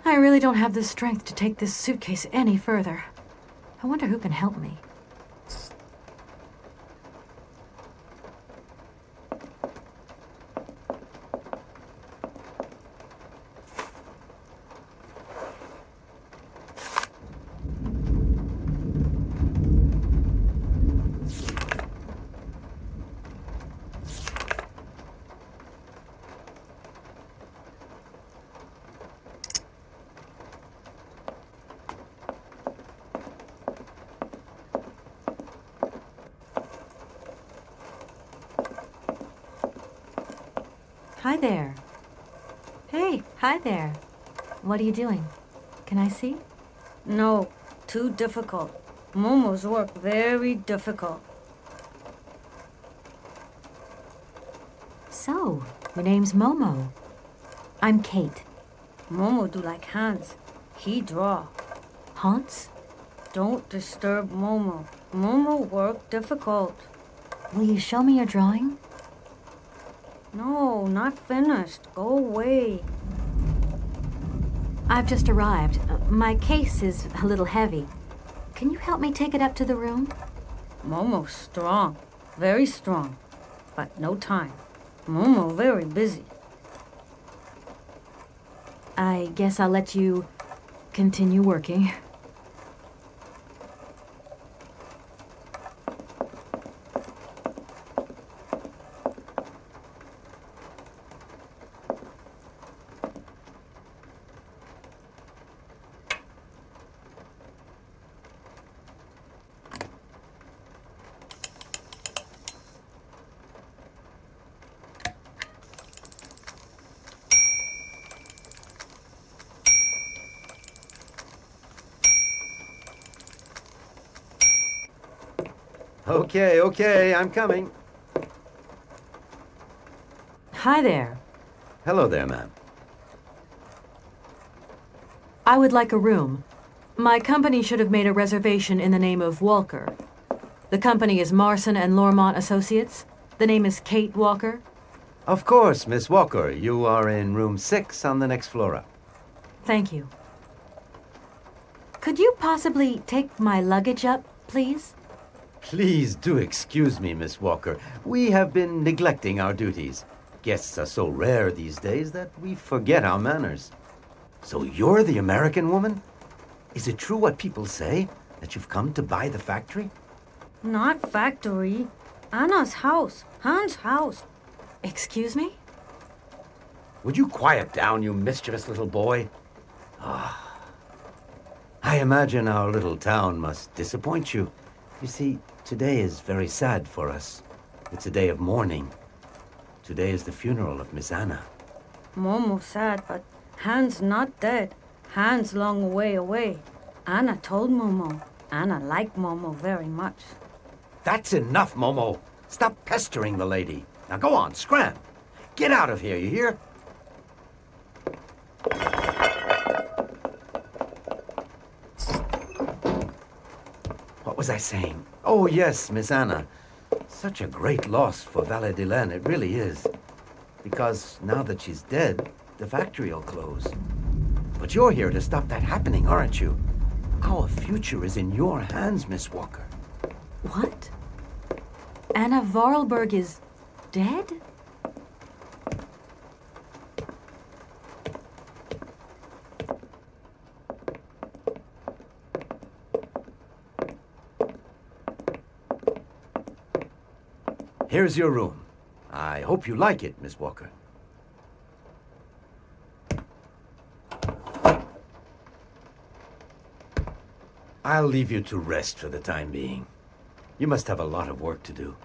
I really don't have the strength to take this suitcase any further. I wonder who can help me. Hi there. Hey, hi there. What are you doing? Can I see? No, too difficult. Momo's work very difficult. So, your name's Momo. I'm Kate. Momo do like Hans. He draw. Hans? Don't disturb Momo. Momo work difficult. Will you show me your drawing? No, not finished. Go away. I've just arrived. My case is a little heavy. Can you help me take it up to the room? Momo strong. Very strong. But no time. Momo very busy. I guess I'll let you continue working. Okay, I'm coming. Hi there. Hello there, ma'am. I would like a room. My company should have made a reservation in the name of Walker. The company is Marson and Lormont Associates. The name is Kate Walker. Of course, Miss Walker. You are in room 6 on the next floor up. Thank you. Could you possibly take my luggage up, please? Please do excuse me, Miss Walker. We have been neglecting our duties. Guests are so rare these days that we forget our manners. So you're the American woman? Is it true what people say, that you've come to buy the factory? Not factory. Anna's house. Hans' house. Excuse me? Would you quiet down, you mischievous little boy? I imagine our little town must disappoint you. You see, today is very sad for us. It's a day of mourning. Today is the funeral of Miss Anna. Momo sad, but Hans not dead. Hans long way away. Anna told Momo. Anna liked Momo very much. That's enough, Momo. Stop pestering the lady. Now go on, scram. Get out of here, you hear? What was I saying? Oh, yes, Miss Anna. Such a great loss for Valladolid, it really is. Because now that she's dead, the factory will close. But you're here to stop that happening, aren't you? Our future is in your hands, Miss Walker. What? Anna Vorarlberg is dead? Here's your room. I hope you like it, Miss Walker. I'll leave you to rest for the time being. You must have a lot of work to do.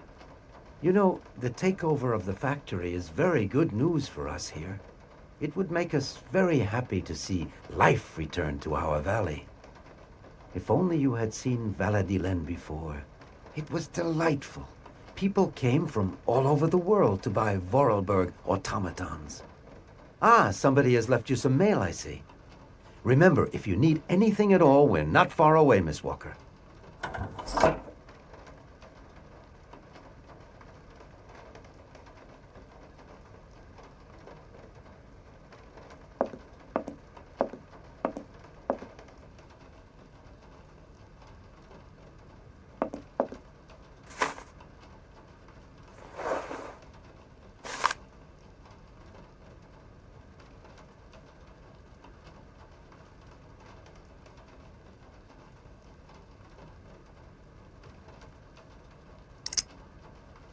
You know, the takeover of the factory is very good news for us here. It would make us very happy to see life return to our valley. If only you had seen Valladolid before. It was delightful. People came from all over the world to buy Vorarlberg automatons. Ah, somebody has left you some mail, I see. Remember, if you need anything at all, we're not far away, Miss Walker.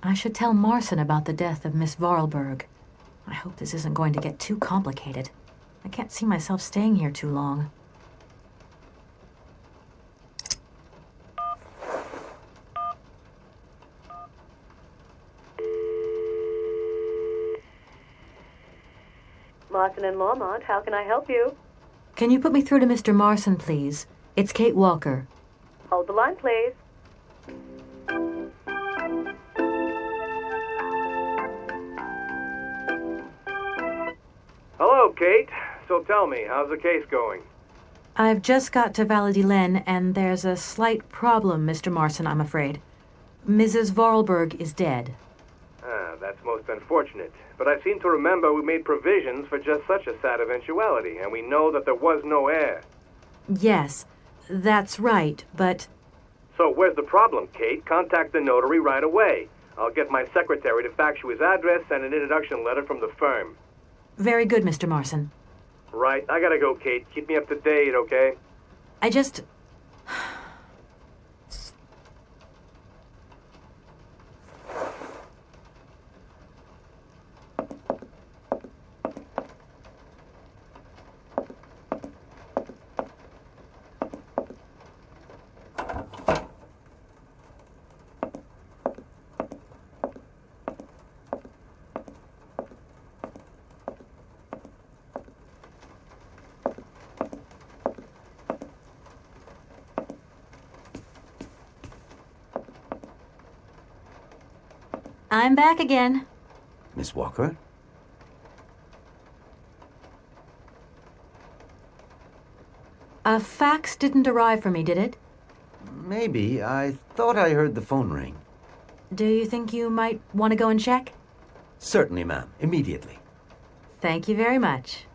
I should tell Marson about the death of Miss Vorarlberg. I hope this isn't going to get too complicated. I can't see myself staying here too long. Marson and Lormont, how can I help you? Can you put me through to Mr. Marson, please? It's Kate Walker. Hold the line, please. Hello, Kate. So tell me, how's the case going? I've just got to Valladolid, and there's a slight problem, Mr. Marson, I'm afraid. Mrs. Vorarlberg is dead. That's most unfortunate. But I seem to remember we made provisions for just such a sad eventuality, and we know that there was no heir. Yes, that's right, but... So where's the problem, Kate? Contact the notary right away. I'll get my secretary to fax you his address and an introduction letter from the firm. Very good, Mr. Marson. Right, I gotta go, Kate. Keep me up to date, okay? I just... I'm back again. Miss Walker? A fax didn't arrive for me, did it? Maybe. I thought I heard the phone ring. Do you think you might want to go and check? Certainly, ma'am. Immediately. Thank you very much.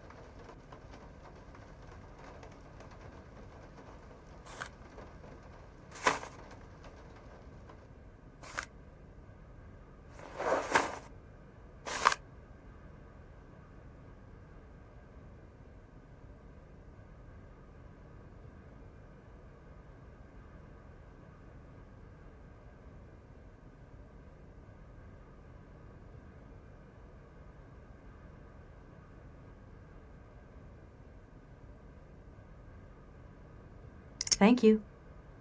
Thank you.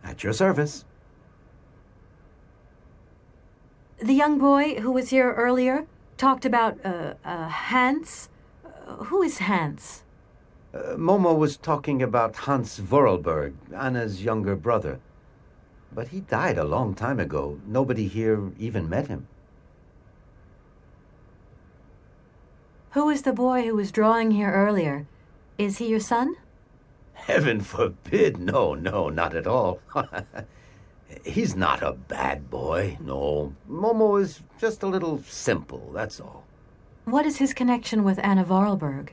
At your service. The young boy who was here earlier talked about, Hans. Who is Hans? Momo was talking about Hans Vorarlberg, Anna's younger brother. But he died a long time ago. Nobody here even met him. Who is the boy who was drawing here earlier? Is he your son? Heaven forbid. No, not at all. He's not a bad boy, no. Momo is just a little simple, that's all. What is his connection with Anna Vorarlberg?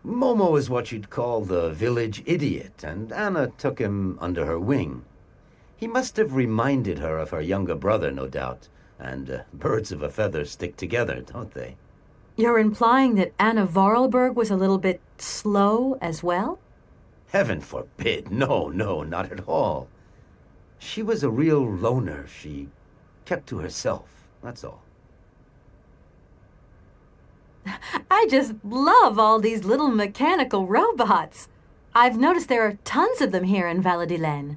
Momo is what you'd call the village idiot, and Anna took him under her wing. He must have reminded her of her younger brother, no doubt. And birds of a feather stick together, don't they? You're implying that Anna Vorarlberg was a little bit slow as well? Heaven forbid. No, not at all. She was a real loner. She kept to herself, that's all. I just love all these little mechanical robots. I've noticed there are tons of them here in Valladolid.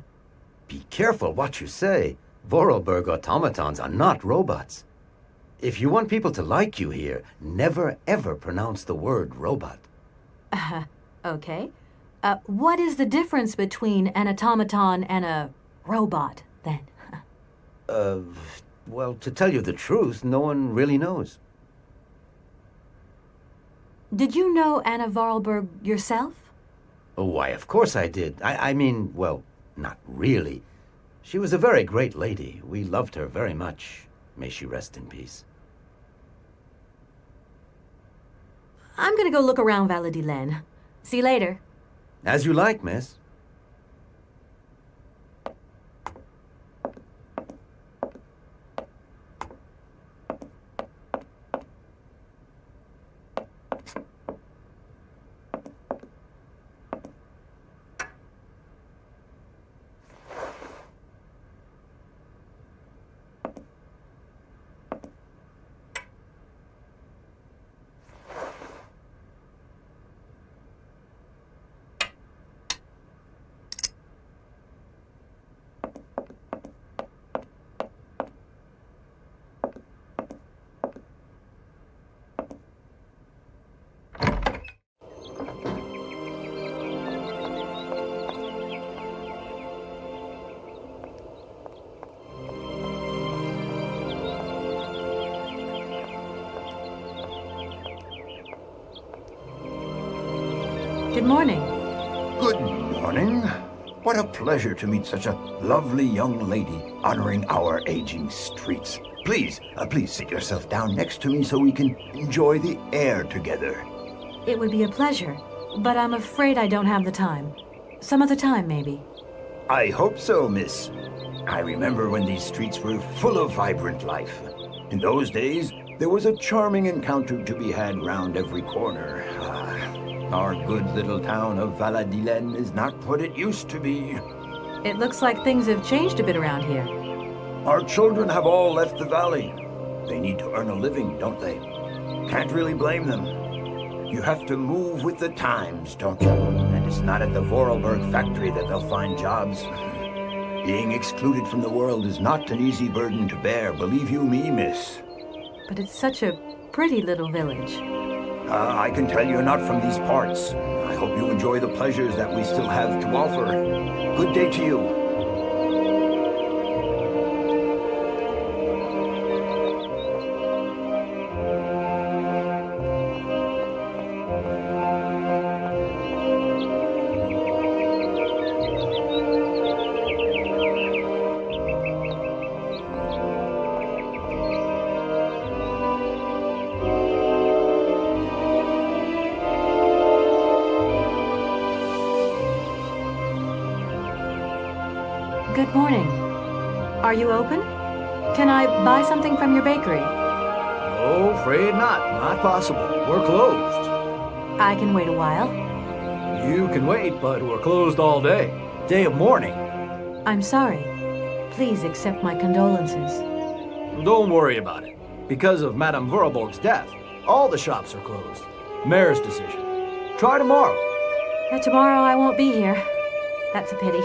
Be careful what you say. Vorarlberg automatons are not robots. If you want people to like you here, never ever pronounce the word robot. Okay. What is the difference between an automaton and a robot, then? Well, to tell you the truth, no one really knows. Did you know Anna Vorarlberg yourself? Oh, why, of course I did. I mean, well, not really. She was a very great lady. We loved her very much. May she rest in peace. I'm gonna go look around Valladolid. See you later. As you like, miss. Good morning. Good morning. What a pleasure to meet such a lovely young lady honoring our aging streets. Please sit yourself down next to me so we can enjoy the air together. It would be a pleasure, but I'm afraid I don't have the time. Some other time, maybe. I hope so, miss. I remember when these streets were full of vibrant life. In those days, there was a charming encounter to be had round every corner. Our good little town of Valladolid is not what it used to be. It looks like things have changed a bit around here. Our children have all left the valley. They need to earn a living, don't they? Can't really blame them. You have to move with the times, don't you? And it's not at the Vorarlberg factory that they'll find jobs. Being excluded from the world is not an easy burden to bear, believe you me, miss. But it's such a pretty little village. I can tell you're not from these parts. I hope you enjoy the pleasures that we still have to offer. Good day to you. Good morning. Are you open? Can I buy something from your bakery? No, afraid not. Not possible. We're closed. I can wait a while. You can wait, but we're closed all day. Day of mourning. I'm sorry. Please accept my condolences. Don't worry about it. Because of Madame Vorarlberg's death, all the shops are closed. Mayor's decision. Try tomorrow. Tomorrow I won't be here. That's a pity.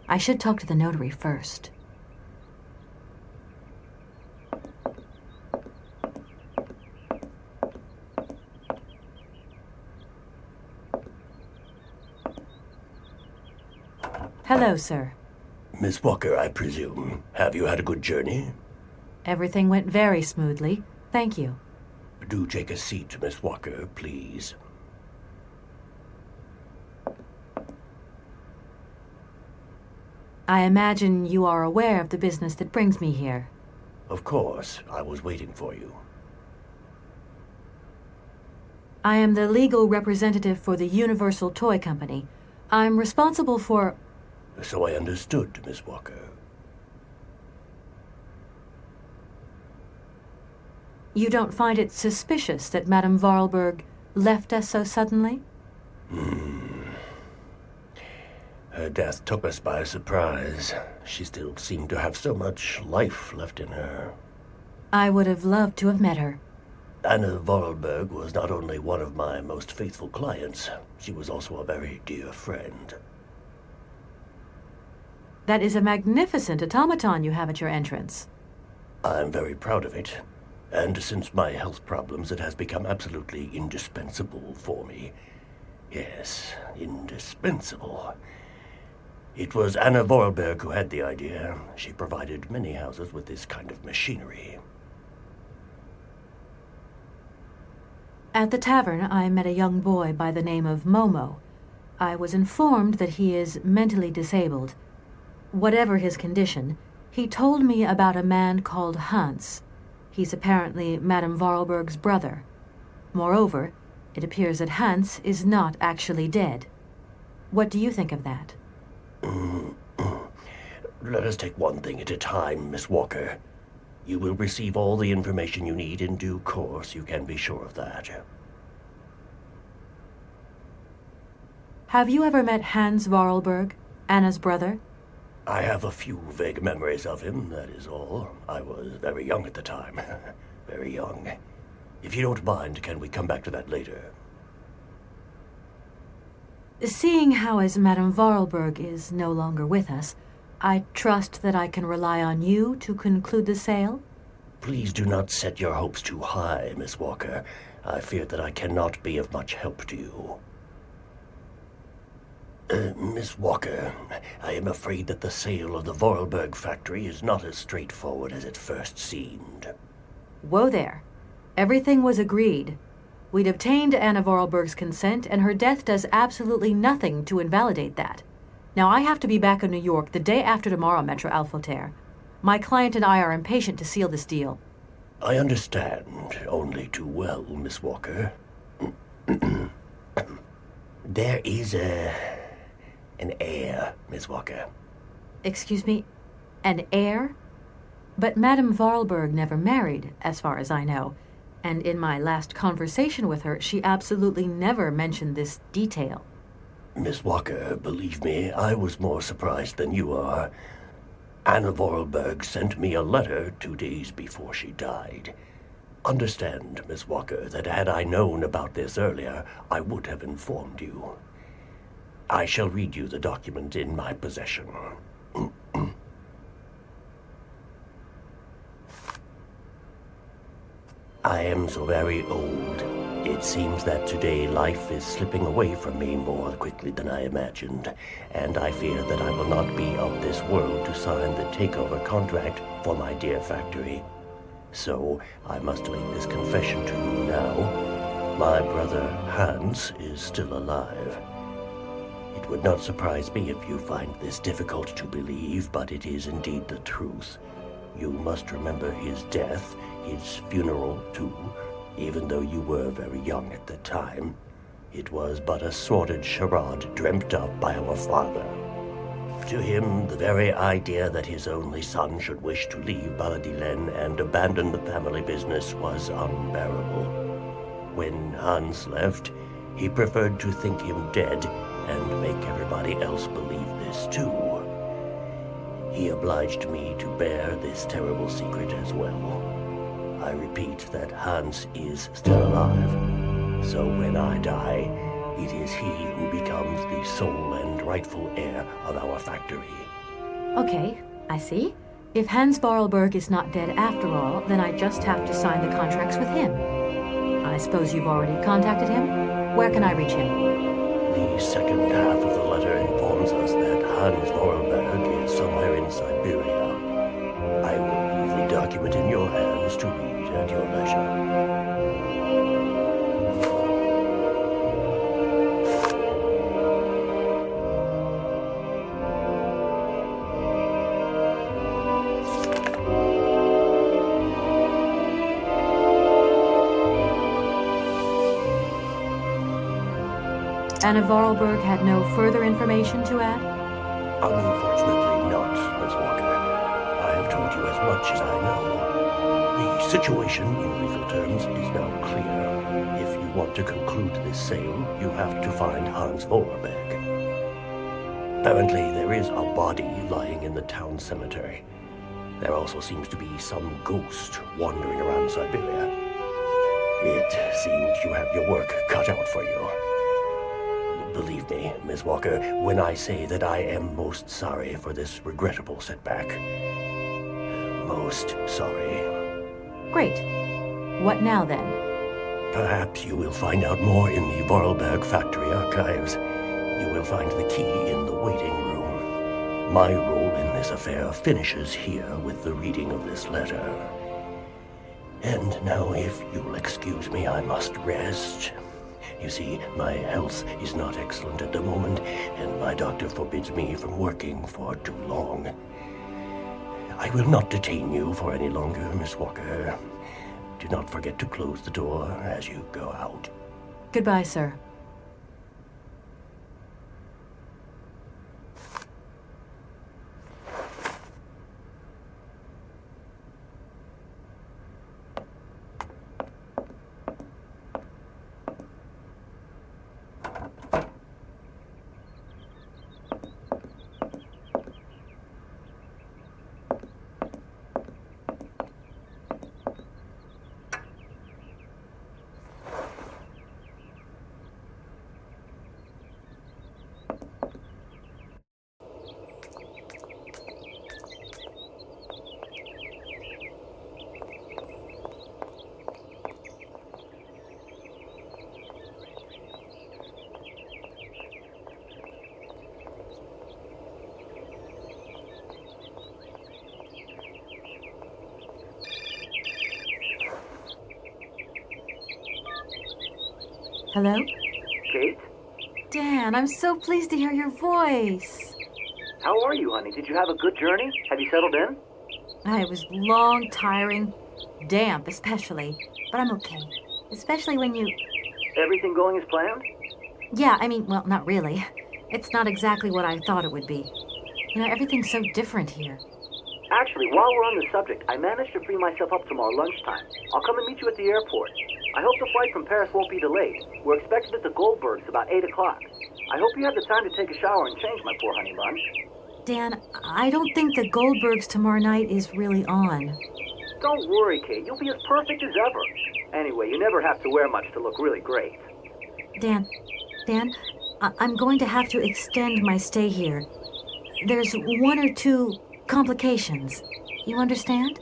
I should talk to the notary first. Hello, sir. Miss Walker, I presume. Have you had a good journey? Everything went very smoothly. Thank you. Do take a seat, Miss Walker, please. I imagine you are aware of the business that brings me here. Of course. I was waiting for you. I am the legal representative for the Universal Toy Company. I'm responsible for... So I understood, Miss Walker. You don't find it suspicious that Madame Vorarlberg left us so suddenly? Her death took us by surprise. She still seemed to have so much life left in her. I would have loved to have met her. Anna Vorarlberg was not only one of my most faithful clients, she was also a very dear friend. That is a magnificent automaton you have at your entrance. I'm very proud of it. And since my health problems, it has become absolutely indispensable for me. Yes, indispensable. It was Anna Vorarlberg who had the idea. She provided many houses with this kind of machinery. At the tavern, I met a young boy by the name of Momo. I was informed that he is mentally disabled. Whatever his condition, he told me about a man called Hans. He's apparently Madame Vorarlberg's brother. Moreover, it appears that Hans is not actually dead. What do you think of that? Let us take one thing at a time, Miss Walker. You will receive all the information you need in due course, you can be sure of that. Have you ever met Hans Vorarlberg, Anna's brother? I have a few vague memories of him, that is all. I was very young at the time. Very young. If you don't mind, can we come back to that later? Seeing how as Madame Vorarlberg is no longer with us, I trust that I can rely on you to conclude the sale? Please do not set your hopes too high, Miss Walker. I fear that I cannot be of much help to you. Miss Walker, I am afraid that the sale of the Vorarlberg factory is not as straightforward as it first seemed. Whoa there. Everything was agreed. We'd obtained Anna Vorarlberg's consent, and her death does absolutely nothing to invalidate that. Now, I have to be back in New York the day after tomorrow, Maître Alfotaire. My client and I are impatient to seal this deal. I understand only too well, Miss Walker. There is an heir, Miss Walker. Excuse me? An heir? But Madame Vorarlberg never married, as far as I know. And in my last conversation with her, she absolutely never mentioned this detail. Miss Walker, believe me, I was more surprised than you are. Anna Vorarlberg sent me a letter 2 days before she died. Understand, Miss Walker, that had I known about this earlier, I would have informed you. I shall read you the document in my possession. I am so very old. It seems that today life is slipping away from me more quickly than I imagined, and I fear that I will not be of this world to sign the takeover contract for my dear factory. So I must make this confession to you now. My brother Hans is still alive. It would not surprise me if you find this difficult to believe, but it is indeed the truth. You must remember his death, his funeral too, even though you were very young at the time. It was but a sordid charade dreamt up by our father. To him, the very idea that his only son should wish to leave Bas-le-Vilaine and abandon the family business was unbearable. When Hans left, he preferred to think him dead and make everybody else believe this too. He obliged me to bear this terrible secret as well. I repeat that Hans is still alive. So when I die, it is he who becomes the sole and rightful heir of our factory. Okay, I see. If Hans Vorarlberg is not dead after all, then I just have to sign the contracts with him. I suppose you've already contacted him? Where can I reach him? The second half of the letter informs us that Hans Vorarlberg is somewhere in Syberia. I will leave the document in your hands to read at your leisure. Anna Vorarlberg had no further information to add? Unfortunately not, Miss Walker. I have told you as much as I know. The situation, in legal terms, is now clear. If you want to conclude this sale, you have to find Hans Vorarlberg. Apparently, there is a body lying in the town cemetery. There also seems to be some ghost wandering around Syberia. It seems you have your work cut out for you. Believe me, Miss Walker, when I say that I am most sorry for this regrettable setback. Most sorry. Great. What now, then? Perhaps you will find out more in the Vorarlberg factory archives. You will find the key in the waiting room. My role in this affair finishes here with the reading of this letter. And now, if you'll excuse me, I must rest. You see, my health is not excellent at the moment, and my doctor forbids me from working for too long. I will not detain you for any longer, Miss Walker. Do not forget to close the door as you go out. Goodbye, sir. Hello? Kate? Dan, I'm so pleased to hear your voice. How are you, honey? Did you have a good journey? Have you settled in? It was long, tiring, damp especially, but I'm okay. Especially when you... Everything going as planned? Yeah, I mean, well, not really. It's not exactly what I thought it would be. You know, everything's so different here. Actually, while we're on the subject, I managed to free myself up tomorrow lunchtime. I'll come and meet you at the airport. I hope the flight from Paris won't be delayed. We're expected at the Goldbergs about 8 o'clock. I hope you have the time to take a shower and change, my poor honey bun. Dan, I don't think the Goldbergs tomorrow night is really on. Don't worry, Kate. You'll be as perfect as ever. Anyway, you never have to wear much to look really great. Dan, I'm going to have to extend my stay here. There's 1 or 2 complications. You understand?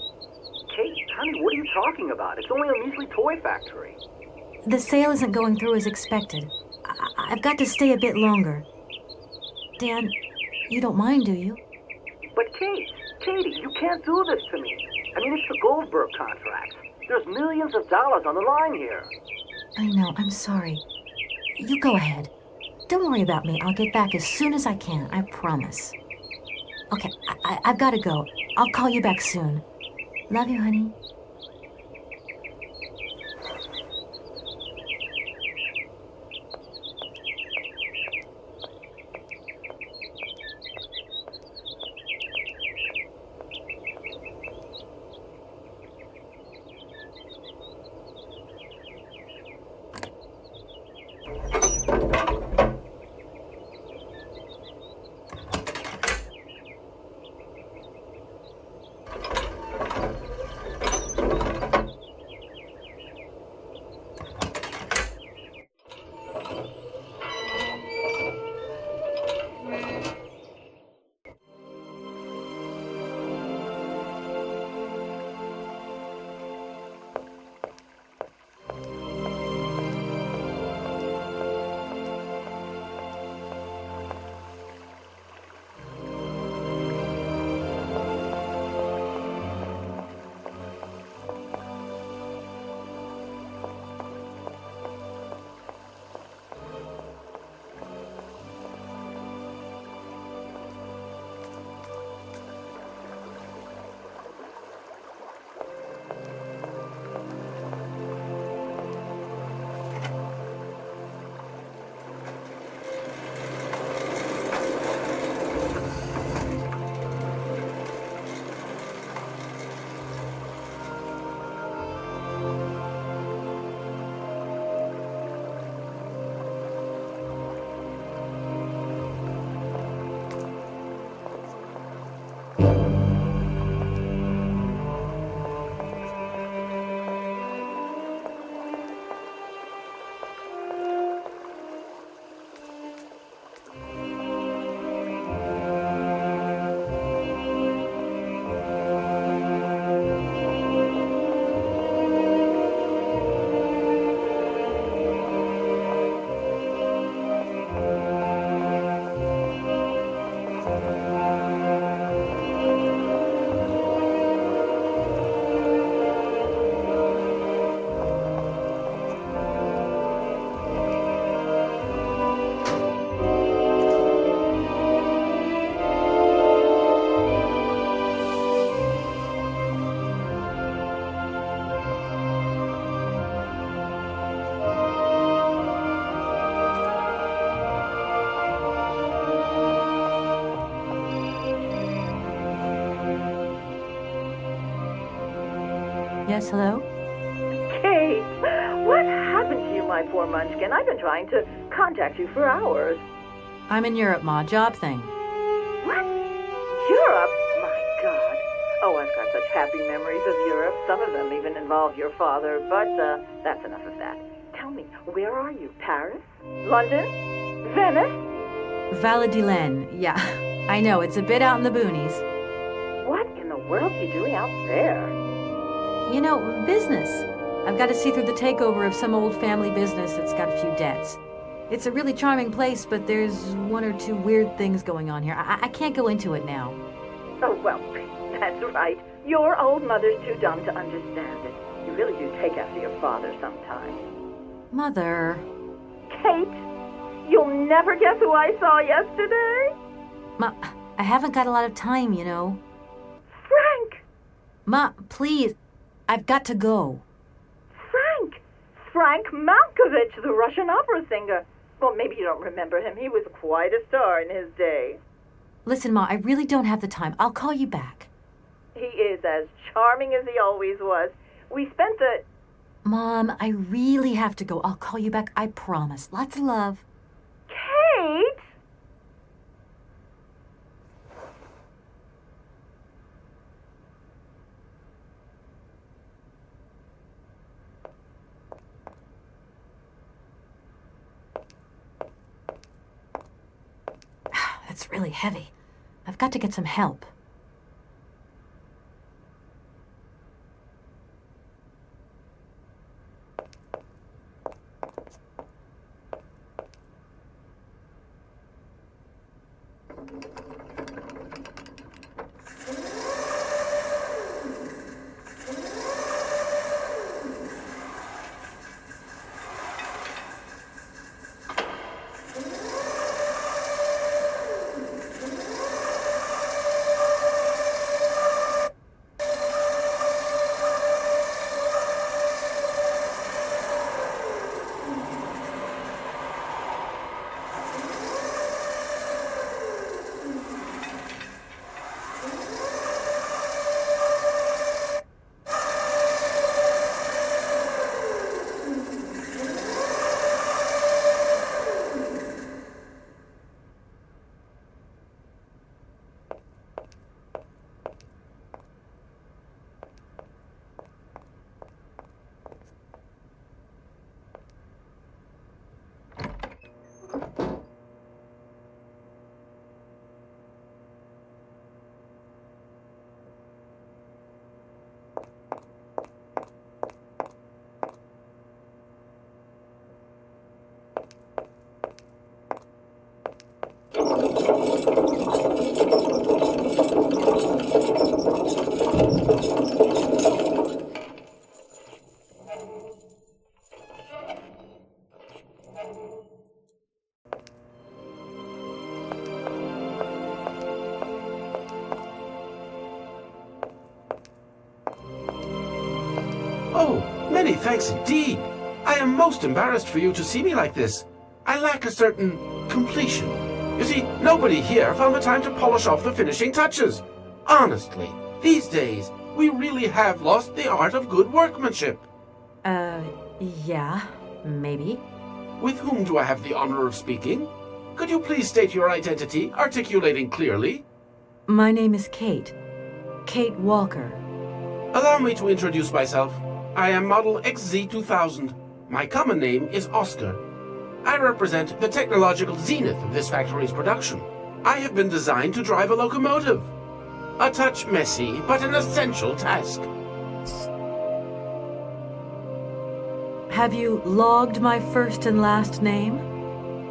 Kate, honey, what are you talking about? It's only a measly toy factory. The sale isn't going through as expected. I've got to stay a bit longer. Dan, you don't mind, do you? But Katie, you can't do this to me. I mean, it's the Goldberg contract. There's millions of dollars on the line here. I know, I'm sorry. You go ahead. Don't worry about me. I'll get back as soon as I can, I promise. Okay, I've got to go. I'll call you back soon. Love you, honey. Yes, hello? Kate, what happened to you, my poor munchkin? I've been trying to contact you for hours. I'm in Europe, Ma. Job thing. What? Europe? My God. Oh, I've got such happy memories of Europe. Some of them even involve your father, but that's enough of that. Tell me, where are you? Paris? London? Venice? Valladolid. Yeah, I know. It's a bit out in the boonies. What in the world are you doing out there? You know, business. I've got to see through the takeover of some old family business that's got a few debts. It's a really charming place, but there's one or two weird things going on here. I can't go into it now. Oh, well, that's right. Your old mother's too dumb to understand it. You really do take after your father sometimes. Mother. Kate, you'll never guess who I saw yesterday? Ma, I haven't got a lot of time, you know. Frank! Ma, please. I've got to go. Frank Malkovich, the Russian opera singer. Well, maybe you don't remember him. He was quite a star in his day. Listen, Ma, I really don't have the time. I'll call you back. He is as charming as he always was. We spent the... Mom, I really have to go. I'll call you back, I promise. Lots of love. Kate! That's really heavy. I've got to get some help. Oh, many thanks indeed. I am most embarrassed for you to see me like this. I lack a certain completion. You see, nobody here found the time to polish off the finishing touches. Honestly, these days, we really have lost the art of good workmanship. Yeah, maybe. With whom do I have the honor of speaking? Could you please state your identity, articulating clearly? My name is Kate. Kate Walker. Allow me to introduce myself. I am model XZ2000. My common name is Oscar. I represent the technological zenith of this factory's production. I have been designed to drive a locomotive. A touch messy, but an essential task. Have you logged my first and last name?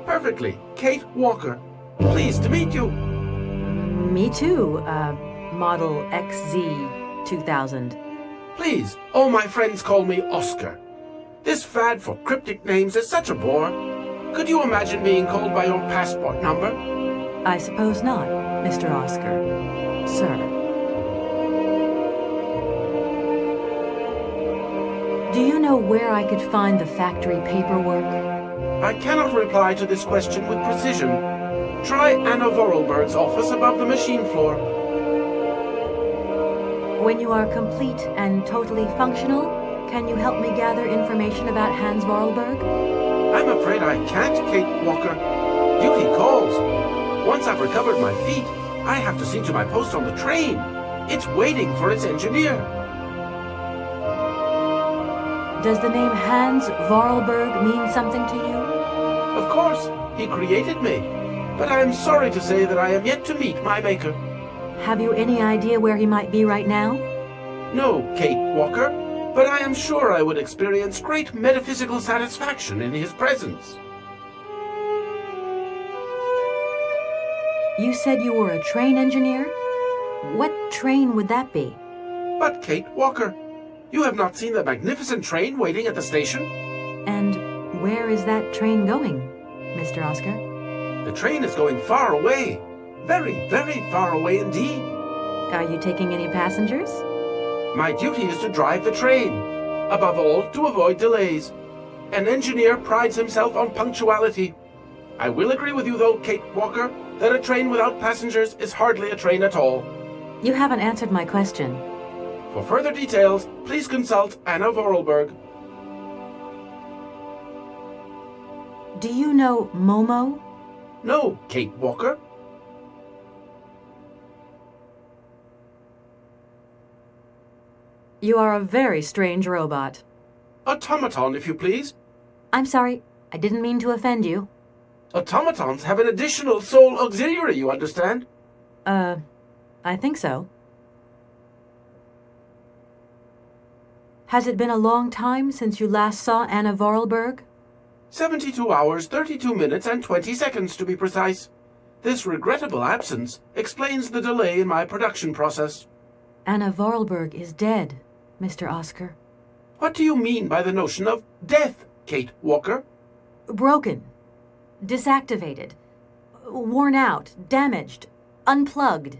Perfectly. Kate Walker. Pleased to meet you. Me too, model XZ2000. Please, all my friends call me Oscar. This fad for cryptic names is such a bore. Could you imagine being called by your passport number? I suppose not, Mr. Oscar. Sir. Do you know where I could find the factory paperwork? I cannot reply to this question with precision. Try Anna Vorarlberg's office above the machine floor. When you are complete and totally functional, can you help me gather information about Hans Vorarlberg? I'm afraid I can't, Kate Walker. Duty calls. Once I've recovered my feet, I have to see to my post on the train. It's waiting for its engineer. Does the name Hans Vorarlberg mean something to you? Of course, he created me. But I am sorry to say that I am yet to meet my maker. Have you any idea where he might be right now? No, Kate Walker, but I am sure I would experience great metaphysical satisfaction in his presence. You said you were a train engineer? What train would that be? But Kate Walker, you have not seen the magnificent train waiting at the station? And where is that train going, Mr. Oscar? The train is going far away. Very, very far away indeed. Are you taking any passengers? My duty is to drive the train. Above all, to avoid delays. An engineer prides himself on punctuality. I will agree with you, though, Kate Walker, that a train without passengers is hardly a train at all. You haven't answered my question. For further details, please consult Anna Vorarlberg. Do you know Momo? No, Kate Walker. You are a very strange robot. Automaton, if you please. I'm sorry, I didn't mean to offend you. Automatons have an additional soul auxiliary, you understand? I think so. Has it been a long time since you last saw Anna Vorarlberg? 72 hours, 32 minutes, and 20 seconds to be precise. This regrettable absence explains the delay in my production process. Anna Vorarlberg is dead, Mr. Oscar. What do you mean by the notion of death, Kate Walker? Broken. Disactivated. Worn out. Damaged. Unplugged.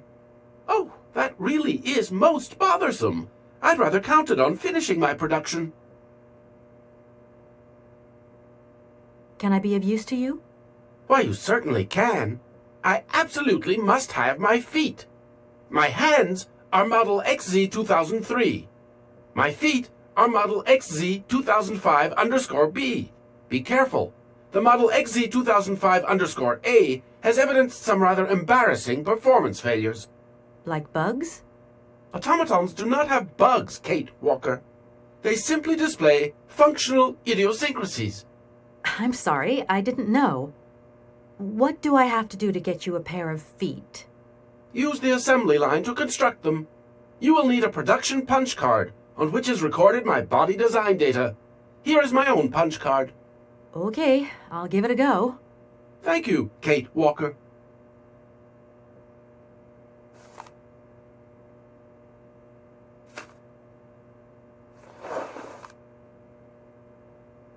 Oh, that really is most bothersome. I'd rather counted on finishing my production. Can I be of use to you? Why, you certainly can. I absolutely must have my feet. My hands are Model XZ2003. My feet are Model XZ2005_B. Be careful. The Model XZ2005_A has evidenced some rather embarrassing performance failures. Like bugs? Automatons do not have bugs, Kate Walker. They simply display functional idiosyncrasies. I'm sorry, I didn't know. What do I have to do to get you a pair of feet? Use the assembly line to construct them. You will need a production punch card, on which is recorded my body design data. Here is my own punch card. Okay, I'll give it a go. Thank you, Kate Walker.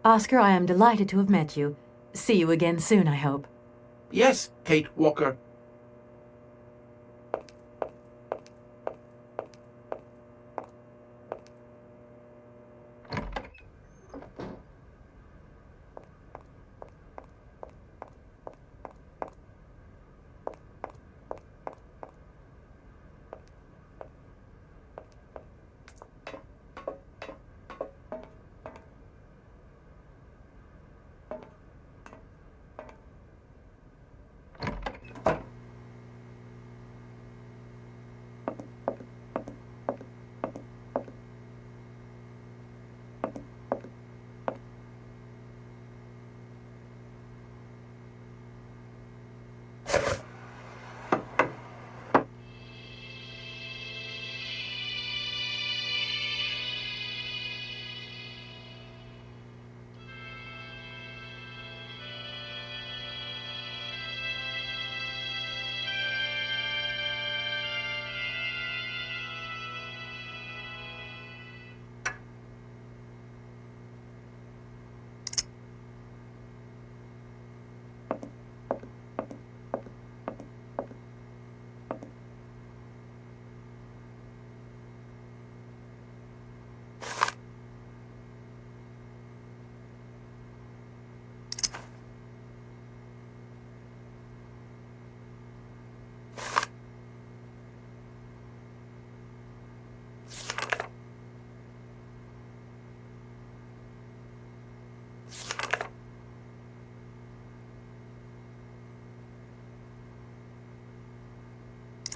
Oscar, I am delighted to have met you. See you again soon, I hope. Yes, Kate Walker.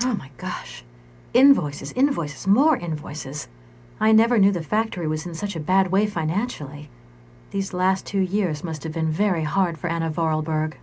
Oh my gosh. Invoices, invoices, more invoices. I never knew the factory was in such a bad way financially. These last 2 years must have been very hard for Anna Vorarlberg.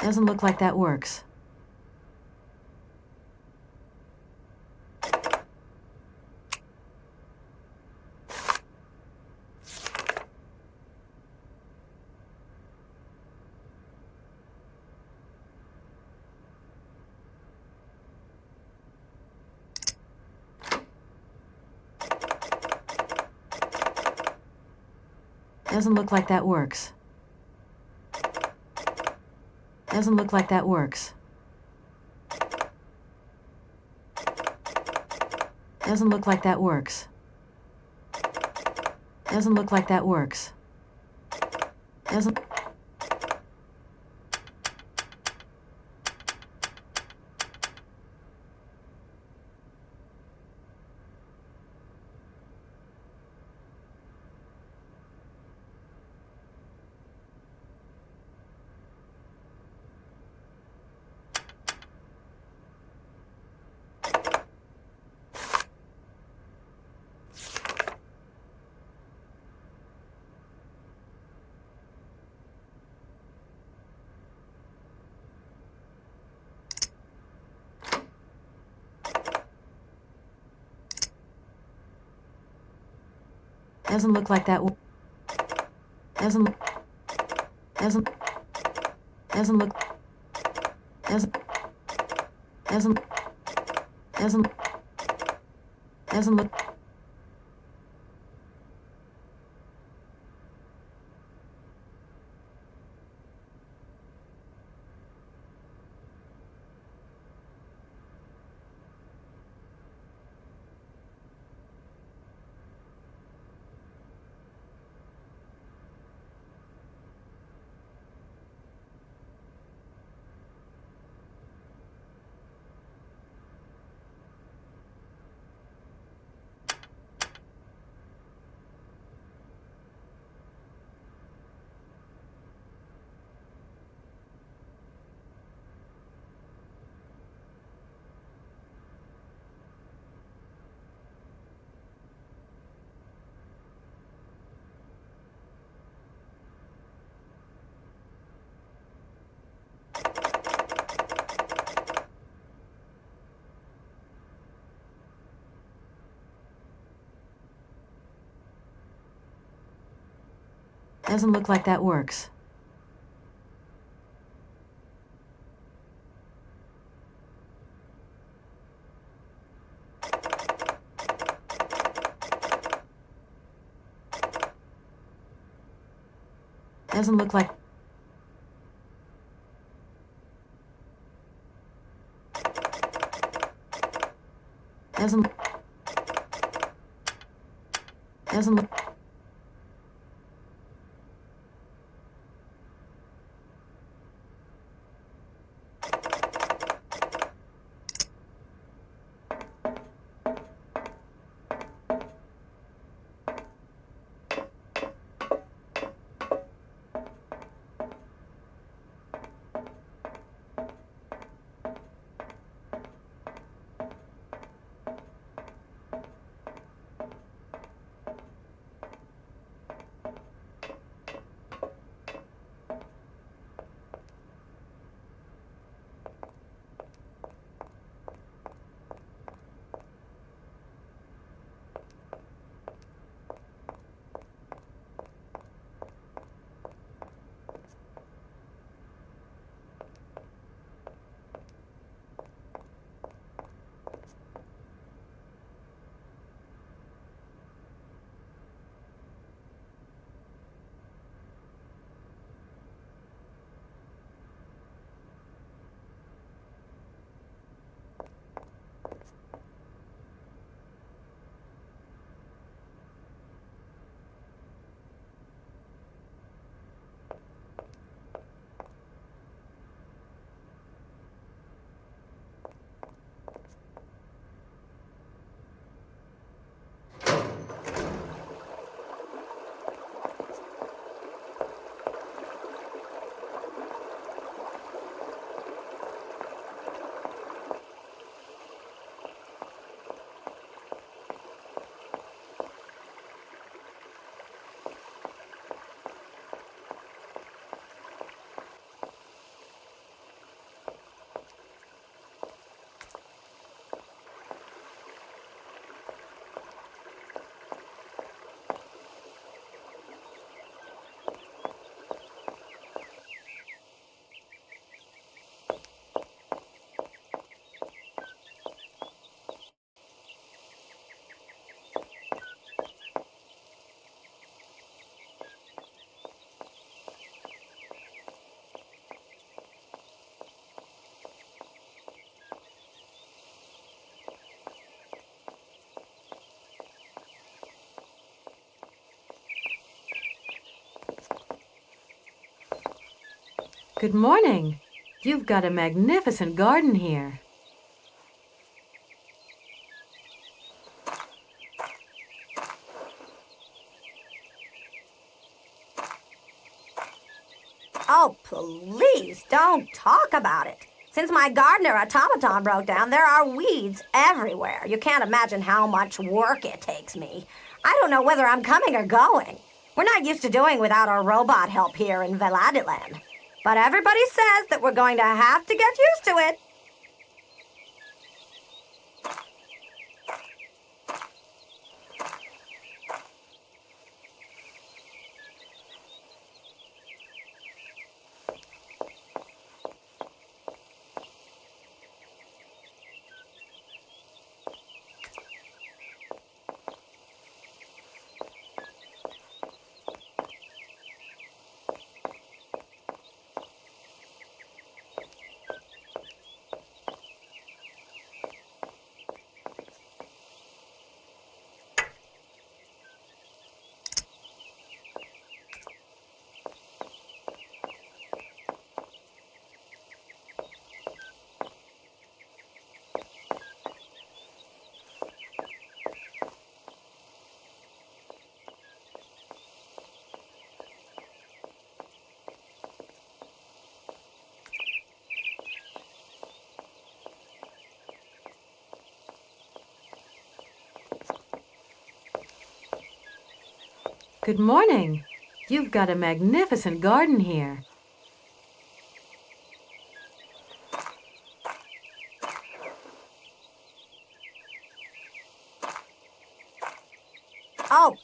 Doesn't look like that works. Doesn't look like that works. Doesn't look like that works. Doesn't look like that works. Doesn't look like that works. Doesn't... Doesn't look like that. Doesn't look. Doesn't look. Doesn't. Doesn't look. Doesn't look like that works. Doesn't look like... Doesn't... Doesn't look... Good morning. You've got a magnificent garden here. Oh, please don't talk about it. Since my gardener automaton broke down, there are weeds everywhere. You can't imagine how much work it takes me. I don't know whether I'm coming or going. We're not used to doing without our robot help here in Veladiland. But everybody says that we're going to have to get used to it. Good morning. You've got a magnificent garden here. Oh,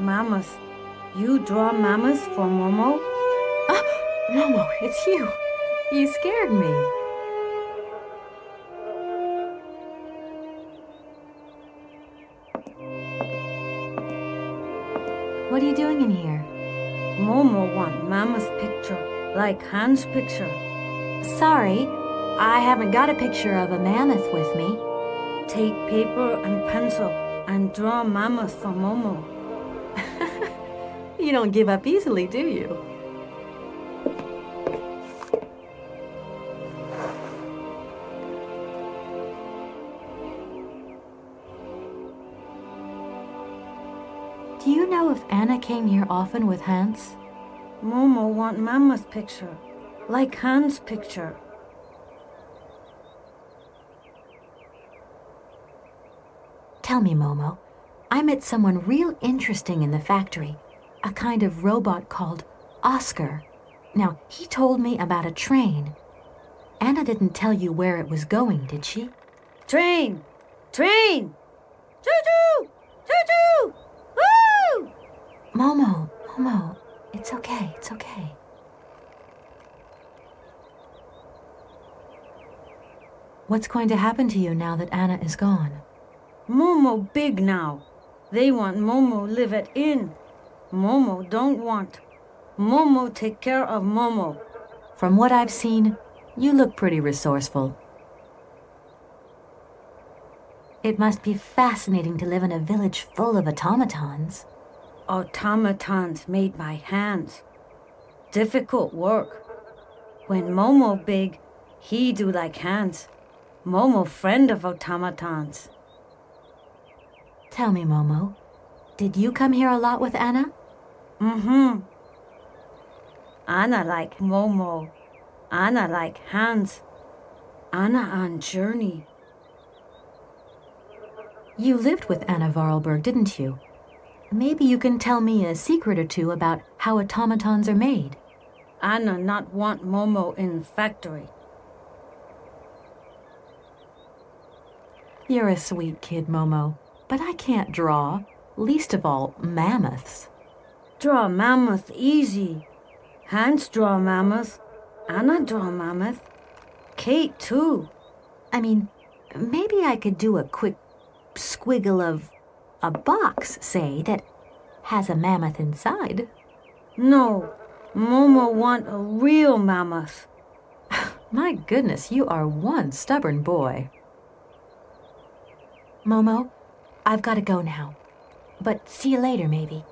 Mammoth. You draw mammoth for Momo? Ah, Momo, it's you. You scared me. What are you doing in here? Momo want mammoth picture, like Hans' picture. Sorry, I haven't got a picture of a mammoth with me. Take paper and pencil and draw mammoth for Momo. You don't give up easily, do you? Do you know if Anna came here often with Hans? Momo want mammoth picture, like Hans' picture. Tell me, Momo, I met someone real interesting in the factory, a kind of robot called Oscar. Now, he told me about a train. Anna didn't tell you where it was going, did she? Train! Train! Choo-choo! Choo-choo! Woo! Momo, it's okay, it's okay. What's going to happen to you now that Anna is gone? Momo big now. They want Momo live at inn. Momo don't want. Momo take care of Momo. From what I've seen, you look pretty resourceful. It must be fascinating to live in a village full of automatons. Automatons made by hands. Difficult work. When Momo big, he do like hands. Momo friend of automatons. Tell me, Momo, did you come here a lot with Anna? Mm-hmm. Anna like Momo. Anna like Hans. Anna on journey. You lived with Anna Vorarlberg, didn't you? Maybe you can tell me a secret or two about how automatons are made. Anna not want Momo in factory. You're a sweet kid, Momo, but I can't draw, least of all mammoths. Draw mammoth easy. Hans draw mammoth. Anna draw mammoth. Kate too. I mean, maybe I could do a quick squiggle of a box, say, that has a mammoth inside. No, Momo want a real mammoth. My goodness, you are one stubborn boy. Momo, I've got to go now. But see you later, maybe.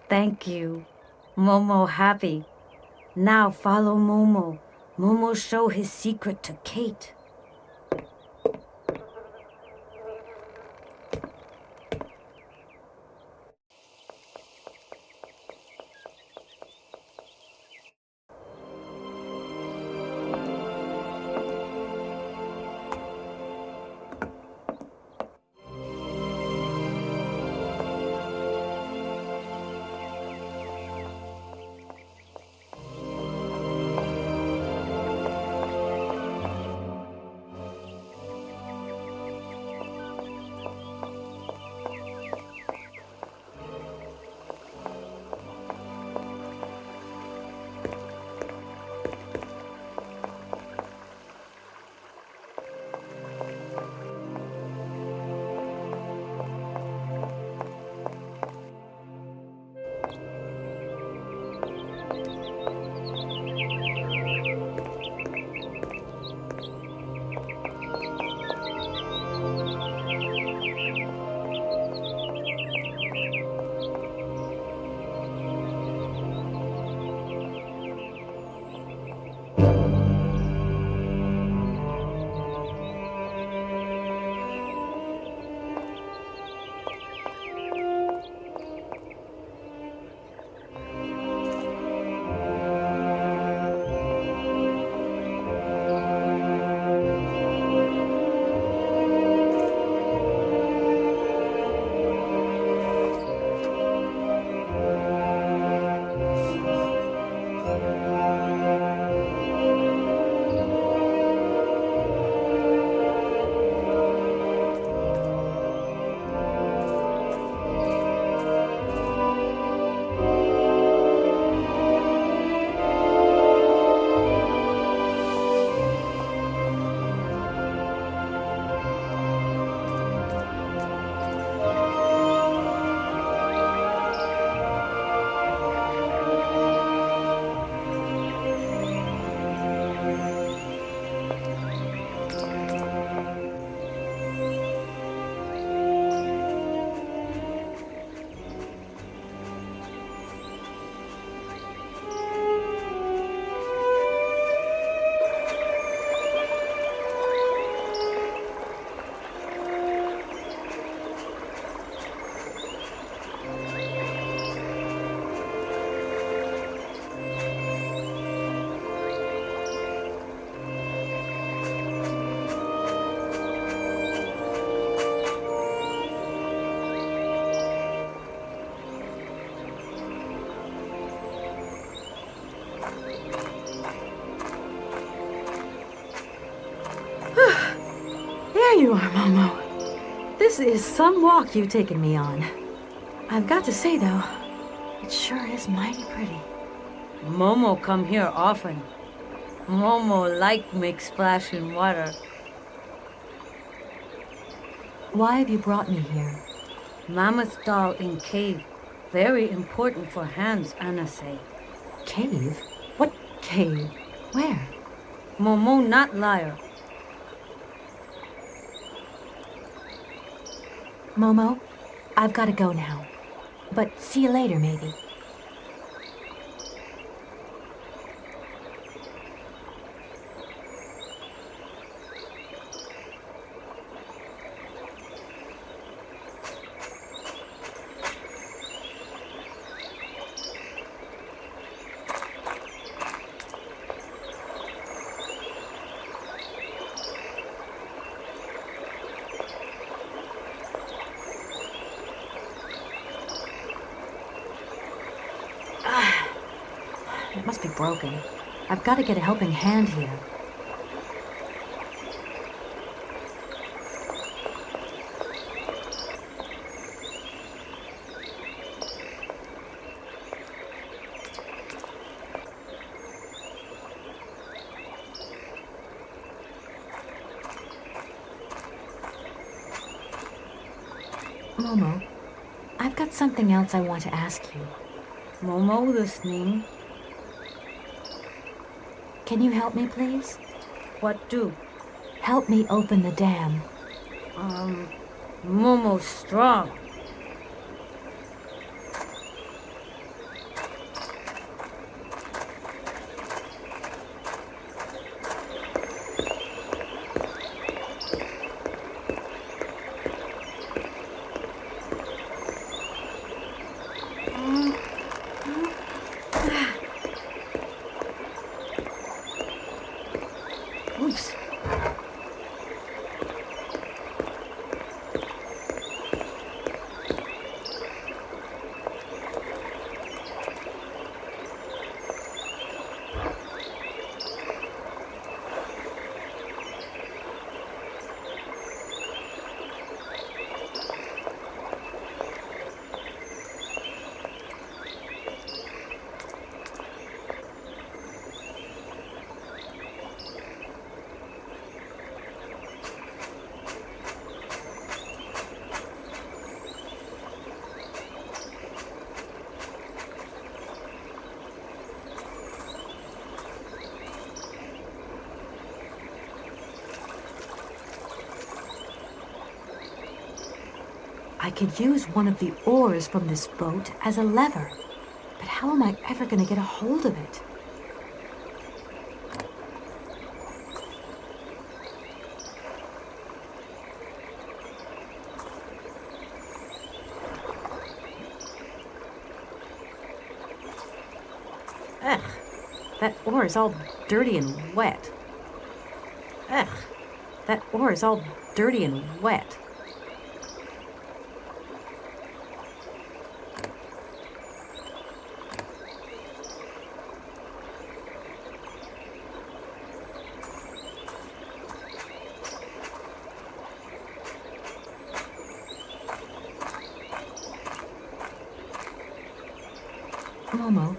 Thank you. Momo happy. Now follow Momo. Momo show his secret to Kate. There you are, Momo. This is some walk you've taken me on. I've got to say, though, it sure is mighty pretty. Momo come here often. Momo like make splash in water. Why have you brought me here? Mammoth doll in cave. Very important for hands, Anna say. Cave? What cave? Where? Momo not liar. Momo, I've got to go now. But see you later, maybe. It must be broken. I've got to get a helping hand here. Momo, I've got something else I want to ask you. Momo listening. Can you help me, please? What do? Help me open the dam. Momo's strong. Oops. I could use one of the oars from this boat as a lever, but how am I ever going to get a hold of it? Ugh, that oar is all dirty and wet. Ugh, that oar is all dirty and wet. Momo,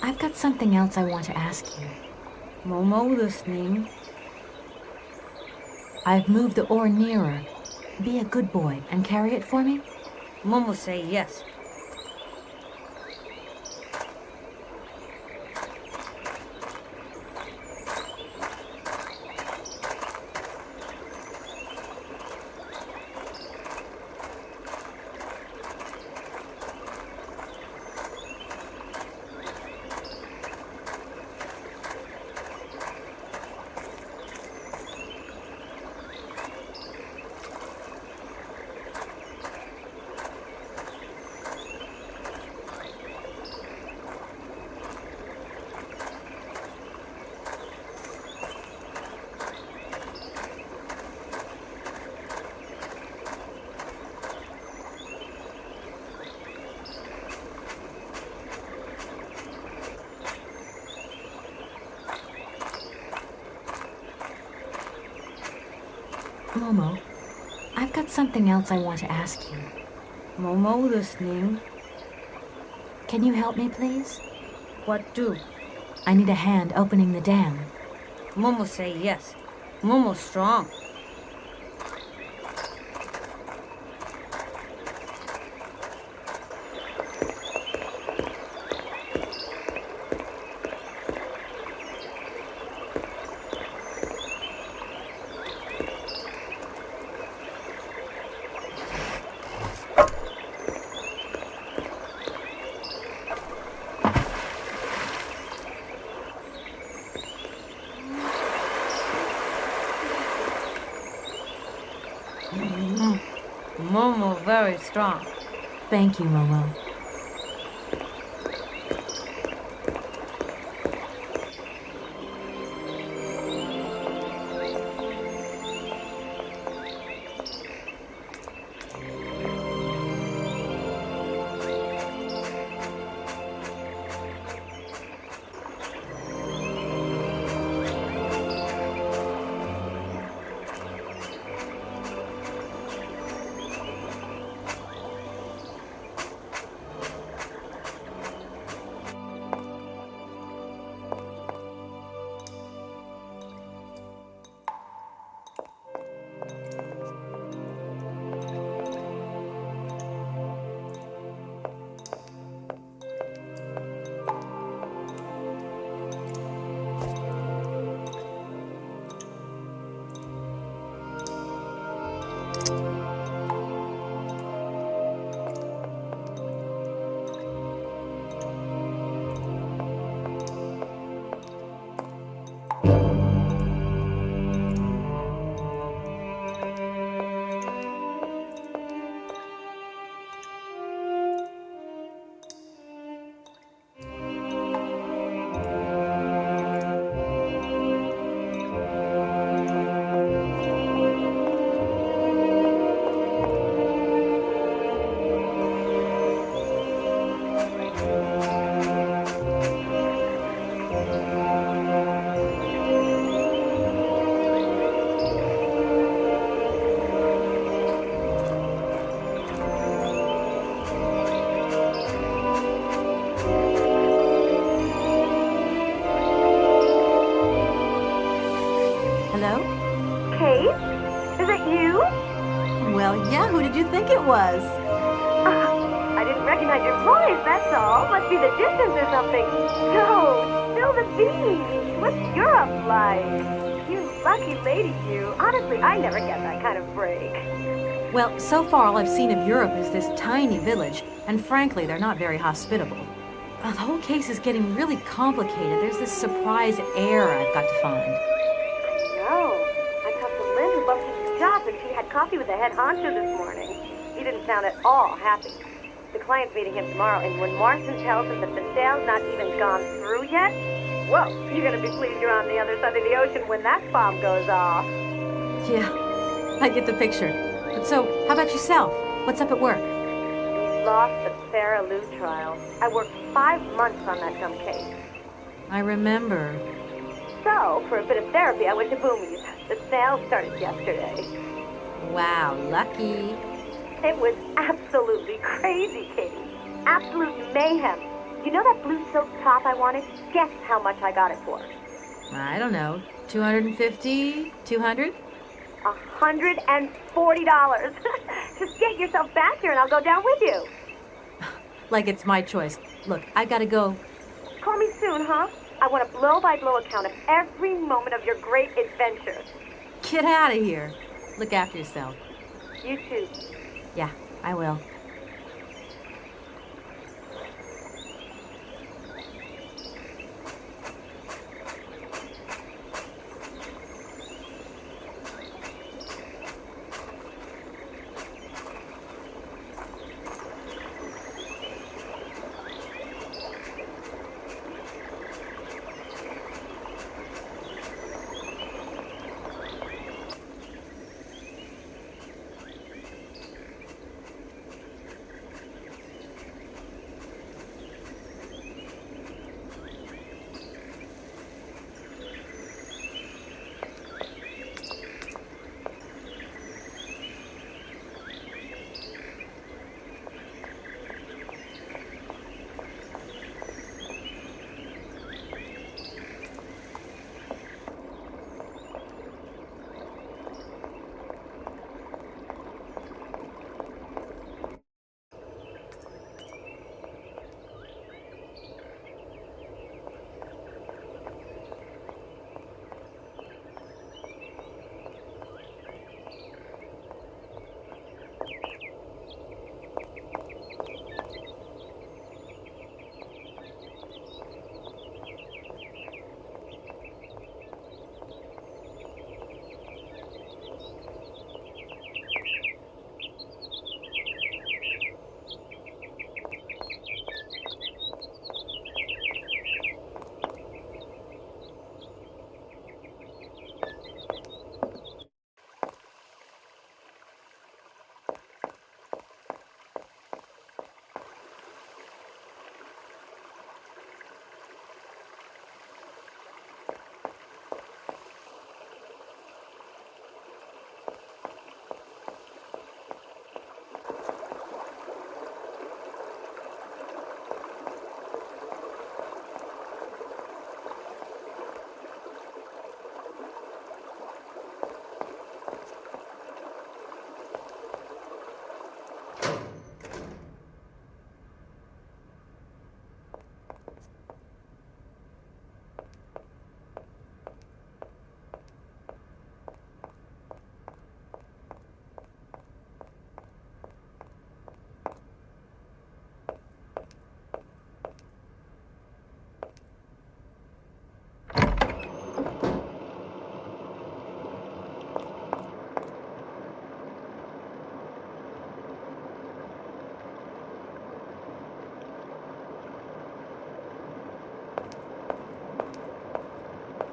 I've got something else I want to ask you. Momo listening. I've moved the oar nearer. Be a good boy and carry it for me? Momo say yes. Momo, I've got something else I want to ask you. Momo listening. Can you help me, please? What do? I need a hand opening the dam. Momo say yes. Momo strong. Momo very strong. Thank you, Momo. Who did you think it was? I didn't recognize your voice, that's all. Must be the distance or something. No, spill the beans. What's Europe like? You lucky lady, you. Honestly, I never get that kind of break. Well, so far all I've seen of Europe is this tiny village, and frankly, they're not very hospitable. The whole case is getting really complicated. There's this surprise heir I've got to find. No. I talked to Lynn who bumped into the job and she had coffee with the head honcho this morning. He didn't sound at all happy. The client's meeting him tomorrow, and when Marston tells him that the sale's not even gone through yet, whoa, you're gonna be pleased you're on the other side of the ocean when that bomb goes off. Yeah, I get the picture. But so, how about yourself? What's up at work? We lost the Sarah Lou trial. I worked 5 months on that dumb case. I remember. So, for a bit of therapy, I went to Boomy's. The sale started yesterday. Wow, lucky. It was absolutely crazy, Katie. Absolute mayhem. You know that blue silk top I wanted? Guess how much I got it for? I don't know. $250? $200? $140. Just get yourself back here and I'll go down with you. Like it's my choice. Look, I gotta go. Call me soon, huh? I want a blow-by-blow account of every moment of your great adventure. Get out of here. Look after yourself. You too. Yeah, I will.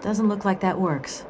Doesn't look like that works.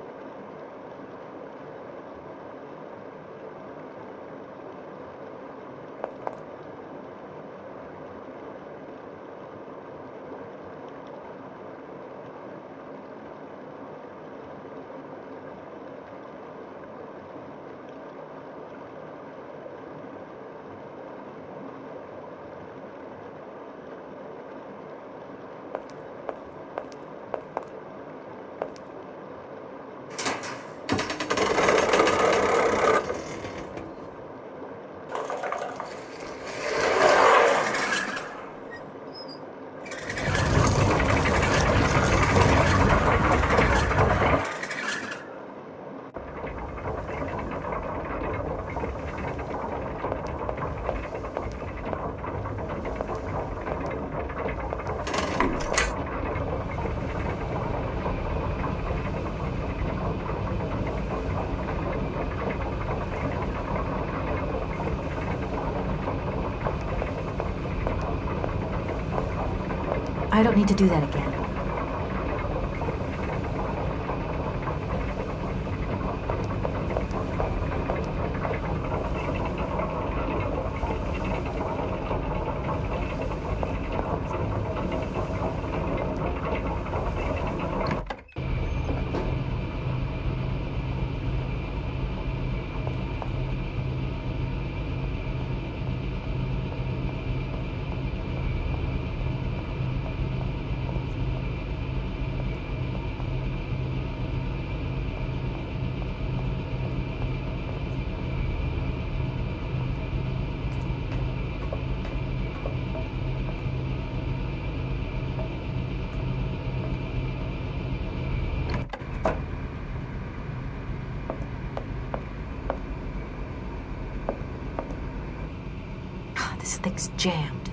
I don't need to do that again. This thing's jammed.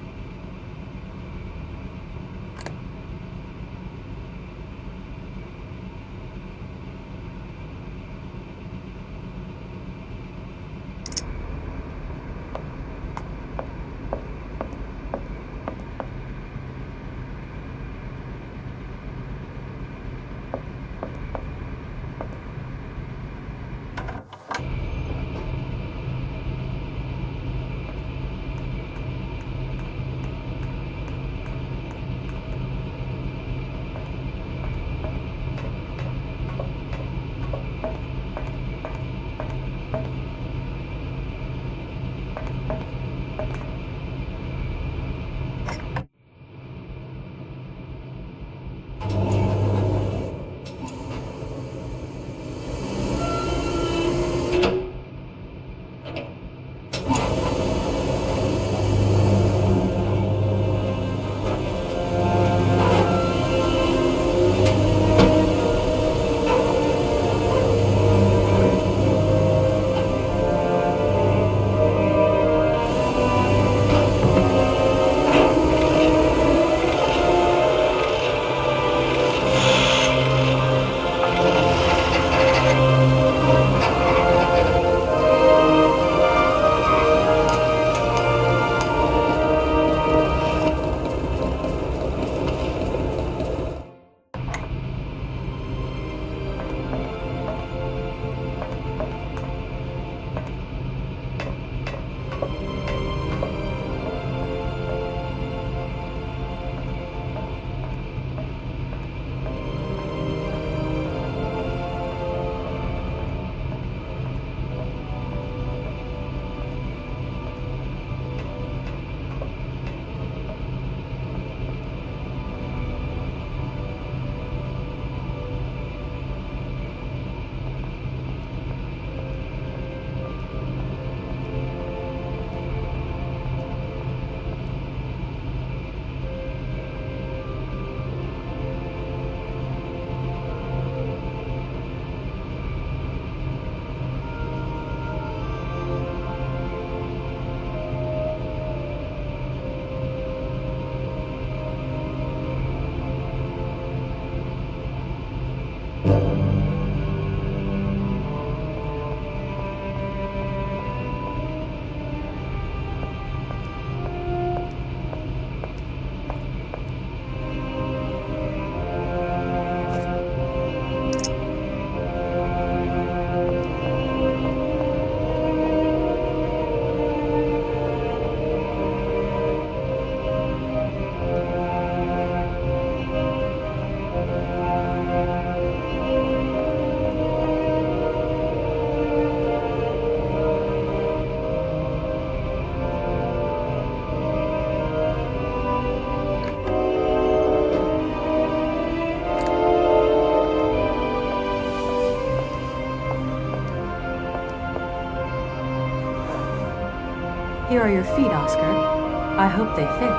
Here are your feet, Oscar. I hope they fit.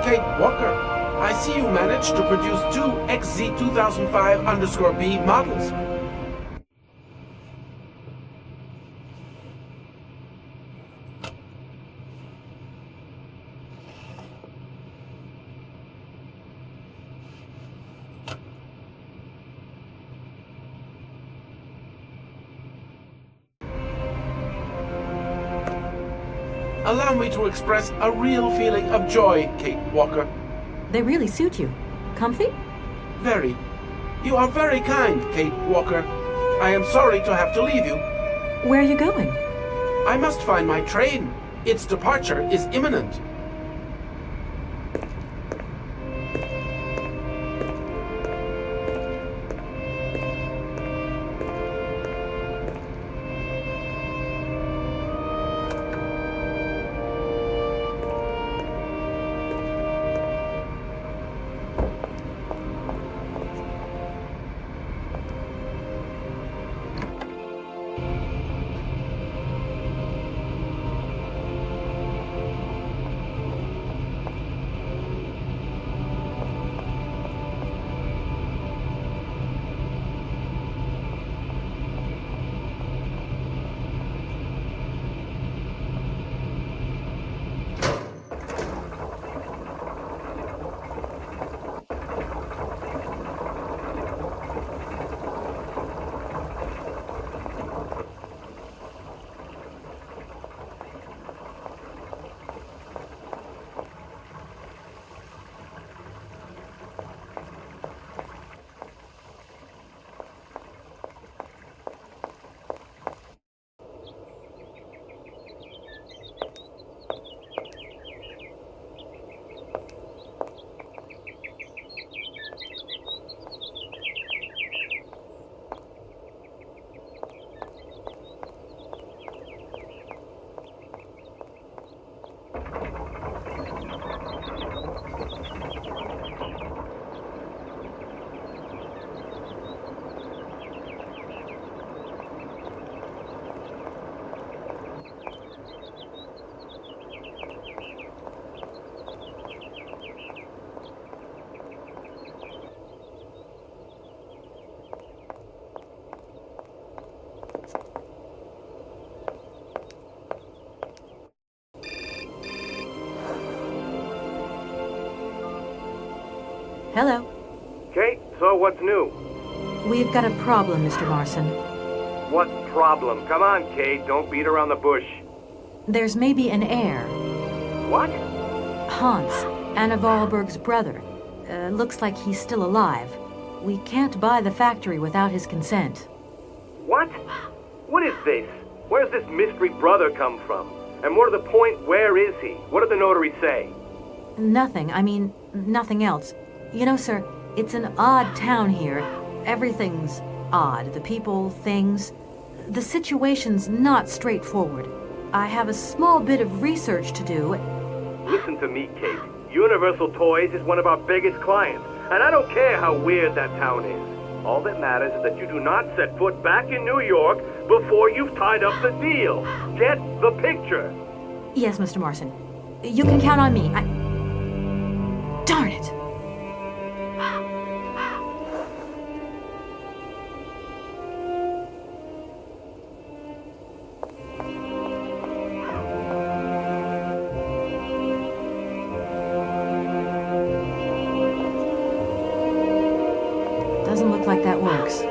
Kate Walker, I see you managed to produce two XZ2005_B models. Allow me to express a real feeling of joy, Kate Walker. They really suit you. Comfy? Very. You are very kind, Kate Walker. I am sorry to have to leave you. Where are you going? I must find my train. Its departure is imminent. Hello. Kate, so what's new? We've got a problem, Mr. Marson. What problem? Come on, Kate, don't beat around the bush. There's maybe an heir. What? Hans, Anna Vorarlberg's brother. Looks like he's still alive. We can't buy the factory without his consent. What? What is this? Where's this mystery brother come from? And more to the point, where is he? What did the notary say? Nothing. I mean, nothing else. You know, sir, it's an odd town here. Everything's odd. The people, things. The situation's not straightforward. I have a small bit of research to do. Listen to me, Kate. Universal Toys is one of our biggest clients, and I don't care how weird that town is. All that matters is that you do not set foot back in New York before you've tied up the deal. Get the picture. Yes, Mr. Marson. You can count on me. Darn it! Doesn't look like that works.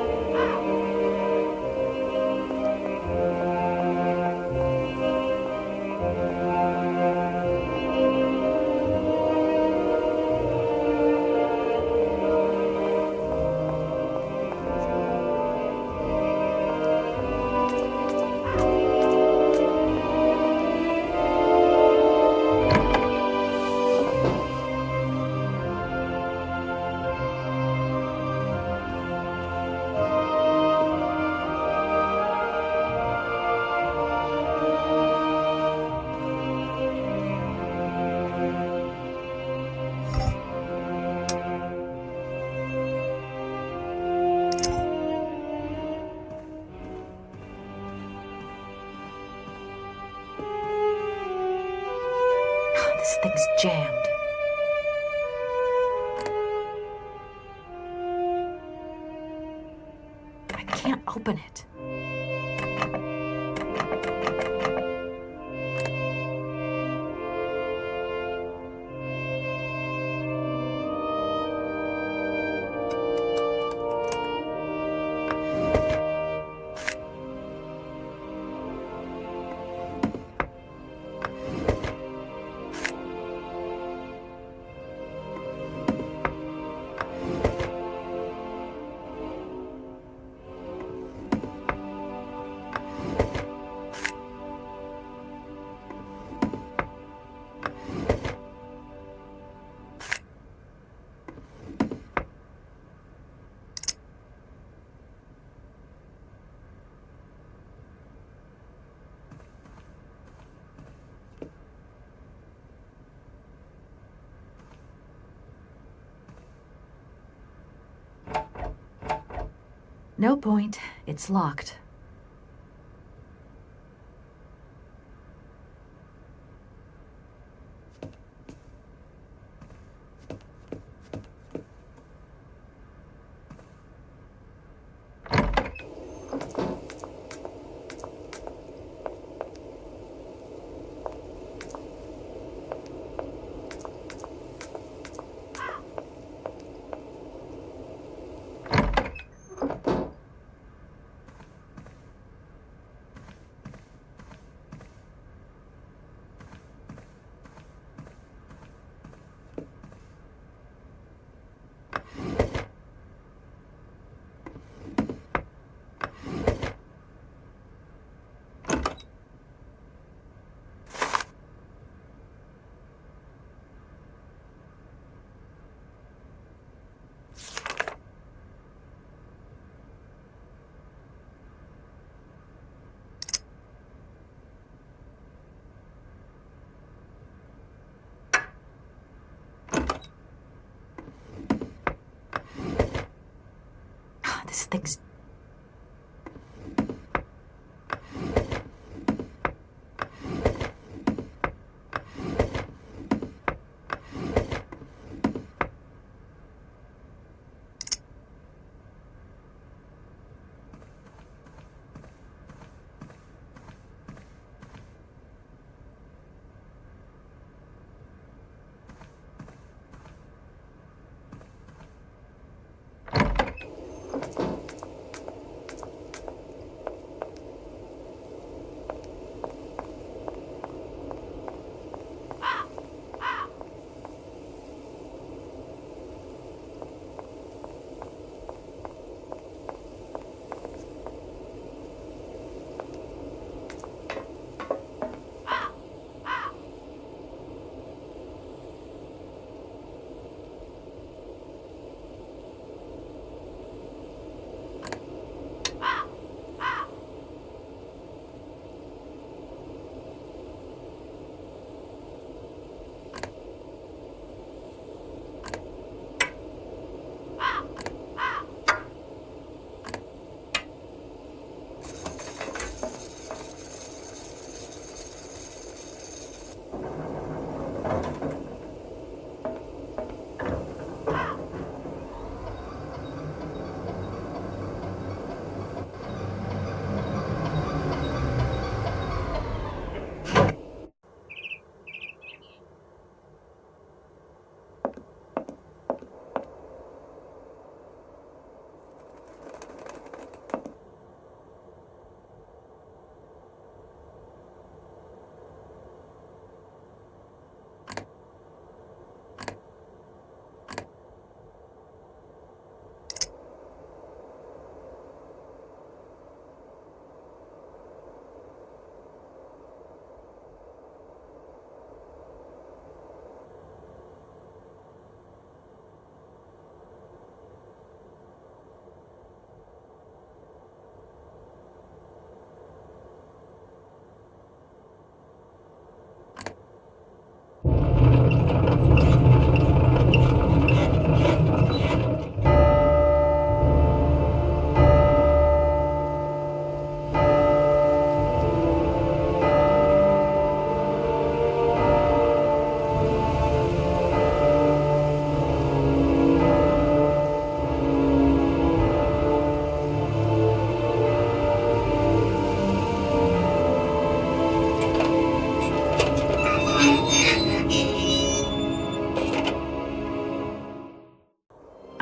This thing's jammed. I can't open it. No point. It's locked. This thing's...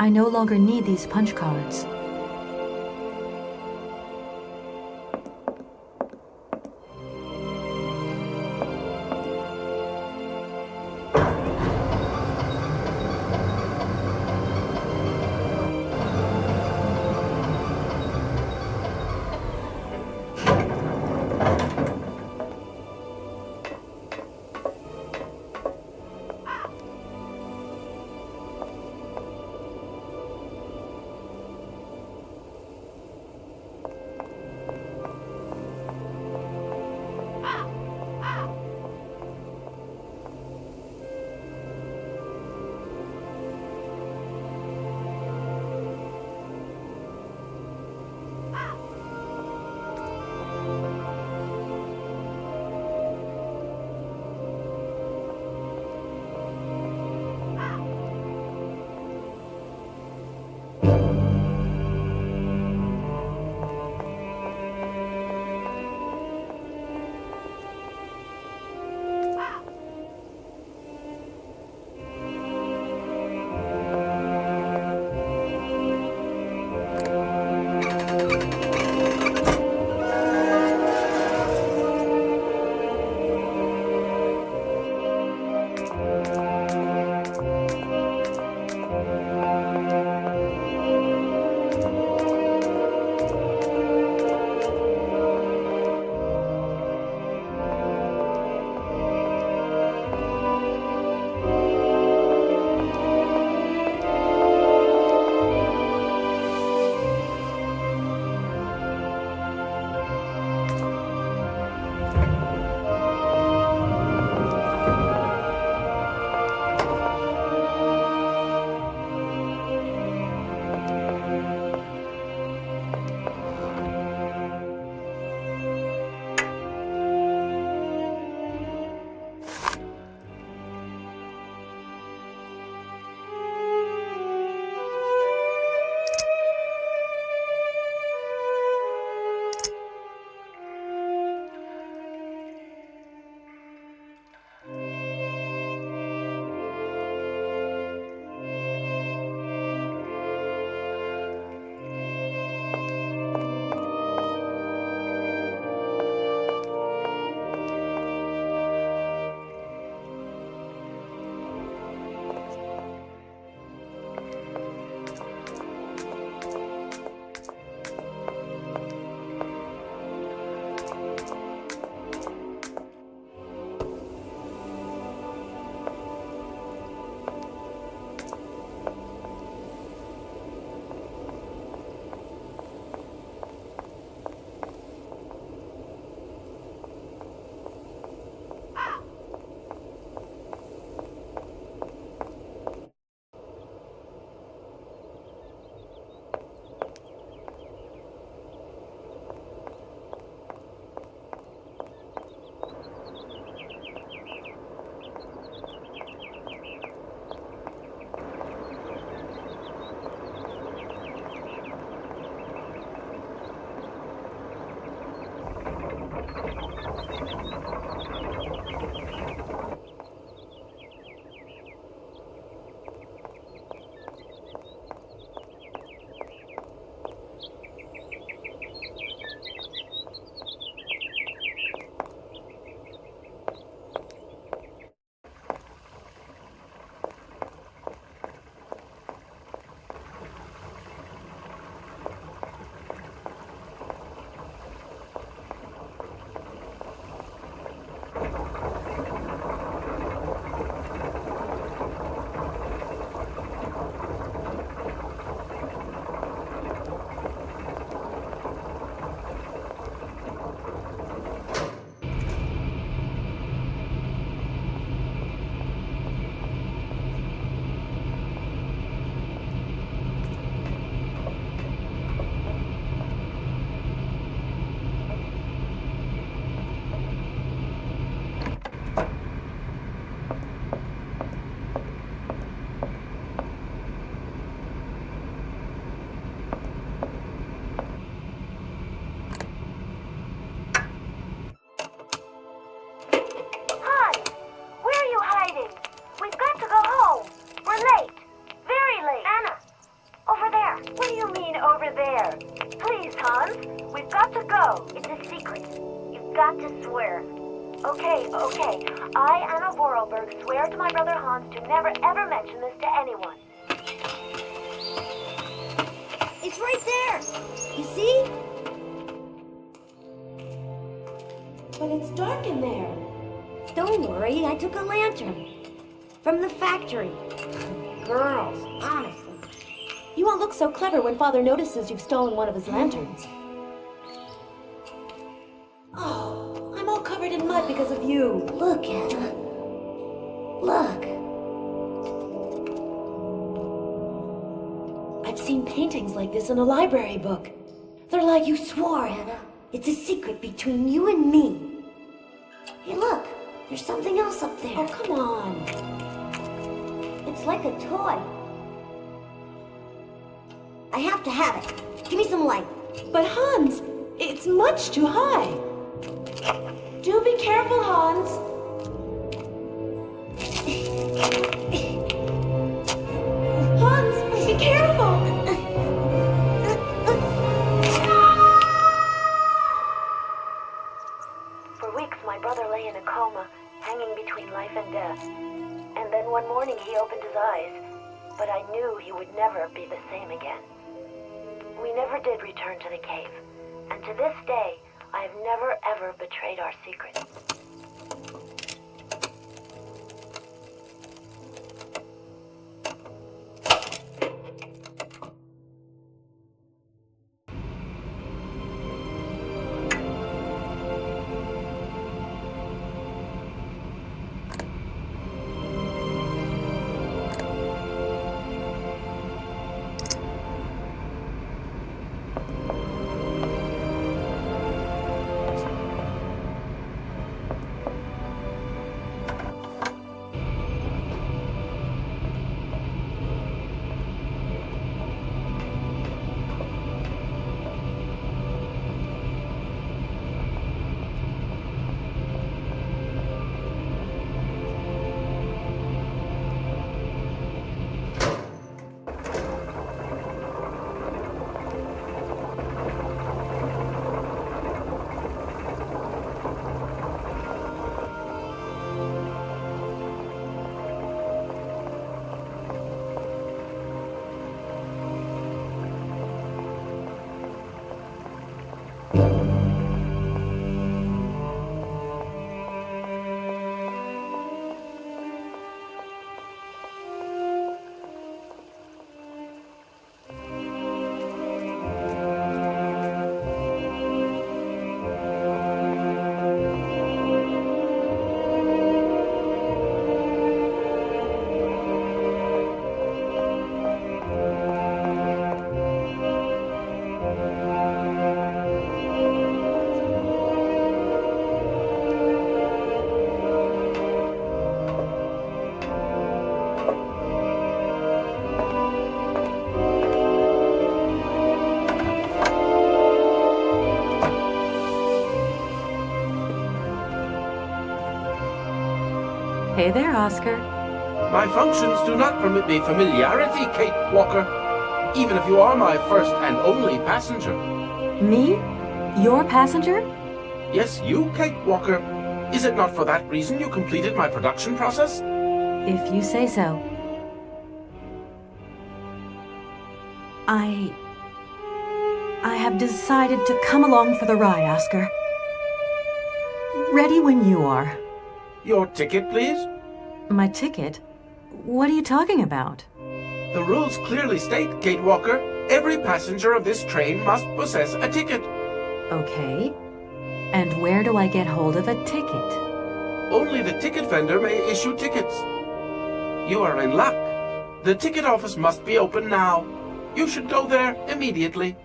I no longer need these punch cards. got to swear. Okay. I, Anna Vorarlberg, swear to my brother Hans to never ever mention this to anyone. It's right there. You see? But it's dark in there. Don't worry, I took a lantern. From the factory. Girls, honestly. You won't look so clever when Father notices you've stolen one of his lanterns. Oh, I'm all covered in mud because of you. Look, Anna. Look. I've seen paintings like this in a library book. They're like you swore, Anna. It's a secret between you and me. Hey, look. There's something else up there. Oh, come on. It's like a toy. I have to have it. Give me some light. But Hans, it's much too high. Do be careful, Hans. Hans, be careful. For weeks, my brother lay in a coma, hanging between life and death. And then one morning he opened his eyes, but I knew he would never be the same again. We never did return to the cave, and to this day, I have never ever betrayed our secret. Hey there, Oscar. My functions do not permit me familiarity, Kate Walker. Even if you are my first and only passenger. Me? Your passenger? Yes, you, Kate Walker. Is it not for that reason you completed my production process? If you say so. I have decided to come along for the ride, Oscar. Ready when you are. Your ticket, please? My ticket? What are you talking about? The rules clearly state, Kate Walker, every passenger of this train must possess a ticket. Okay. And where do I get hold of a ticket? Only the ticket vendor may issue tickets. You are in luck. The ticket office must be open now. You should go there immediately.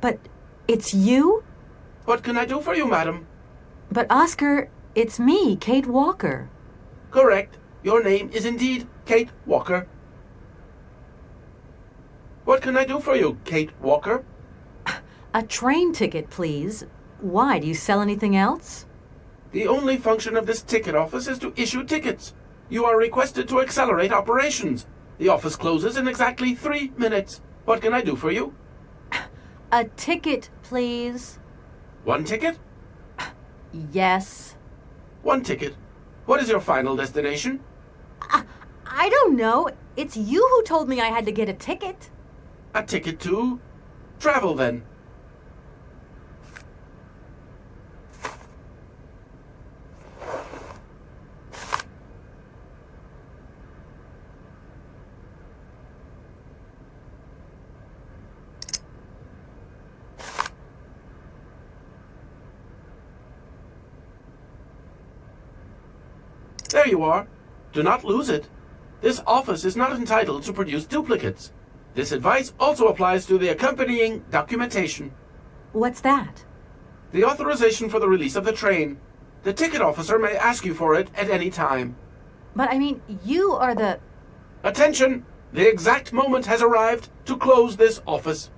But it's you? What can I do for you, madam? But Oscar, it's me, Kate Walker. Correct. Your name is indeed Kate Walker. What can I do for you, Kate Walker? A train ticket, please. Why, do you sell anything else? The only function of this ticket office is to issue tickets. You are requested to accelerate operations. The office closes in exactly 3 minutes. What can I do for you? A ticket, please. 1 ticket? Yes. 1 ticket. What is your final destination? I don't know. It's you who told me I had to get a ticket. A ticket to travel, then. There you are. Do not lose it. This office is not entitled to produce duplicates. This advice also applies to the accompanying documentation. What's that? The authorization for the release of the train. The ticket officer may ask you for it at any time. But I mean, you are the... Attention! The exact moment has arrived to close this office.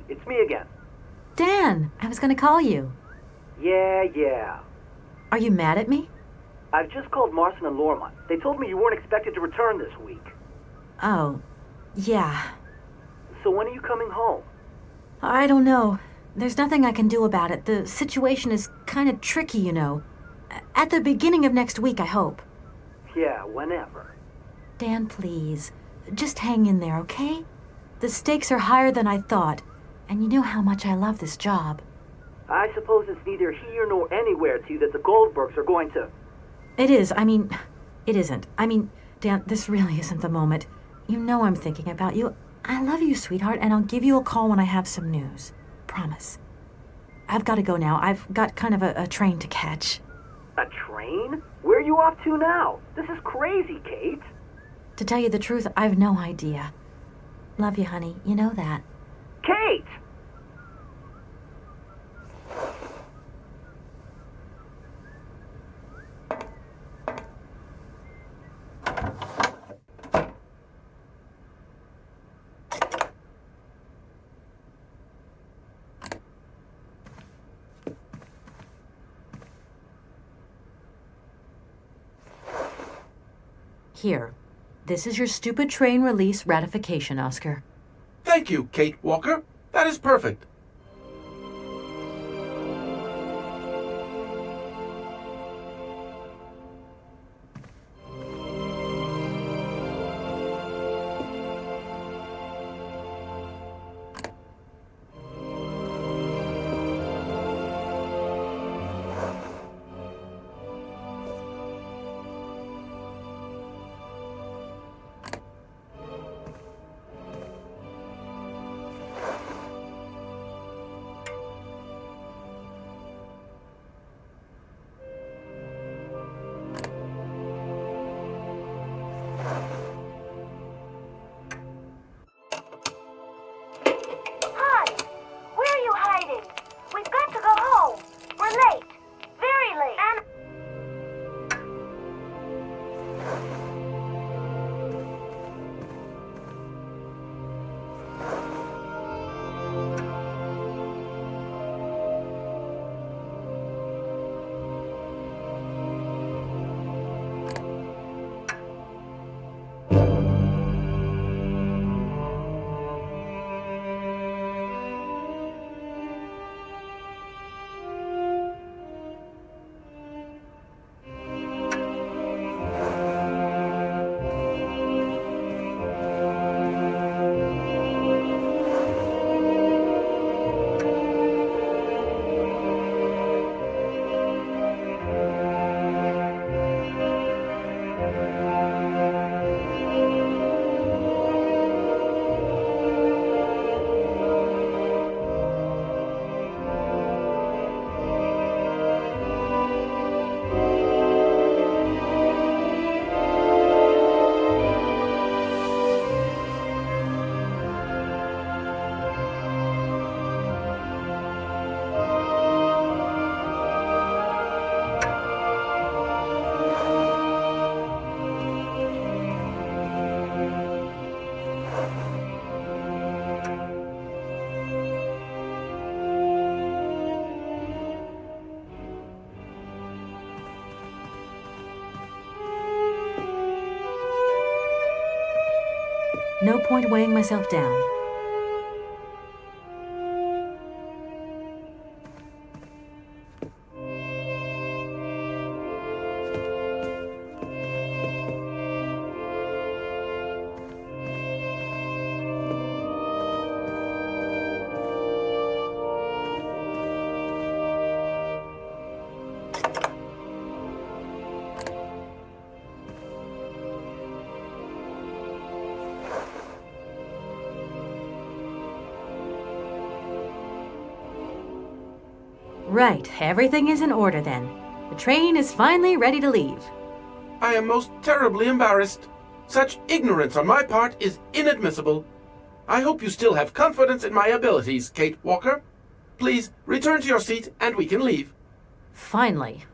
it's me again. Dan, I was going to call you. Yeah. Are you mad at me? I've just called Marson and Lormont. They told me you weren't expected to return this week. Oh, yeah. So when are you coming home? I don't know. There's nothing I can do about it. The situation is kind of tricky, you know. At the beginning of next week, I hope. Yeah, whenever. Dan, please. Just hang in there, okay? The stakes are higher than I thought, and you know how much I love this job. I suppose it's neither here nor anywhere to you that the Goldbergs are going to... It is. It isn't. Dan, this really isn't the moment. You know I'm thinking about you. I love you, sweetheart, and I'll give you a call when I have some news. Promise. I've got to go now. I've got kind of a train to catch. A train? Where are you off to now? This is crazy, Kate. To tell you the truth, I've no idea. Love you, honey. You know that. Kate! Here. This is your stupid train release ratification, Oscar. Thank you, Kate Walker. That is perfect. No point weighing myself down. Right, everything is in order then. The train is finally ready to leave. I am most terribly embarrassed. Such ignorance on my part is inadmissible. I hope you still have confidence in my abilities, Kate Walker. Please return to your seat and we can leave. Finally.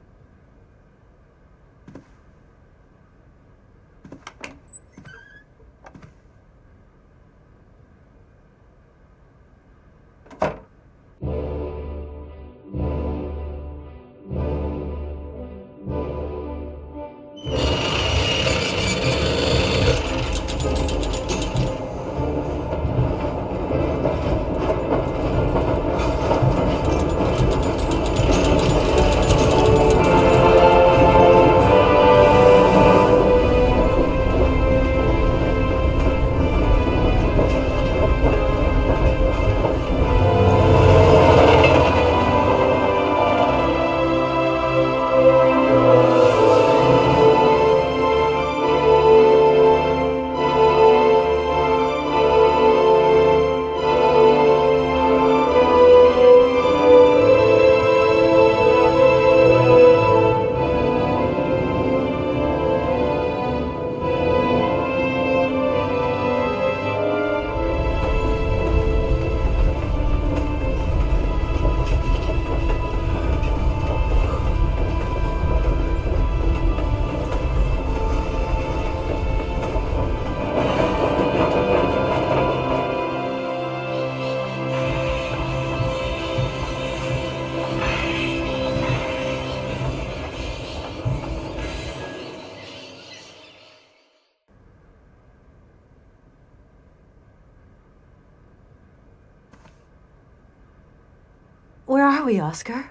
are we, Oscar?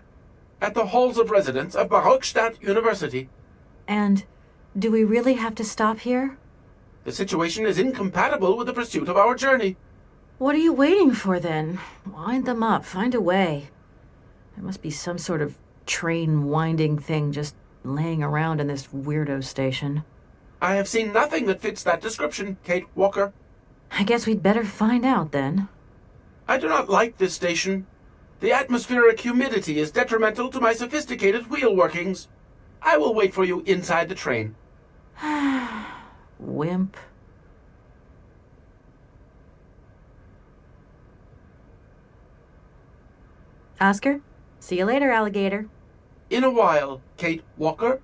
At the halls of residence of Barockstadt University. And do we really have to stop here? The situation is incompatible with the pursuit of our journey. What are you waiting for, then? Wind them up. Find a way. There must be some sort of train winding thing just laying around in this weirdo station. I have seen nothing that fits that description, Kate Walker. I guess we'd better find out, then. I do not like this station. The atmospheric humidity is detrimental to my sophisticated wheel workings. I will wait for you inside the train. Wimp. Oscar, see you later, alligator. In a while, Kate Walker.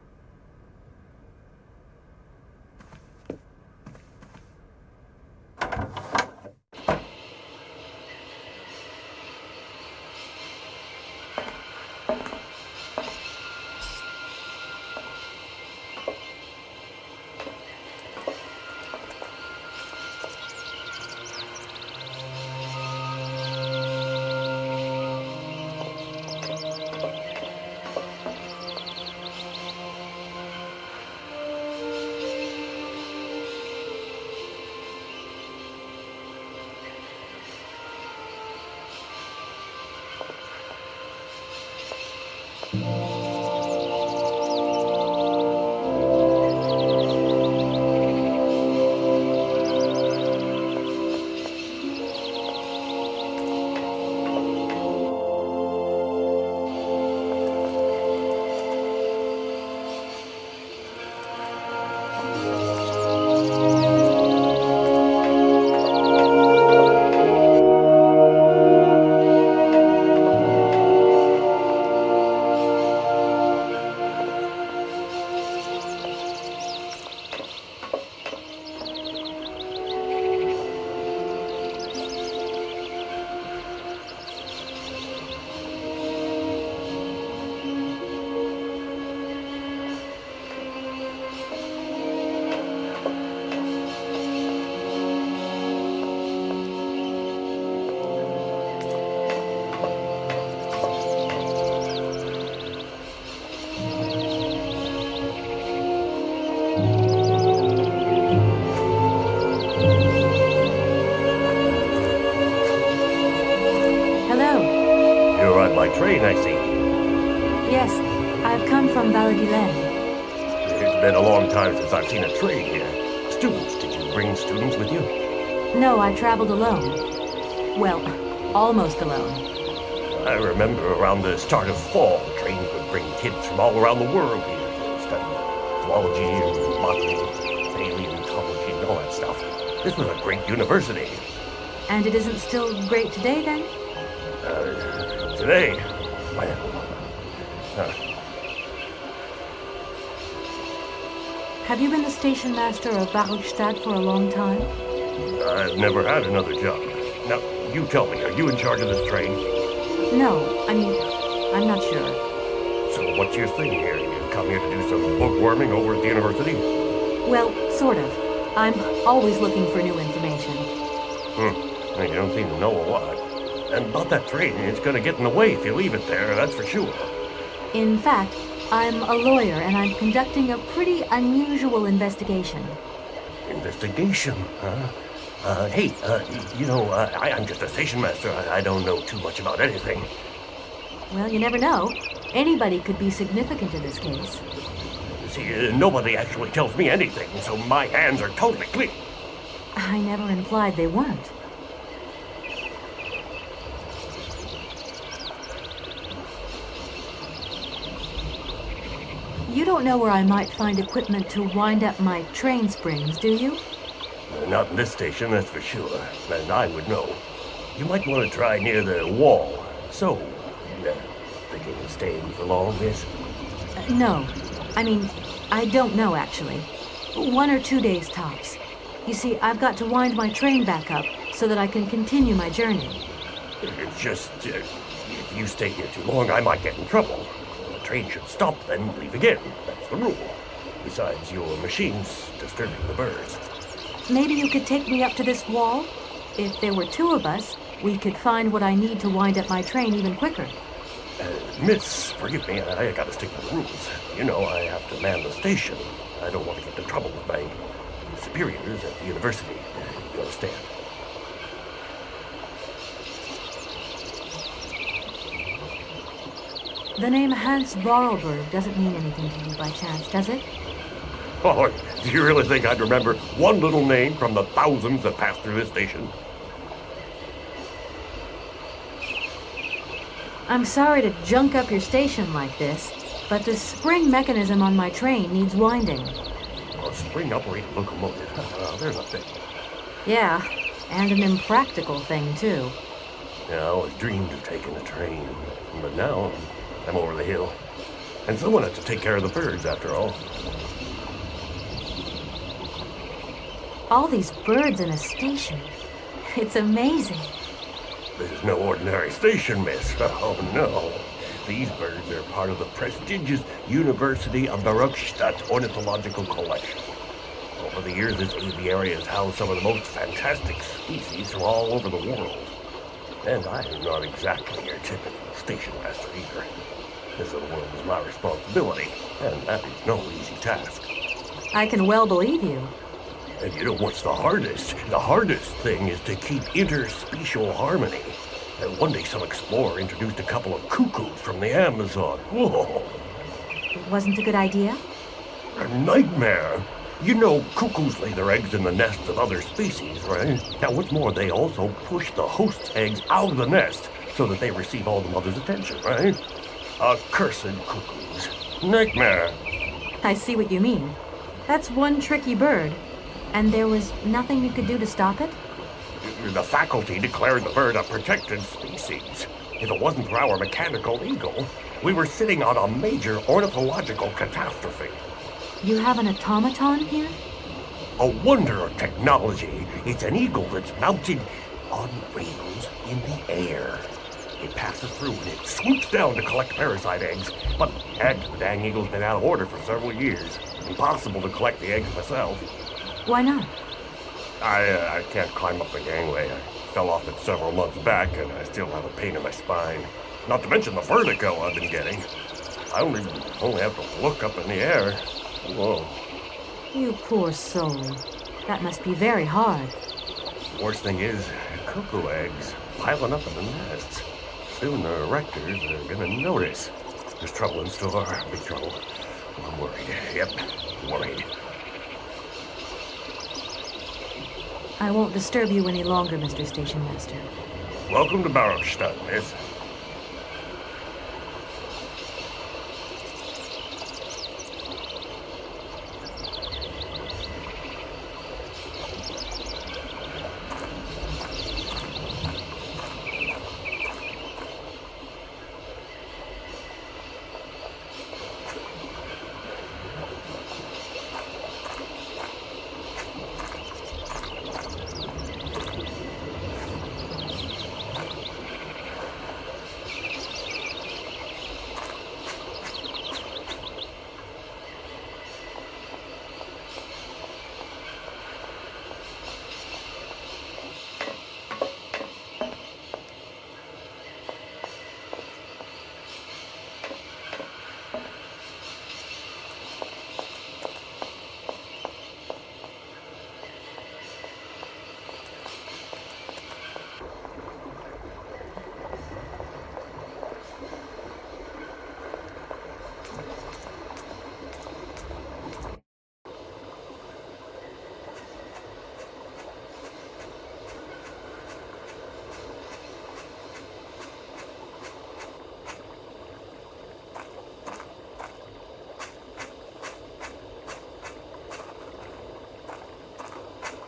Train, I see. Yes, I've come from Valladolid. It's been a long time since I've seen a train here. Students, did you bring students with you? No, I traveled alone. Well, almost alone. I remember around the start of fall, trains would bring kids from all around the world here to study zoology and botany, paleontology and all that stuff. This was a great university. And it isn't still great today, then? Today? Have you been the station master of Barockstadt for a long time? I've never had another job. Now, you tell me, are you in charge of this train? No, I mean, I'm not sure. So what's your thing here? You come here to do some bookworming over at the university? Well, sort of. I'm always looking for new information. Well, you don't seem to know a lot. And about that train, it's going to get in the way if you leave it there, that's for sure. In fact, I'm a lawyer and I'm conducting a pretty unusual investigation. Investigation, huh? Hey, I'm just a station master. I don't know too much about anything. Well, you never know. Anybody could be significant in this case. See, nobody actually tells me anything, so my hands are totally clean. I never implied they weren't. You don't know where I might find equipment to wind up my train springs, do you? Not in this station, that's for sure. And I would know. You might want to try near the wall. So, thinking of staying for long, miss? No. I mean, I don't know, actually. 1 or 2 days tops. You see, I've got to wind my train back up so that I can continue my journey. It's just, if you stay here too long, I might get in trouble. The train should stop, then leave again. That's the rule. Besides, your machine's disturbing the birds. Maybe you could take me up to this wall? If there were 2 of us, we could find what I need to wind up my train even quicker. Miss, forgive me, I gotta stick to the rules. You know, I have to man the station. I don't want to get into trouble with my superiors at the university. You understand? The name Hans Vorarlberg doesn't mean anything to you by chance, does it? Oh, do you really think I'd remember one little name from the thousands that pass through this station? I'm sorry to junk up your station like this, but the spring mechanism on my train needs winding. A spring-operated locomotive. There's a thing. Yeah, and an impractical thing, too. Yeah, I always dreamed of taking a train, but now I'm over the hill. And someone has to take care of the birds, after all. All these birds in a station. It's amazing. This is no ordinary station, miss. Oh, no. These birds are part of the prestigious University of Darmstadt Ornithological Collection. Over the years, this aviary has housed some of the most fantastic species from all over the world. And I am not exactly your typical station master either. This little world is my responsibility, and that is no easy task. I can well believe you. And you know what's the hardest? The hardest thing is to keep interspecial harmony. And one day some explorer introduced a couple of cuckoos from the Amazon. Whoa! It wasn't a good idea? A nightmare! You know, cuckoos lay their eggs in the nests of other species, right? Now, what's more, they also push the host's eggs out of the nest so that they receive all the mother's attention, right? Accursed cuckoos. Nightmare! I see what you mean. That's one tricky bird. And there was nothing you could do to stop it? The faculty declared the bird a protected species. If it wasn't for our mechanical eagle, we were sitting on a major ornithological catastrophe. You have an automaton here? A wonder of technology. It's an eagle that's mounted on rails in the air. It passes through and it swoops down to collect parasite eggs. But heck, the dang eagle's been out of order for several years. Impossible to collect the eggs myself. Why not? I can't climb up the gangway. I fell off it several months back, and I still have a pain in my spine. Not to mention the vertigo I've been getting. I only have to look up in the air. Whoa. You poor soul. That must be very hard. The worst thing is, cuckoo eggs piling up in the nests. Soon the rectors are gonna notice. There's trouble in store, big trouble. I'm worried. Yep, worried. I won't disturb you any longer, Mr. Station Master. Welcome to Darmstadt, miss.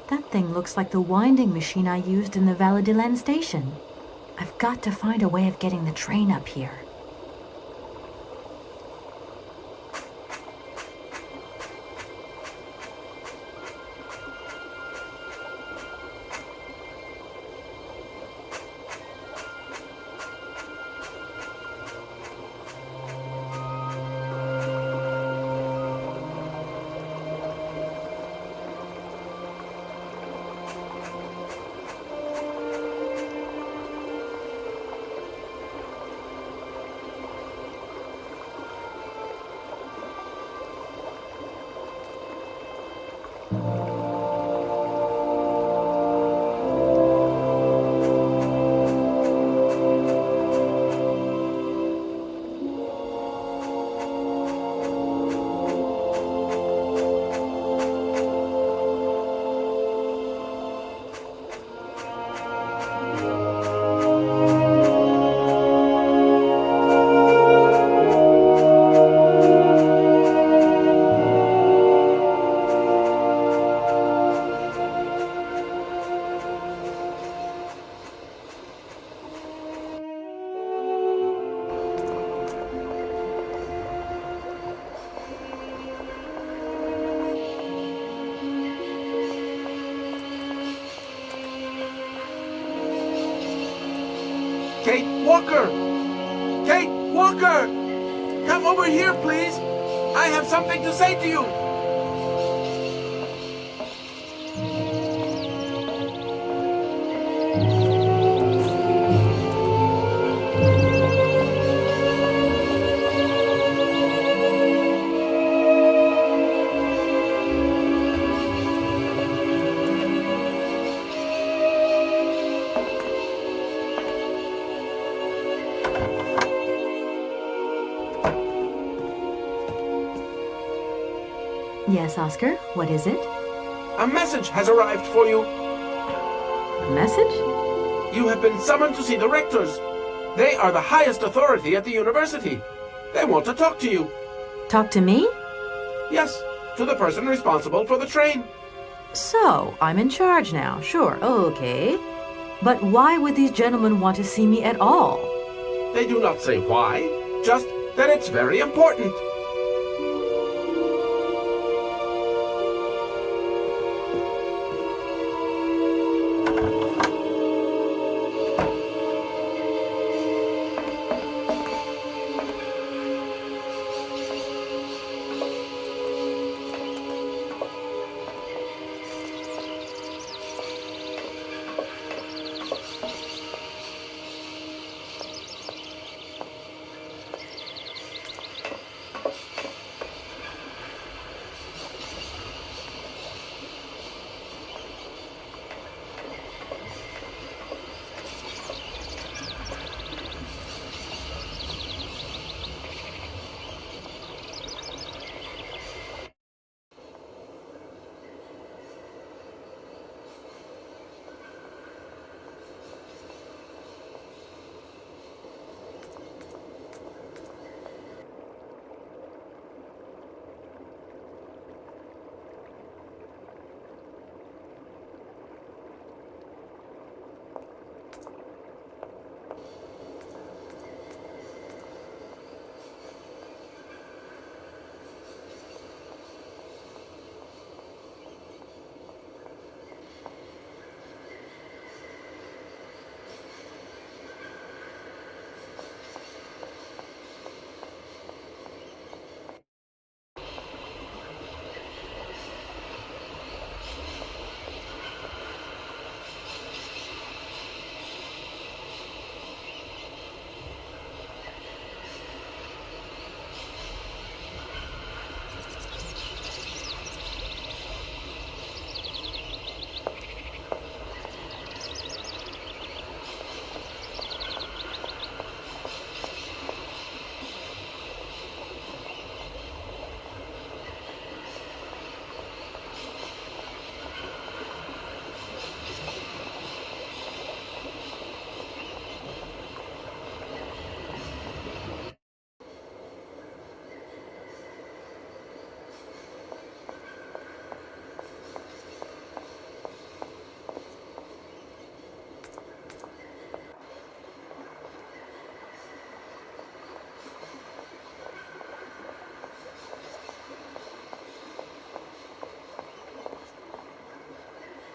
That thing looks like the winding machine I used in the Valladolid station. I've got to find a way of getting the train up here. Kate Walker! Kate Walker! Come over here, please! I have something to say to you! Yes, Oscar, what is it? A message has arrived for you. A message? You have been summoned to see the rectors. They are the highest authority at the university. They want to talk to you. Talk to me? Yes, to the person responsible for the train. So, I'm in charge now, sure, okay. But why would these gentlemen want to see me at all? They do not say why, just that it's very important.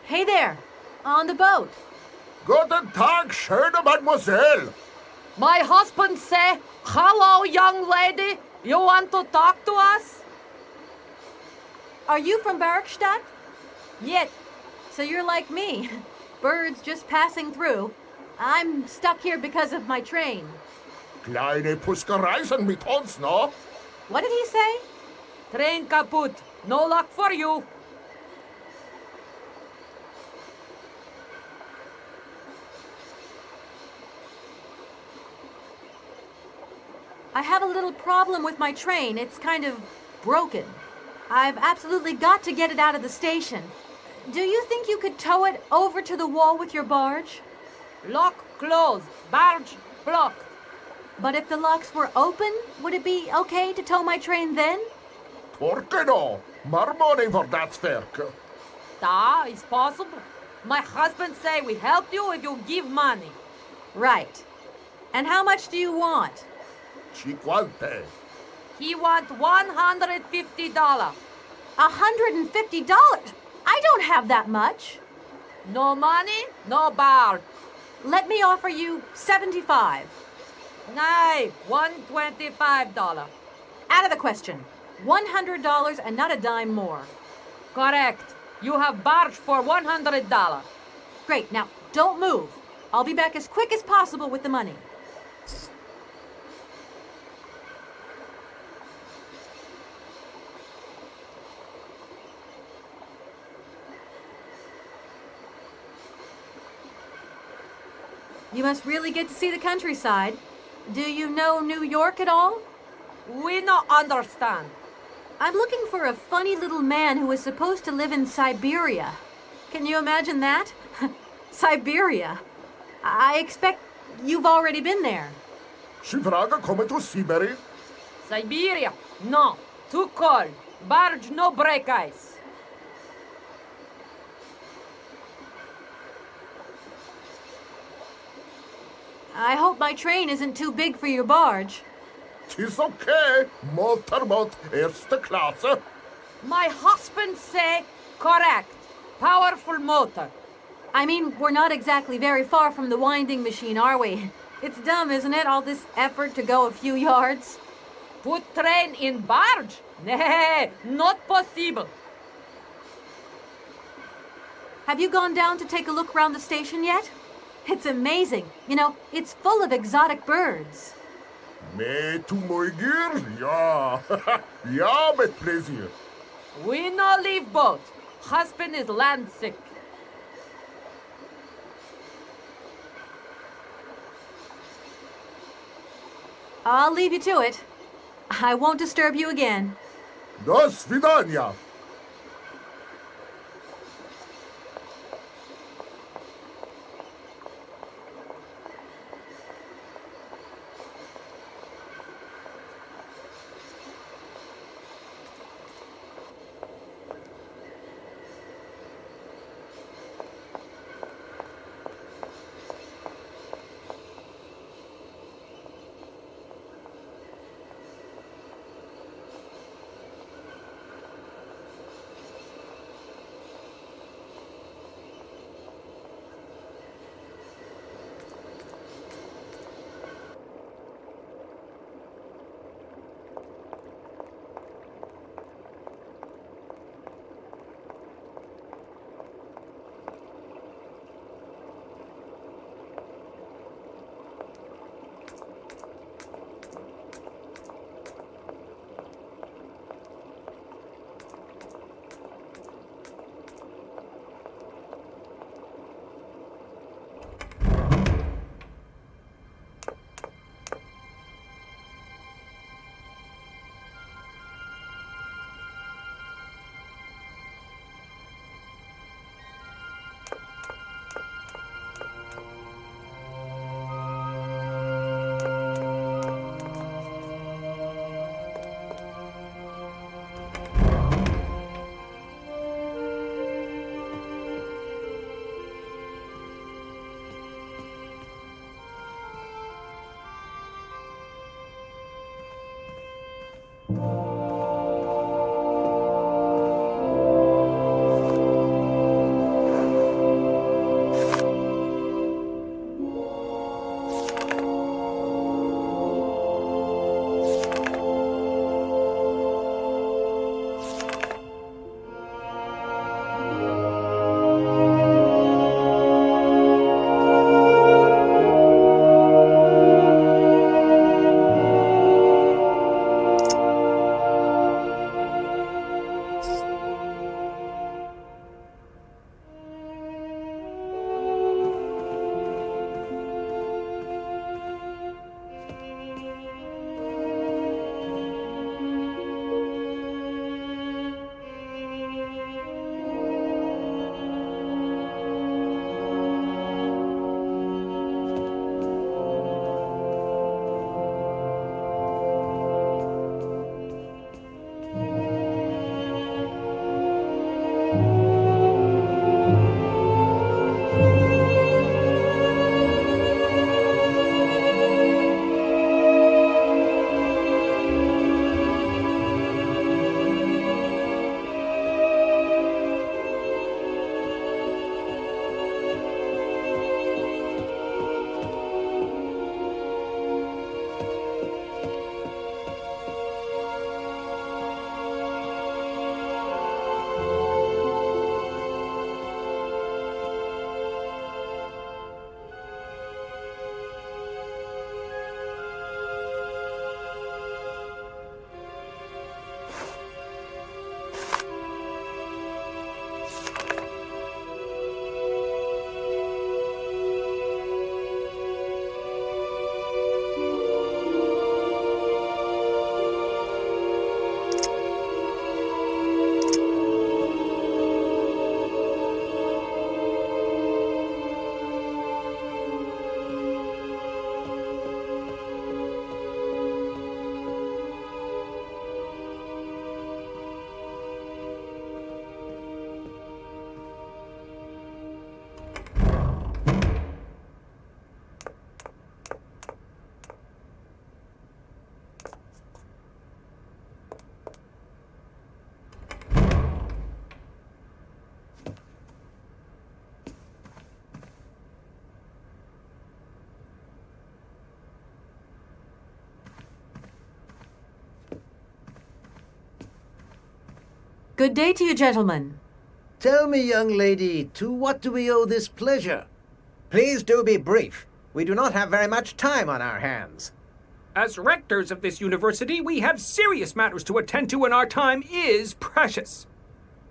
Hey there, on the boat. Guten Tag, schöne Mademoiselle. My husband say, hello, young lady. You want to talk to us? Are you from Bergstadt? Yes. So you're like me. Birds just passing through. I'm stuck here because of my train. Kleine Puskereisen mit uns, no? What did he say? Train kaput. No luck for you. I have a little problem with my train. It's kind of broken. I've absolutely got to get it out of the station. Do you think you could tow it over to the wall with your barge? Lock closed. Barge blocked. But if the locks were open, would it be okay to tow my train then? Porke no. More money for that werk. Da, it's possible. My husband say we help you if you give money. Right. And how much do you want? $50. He want $150. $150? I don't have that much. No money, no bar. Let me offer you 75. Nay, $125. Out of the question. $100 and not a dime more. Correct. You have barged for $100. Great. Now, don't move. I'll be back as quick as possible with the money. You must really get to see the countryside. Do you know New York at all? We not understand. I'm looking for a funny little man who is supposed to live in Syberia. Can you imagine that? Syberia. I expect you've already been there. Shivraga come to Syberia? Syberia? No. Too cold. Barge no break ice. I hope my train isn't too big for your barge. Tis okay. Motorboat erste Klasse. My husband say correct. Powerful motor. I mean, we're not exactly very far from the winding machine, are we? It's dumb, isn't it, all this effort to go a few yards? Put train in barge? Nay, not possible. Have you gone down to take a look around the station yet? It's amazing. You know, it's full of exotic birds. Me to Moigir? Ja. Ja, met plezier. We no leave boat. Husband is land sick. I'll leave you to it. I won't disturb you again. До свидания. Good day to you, gentlemen. Tell me, young lady, to what do we owe this pleasure? Please do be brief. We do not have very much time on our hands. As rectors of this university, we have serious matters to attend to, and our time is precious.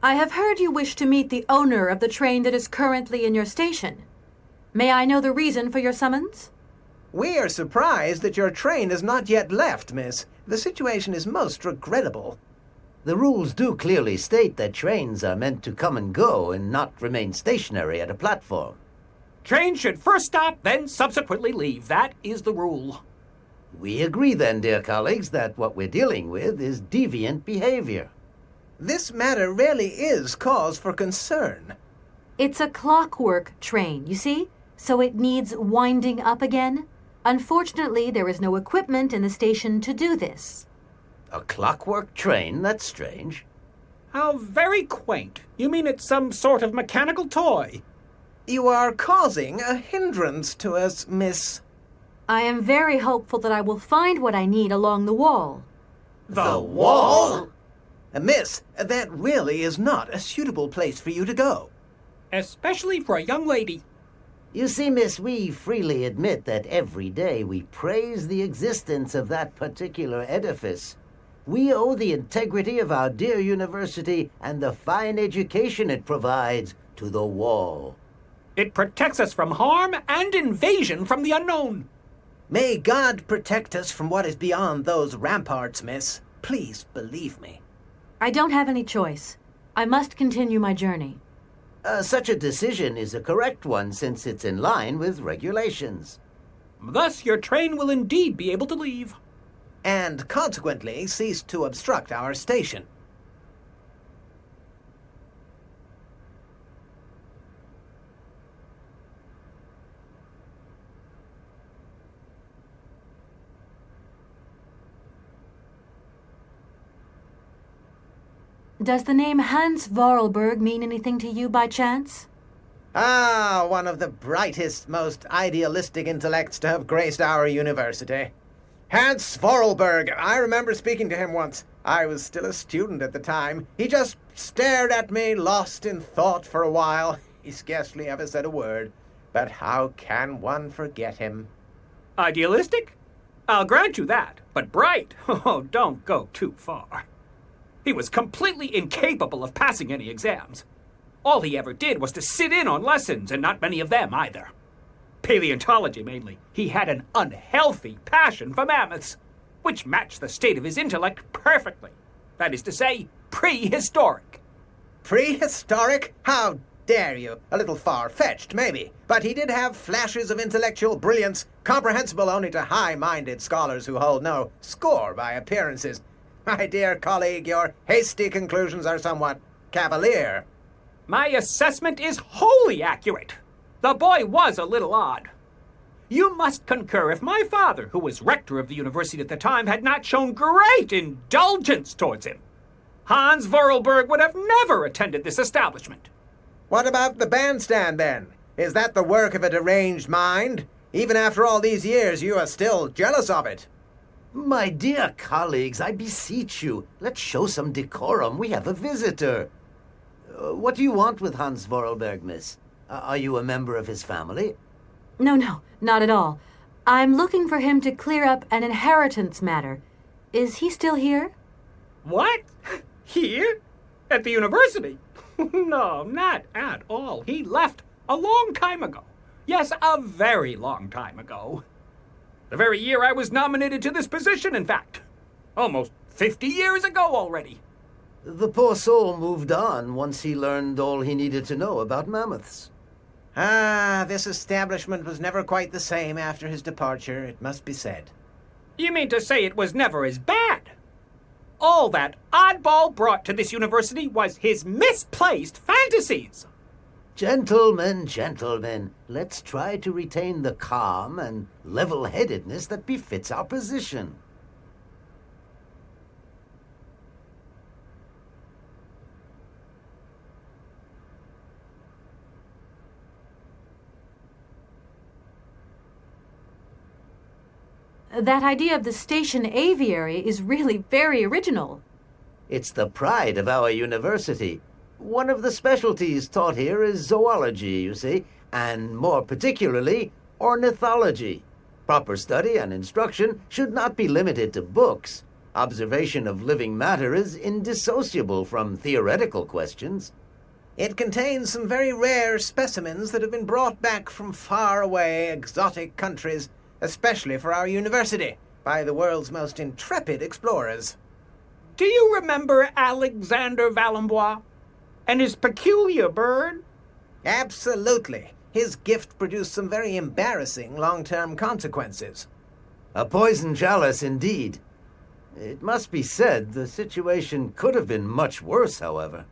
I have heard you wish to meet the owner of the train that is currently in your station. May I know the reason for your summons? We are surprised that your train has not yet left, miss. The situation is most regrettable. The rules do clearly state that trains are meant to come and go and not remain stationary at a platform. Trains should first stop, then subsequently leave. That is the rule. We agree then, dear colleagues, that what we're dealing with is deviant behavior. This matter really is cause for concern. It's a clockwork train, you see? So it needs winding up again. Unfortunately, there is no equipment in the station to do this. A clockwork train? That's strange. How very quaint. You mean it's some sort of mechanical toy? You are causing a hindrance to us, miss. I am very hopeful that I will find what I need along the wall. The wall? Miss, that really is not a suitable place for you to go. Especially for a young lady. You see, miss, we freely admit that every day we praise the existence of that particular edifice. We owe the integrity of our dear university and the fine education it provides to the wall. It protects us from harm and invasion from the unknown. May God protect us from what is beyond those ramparts, miss. Please believe me. I don't have any choice. I must continue my journey. Such a decision is a correct one since it's in line with regulations. Thus, your train will indeed be able to leave. And consequently cease to obstruct our station. Does the name Hans Vorarlberg mean anything to you by chance? Ah, one of the brightest, most idealistic intellects to have graced our university. Hans Vorarlberg. I remember speaking to him once. I was still a student at the time. He just stared at me, lost in thought for a while. He scarcely ever said a word. But how can one forget him? Idealistic? I'll grant you that. But bright? Oh, don't go too far. He was completely incapable of passing any exams. All he ever did was to sit in on lessons, and not many of them either. Paleontology, mainly. He had an unhealthy passion for mammoths, which matched the state of his intellect perfectly. That is to say, prehistoric. Prehistoric? How dare you? A little far-fetched, maybe. But he did have flashes of intellectual brilliance, comprehensible only to high-minded scholars who hold no score by appearances. My dear colleague, your hasty conclusions are somewhat cavalier. My assessment is wholly accurate. The boy was a little odd. You must concur if my father, who was rector of the university at the time, had not shown great indulgence towards him. Hans Vorarlberg would have never attended this establishment. What about the bandstand, then? Is that the work of a deranged mind? Even after all these years, you are still jealous of it. My dear colleagues, I beseech you, let's show some decorum. We have a visitor. What do you want with Hans Vorarlberg, miss? Are you a member of his family? No, not at all. I'm looking for him to clear up an inheritance matter. Is he still here? What? Here? At the university? No, not at all. He left a long time ago. Yes, a very long time ago. The very year I was nominated to this position, in fact. Almost 50 years ago already. The poor soul moved on once he learned all he needed to know about mammoths. Ah, this establishment was never quite the same after his departure, it must be said. You mean to say it was never as bad? All that oddball brought to this university was his misplaced fantasies. Gentlemen, let's try to retain the calm and level-headedness that befits our position. That idea of the station aviary is really very original. It's the pride of our university. One of the specialties taught here is zoology, you see, and more particularly, ornithology. Proper study and instruction should not be limited to books. Observation of living matter is indissociable from theoretical questions. It contains some very rare specimens that have been brought back from far-away exotic countries, especially for our university, by the world's most intrepid explorers. Do you remember Alexander Valenbois and his peculiar bird? Absolutely. His gift produced some very embarrassing long-term consequences. A poison chalice indeed. It must be said the situation could have been much worse, however.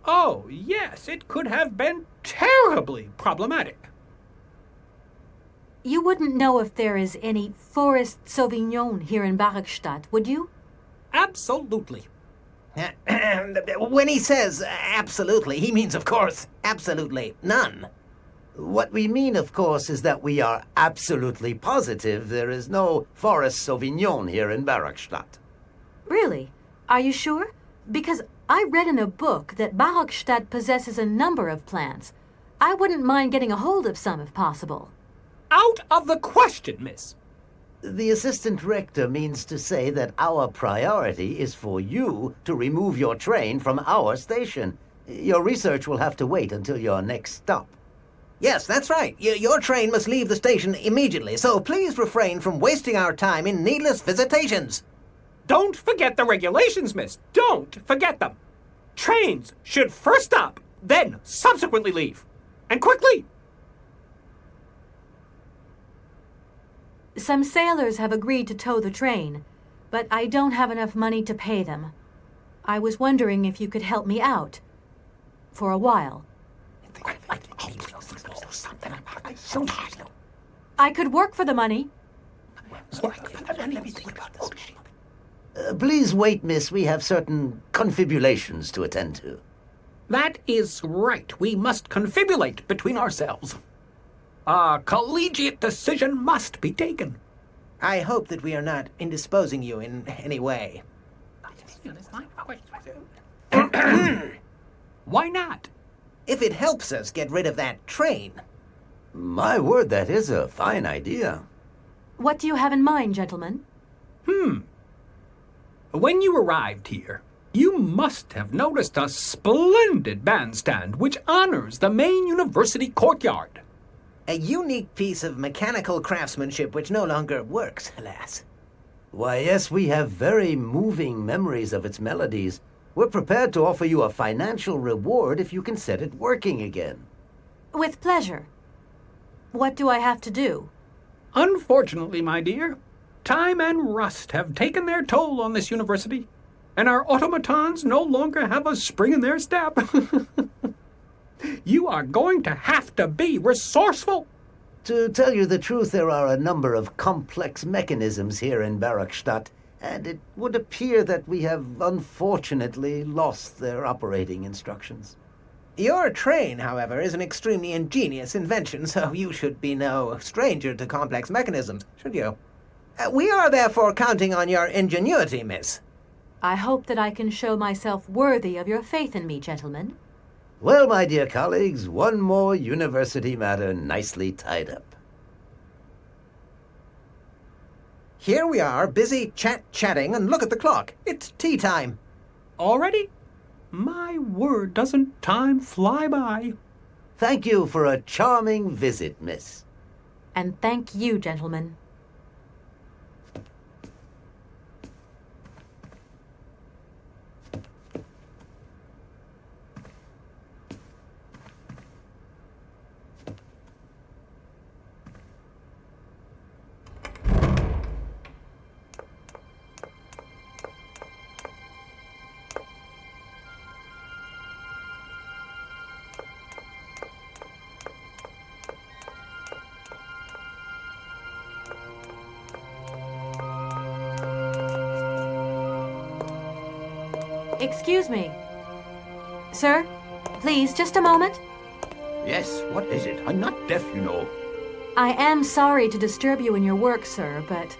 Oh, yes, it could have been terribly problematic. You wouldn't know if there is any Forest Sauvignon here in Barakstadt, would you? Absolutely. When he says absolutely, he means, of course, absolutely none. What we mean, of course, is that we are absolutely positive there is no Forest Sauvignon here in Barakstadt. Really? Are you sure? Because I read in a book that Barakstadt possesses a number of plants. I wouldn't mind getting a hold of some if possible. Out of the question, miss. The assistant rector means to say that our priority is for you to remove your train from our station. Your research will have to wait until your next stop. Yes, that's right. Your train must leave the station immediately, so please refrain from wasting our time in needless visitations. Don't forget the regulations, miss. Don't forget them. Trains should first stop, then subsequently leave. And quickly. Some sailors have agreed to tow the train, but I don't have enough money to pay them. I was wondering if you could help me out. For a while. I could work for the money. Please wait, miss. We have certain confibulations to attend to. That is right. We must confibulate between ourselves. A collegiate decision must be taken. I hope that we are not indisposing you in any way. Why not? If it helps us get rid of that train. My word, that is a fine idea. What do you have in mind, gentlemen? When you arrived here, you must have noticed a splendid bandstand which honors the main university courtyard. A unique piece of mechanical craftsmanship which no longer works, alas. Why, yes, we have very moving memories of its melodies. We're prepared to offer you a financial reward if you can set it working again. With pleasure. What do I have to do? Unfortunately, my dear, time and rust have taken their toll on this university, and our automatons no longer have a spring in their step. You are going to have to be resourceful. To tell you the truth, there are a number of complex mechanisms here in Barakstadt, and it would appear that we have unfortunately lost their operating instructions. Your train, however, is an extremely ingenious invention, so you should be no stranger to complex mechanisms, should you? We are therefore counting on your ingenuity, miss. I hope that I can show myself worthy of your faith in me, gentlemen. Well, my dear colleagues, one more university matter nicely tied up. Here we are, busy chatting, and look at the clock. It's tea time. Already? My word, doesn't time fly by? Thank you for a charming visit, miss. And thank you, gentlemen. Excuse me. Sir, please, just a moment. Yes, what is it? I'm not deaf, you know. I am sorry to disturb you in your work, sir, but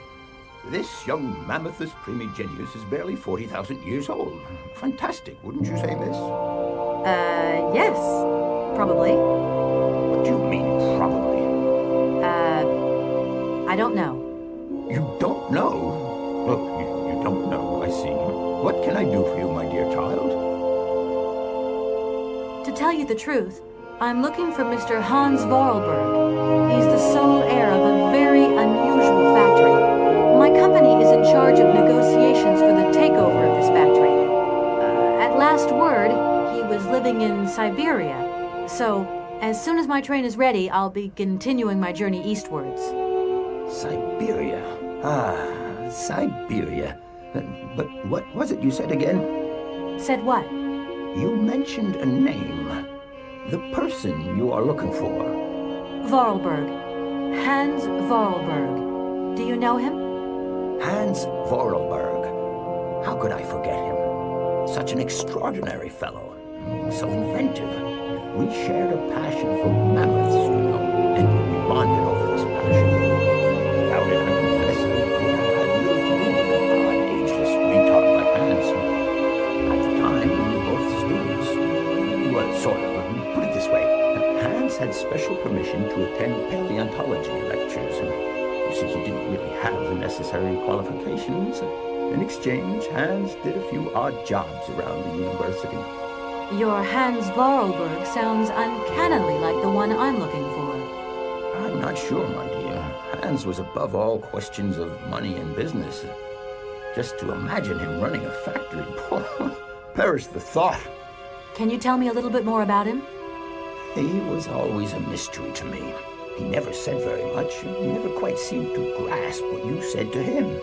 This young Mammothus primigenius is barely 40,000 years old. Fantastic, wouldn't you say, miss? Yes. Probably. What do you mean, probably? I don't know. You don't know? Oh, you don't know, I see. What can I do for you, my dear child? To tell you the truth, I'm looking for Mr. Hans Vorarlberg. He's the sole heir of a very unusual factory. My company is in charge of negotiations for the takeover of this factory. At last word, he was living in Syberia. So, as soon as my train is ready, I'll be continuing my journey eastwards. Syberia. Ah, Syberia. But what was it you said again? Said what? You mentioned a name. The person you are looking for. Vorarlberg. Hans Vorarlberg. Do you know him? Hans Vorarlberg. How could I forget him? Such an extraordinary fellow. So inventive. We shared a passion for mammoths, you know, and we bonded over this passion. Without it, I confess, I would have had little to do with an odd, ageless retard like Hans. At the time, we were both students. Well, sort of. Put it this way. Hans had special permission to attend paleontology lectures. You see, he didn't really have the necessary qualifications. In exchange, Hans did a few odd jobs around the university. Your Hans Vorarlberg sounds uncannily like the one I'm looking for. I'm not sure, my dear. Hans was above all questions of money and business. Just to imagine him running a factory, perish the thought. Can you tell me a little bit more about him? He was always a mystery to me. He never said very much. He never quite seemed to grasp what you said to him.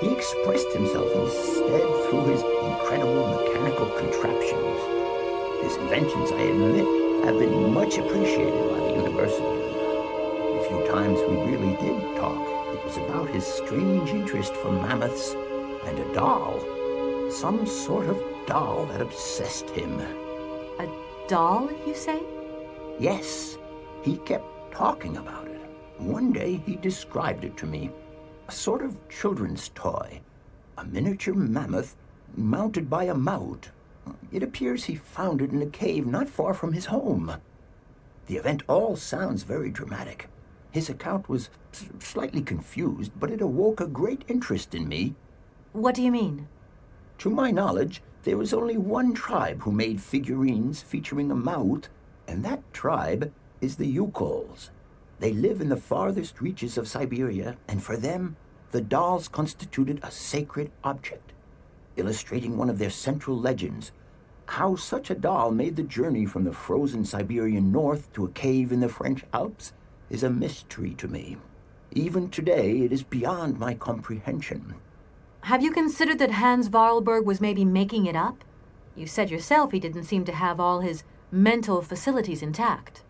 He expressed himself instead through his incredible mechanical contraptions. His inventions, I admit, have been much appreciated by the university. The few times we really did talk, it was about his strange interest for mammoths and a doll. Some sort of doll that obsessed him. A doll, you say? Yes, he kept talking about it. One day he described it to me. A sort of children's toy. A miniature mammoth mounted by a mount. It appears he found it in a cave not far from his home. The event all sounds very dramatic. His account was slightly confused, but it awoke a great interest in me. What do you mean? To my knowledge, there was only one tribe who made figurines featuring a mouth, and that tribe is the Yukols. They live in the farthest reaches of Syberia, and for them, the dolls constituted a sacred object, illustrating one of their central legends. How such a doll made the journey from the frozen Siberian north to a cave in the French Alps is a mystery to me. Even today, it is beyond my comprehension. Have you considered that Hans Vorarlberg was maybe making it up? You said yourself he didn't seem to have all his mental facilities intact.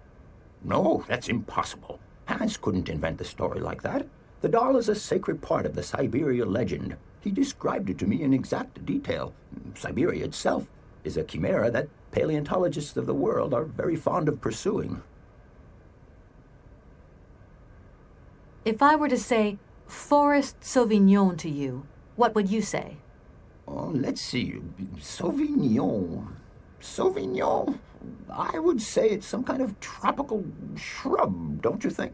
No, that's impossible. Hans couldn't invent a story like that. The doll is a sacred part of the Syberia legend. He described it to me in exact detail. Syberia itself is a chimera that paleontologists of the world are very fond of pursuing. If I were to say Forest Sauvignon to you, what would you say? Oh, let's see. Sauvignon. Sauvignon? I would say it's some kind of tropical shrub, don't you think?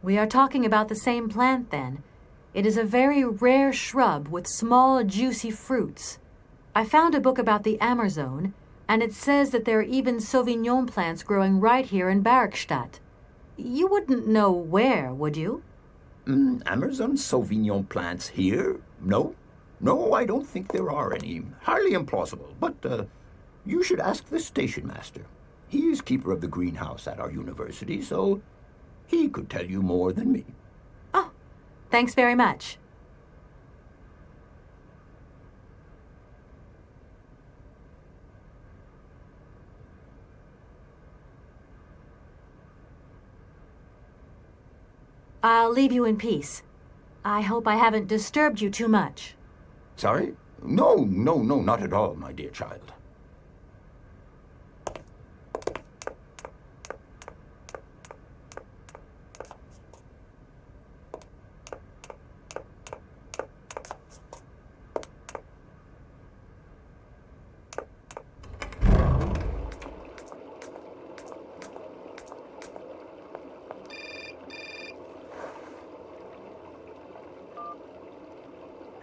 We are talking about the same plant, then. It is a very rare shrub with small, juicy fruits. I found a book about the Amerzone, and it says that there are even Sauvignon plants growing right here in Bergstadt. You wouldn't know where, would you? Amerzone Sauvignon plants here? No. No, I don't think there are any. Highly implausible. But you should ask the station master. He is keeper of the greenhouse at our university, so he could tell you more than me. Oh, thanks very much. I'll leave you in peace. I hope I haven't disturbed you too much. Sorry? No, not at all, my dear child.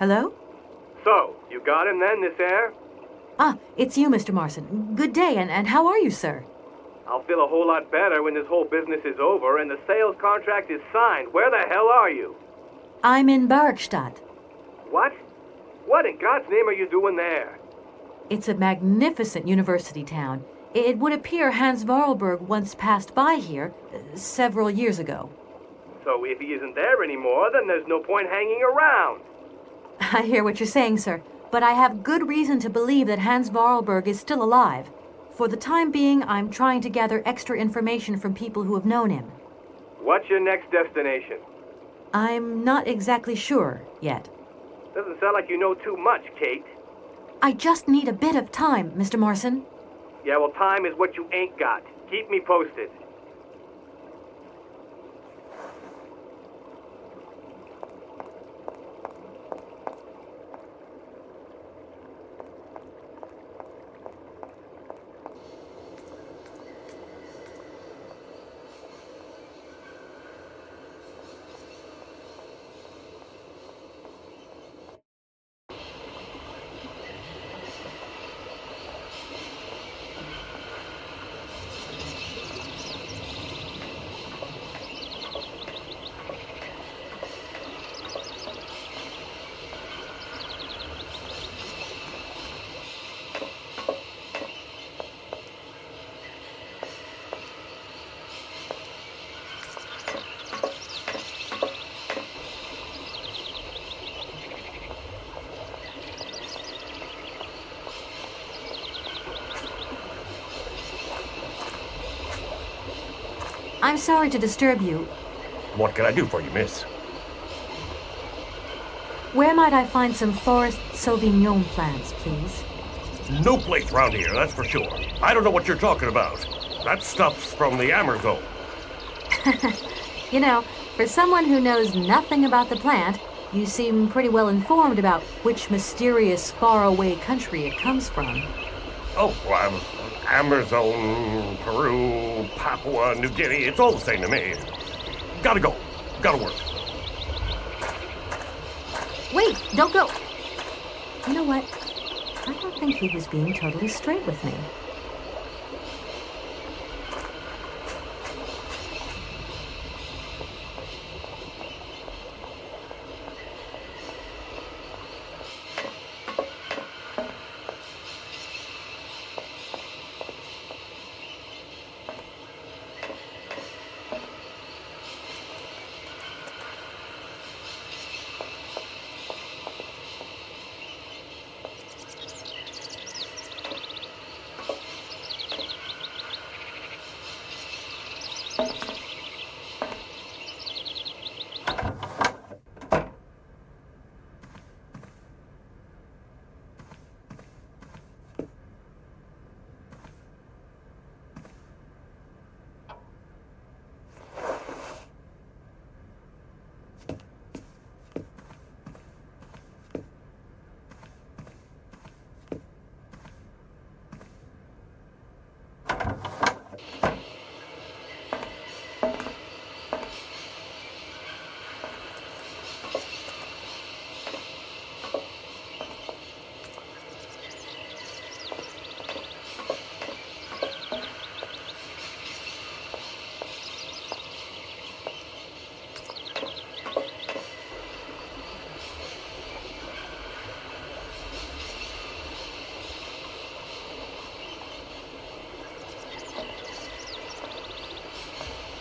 Hello? So, you got him then, this air? Ah, it's you, Mr. Marson. Good day, and how are you, sir? I'll feel a whole lot better when this whole business is over and the sales contract is signed. Where the hell are you? I'm in Barkstadt. What? What in God's name are you doing there? It's a magnificent university town. It would appear Hans Vorarlberg once passed by here several years ago. So if he isn't there anymore, then there's no point hanging around. I hear what you're saying, sir, but I have good reason to believe that Hans Vorarlberg is still alive. For the time being, I'm trying to gather extra information from people who have known him. What's your next destination? I'm not exactly sure yet. Doesn't sound like you know too much, Kate. I just need a bit of time, Mr. Morrison. Yeah, well, time is what you ain't got. Keep me posted. I'm sorry to disturb you. What can I do for you, miss? Where might I find some forest Sauvignon plants, please? No place around here, that's for sure. I don't know what you're talking about. That stuff's from the Amerzone. You know, for someone who knows nothing about the plant, you seem pretty well informed about which mysterious faraway country it comes from. Oh, well, Amerzone, Peru, Papua New Guinea, it's all the same to me. Gotta go. Gotta work. Wait, don't go. You know what? I don't think he was being totally straight with me.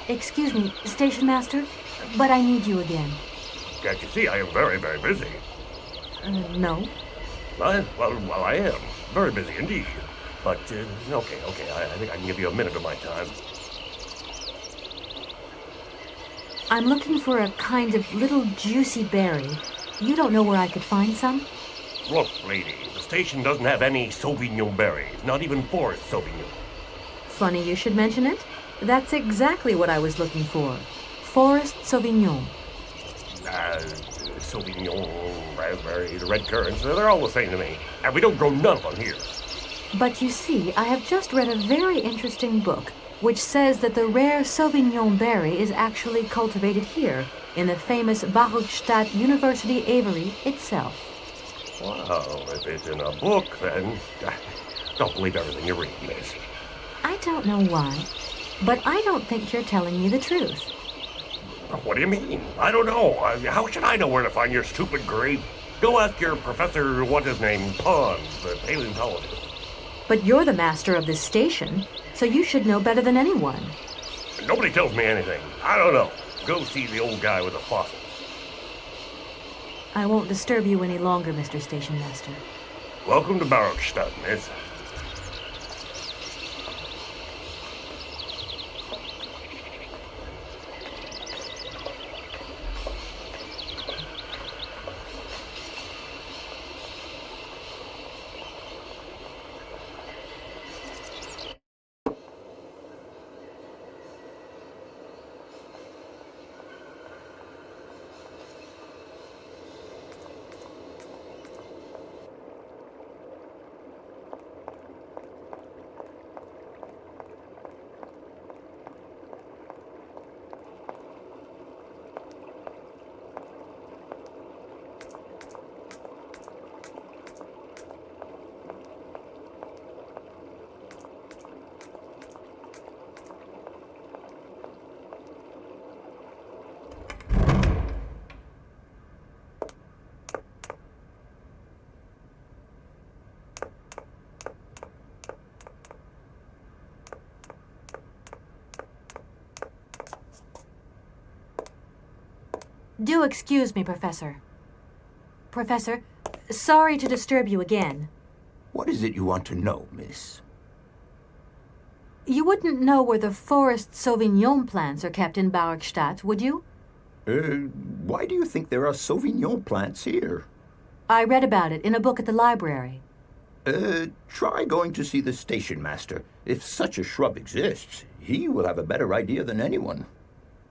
Excuse me, Station Master, but I need you again. Can't you see I am very, very busy? No. Well, I am. Very busy indeed. But, okay, I think I can give you a minute of my time. I'm looking for a kind of little juicy berry. You don't know where I could find some? Look, lady, the station doesn't have any Sauvignon berries, not even forest Sauvignon. Funny you should mention it. That's exactly what I was looking for. Forest Sauvignon. Sauvignon, raspberries, red currants, they're all the same to me. And we don't grow none of them here. But you see, I have just read a very interesting book which says that the rare Sauvignon berry is actually cultivated here, in the famous Barkstadt University aviary itself. Well, if it's in a book, then don't believe everything you read, miss. I don't know why, but I don't think you're telling me the truth. What do you mean? I don't know. How should I know where to find your stupid grave? Go ask your professor, what's his name, Pons, the paleontologist. But you're the master of this station, so you should know better than anyone. Nobody tells me anything. I don't know. Go see the old guy with the fossils. I won't disturb you any longer, Mr. Station Master. Welcome to Barrockstadt, miss. Do excuse me, Professor. Professor, sorry to disturb you again. What is it you want to know, miss? You wouldn't know where the forest Sauvignon plants are kept in Barrockstadt, would you? Why do you think there are Sauvignon plants here? I read about it in a book at the library. Try going to see the station master. If such a shrub exists, he will have a better idea than anyone.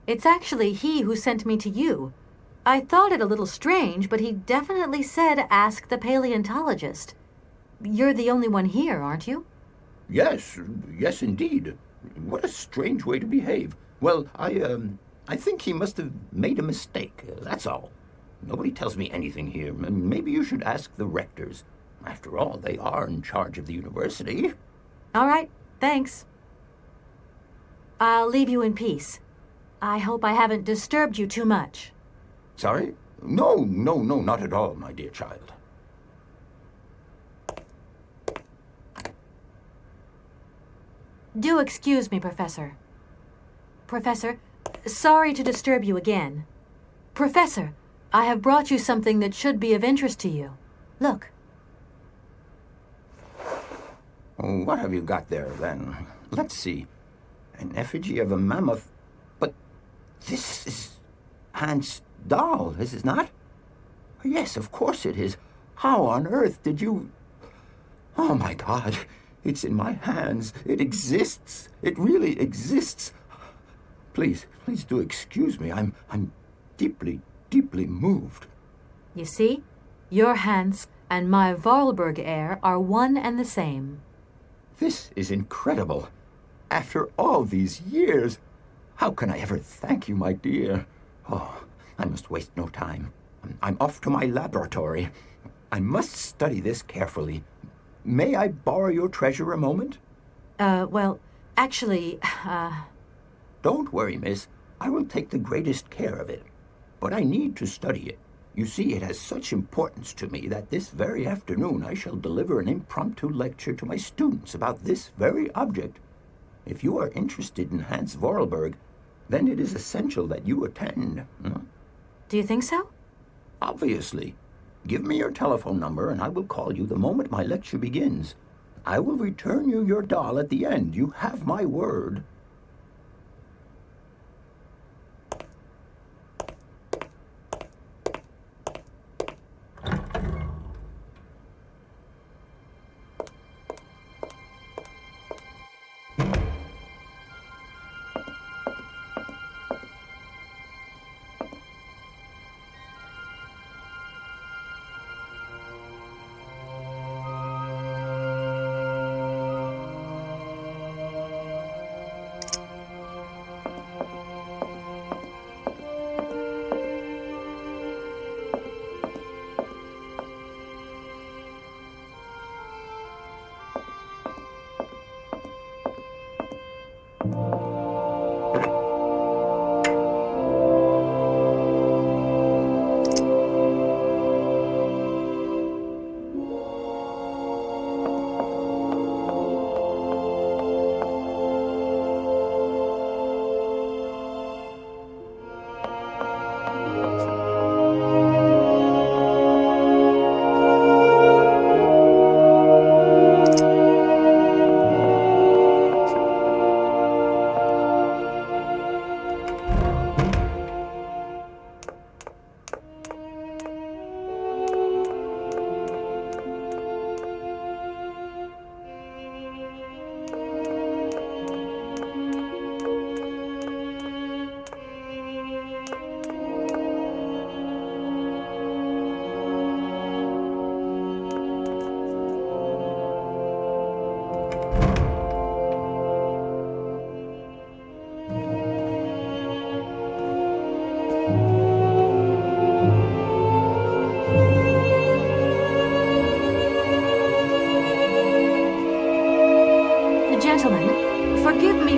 It's actually he who sent me to you. I thought it a little strange, but he definitely said ask the paleontologist. You're the only one here, aren't you? Yes, indeed. What a strange way to behave. Well, I think he must have made a mistake, that's all. Nobody tells me anything here. Maybe you should ask the rectors. After all, they are in charge of the university. All right, thanks. I'll leave you in peace. I hope I haven't disturbed you too much. Sorry? No, not at all, my dear child. Do excuse me, Professor. Professor, sorry to disturb you again. Professor, I have brought you something that should be of interest to you. Look. What have you got there, then? Let's see. An effigy of a mammoth. But this is Hans' doll, is it not? Yes, of course it is. How on earth did you... Oh, my God. It's in my hands. It exists. It really exists. Please do excuse me. I'm deeply moved. You see, your Hans and my Vorarlberg heir are one and the same. This is incredible. After all these years, how can I ever thank you, my dear? Oh, I must waste no time. I'm off to my laboratory. I must study this carefully. May I borrow your treasure a moment? Well, actually, Don't worry, miss. I will take the greatest care of it. But I need to study it. You see, it has such importance to me that this very afternoon I shall deliver an impromptu lecture to my students about this very object. If you are interested in Hans Vorarlberg, then it is essential that you attend. Do you think so? Obviously. Give me your telephone number and I will call you the moment my lecture begins. I will return you your doll at the end. You have my word.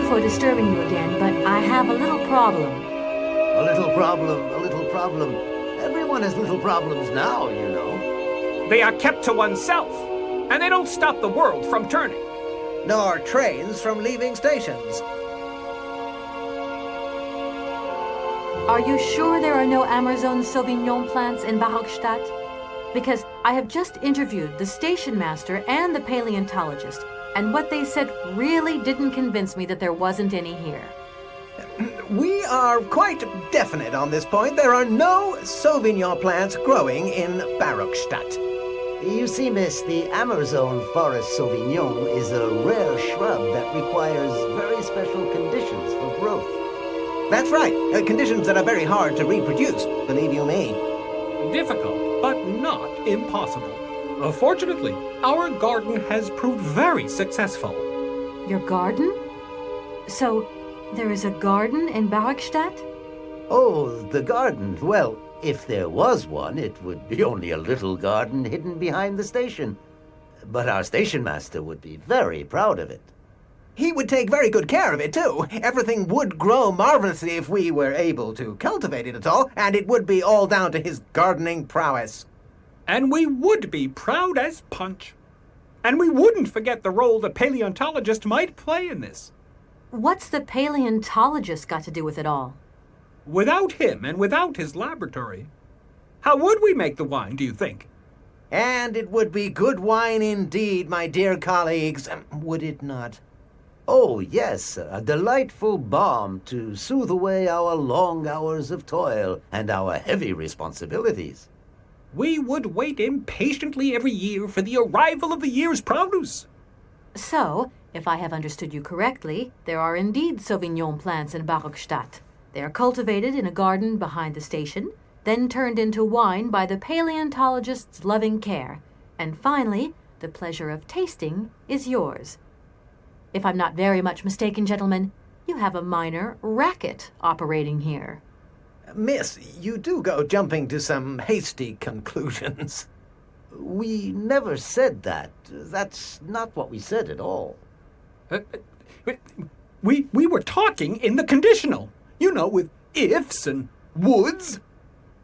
for disturbing you again, but I have a little problem. A little problem, a little problem. Everyone has little problems now, you know. They are kept to oneself, and they don't stop the world from turning. Nor trains from leaving stations. Are you sure there are no Amerzone Sauvignon plants in Barockstadt? Because I have just interviewed the station master and the paleontologist, and what they said really didn't convince me that there wasn't any here. We are quite definite on this point. There are no Sauvignon plants growing in Barockstadt. You see, miss, the Amerzone Forest Sauvignon is a rare shrub that requires very special conditions for growth. That's right. Conditions that are very hard to reproduce, believe you me. Difficult, but not impossible. Fortunately, our garden has proved very successful. Your garden? So, there is a garden in Barockstadt? Oh, the garden. Well, if there was one, it would be only a little garden hidden behind the station. But our station master would be very proud of it. He would take very good care of it, too. Everything would grow marvelously if we were able to cultivate it at all, and it would be all down to his gardening prowess. And we would be proud as punch. And we wouldn't forget the role the paleontologist might play in this. What's the paleontologist got to do with it all? Without him and without his laboratory, how would we make the wine, do you think? And it would be good wine indeed, my dear colleagues, would it not? Oh, yes, a delightful balm to soothe away our long hours of toil and our heavy responsibilities. We would wait impatiently every year for the arrival of the year's produce. So, if I have understood you correctly, there are indeed Sauvignon plants in Barockstadt. They are cultivated in a garden behind the station, then turned into wine by the paleontologist's loving care, and finally, the pleasure of tasting is yours. If I'm not very much mistaken, gentlemen, you have a minor racket operating here. Miss, you do go jumping to some hasty conclusions. We never said that. That's not what we said at all. We were talking in the conditional. You know, with ifs and woulds.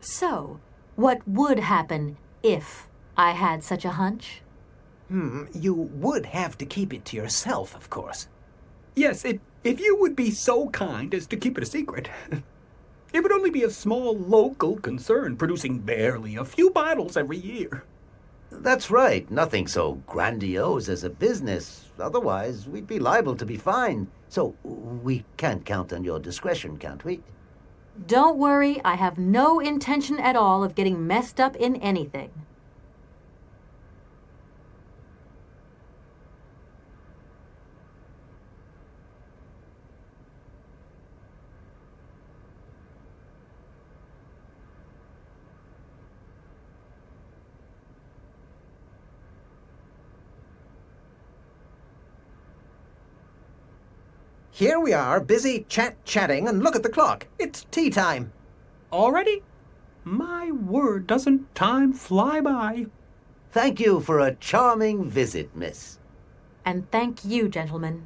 So, what would happen if I had such a hunch? You would have to keep it to yourself, of course. Yes, if you would be so kind as to keep it a secret. It would only be a small local concern, producing barely a few bottles every year. That's right. Nothing so grandiose as a business. Otherwise, we'd be liable to be fined. So we can't count on your discretion, can't we? Don't worry, I have no intention at all of getting messed up in anything. Here we are, busy chatting, and look at the clock. It's tea time. Already? My word, doesn't time fly by? Thank you for a charming visit, miss. And thank you, gentlemen.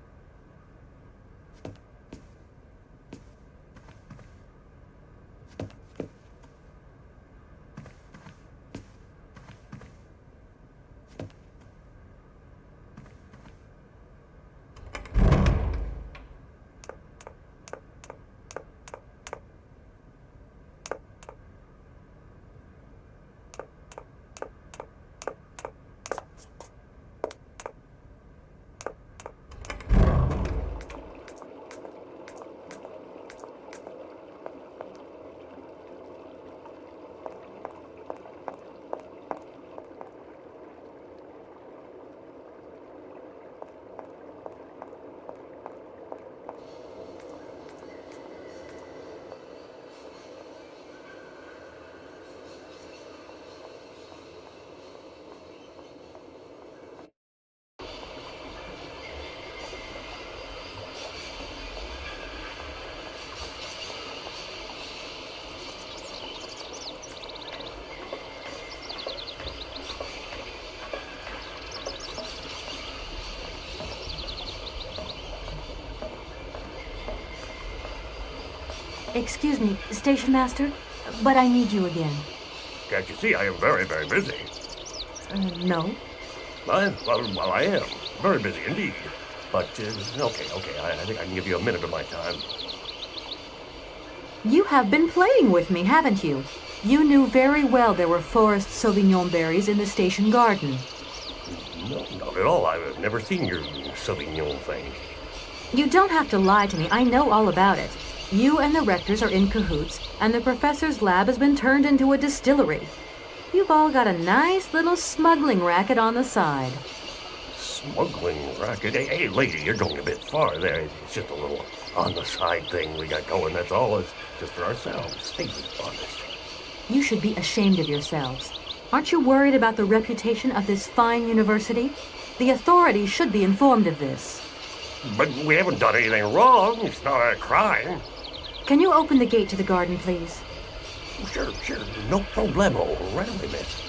Excuse me, Station Master, but I need you again. Can't you see I am very, very busy? No. Well, I am. Very busy indeed. But, okay, I think I can give you a minute of my time. You have been playing with me, haven't you? You knew very well there were forest Sauvignon berries in the station garden. No, not at all. I've never seen your Sauvignon thing. You don't have to lie to me. I know all about it. You and the rectors are in cahoots, and the professor's lab has been turned into a distillery. You've all got a nice little smuggling racket on the side. Smuggling racket? Hey, lady, you're going a bit far there. It's just a little on-the-side thing we got going, that's all. It's just for ourselves. Hey, be honest. You should be ashamed of yourselves. Aren't you worried about the reputation of this fine university? The authorities should be informed of this. But we haven't done anything wrong. It's not a crime. Can you open the gate to the garden, please? Sure. No problemo. Right away, miss.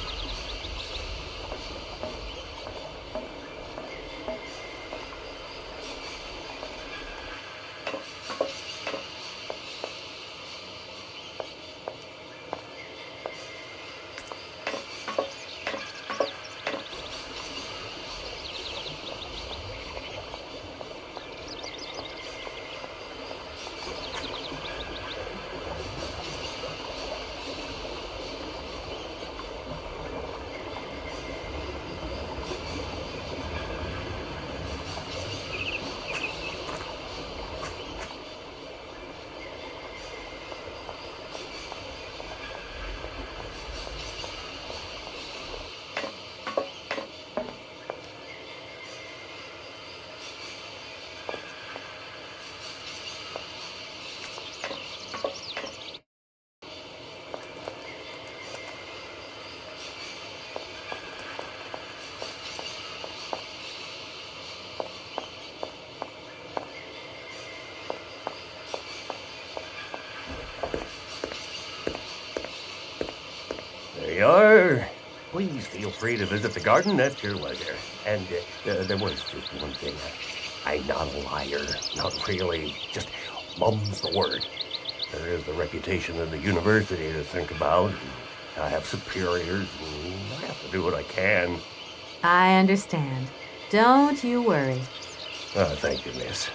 There you are. Please feel free to visit the garden at your leisure. And there was just one thing. I'm not a liar. Not really. Just mum's the word. There is the reputation of the university to think about. I have superiors, and I have to do what I can. I understand. Don't you worry. Thank you, miss.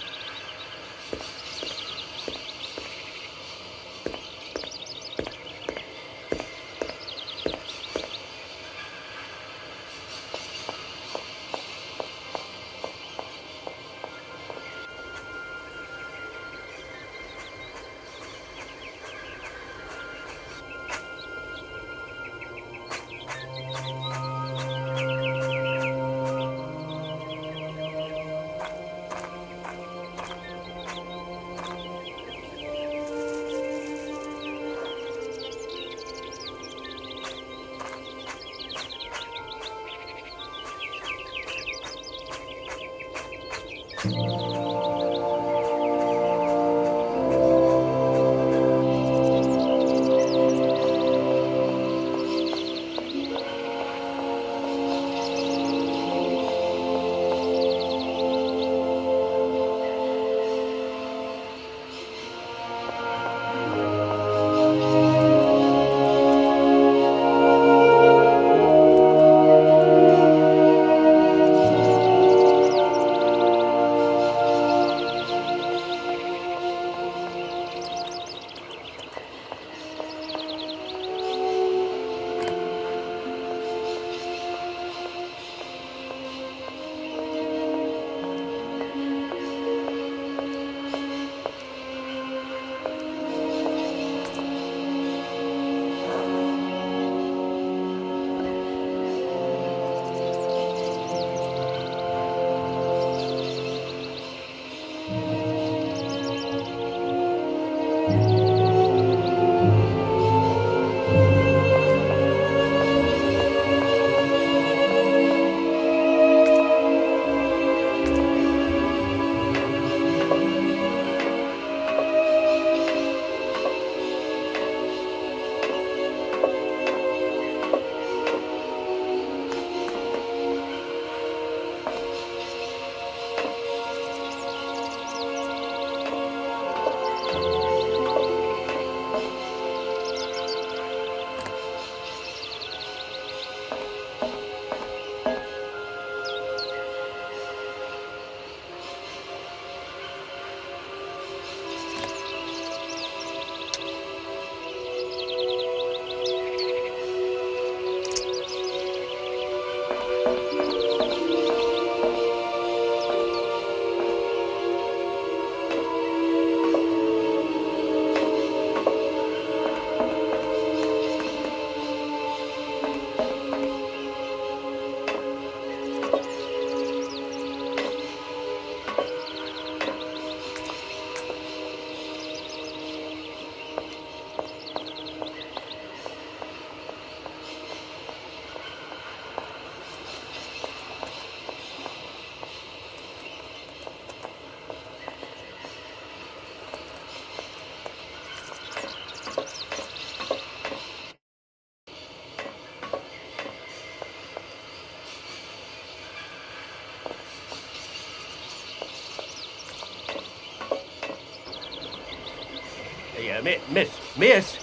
Miss,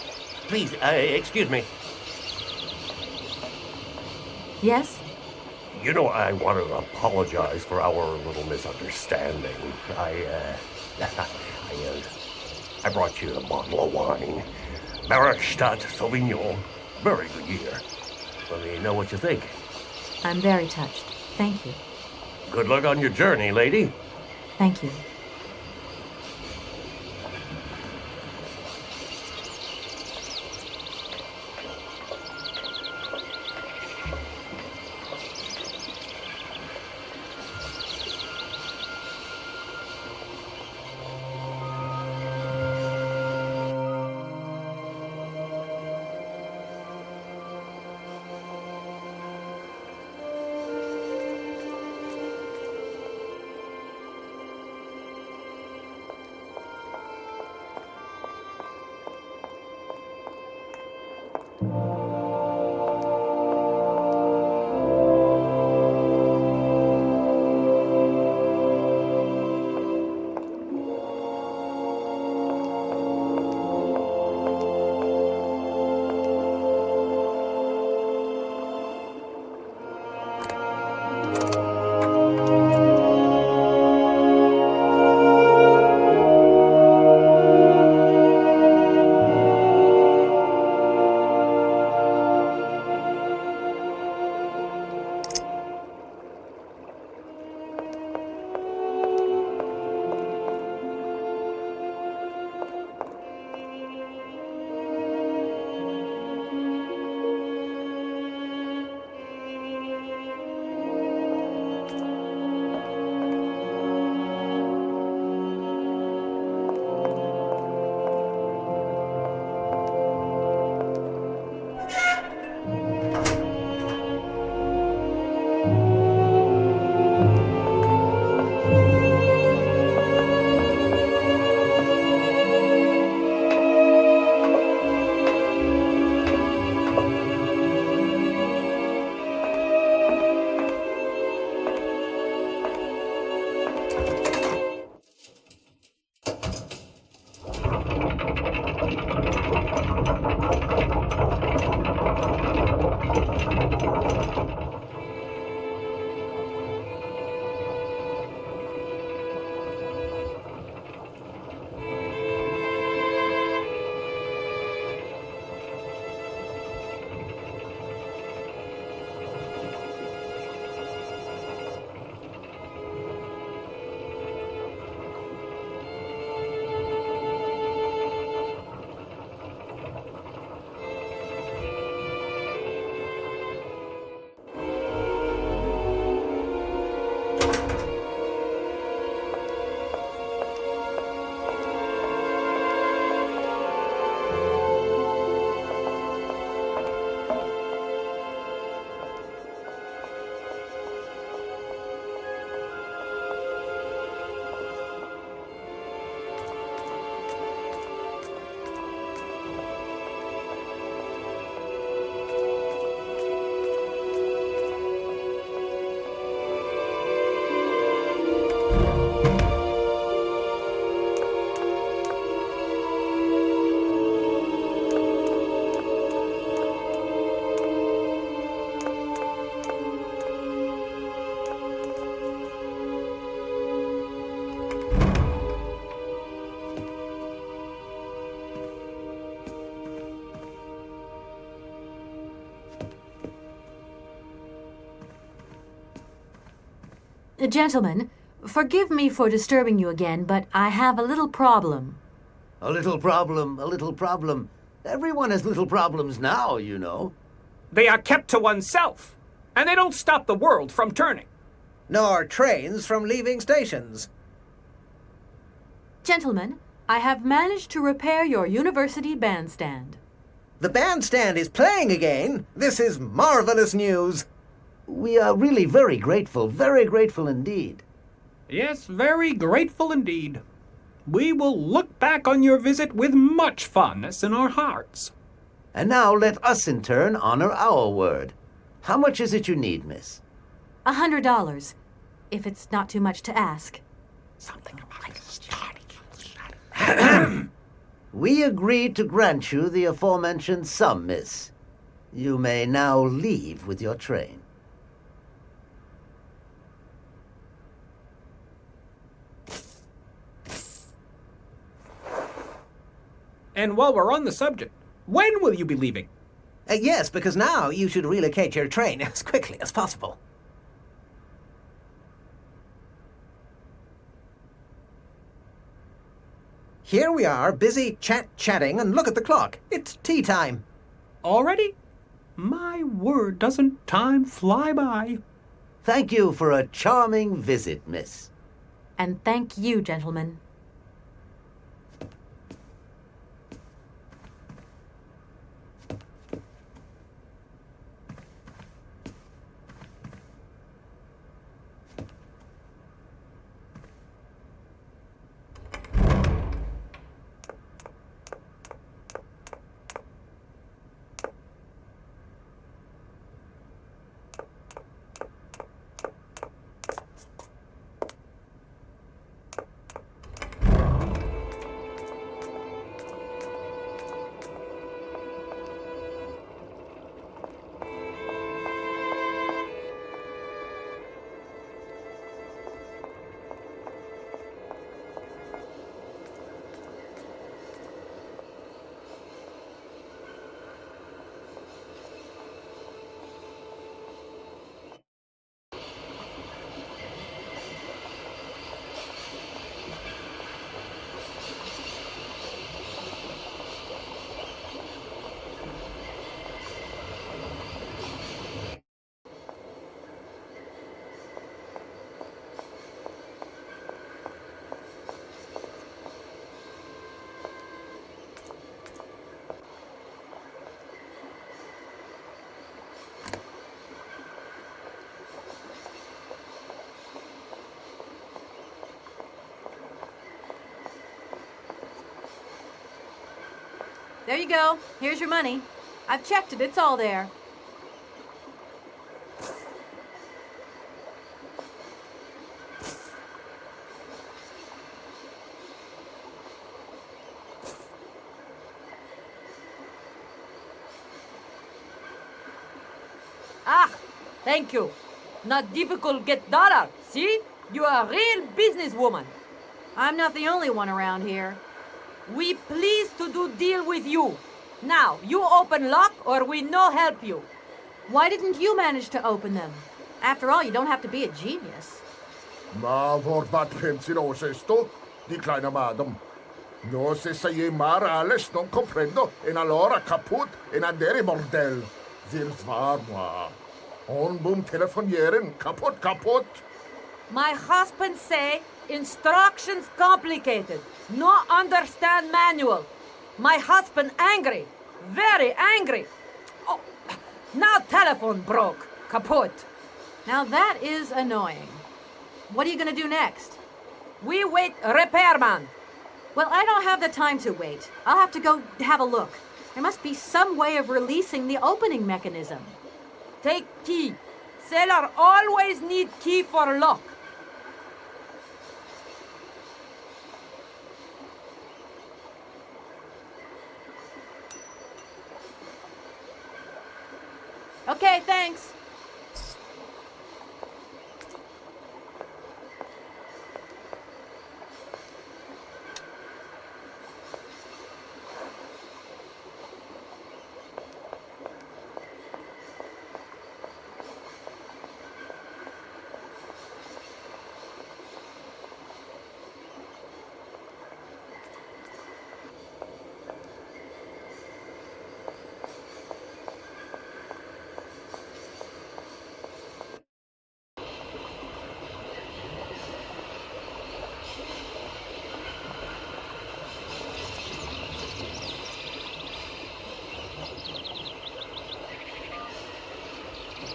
please, excuse me. Yes? You know, I want to apologize for our little misunderstanding. I brought you a bottle of wine. Markstadt Sauvignon. Very good year. Let me know what you think. I'm very touched. Thank you. Good luck on your journey, lady. Thank you. Gentlemen, forgive me for disturbing you again, but I have a little problem. A little problem, a little problem. Everyone has little problems now, you know. They are kept to oneself, and they don't stop the world from turning. Nor trains from leaving stations. Gentlemen, I have managed to repair your university bandstand. The bandstand is playing again. This is marvelous news. We are really very grateful indeed. Yes, very grateful indeed. We will look back on your visit with much fondness in our hearts. And now let us in turn honor our word. How much is it you need, miss? $100, if it's not too much to ask. Something about We agreed to grant you the aforementioned sum, miss. You may now leave with your train. And while we're on the subject, when will you be leaving? Yes, because now you should relocate your train as quickly as possible. Here we are, busy chatting, and look at the clock. It's tea time. Already? My word, doesn't time fly by? Thank you for a charming visit, miss. And thank you, gentlemen. There you go. Here's your money. I've checked it. It's all there. Ah, thank you. Not difficult get dollar. See? You are a real businesswoman. I'm not the only one around here. We pleased to do deal with you. Now, you open lock or we no help you. Why didn't you manage to open them? After all, you don't have to be a genius. Ma vordat pensinos esto, di kleine madam. No se sei mar alles non comprendo, en allora kaput en andere bordel. Zils war moi. On boom telefonieren, kaput. My husband say instructions complicated. No understand manual. My husband angry. Very angry. Oh, now telephone broke. Kaput. Now that is annoying. What are you going to do next? We wait repairman. Well, I don't have the time to wait. I'll have to go have a look. There must be some way of releasing the opening mechanism. Take key. Sailor always need key for lock. Okay, thanks.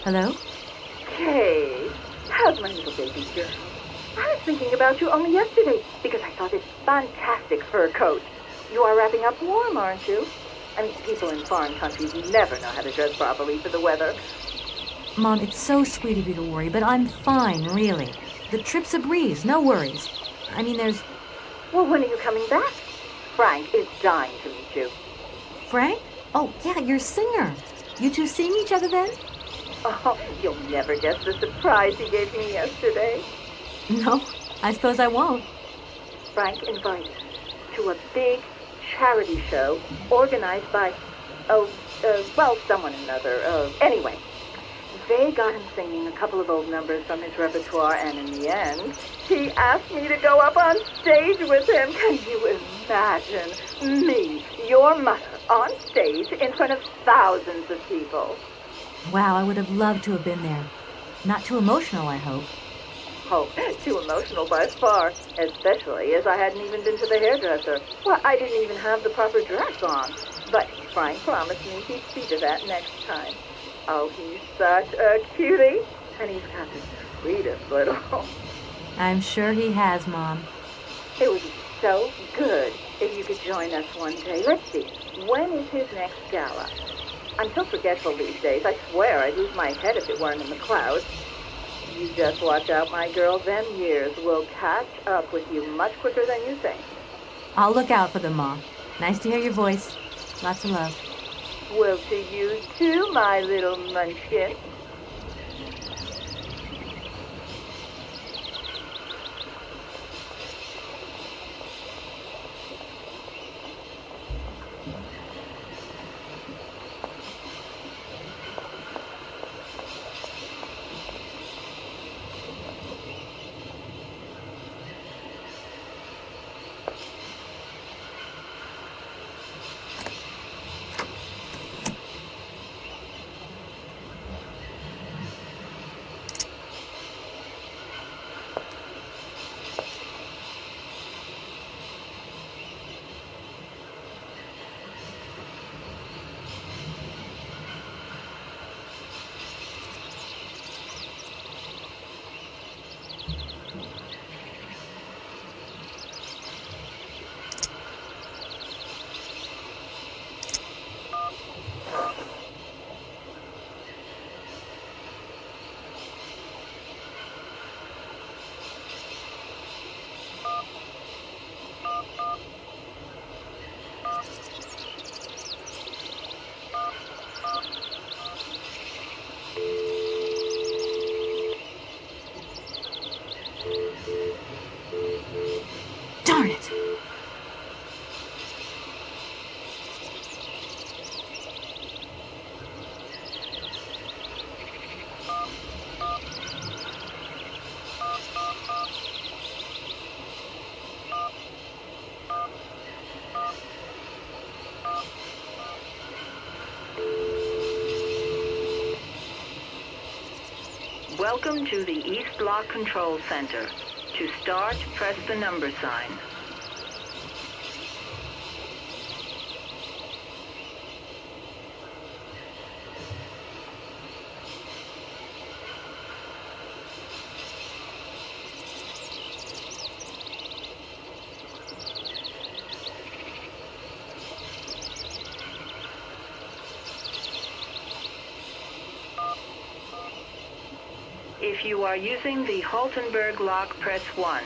Hello? Hey, how's my little baby girl? I was thinking about you only yesterday because I saw this fantastic fur coat. You are wrapping up warm, aren't you? I mean, people in foreign countries never know how to dress properly for the weather. Mom, it's so sweet of you to worry, but I'm fine, really. The trip's a breeze, no worries. I mean, there's... Well, when are you coming back? Frank is dying to meet you. Frank? Oh, yeah, your singer. You two seeing each other then? Oh, you'll never guess the surprise he gave me yesterday. No, I suppose I won't. Frank invited me to a big charity show organized by, someone or another. Anyway, they got him singing a couple of old numbers from his repertoire, and in the end, he asked me to go up on stage with him. Can you imagine me, your mother, on stage in front of thousands of people? Wow, I would have loved to have been there. Not too emotional, I hope. Oh, too emotional by far, especially as I hadn't even been to the hairdresser. Well, I didn't even have the proper dress on. But Frank promised me he'd see to that next time. Oh, he's such a cutie, and he's got the sweetest little... I'm sure he has, Mom. It would be so good if you could join us one day. Let's see, when is his next gala? I'm so forgetful these days. I swear I'd lose my head if it weren't in the clouds. You just watch out, my girl. Them years will catch up with you much quicker than you think. I'll look out for them, Mom. Nice to hear your voice. Lots of love. Well, to you too, my little munchkin. Darn it! Welcome to the East Block Control Center. To start, press the number sign. If you are using the Haltenberg lock, press 1.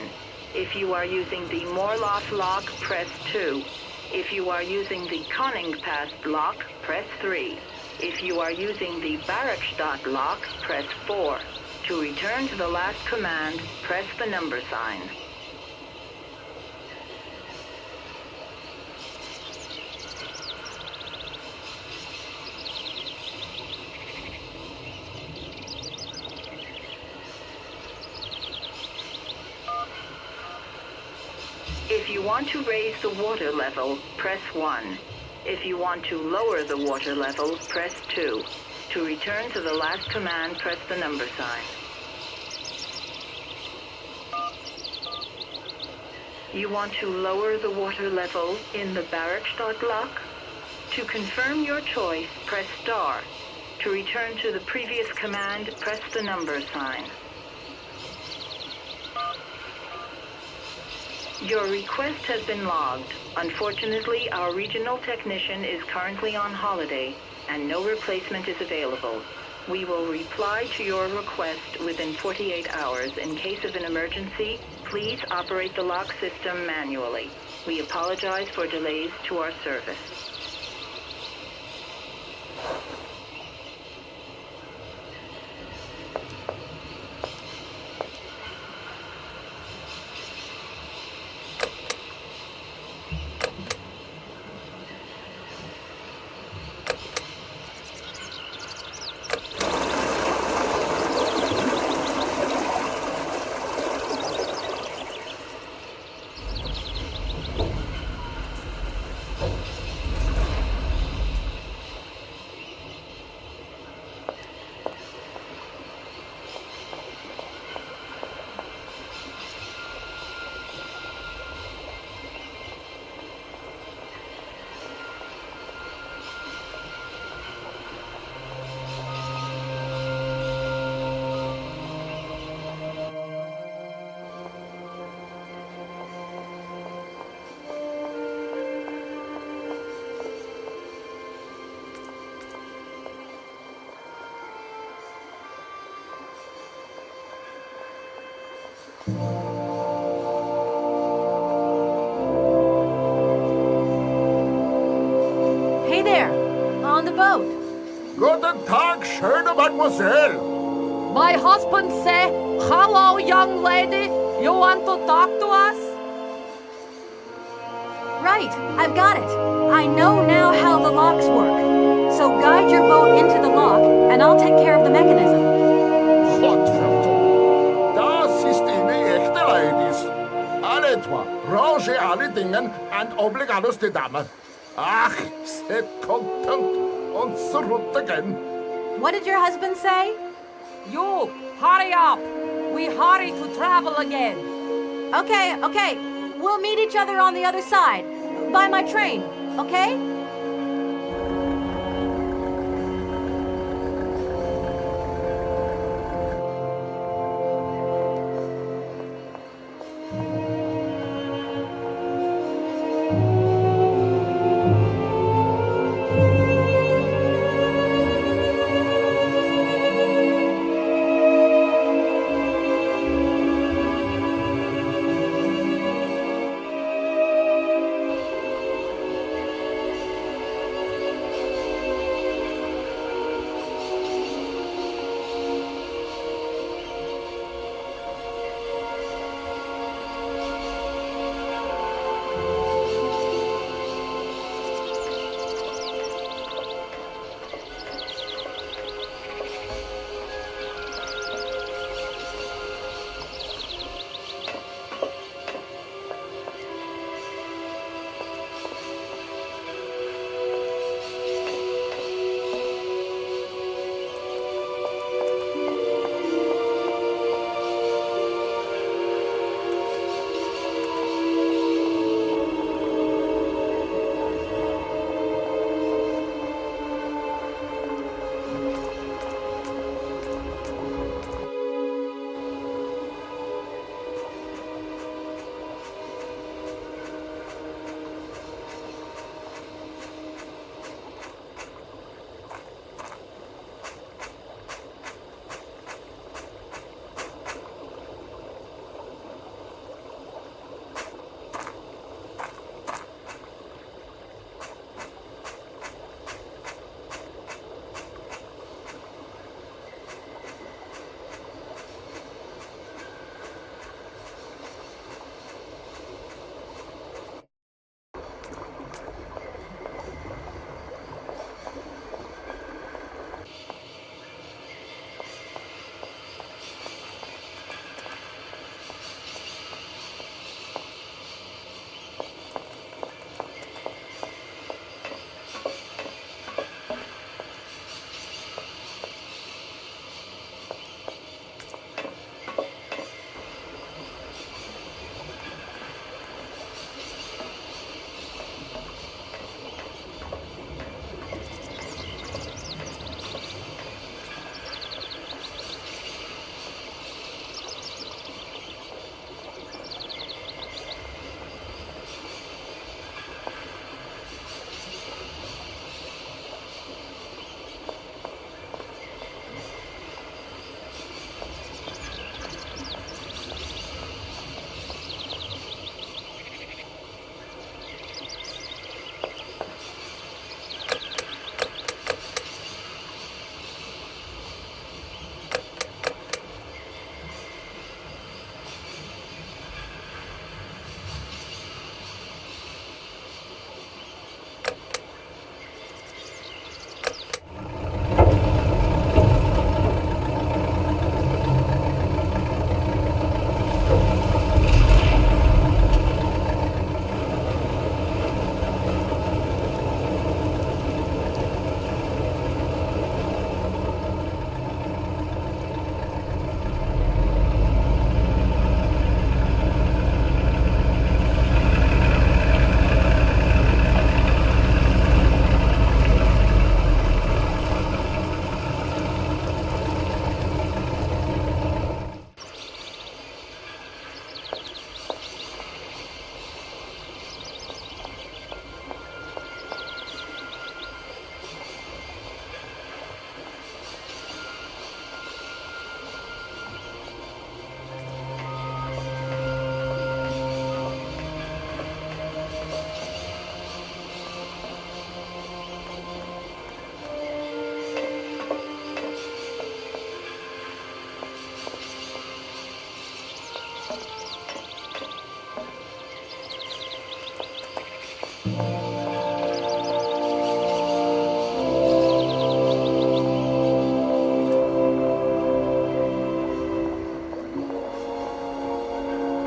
If you are using the Morloff lock, press 2. If you are using the Koningpass lock, press 3. If you are using the Barakstadt lock, press 4. To return to the last command, press the number sign. If you want to raise the water level, press 1. If you want to lower the water level, press 2. To return to the last command, press the number sign. You want to lower the water level in the Barakstadt lock? To confirm your choice, press star. To return to the previous command, press the number sign. Your request has been logged. Unfortunately, our regional technician is currently on holiday, and no replacement is available. We will reply to your request within 48 hours. In case of an emergency, please operate the lock system manually. We apologize for delays to our service. Hey there, on the boat. Guten Tag, schöne Mademoiselle. My husband say, hello, young lady. You want to talk to us? Right, I've got it. I know now how the locks work. So guide your boat into the lock, and I'll take care of the mechanism. Godverdomme. Das ist eine echte Ladies. Alle etwa, range alle Dingen and obligados de dame. Ach, set content und zurück again. What did your husband say? You, hurry up. We hurry to travel again. Okay. We'll meet each other on the other side. By my train, okay?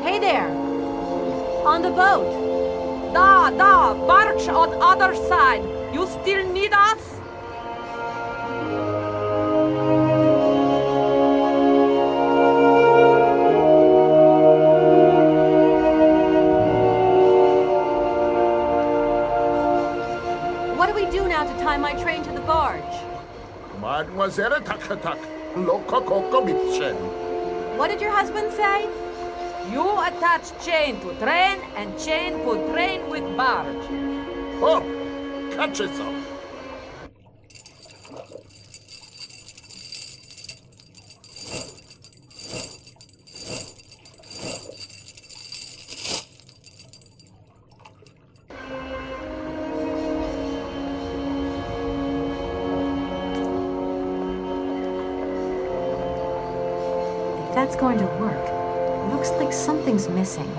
Hey there! On the boat! Da, barge on other side! You still need us? What do we do now to tie my train to the barge? Mademoiselle Takatak, loco coco mitchen. What did your husband say? You attach chain to train and chain put train with barge. Oh, catch it some. If that's going to work, it looks like something's missing.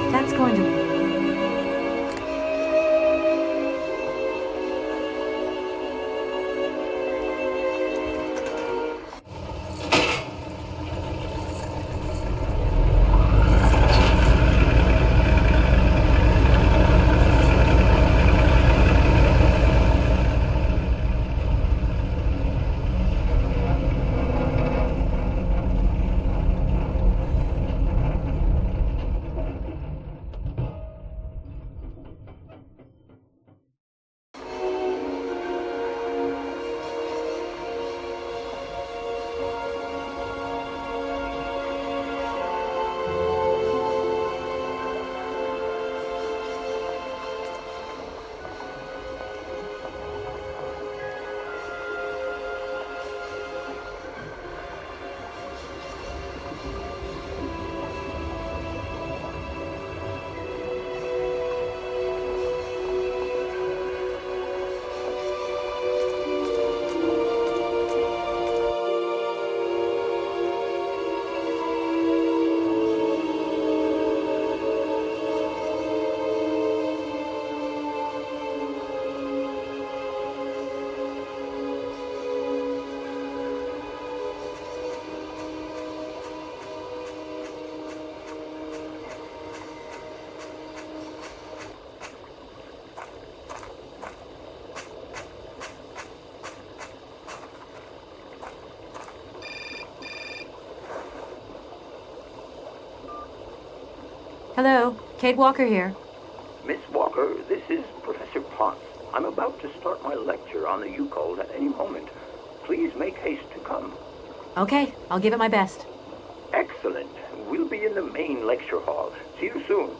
If that's going to... Hello, Kate Walker here. Miss Walker, this is Professor Potts. I'm about to start my lecture on the Yukold at any moment. Please make haste to come. Okay, I'll give it my best. Excellent. We'll be in the main lecture hall. See you soon.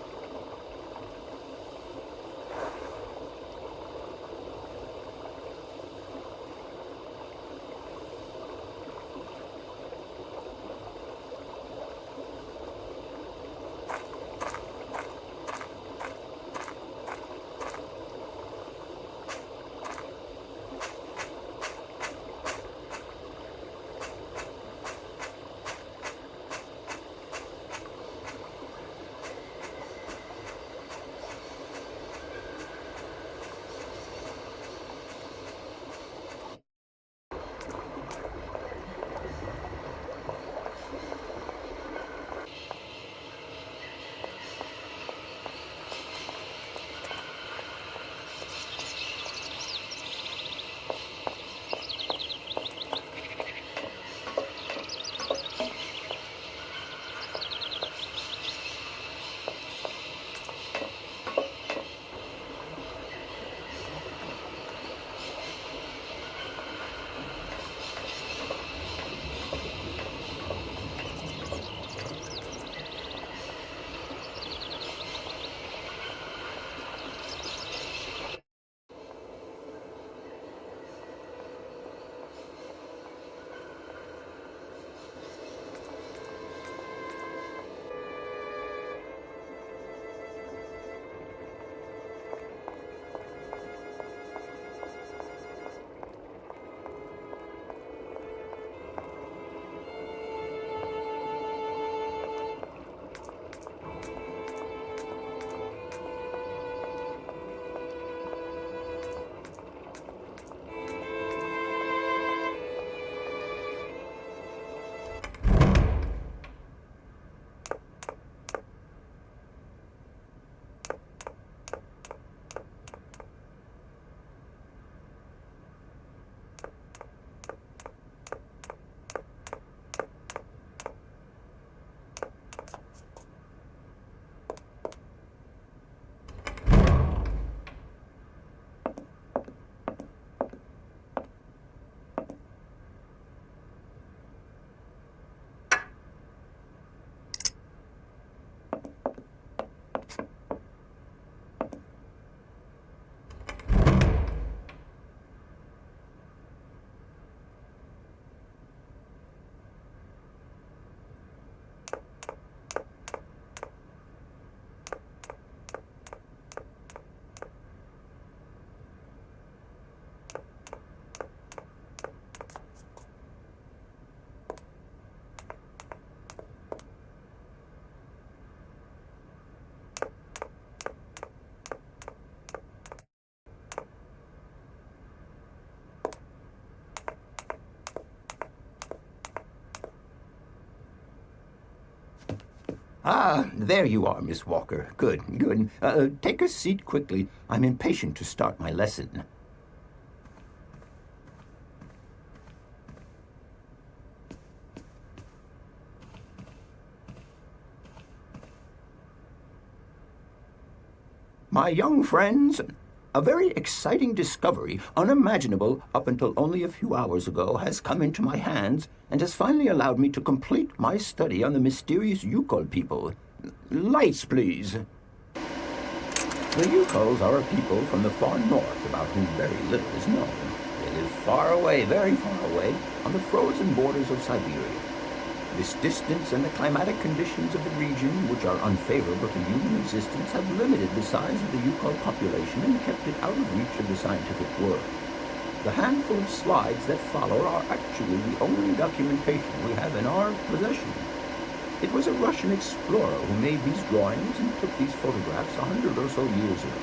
Ah, there you are, Miss Walker. Good, good. Take a seat quickly. I'm impatient to start my lesson. My young friends, a very exciting discovery, unimaginable up until only a few hours ago, has come into my hands and has finally allowed me to complete my study on the mysterious Yukol people. Lights, please. The Yukols are a people from the far north about whom very little is known. They live far away, very far away, on the frozen borders of Syberia. This distance and the climatic conditions of the region, which are unfavorable to human existence, have limited the size of the Yukol population and kept it out of reach of the scientific world. The handful of slides that follow are actually the only documentation we have in our possession. It was a Russian explorer who made these drawings and took these photographs 100 or so years ago.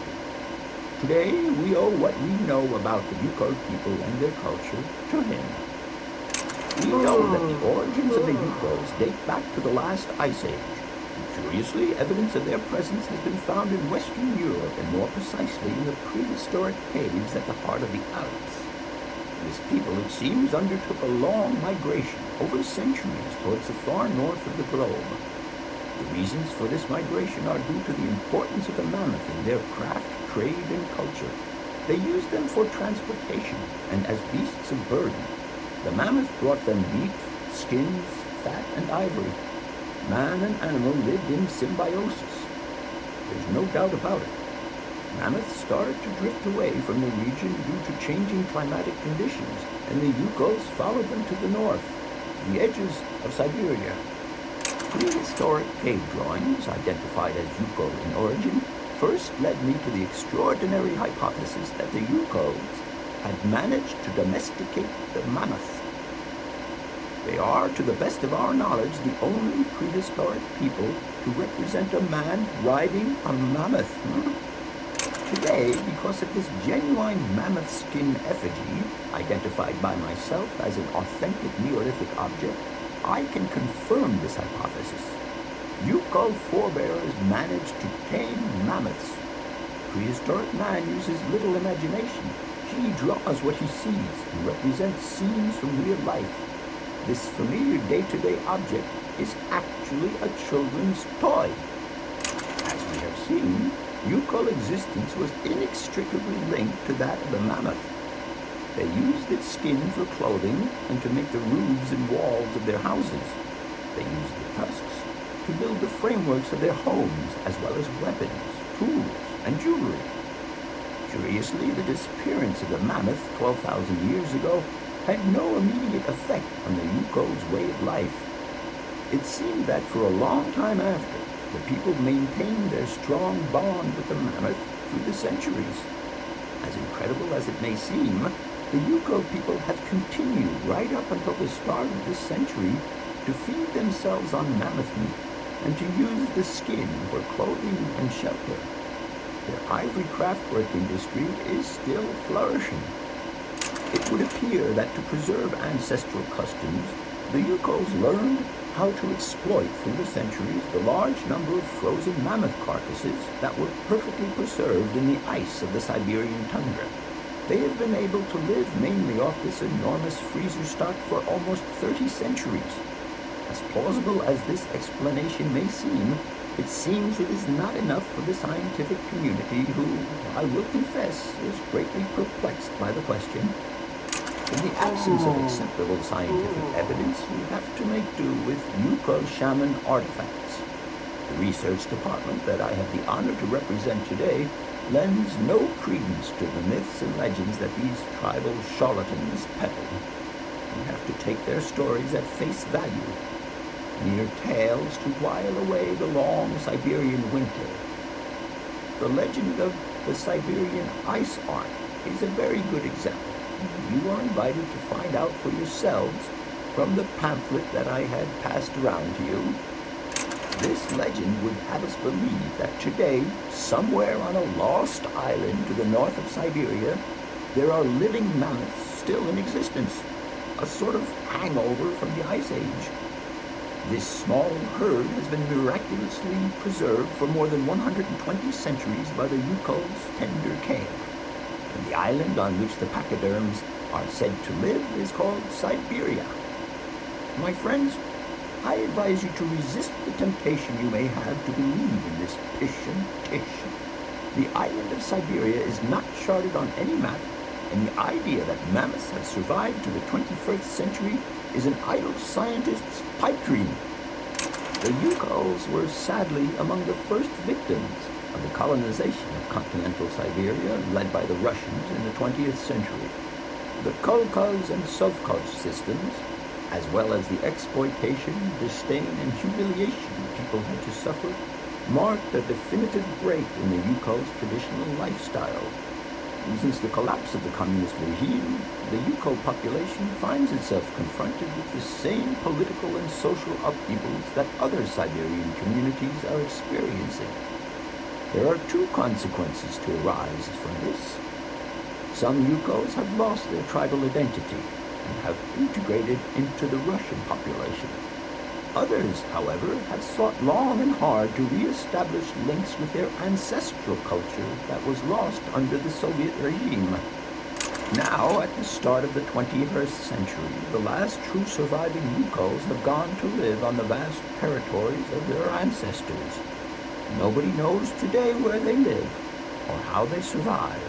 Today, we owe what we know about the Yukol people and their culture to him. We know that the origins of the Yukols date back to the last ice age. And curiously, evidence of their presence has been found in Western Europe, and more precisely in the prehistoric caves at the heart of the Alps. This people, it seems, undertook a long migration over centuries towards the far north of the globe. The reasons for this migration are due to the importance of the mammoth in their craft, trade, and culture. They used them for transportation and as beasts of burden. The mammoth brought them meat, skins, fat, and ivory. Man and animal lived in symbiosis. There's no doubt about it. Mammoths started to drift away from the region due to changing climatic conditions, and the Yukols followed them to the north, to the edges of Syberia. Prehistoric cave drawings, identified as Yukol in origin, first led me to the extraordinary hypothesis that the Yukols had managed to domesticate the mammoth. They are, to the best of our knowledge, the only prehistoric people to represent a man riding a mammoth. Today, because of this genuine mammoth skin effigy, identified by myself as an authentic Neolithic object, I can confirm this hypothesis. Yukol forebears managed to tame mammoths. Prehistoric man uses little imagination. He draws what he sees and represents scenes from real life. This familiar day-to-day object is actually a children's toy. As we have seen, Yukol existence was inextricably linked to that of the mammoth. They used its skin for clothing and to make the roofs and walls of their houses. They used the tusks to build the frameworks of their homes, as well as weapons, tools, and jewelry. Curiously, the disappearance of the mammoth 12,000 years ago had no immediate effect on the Yukol's way of life. It seemed that for a long time after, the people maintained their strong bond with the mammoth through the centuries. As incredible as it may seem, the Yukol people have continued right up until the start of this century to feed themselves on mammoth meat and to use the skin for clothing and shelter. Their ivory craftwork industry is still flourishing. It would appear that to preserve ancestral customs, the Yukols learned how to exploit through the centuries the large number of frozen mammoth carcasses that were perfectly preserved in the ice of the Siberian tundra. They have been able to live mainly off this enormous freezer stock for almost 30 centuries. As plausible as this explanation may seem, it seems it is not enough for the scientific community who, I will confess, is greatly perplexed by the question. In the absence of acceptable scientific evidence, we have to make do with Yukol shaman artifacts. The research department that I have the honor to represent today lends no credence to the myths and legends that these tribal charlatans peddle. We have to take their stories at face value, mere tales to while away the long Siberian winter. The legend of the Siberian ice ark is a very good example. You are invited to find out for yourselves from the pamphlet that I had passed around to you. This legend would have us believe that today, somewhere on a lost island to the north of Syberia, there are living mammoths still in existence, a sort of hangover from the Ice Age. This small herd has been miraculously preserved for more than 120 centuries by the Yukol's tender care. And the island on which the pachyderms are said to live is called Syberia. My friends, I advise you to resist the temptation you may have to believe in this pish and tish. The island of Syberia is not charted on any map, and the idea that mammoths have survived to the 21st century is an idle scientist's pipe dream. The Yukols were sadly among the first victims of the colonization of continental Siberia led by the Russians in the 20th century. The Kolkhoz and Sovkhoz systems, as well as the exploitation, disdain, and humiliation people had to suffer, marked a definitive break in the Yukol's traditional lifestyle. Since the collapse of the communist regime, the Yukol population finds itself confronted with the same political and social upheavals that other Siberian communities are experiencing. There are two consequences to arise from this. Some Yukols have lost their tribal identity and have integrated into the Russian population. Others, however, have sought long and hard to re-establish links with their ancestral culture that was lost under the Soviet regime. Now, at the start of the 21st century, the last true surviving Yukols have gone to live on the vast territories of their ancestors. Nobody knows today where they live or how they survive.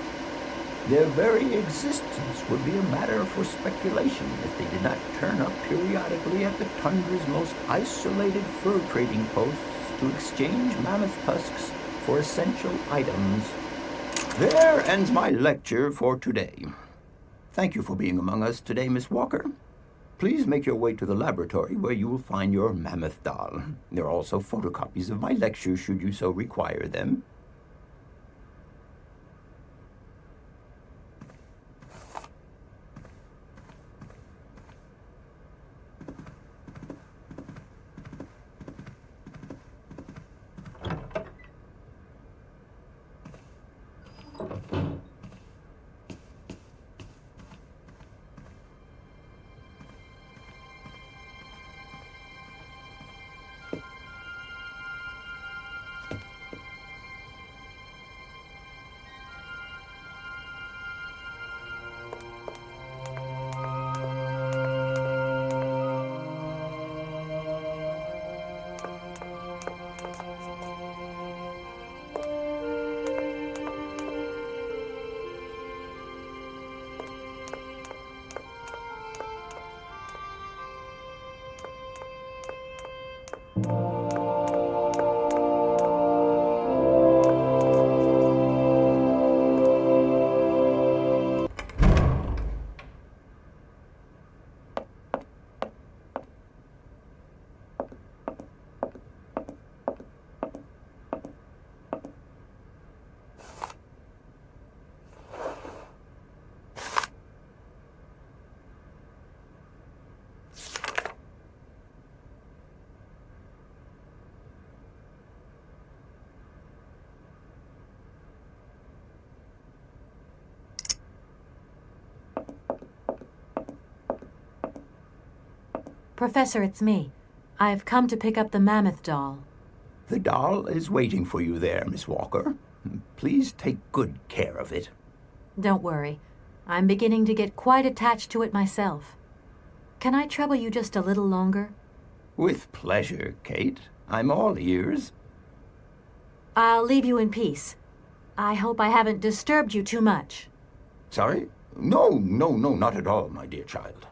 Their very existence would be a matter for speculation if they did not turn up periodically at the tundra's most isolated fur trading posts to exchange mammoth tusks for essential items. There ends my lecture for today. Thank you for being among us today, Miss Walker. Please make your way to the laboratory where you will find your mammoth doll. There are also photocopies of my lectures should you so require them. Professor, it's me. I've come to pick up the mammoth doll. The doll is waiting for you there, Miss Walker. Please take good care of it. Don't worry. I'm beginning to get quite attached to it myself. Can I trouble you just a little longer? With pleasure, Kate. I'm all ears. I'll leave you in peace. I hope I haven't disturbed you too much. Sorry? No, not at all, my dear child.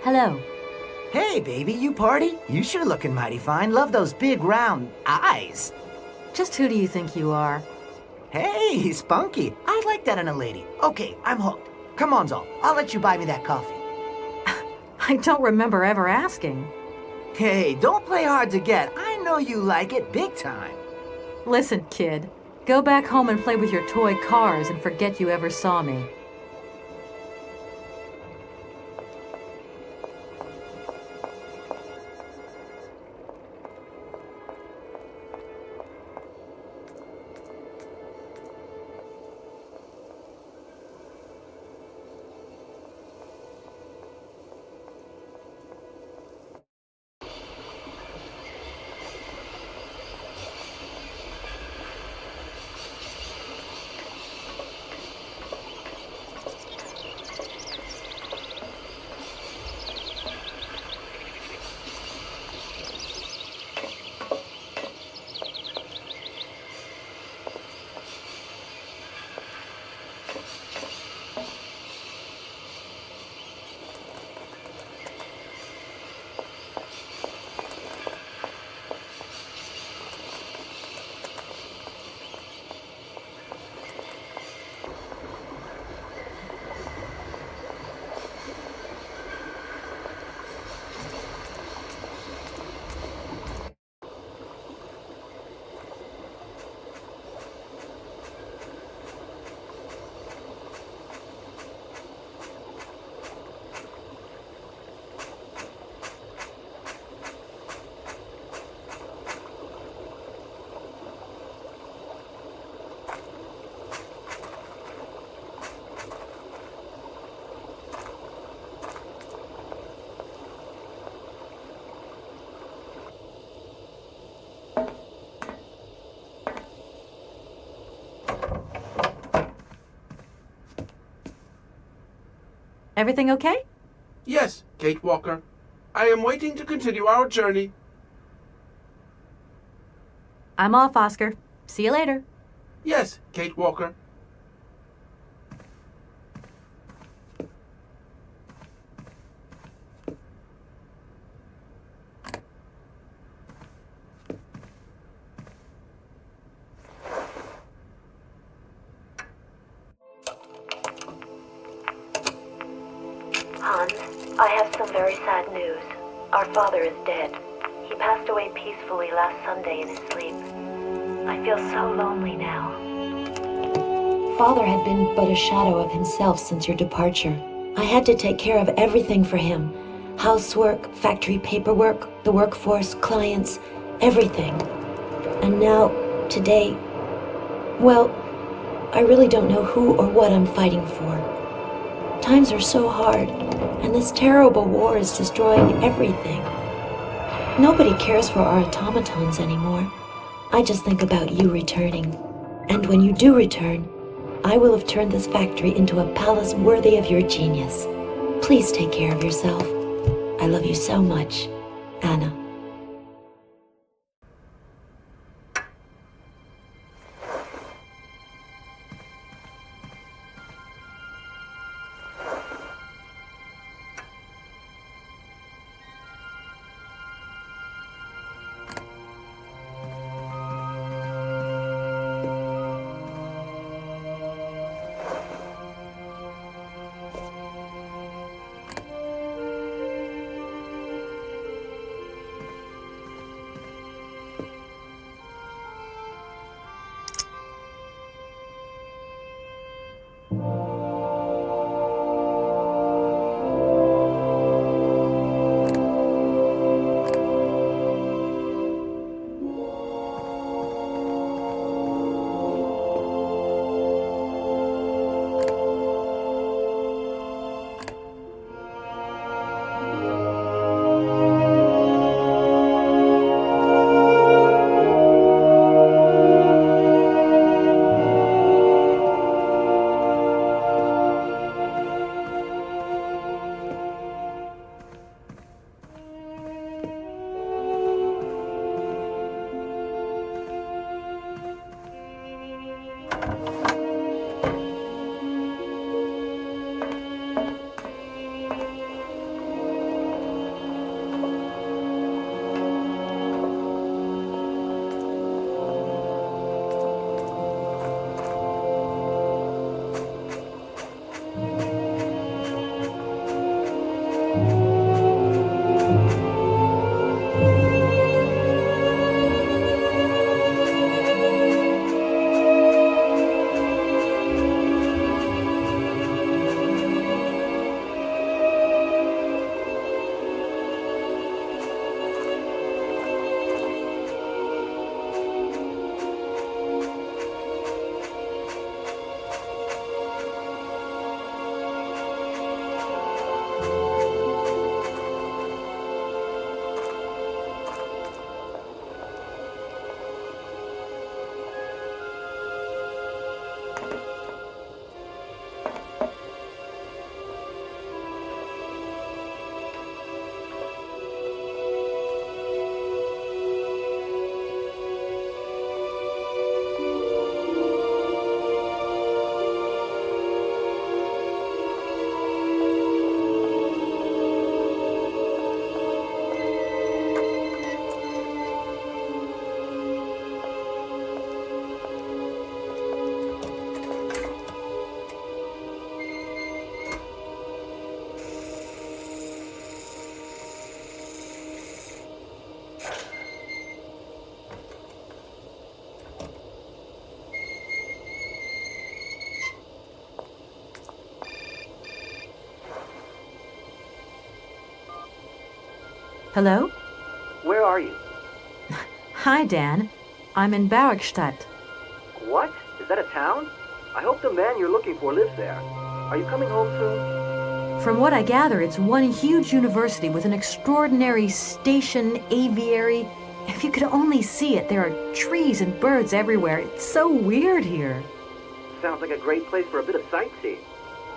Hello. Hey, baby, you party? You sure looking mighty fine. Love those big round eyes. Just who do you think you are? Hey, spunky. I like that in a lady. Okay, I'm hooked. Come on, Zol. I'll let you buy me that coffee. I don't remember ever asking. Hey, don't play hard to get. I know you like it big time. Listen, kid. Go back home and play with your toy cars and forget you ever saw me. Everything okay? Yes, Kate Walker. I am waiting to continue our journey. I'm off, Oscar. See you later. Yes, Kate Walker. Hans, I have some very sad news. Our father is dead. He passed away peacefully last Sunday in his sleep. I feel so lonely now. Father had been but a shadow of himself since your departure. I had to take care of everything for him. Housework, factory paperwork, the workforce, clients, everything. And now, today, well, I really don't know who or what I'm fighting for. Times are so hard, and this terrible war is destroying everything. Nobody cares for our automatons anymore. I just think about you returning. And when you do return, I will have turned this factory into a palace worthy of your genius. Please take care of yourself. I love you so much, Anna. Hello? Where are you? Hi, Dan. I'm in Barrackstadt. What? Is that a town? I hope the man you're looking for lives there. Are you coming home soon? From what I gather, it's one huge university with an extraordinary station aviary. If you could only see it, there are trees and birds everywhere. It's so weird here. Sounds like a great place for a bit of sightseeing.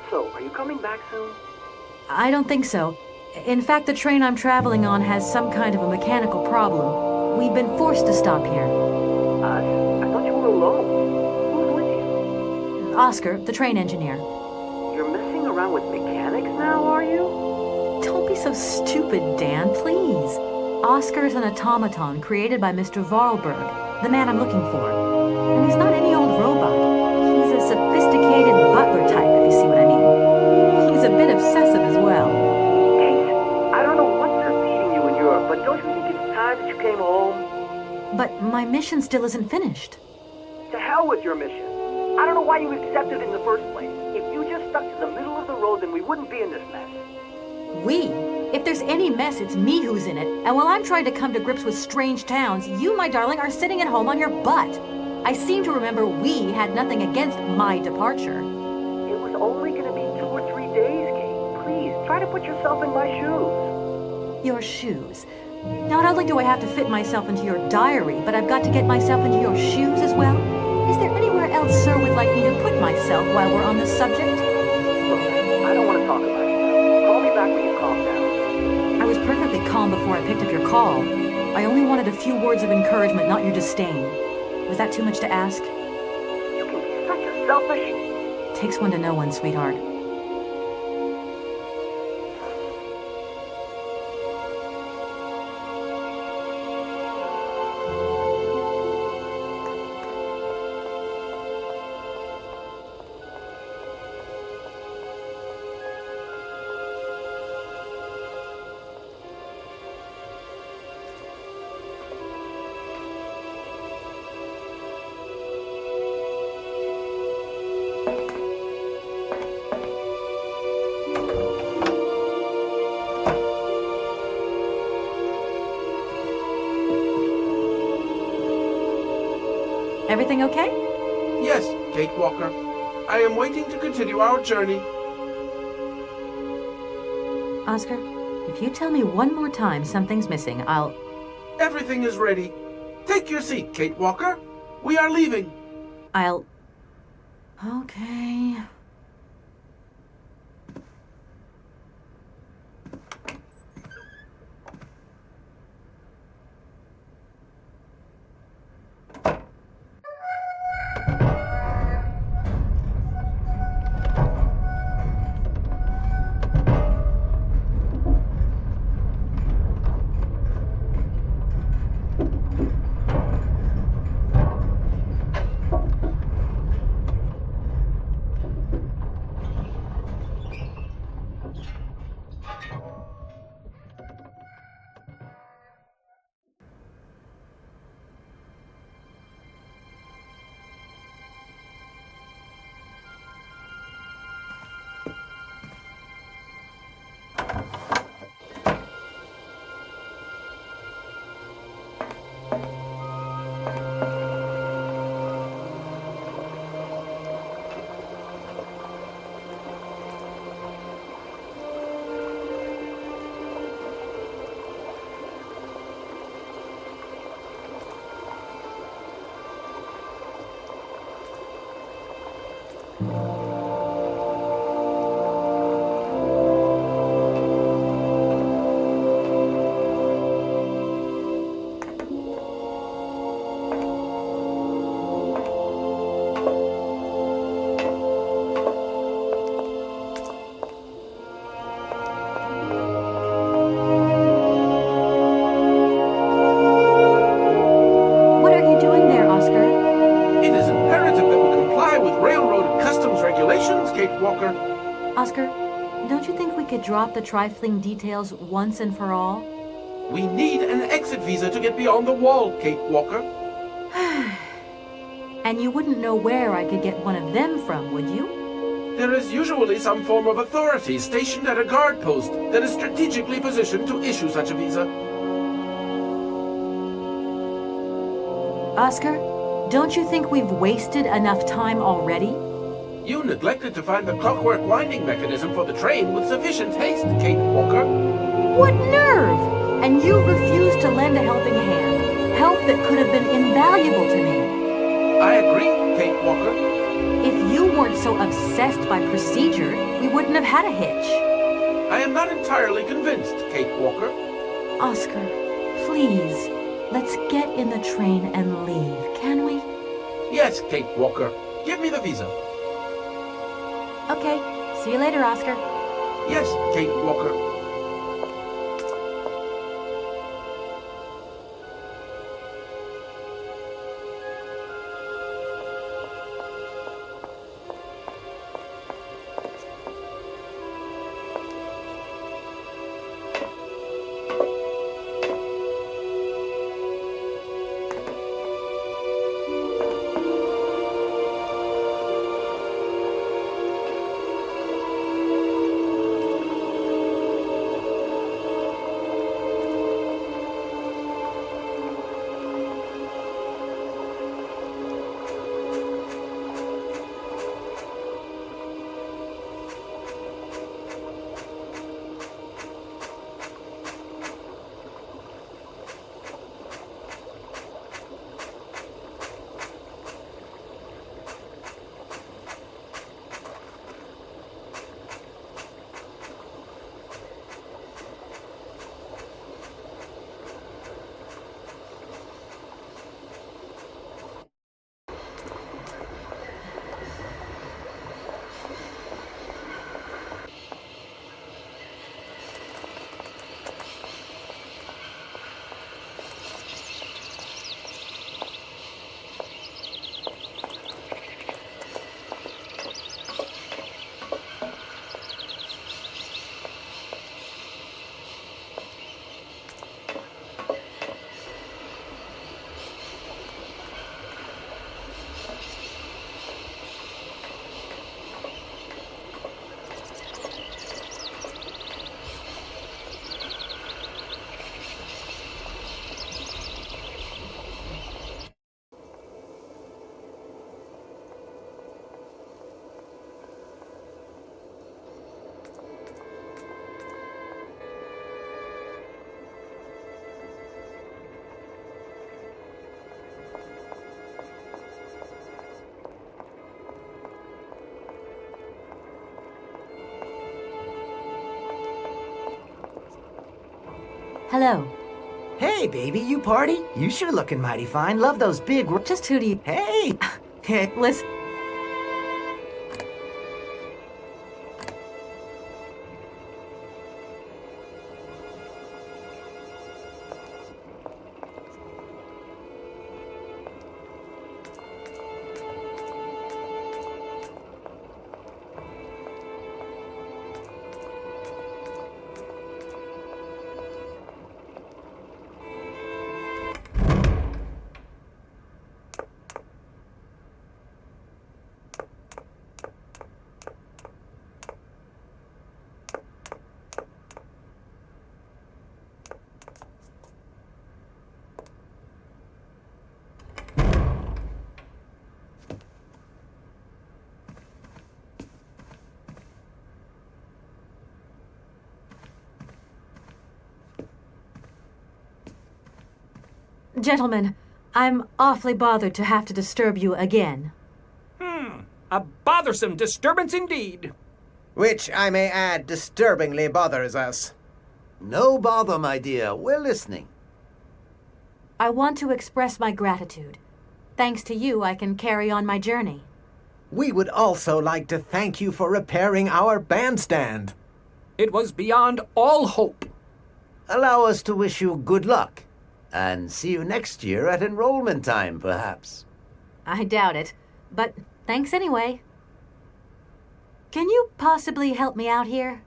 So, are you coming back soon? I don't think so. In fact, the train I'm traveling on has some kind of a mechanical problem. We've been forced to stop here. I thought you were alone. Who's with you? Oscar, the train engineer. You're messing around with mechanics now, are you? Don't be so stupid, Dan, please. Oscar is an automaton created by Mr. Vorarlberg, the man I'm looking for. And he's not any old robot. He's a sophisticated butler type, if you see what I mean. He's a bit obsessive as well. Kate, I don't know what they're feeding you in Europe, but don't you think it's time that you came home? But my mission still isn't finished. To hell with your mission. I don't know why you accepted in the first place. If you just stuck to the middle of the road, then we wouldn't be in this mess. We? If there's any mess, it's me who's in it. And while I'm trying to come to grips with strange towns, you, my darling, are sitting at home on your butt. I seem to remember we had nothing against my departure. It was only going to be 2 or 3 days, Kate. Please, try to put yourself in my shoes. Your shoes? Not only do I have to fit myself into your diary, but I've got to get myself into your shoes as well? Is there anywhere else Sir would like me to put myself while we're on this subject? Look, I don't want to talk about it now. Call me back when you calm down. I was perfectly calm before I picked up your call. I only wanted a few words of encouragement, not your disdain. Was that too much to ask? You can be such a selfish... Takes one to know one, sweetheart. Everything okay? Yes, Kate Walker. I am waiting to continue our journey. Oscar, if you tell me one more time something's missing, I'll... Everything is ready. Take your seat, Kate Walker. We are leaving. I'll... Okay... Oscar, don't you think we could drop the trifling details once and for all? We need an exit visa to get beyond the wall, Kate Walker. And you wouldn't know where I could get one of them from, would you? There is usually some form of authority stationed at a guard post that is strategically positioned to issue such a visa. Oscar, don't you think we've wasted enough time already? You neglected to find the clockwork winding mechanism for the train with sufficient haste, Kate Walker. What nerve! And you refused to lend a helping hand. Help that could have been invaluable to me. I agree, Kate Walker. If you weren't so obsessed by procedure, we wouldn't have had a hitch. I am not entirely convinced, Kate Walker. Oscar, please, let's get in the train and leave, can we? Yes, Kate Walker. Give me the visa. Okay, see you later, Oscar. Yes, Kate Walker. Hello. Hey, baby, you party? You sure looking mighty fine. Love those big... Just who do you... Hey! Listen... Gentlemen, I'm awfully bothered to have to disturb you again. A bothersome disturbance indeed. Which, I may add, disturbingly bothers us. No bother, my dear. We're listening. I want to express my gratitude. Thanks to you, I can carry on my journey. We would also like to thank you for repairing our bandstand. It was beyond all hope. Allow us to wish you good luck. And see you next year at enrollment time, perhaps. I doubt it, but thanks anyway. Can you possibly help me out here?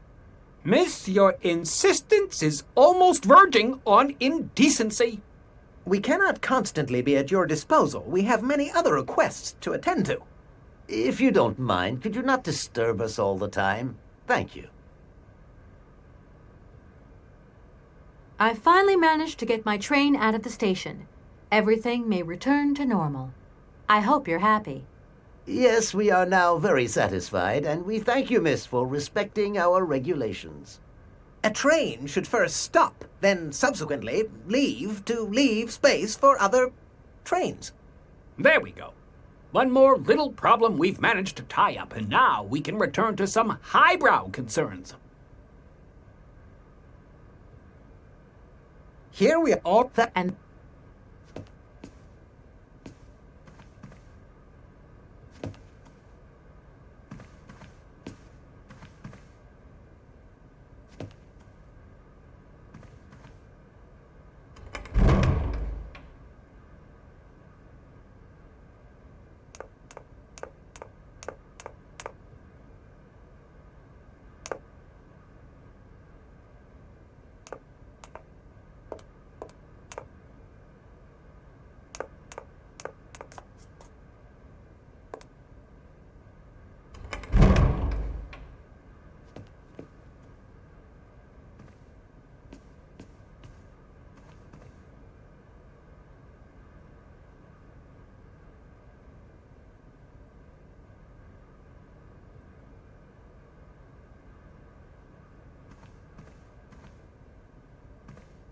Miss, your insistence is almost verging on indecency. We cannot constantly be at your disposal. We have many other requests to attend to. If you don't mind, could you not disturb us all the time? Thank you. I finally managed to get my train out of the station. everything may return to normal. I hope you're happy. Yes, we are now very satisfied, and we thank you, miss, for respecting our regulations. A train should first stop, then subsequently leave to leave space for other trains. There we go. One more little problem we've managed to tie up, and now we can return to some highbrow concerns. Here we are, and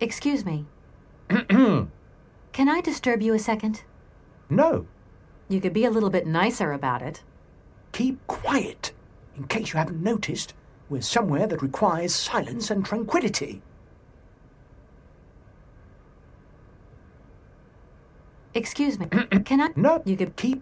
excuse me. Can I disturb you a second? No. You could be a little bit nicer about it. Keep quiet. In case you haven't noticed, we're somewhere that requires silence and tranquility. Excuse me. Can I? No. You could keep.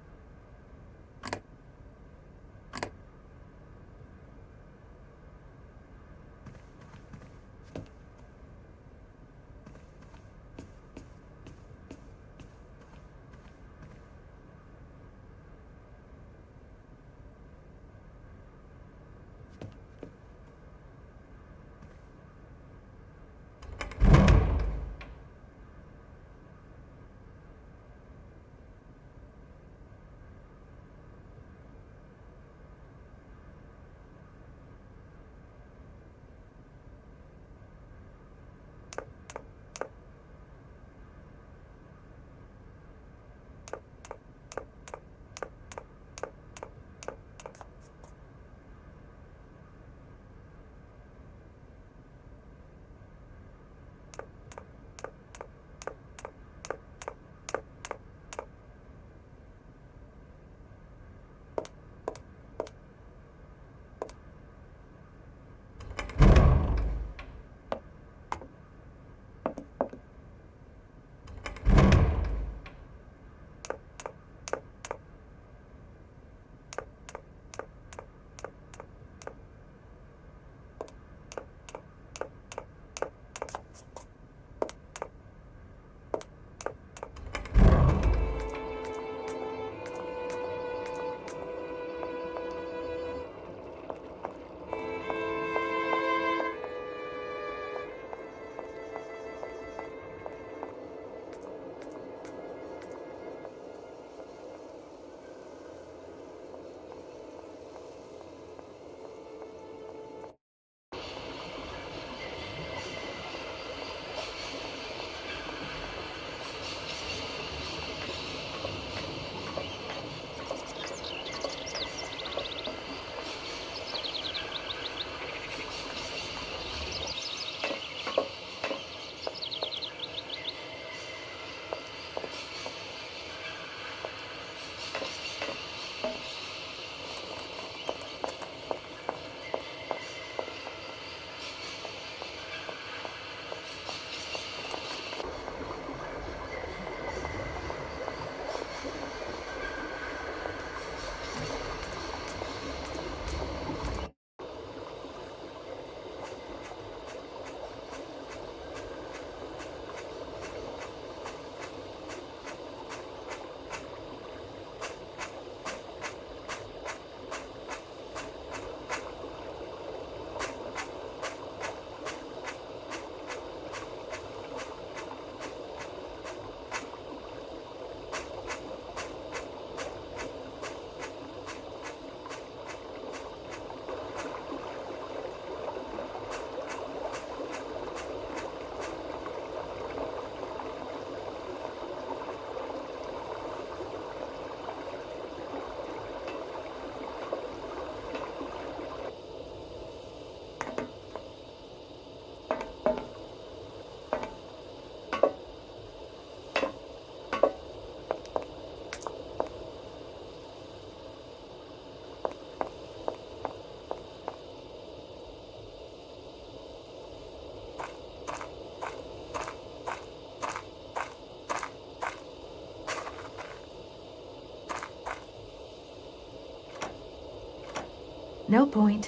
No point.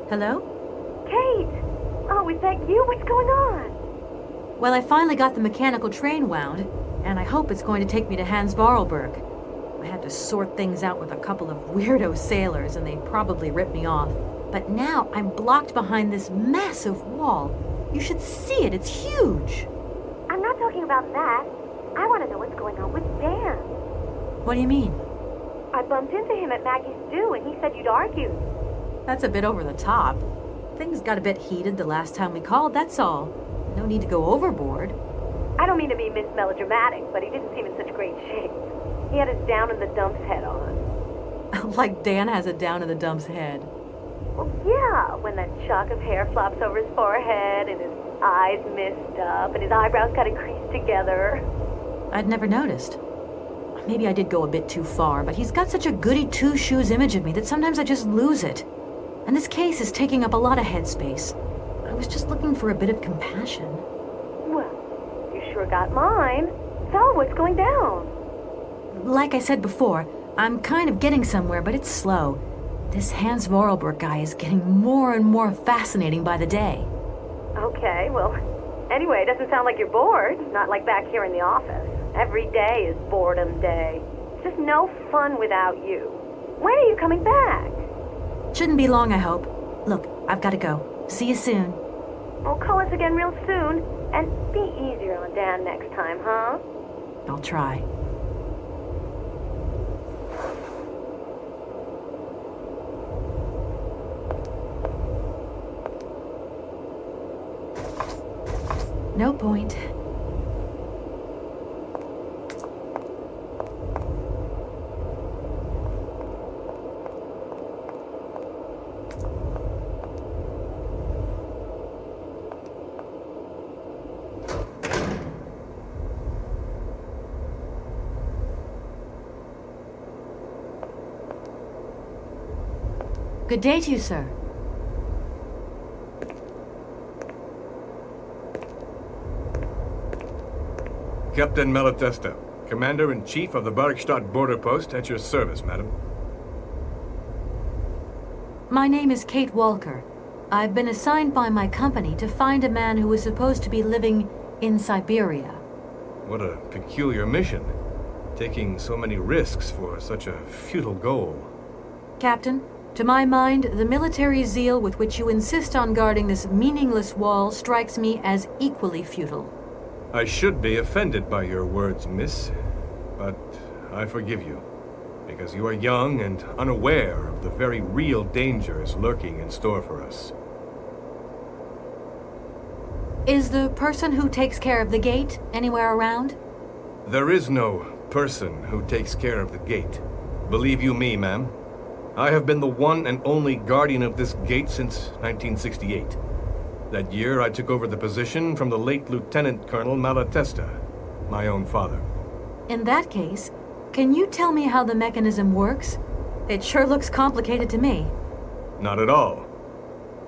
Hello? Kate! Oh, is that you? What's going on? Well, I finally got the mechanical train wound, and I hope it's going to take me to Hans Vorarlberg. I had to sort things out with a couple of weirdo sailors, and they probably ripped me off. But now I'm blocked behind this massive wall. You should see it. It's huge. I'm not talking about that. I want to know what's going on with Dan. What do you mean? I bumped into him at Maggie's stew, and he said you'd argued. That's a bit over the top. Things got a bit heated the last time we called, that's all. No need to go overboard. I don't mean to be melodramatic, but he didn't seem in such great shape. He had his down-in-the-dumps head on. Like Dan has a down-in-the-dumps head. Well, yeah, when that shock of hair flops over his forehead, and his eyes mist up, and his eyebrows kind of creased together. I'd never noticed. Maybe I did go a bit too far, but he's got such a goody two-shoes image of me that sometimes I just lose it. And this case is taking up a lot of headspace. I was just looking for a bit of compassion. Well, you sure got mine. So, what's going down? Like I said before, I'm kind of getting somewhere, but it's slow. This Hans Vorarlberg guy is getting more and more fascinating by the day. Okay, well, anyway, it doesn't sound like you're bored. Not like back here in the office. Every day is boredom day. It's just no fun without you. When are you coming back? Shouldn't be long, I hope. Look, I've got to go. See you soon. Well, call us again real soon. And be easier on Dan next time, huh? I'll try. No point. Good day to you, sir. Captain Malatesta, Commander-in-Chief of the Barkstadt border post, at your service, madam. My name is Kate Walker. I've been assigned by my company to find a man who is supposed to be living in Syberia. What a peculiar mission. Taking so many risks for such a futile goal. Captain, to my mind, the military zeal with which you insist on guarding this meaningless wall strikes me as equally futile. I should be offended by your words, miss, but I forgive you, because you are young and unaware of the very real dangers lurking in store for us. Is the person who takes care of the gate anywhere around? There is no person who takes care of the gate. Believe you me, ma'am. I have been the one and only guardian of this gate since 1968. That year, I took over the position from the late Lieutenant Colonel Malatesta, my own father. In that case, can you tell me how the mechanism works? It sure looks complicated to me. Not at all.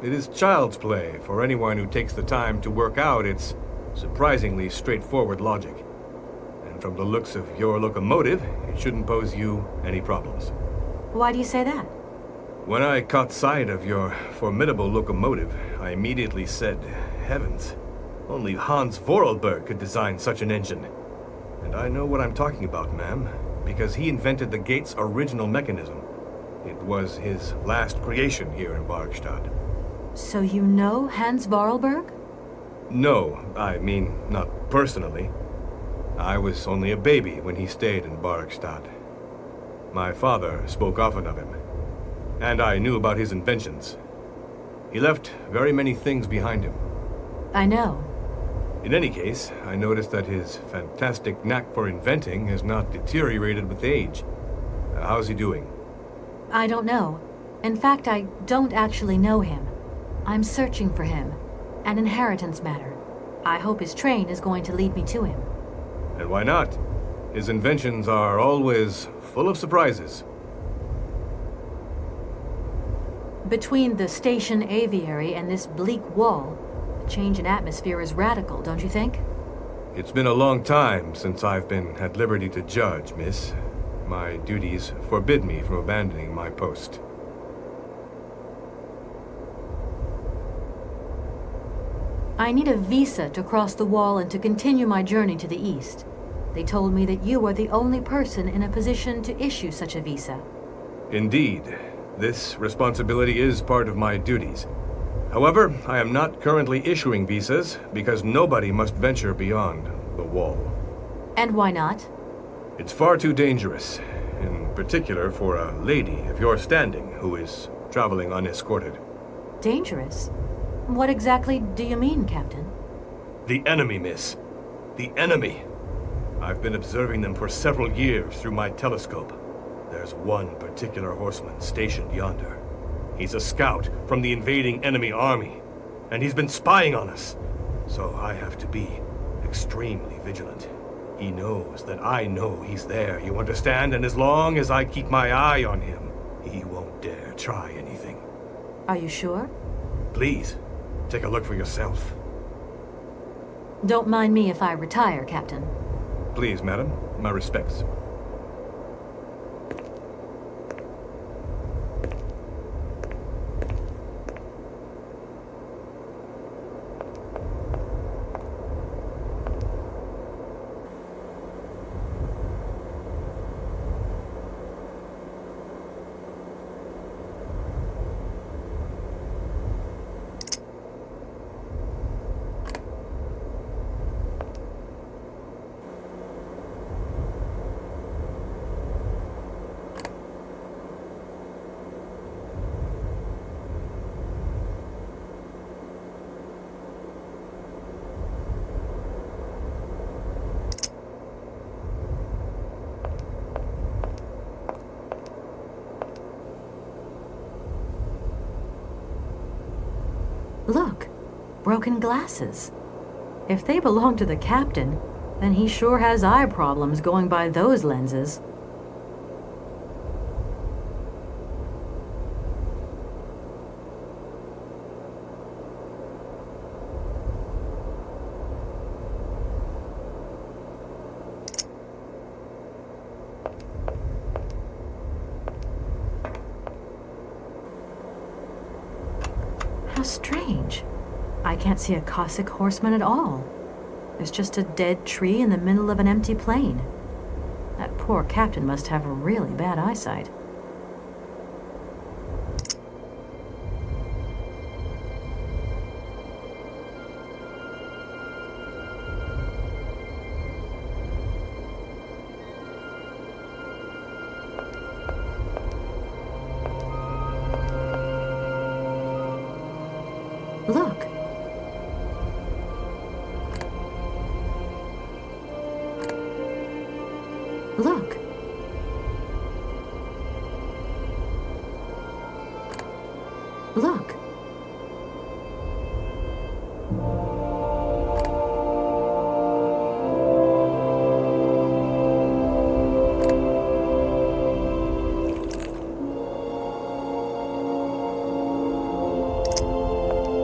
It is child's play for anyone who takes the time to work out its surprisingly straightforward logic. And from the looks of your locomotive, it shouldn't pose you any problems. Why do you say that? When I caught sight of your formidable locomotive, I immediately said, heavens, only Hans Vorarlberg could design such an engine. And I know what I'm talking about, ma'am, because he invented the gate's original mechanism. It was his last creation here in Barkstadt. So you know Hans Vorarlberg? No, I mean, not personally. I was only a baby when he stayed in Barkstadt. My father spoke often of him, and I knew about his inventions. He left very many things behind him. I know. In any case, I noticed that his fantastic knack for inventing has not deteriorated with age. How's he doing? I don't know. In fact, I don't actually know him. I'm searching for him. An inheritance matter. I hope his train is going to lead me to him. And why not? His inventions are always full of surprises. Between the station aviary and this bleak wall, the change in atmosphere is radical, don't you think? It's been a long time since I've been at liberty to judge, miss. My duties forbid me from abandoning my post. I need a visa to cross the wall and to continue my journey to the east. They told me that you are the only person in a position to issue such a visa. Indeed. This responsibility is part of my duties. However, I am not currently issuing visas because nobody must venture beyond the wall. And why not? It's far too dangerous, in particular for a lady of your standing who is traveling unescorted. Dangerous? What exactly do you mean, Captain? The enemy, miss. The enemy. I've been observing them for several years through my telescope. There's one particular horseman stationed yonder. He's a scout from the invading enemy army, and he's been spying on us. So I have to be extremely vigilant. He knows that I know he's there, you understand? And as long as I keep my eye on him, he won't dare try anything. Are you sure? Please, take a look for yourself. Don't mind me if I retire, Captain. Please, madam. My respects. Look, broken glasses. If they belong to the captain, then he sure has eye problems going by those lenses. How strange. I can't see a Cossack horseman at all. There's just a dead tree in the middle of an empty plain. That poor captain must have really bad eyesight. Look. Look. Look.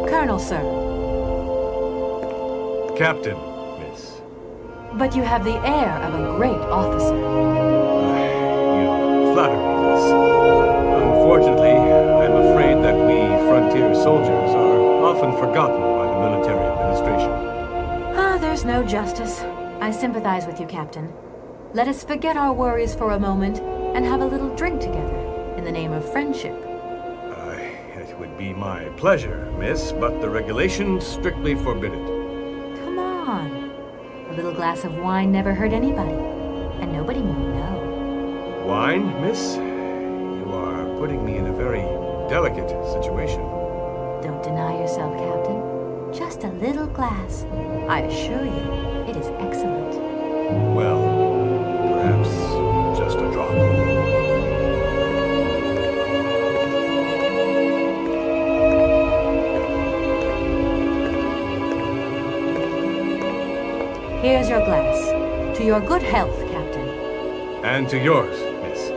Colonel, sir. Captain, miss. But you have the air of a great officer. You flatter me, miss. Unfortunately, I'm afraid that we frontier soldiers are often forgotten by the military administration. There's no justice. I sympathize with you, Captain. Let us forget our worries for a moment and have a little drink together in the name of friendship. It would be my pleasure, miss, but the regulations strictly forbid it. Come on. A little glass of wine never hurt anybody, and nobody will know. Wine, miss? You are putting me in a very delicate situation. Don't deny yourself, Captain. Just a little glass. I assure you, it is excellent. Well, perhaps just a drop. your glass. To your good health, Captain. And to yours, miss.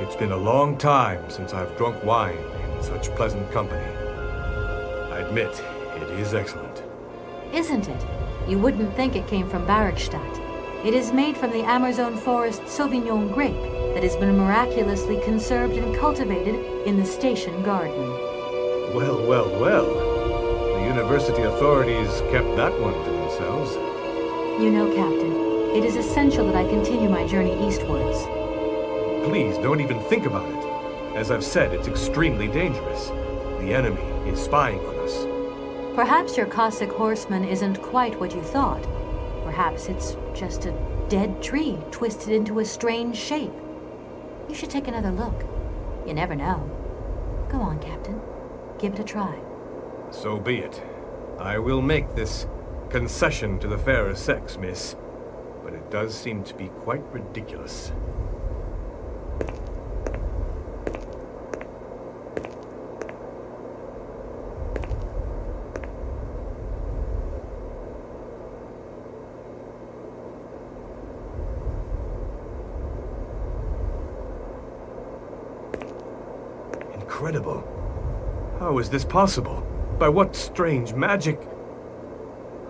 It's been a long time since I've drunk wine in such pleasant company. I admit, it is excellent. Isn't it? You wouldn't think it came from Barrickstadt. It is made from the Amerzone forest Sauvignon grape that has been miraculously conserved and cultivated in the station garden. Well, well, well. The university authorities kept that one to themselves. You know, Captain, it is essential that I continue my journey eastwards. Please, don't even think about it. As I've said, it's extremely dangerous. The enemy is spying on us. Perhaps your Cossack horseman isn't quite what you thought. Perhaps it's just a dead tree twisted into a strange shape. You should take another look. You never know. Go on, Captain. Give it a try. So be it. I will make this concession to the fairer sex, miss. But it does seem to be quite ridiculous. Incredible. How is this possible? By what strange magic?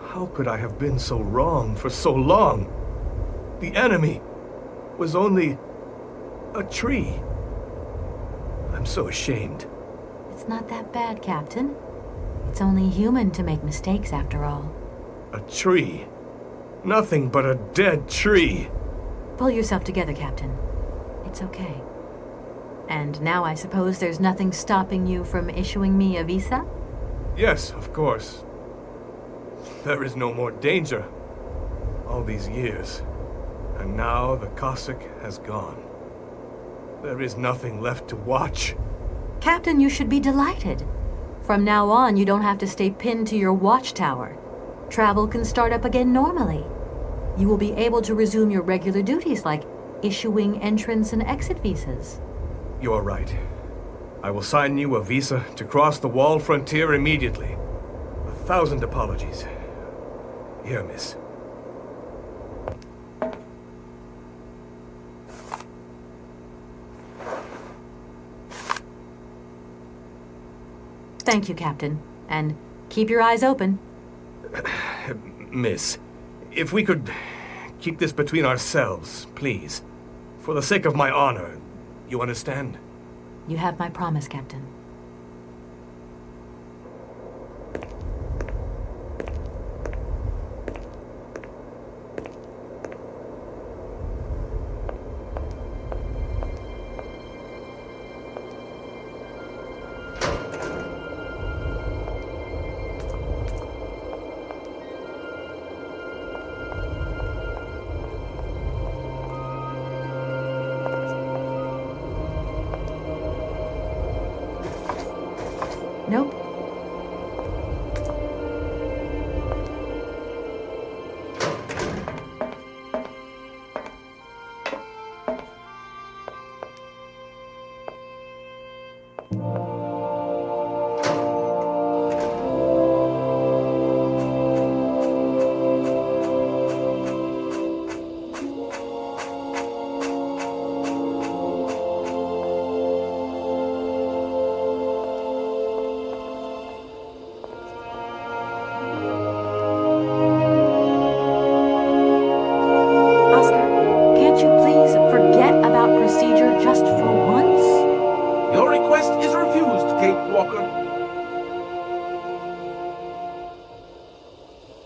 How could I have been so wrong for so long? The enemy was only a tree. I'm so ashamed. It's not that bad, Captain. It's only human to make mistakes after all. A tree. Nothing but a dead tree. Pull yourself together, Captain. It's okay. And now I suppose there's nothing stopping you from issuing me a visa? Yes, of course. There is no more danger. All these years. And now the Cossack has gone. There is nothing left to watch. Captain, you should be delighted. From now on, you don't have to stay pinned to your watchtower. Travel can start up again normally. You will be able to resume your regular duties like issuing entrance and exit visas. You're right. I will sign you a visa to cross the wall frontier immediately. 1,000 apologies. Here, miss. Thank you, Captain. And keep your eyes open. Miss, if we could keep this between ourselves, please. For the sake of my honor. You understand? You have my promise, Captain. Nope.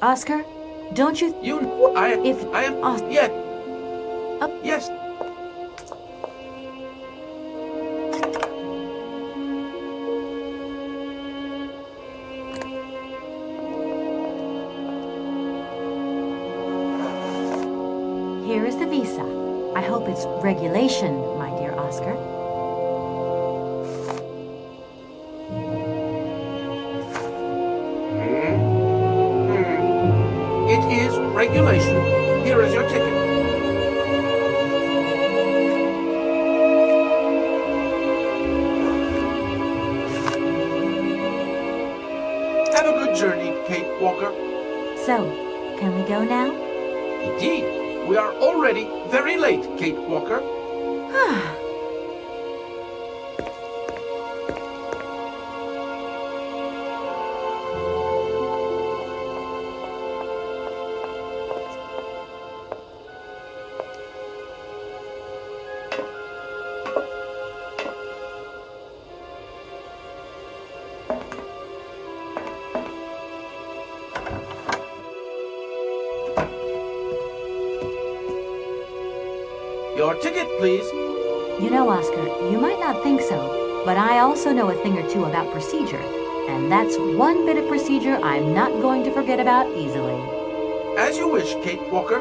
Oscar, don't you... I am... Yeah. Yes. Here is the visa. I hope it's regulation, my dear Oscar. It is regulation. Here is your ticket. Kate Walker. So, can we go now? Indeed, we are already very late, Kate Walker. Your ticket, please. You know, Oscar, you might not think so, but I also know a thing or two about procedure. And that's one bit of procedure I'm not going to forget about easily. As you wish, Kate Walker.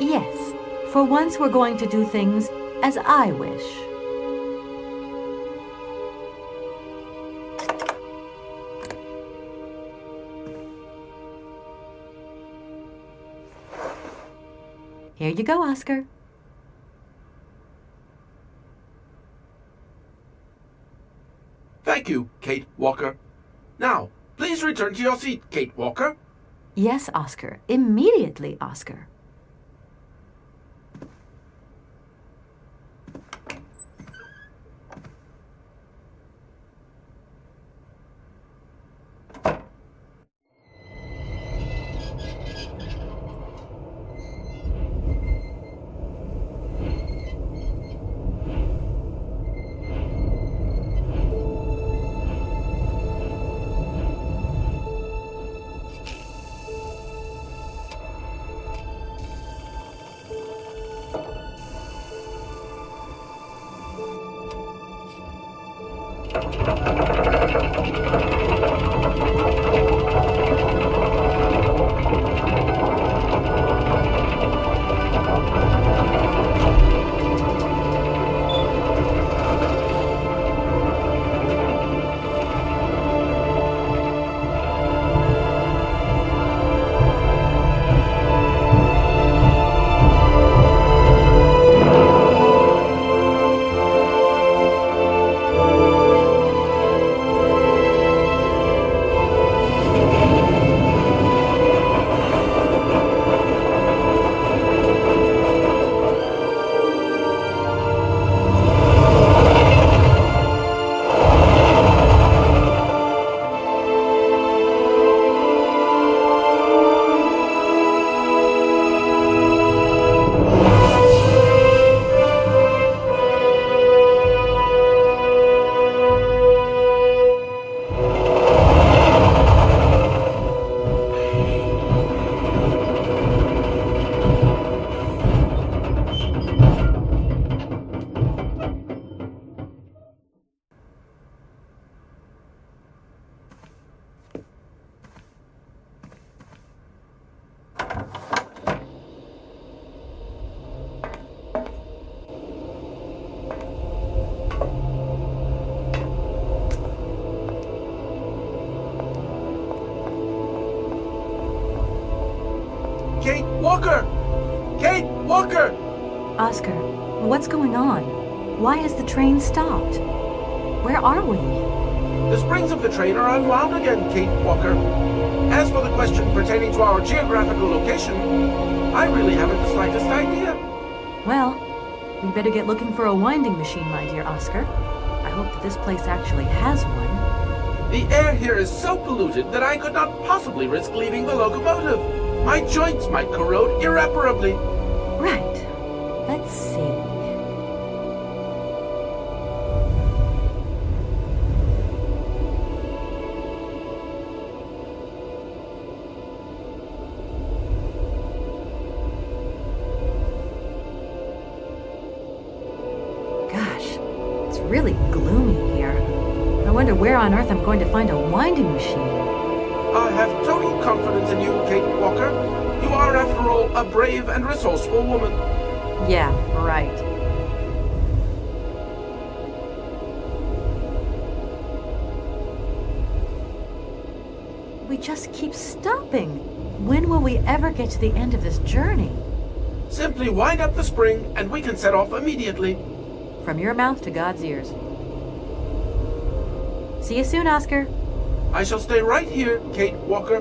Yes, for once we're going to do things as I wish. Here you go, Oscar. Thank you, Kate Walker. Now, please return to your seat, Kate Walker. Yes, Oscar. Immediately, Oscar. Kate Walker! Kate Walker! Oscar, what's going on? Why is the train stopped? Where are we? The springs of the train are unwound again, Kate Walker. As for the question pertaining to our geographical location, I really haven't the slightest idea. Well, we'd better get looking for a winding machine, my dear Oscar. I hope that this place actually has one. The air here is so polluted that I could not possibly risk leaving the locomotive. My joints might corrode irreparably. Right. Let's see. Gosh, it's really gloomy here. I wonder where on earth I'm going to find a winding machine. I have total confidence in you, Kate Walker. You are, after all, a brave and resourceful woman. Yeah, right. We just keep stopping. When will we ever get to the end of this journey? Simply wind up the spring and we can set off immediately. From your mouth to God's ears. See you soon, Oscar. I shall stay right here, Kate Walker.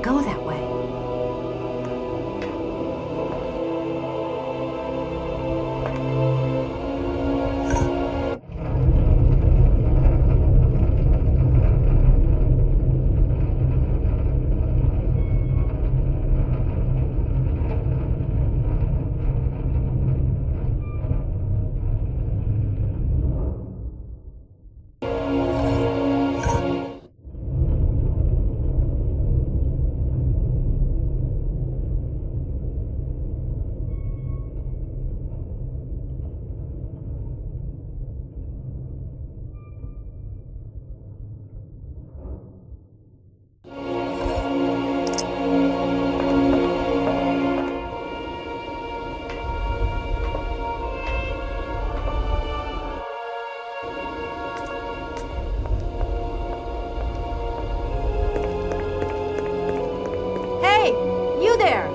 can't go that way. Hey, you there!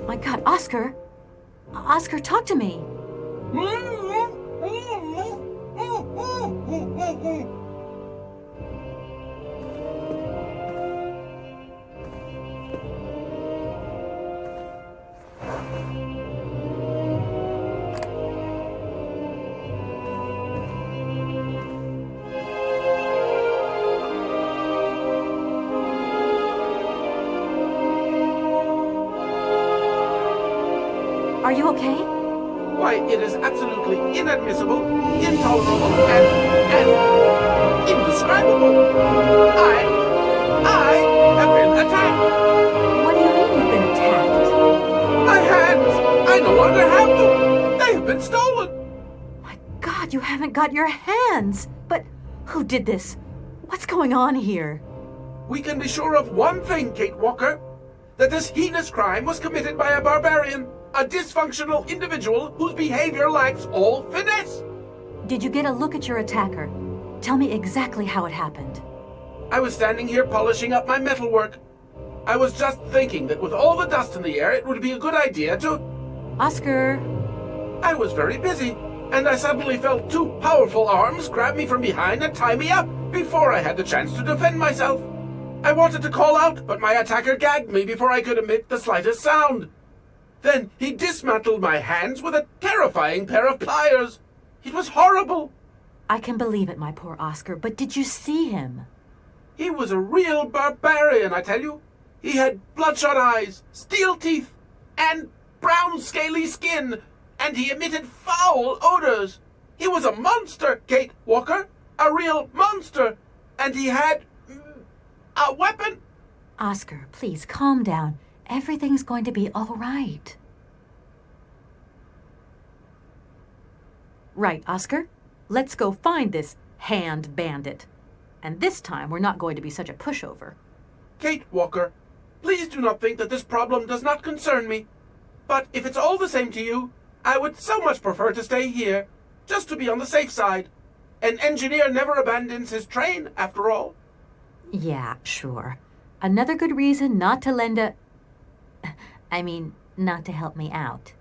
My God, Oscar! Oscar, talk to me! Are you okay? Why, it is absolutely inadmissible, intolerable, and indescribable. I have been attacked. What do you mean you've been attacked? My hands! I no longer have them. They have been stolen. God, you haven't got your hands! But who did this? What's going on here? We can be sure of one thing, Kate Walker. That this heinous crime was committed by a barbarian. A dysfunctional individual whose behavior lacks all finesse. Did you get a look at your attacker? Tell me exactly how it happened. I was standing here polishing up my metalwork. I was just thinking that with all the dust in the air, it would be a good idea to... Oscar! I was very busy, and I suddenly felt two powerful arms grab me from behind and tie me up before I had the chance to defend myself. I wanted to call out, but my attacker gagged me before I could emit the slightest sound. Then he dismantled my hands with a terrifying pair of pliers. It was horrible. I can believe it, my poor Oscar, but did you see him? He was a real barbarian, I tell you. He had bloodshot eyes, steel teeth, and brown scaly skin, and he emitted foul odors. He was a monster, Kate Walker, a real monster, and he had a weapon. Oscar, please calm down. Everything's going to be all right. Right, Oscar. Let's go find this hand bandit. And this time, we're not going to be such a pushover. Kate Walker, please do not think that this problem does not concern me. But if it's all the same to you, I would so much prefer to stay here, just to be on the safe side. An engineer never abandons his train, after all. Yeah, sure. Another good reason not to lend a... not to help me out.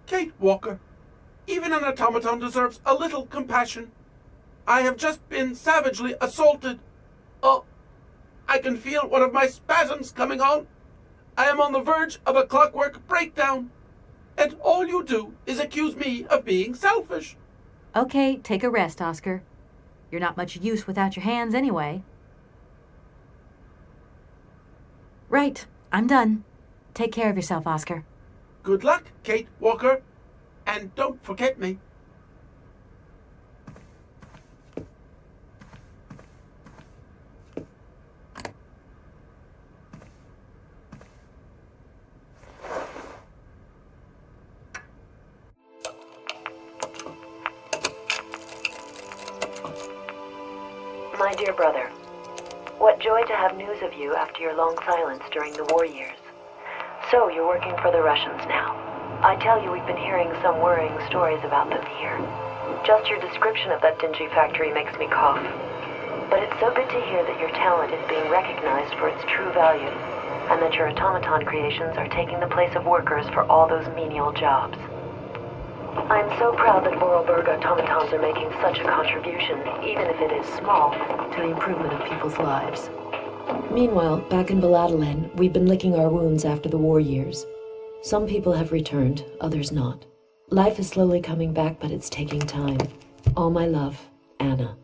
Kate Walker, even an automaton deserves a little compassion. I have just been savagely assaulted. Oh, I can feel one of my spasms coming on. I am on the verge of a clockwork breakdown. And all you do is accuse me of being selfish. Okay, take a rest, Oscar. You're not much use without your hands anyway. Right, I'm done. Take care of yourself, Oscar. Good luck, Kate Walker. And don't forget me. My dear brother, what joy to have news of you after your long silence during the war years. So, you're working for the Russians now. I tell you, we've been hearing some worrying stories about them here. Just your description of that dingy factory makes me cough. But it's so good to hear that your talent is being recognized for its true value, and that your automaton creations are taking the place of workers for all those menial jobs. I'm so proud that Vorarlberg automatons are making such a contribution, even if it is small, to the improvement of people's lives. Meanwhile, back in Baladolin, we've been licking our wounds after the war years. Some people have returned, others not. Life is slowly coming back, but it's taking time. All my love, Anna.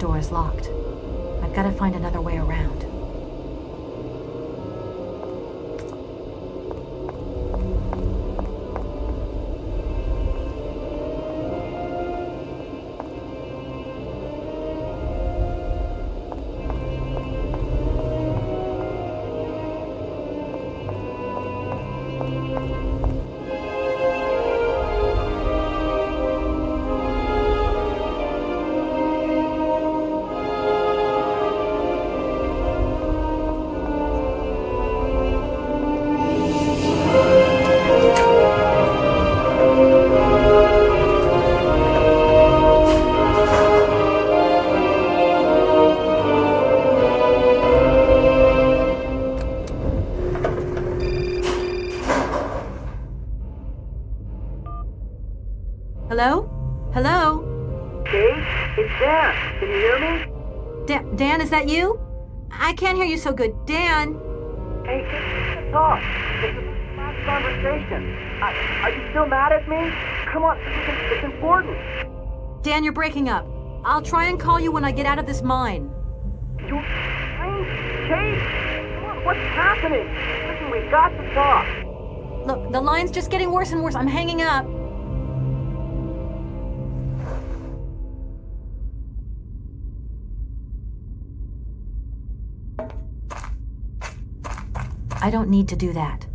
door is locked. I've got to find another way around. Hello? Hello? Kate? It's Dan. Can you hear me? Dan, is that you? I can't hear you so good. Dan? Hey, Kate, talk. This is the last conversation. Are you still mad at me? Come on, it's important. Dan, you're breaking up. I'll try and call you when I get out of this mine. You... Kate! Come on, what's happening? Listen, we've got to talk. Look, the line's just getting worse and worse. I'm hanging up. I don't need to do that.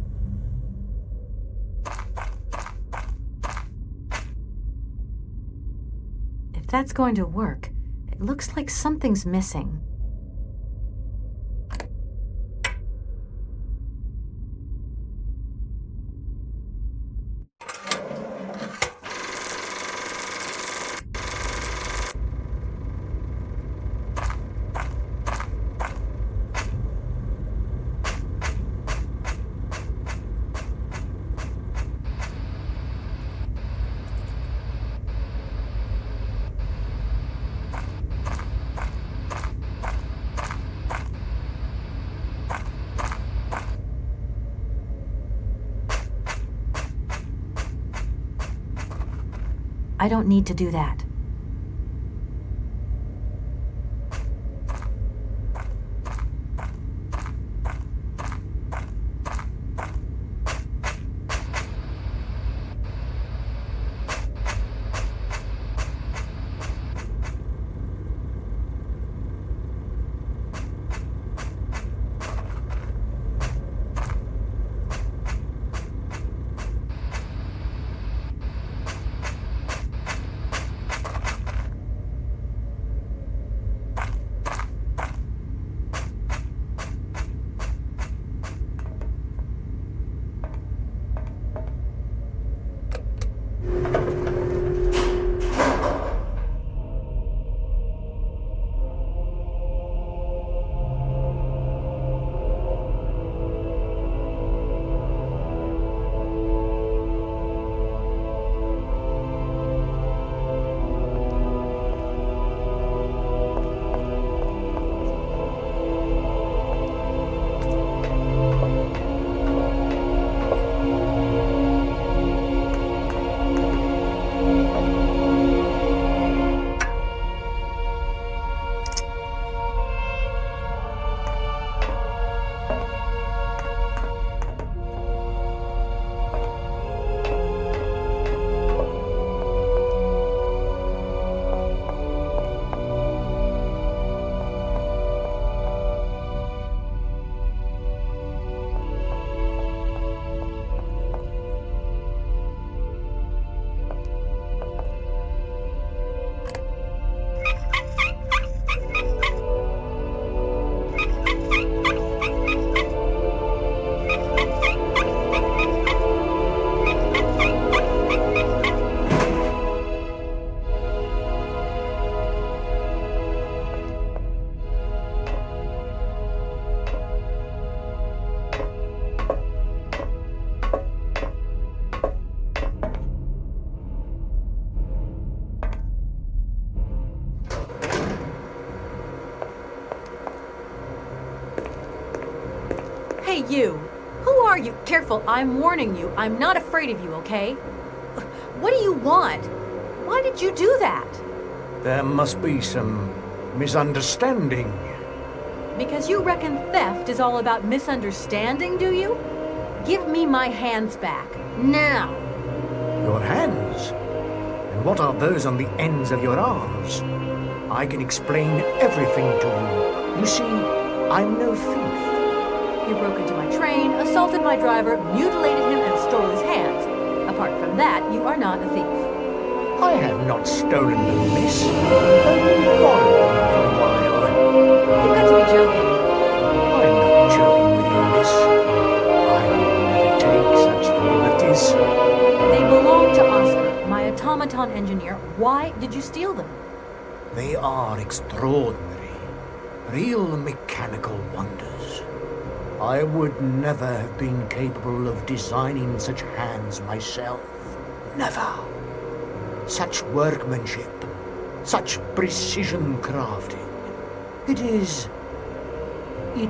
If that's going to work, it looks like something's missing. I don't need to do that. Hey, you! Who are you? Careful, I'm warning you. I'm not afraid of you, okay? What do you want? Why did you do that? There must be some Misunderstanding. Because you reckon theft is all about misunderstanding, do you? Give me my hands back, now! Your hands? And what are those on the ends of your arms? I can explain everything to you. You see, I'm no thief. You broke into my train, assaulted my driver, mutilated him, and stole his hands. Apart from that, you are not a thief. I have not stolen them, miss. Only borrowed them for a while. You've got to be joking. I'm not joking with you, miss. I would never take such liberties. They belong to Oscar, my automaton engineer. Why did you steal them? They are extraordinary. Real mechanical wonders. I would never have been capable of designing such hands myself. Never. Such workmanship, such precision crafting. It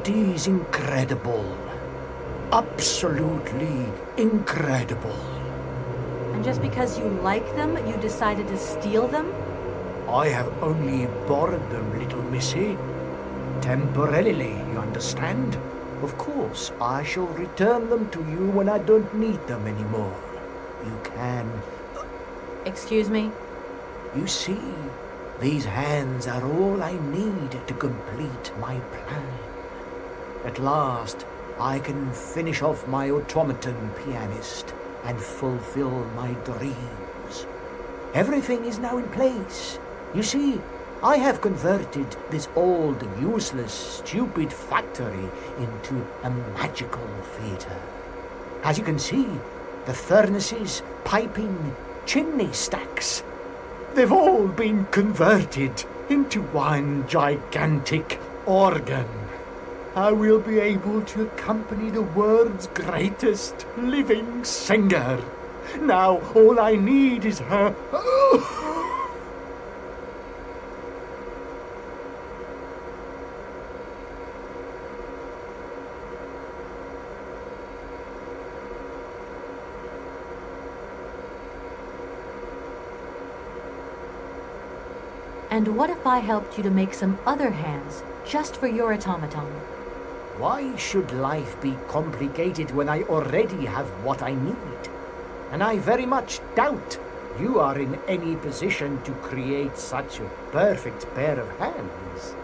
is incredible. Absolutely incredible. And just because you like them, you decided to steal them? I have only borrowed them, little missy. Temporarily, you understand? Of course, I shall return them to you when I don't need them anymore. You can... Excuse me? You see, these hands are all I need to complete my plan. At last, I can finish off my automaton pianist and fulfill my dreams. Everything is now in place. You see, I have converted this old, useless, stupid factory into a magical theatre. As you can see, the furnaces, piping, chimney stacks, they've all been converted into one gigantic organ. I will be able to accompany the world's greatest living singer. Now all I need is her... And what if I helped you to make some other hands, just for your automaton? Why should life be complicated when I already have what I need? And I very much doubt you are in any position to create such a perfect pair of hands.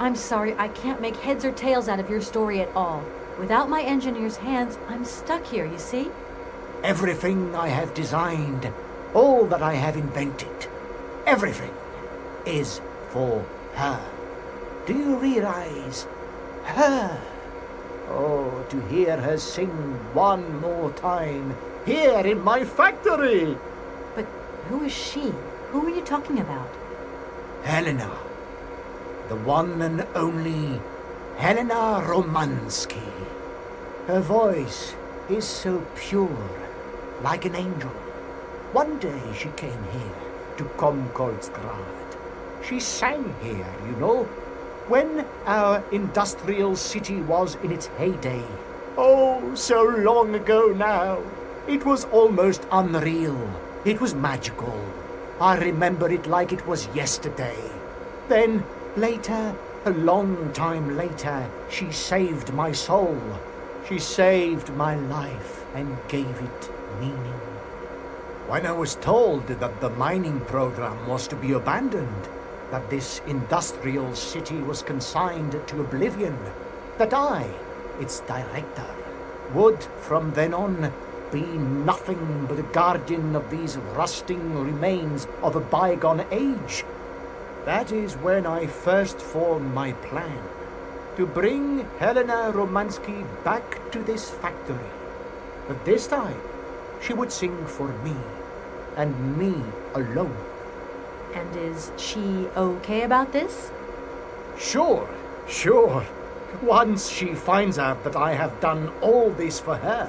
I'm sorry, I can't make heads or tails out of your story at all. Without my engineer's hands, I'm stuck here, you see? Everything I have designed, all that I have invented, everything is for her. Do you realize? Her. Oh, to hear her sing one more time, here in my factory! But who is she? Who are you talking about? Helena. The one and only Helena Romansky. Her voice is so pure, like an angel. One day she came here to Komkolsgrad. She sang here, you know, when our industrial city was in its heyday. Oh, so long ago now. It was almost unreal. It was magical. I remember it like it was yesterday. Then, later, a long time later, she saved my soul. She saved my life and gave it meaning. When I was told that the mining program was to be abandoned, that this industrial city was consigned to oblivion, that I, its director, would from then on be nothing but a guardian of these rusting remains of a bygone age, that is when I first formed my plan to bring Helena Romansky back to this factory. But this time, she would sing for me, and me alone. And is she okay about this? Sure. Once she finds out that I have done all this for her,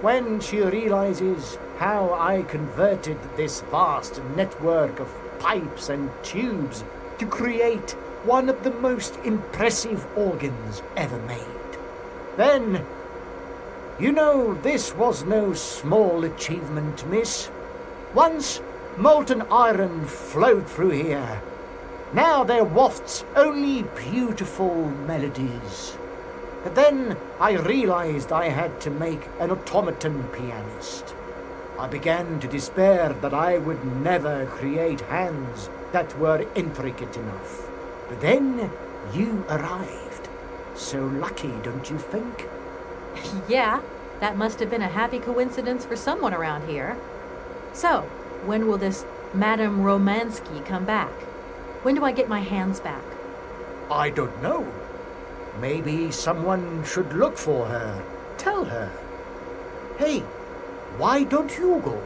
when she realizes how I converted this vast network of pipes and tubes to create one of the most impressive organs ever made, then, you know, this was no small achievement, miss. Once molten iron flowed through here. Now there wafts only beautiful melodies. But then I realized I had to make an automaton pianist. I began to despair that I would never create hands that were intricate enough. But then you arrived. So lucky, don't you think? Yeah, that must have been a happy coincidence for someone around here. So, when will this Madame Romansky come back? When do I get my hands back? I don't know. Maybe someone should look for her. Tell her. Hey, why don't you go?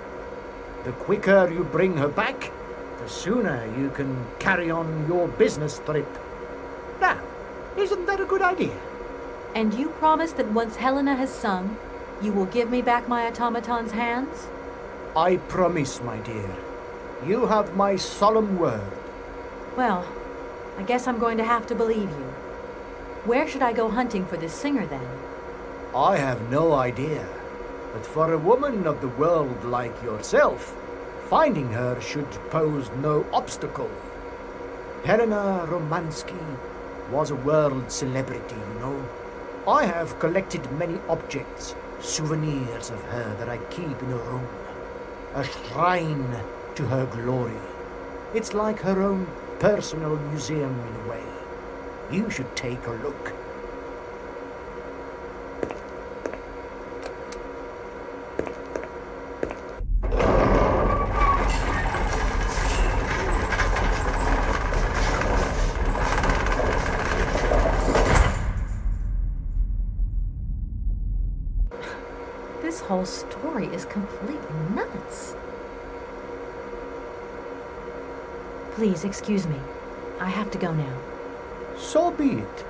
The quicker you bring her back, the sooner you can carry on your business trip. Now, isn't that a good idea? And you promise that once Helena has sung, you will give me back my automaton's hands? I promise, my dear. You have my solemn word. Well, I guess I'm going to have to believe you. Where should I go hunting for this singer, then? I have no idea. But for a woman of the world like yourself, finding her should pose no obstacle. Helena Romansky was a world celebrity, you know. I have collected many objects, souvenirs of her that I keep in a room. A shrine to her glory. It's like her own personal museum in a way. You should take a look. This whole story is completely nuts. Please excuse me. I have to go now. So be it.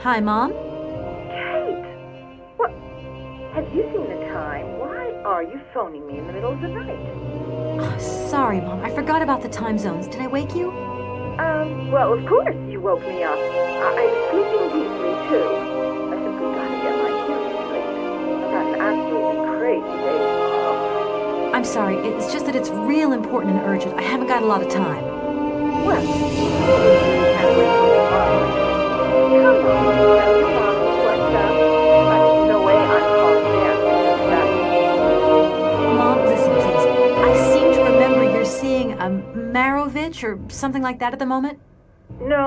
Hi, Mom. Kate! What? Have you seen the time? Why are you phoning me in the middle of the night? Sorry, Mom. I forgot about the time zones. Did I wake you? Well, of course you woke me up. I was sleeping deeply, too. I simply gotta get my hearing straight. I've got an absolutely crazy day tomorrow. I'm sorry. It's just that it's real important and urgent. I haven't got a lot of time. Well, you can't wait till tomorrow. Come on, tell your mom what's up. There's no way I'm calling there. Mom, listen, please. I seem to remember you're seeing a Marovich or something like that at the moment. No.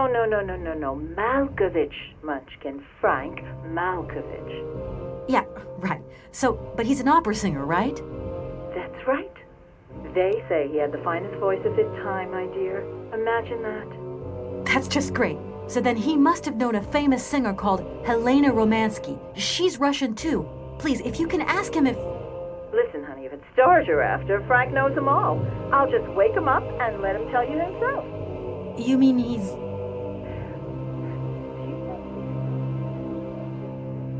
Malkovich, Munchkin. Frank Malkovich. Yeah, right. So, but he's an opera singer, right? That's right. They say he had the finest voice of his time, my dear. Imagine that. That's just great. So then he must have known a famous singer called Helena Romansky. She's Russian too. Please, if you can ask him if... Listen, honey, if it's stars you're after, Frank knows them all. I'll just wake him up and let him tell you himself. You mean he's...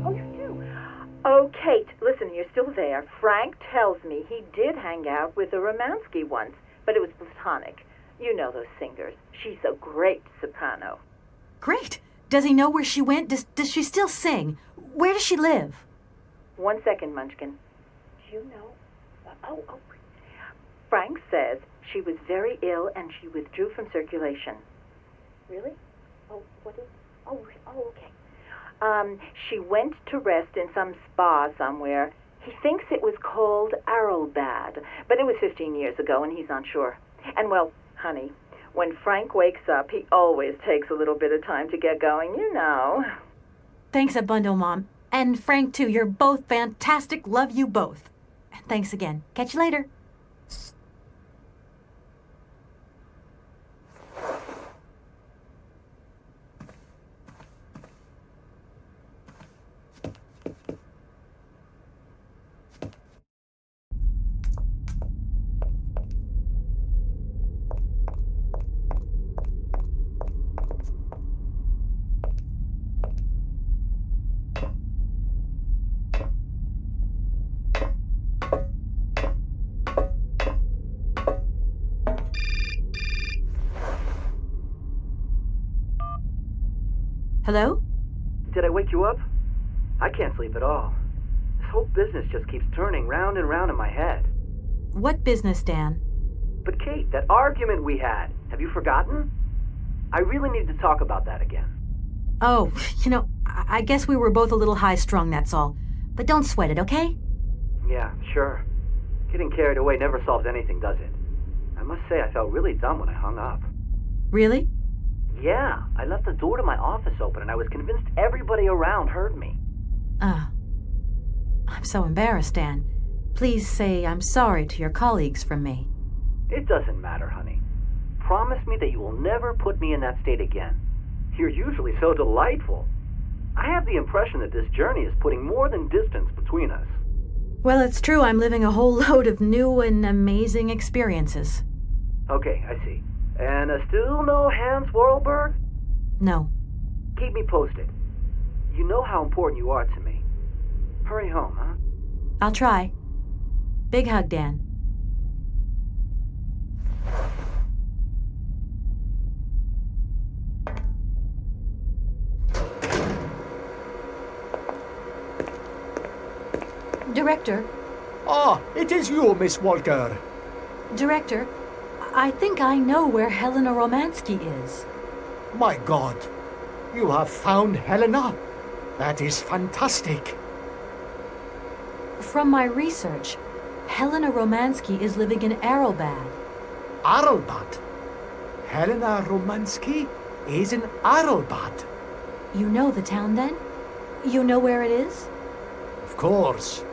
Oh, you do? Oh, Kate, listen, you're still there. Frank tells me he did hang out with a Romansky once, but it was platonic. You know those singers. She's a great soprano. Great. Does he know where she went? Does she still sing? Where does she live? 1 second, Munchkin. Do you know? Frank says she was very ill and she withdrew from circulation. Really? Oh, what is... Oh, okay. She went to rest in some spa somewhere. He thinks it was called Arlbad, but it was 15 years ago and he's not sure. And well, honey, when Frank wakes up, he always takes a little bit of time to get going, you know. Thanks a bundle, Mom. And Frank, too. You're both fantastic. Love you both. And thanks again. Catch you later. Hello? Did I wake you up? I can't sleep at all. This whole business just keeps turning round and round in my head. What business, Dan? But Kate, that argument we had, have you forgotten? I really need to talk about that again. Oh, I guess we were both a little high-strung, that's all. But don't sweat it, okay? Yeah, sure. Getting carried away never solves anything, does it? I must say I felt really dumb when I hung up. Really? Yeah, I left the door to my office open and I was convinced everybody around heard me. I'm so embarrassed, Dan. Please say I'm sorry to your colleagues from me. It doesn't matter, honey. Promise me that you will never put me in that state again. You're usually so delightful. I have the impression that this journey is putting more than distance between us. Well, it's true. I'm living a whole load of new and amazing experiences. Okay, I see. And still no Hans Vorarlberg? No. Keep me posted. You know how important you are to me. Hurry home, huh? I'll try. Big hug, Dan. Director. Ah, it is you, Miss Walker. Director, I think I know where Helena Romansky is. My God, you have found Helena? That is fantastic. From my research, Helena Romansky is living in Arlbad. Arlbad? Helena Romansky is in Arlbad. You know the town then? You know where it is? Of course.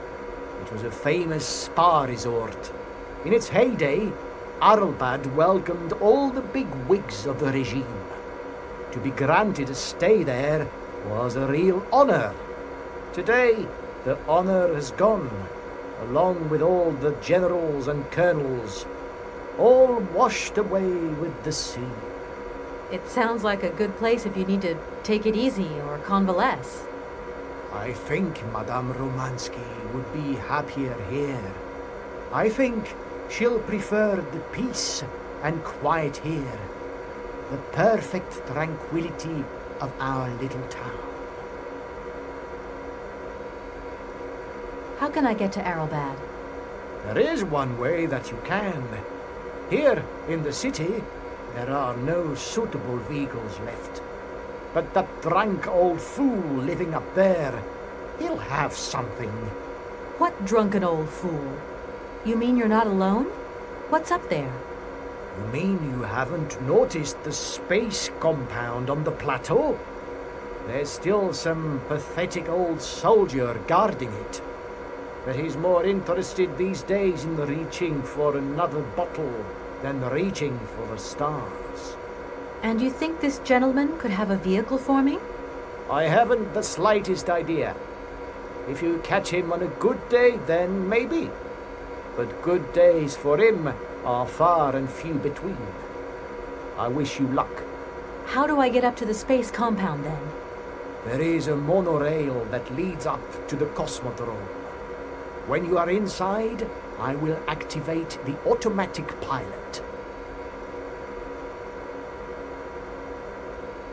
It was a famous spa resort. In its heyday, Arlbad welcomed all the big wigs of the regime. To be granted a stay there was a real honor. Today, the honor has gone, along with all the generals and colonels, all washed away with the sea. It sounds like a good place if you need to take it easy or convalesce. I think Madame Romansky would be happier here. I think She'll prefer the peace and quiet here, the perfect tranquility of our little town. How can I get to Arrowbad? There is one way that you can. Here in the city, there are no suitable vehicles left. But that drunk old fool living up there, he'll have something. What drunken old fool? You mean you're not alone? What's up there? You mean you haven't noticed the space compound on the plateau? There's still some pathetic old soldier guarding it. But he's more interested these days in reaching for another bottle than reaching for the stars. And you think this gentleman could have a vehicle for me? I haven't the slightest idea. If you catch him on a good day, then maybe. But good days for him are far and few between. I wish you luck. How do I get up to the space compound then? There is a monorail that leads up to the Cosmodrome. When you are inside, I will activate the automatic pilot.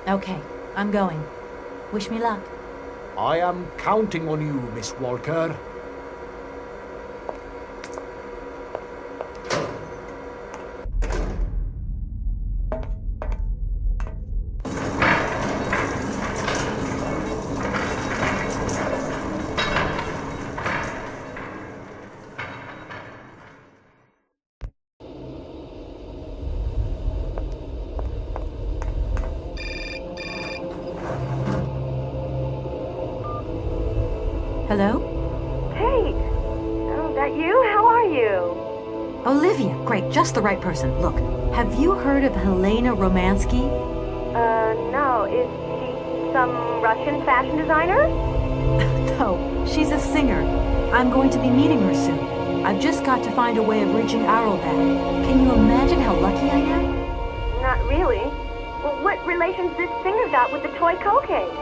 Okay, I'm going. Wish me luck. I am counting on you, Miss Walker. Hello? Kate! Oh, that you? How are you? Olivia, great, just the right person. Look, have you heard of Helena Romansky? No. Is she some Russian fashion designer? No, she's a singer. I'm going to be meeting her soon. I've just got to find a way of reaching Arrowbad. Can you imagine how lucky I am? Not really. Well, what relation's this singer got with the toy cocaine?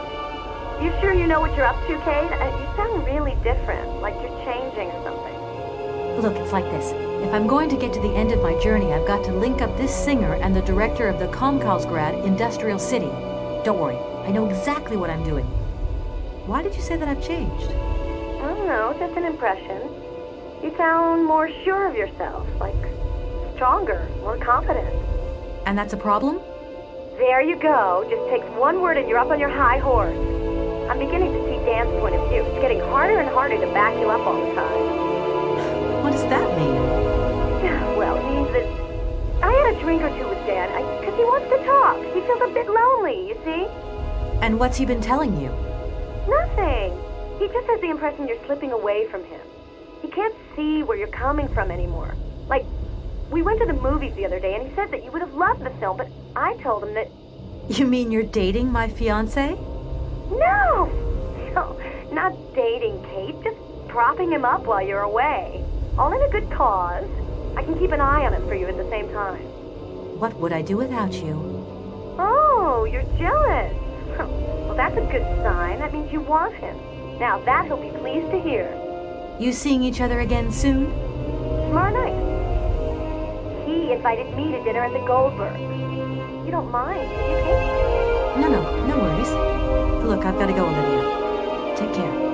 You sure you know what you're up to, Kate? You sound really different, like you're changing or something. Look, it's like this. If I'm going to get to the end of my journey, I've got to link up this singer and the director of the Comkausgrad Industrial City. Don't worry, I know exactly what I'm doing. Why did you say that I've changed? I don't know, just an impression. You sound more sure of yourself, like stronger, more confident. And that's a problem? There you go. Just takes one word and you're up on your high horse. I'm beginning to see Dan's point of view. It's getting harder and harder to back you up all the time. What does that mean? Well, it means that I had a drink or two with Dan because he wants to talk. He feels a bit lonely, you see? And what's he been telling you? Nothing. He just has the impression you're slipping away from him. He can't see where you're coming from anymore. Like, we went to the movies the other day and he said that you would have loved the film, but I told him that... You mean you're dating my fiancé? No! No, not dating, Kate. Just propping him up while you're away. All in a good cause. I can keep an eye on him for you at the same time. What would I do without you? Oh, you're jealous. Well, that's a good sign. That means you want him. Now, that he'll be pleased to hear. You seeing each other again soon? Tomorrow night. He invited me to dinner at the Goldberg. You don't mind, do you, Kate? No worries. Look, I've got to go, Olivia. Take care.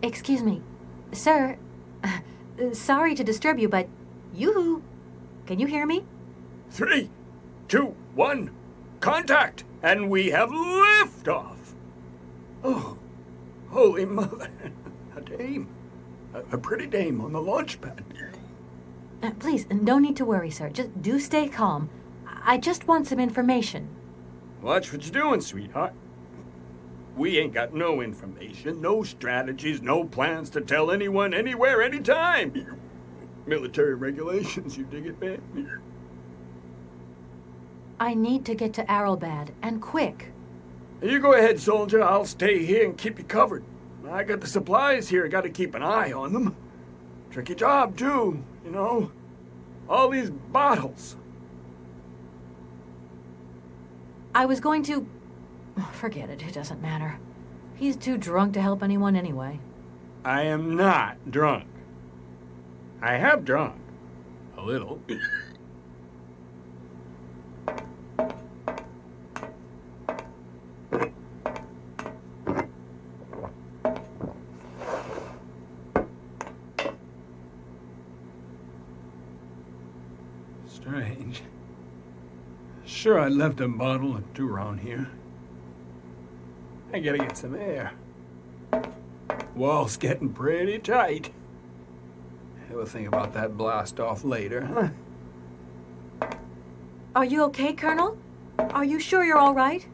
Excuse me. Sir, sorry to disturb you, but yoo-hoo, Can you hear me? 3, 2, 1, contact! And we have liftoff! Oh, holy mother. A dame. A pretty dame on the launch pad. Please, no need to worry, sir. Just do stay calm. I just want some information. Watch what you're doing, sweetheart. We ain't got no information, no strategies, no plans to tell anyone, anywhere, anytime. Military regulations, you dig it, man? I need to get to Arrelbad, and quick. You go ahead, soldier. I'll stay here and keep you covered. I got the supplies here. I gotta keep an eye on them. Tricky job, too, you know. All these bottles. I was going to... Forget it, it doesn't matter. He's too drunk to help anyone anyway. I am not drunk. I have drunk. A little. Strange. Sure, I left a bottle or two around here. I gotta get some air. Wall's getting pretty tight. We'll think about that blast off later, huh? Are you okay, Colonel? Are you sure you're all right?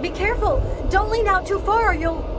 Be careful! Don't lean out too far or you'll...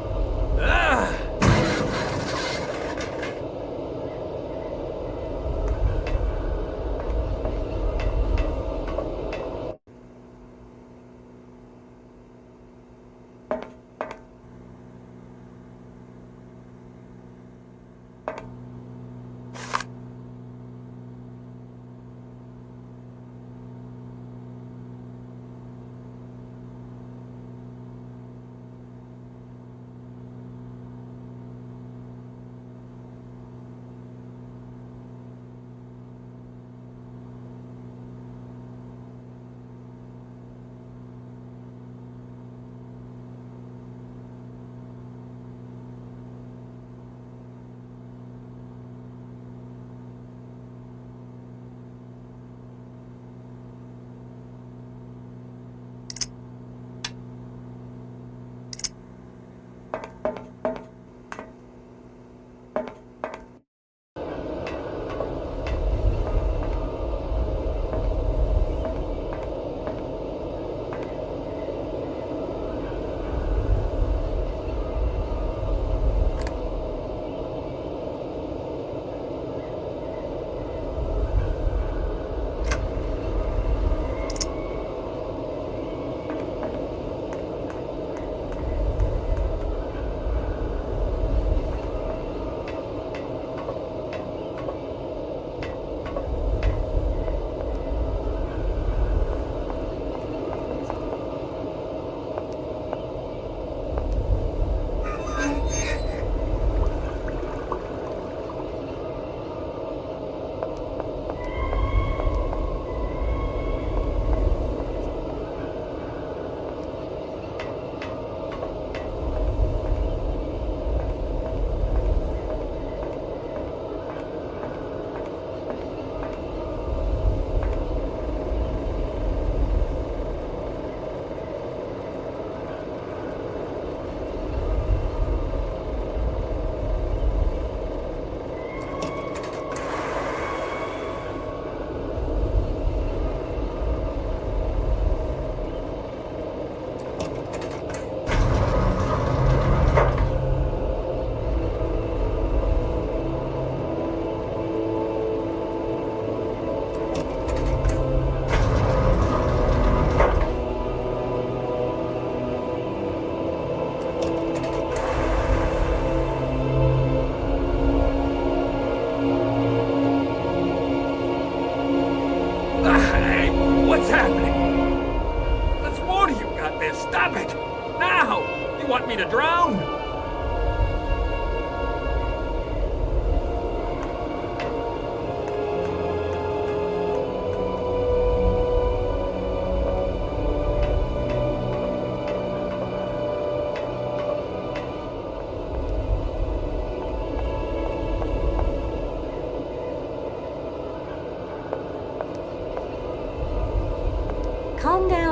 want me to drown?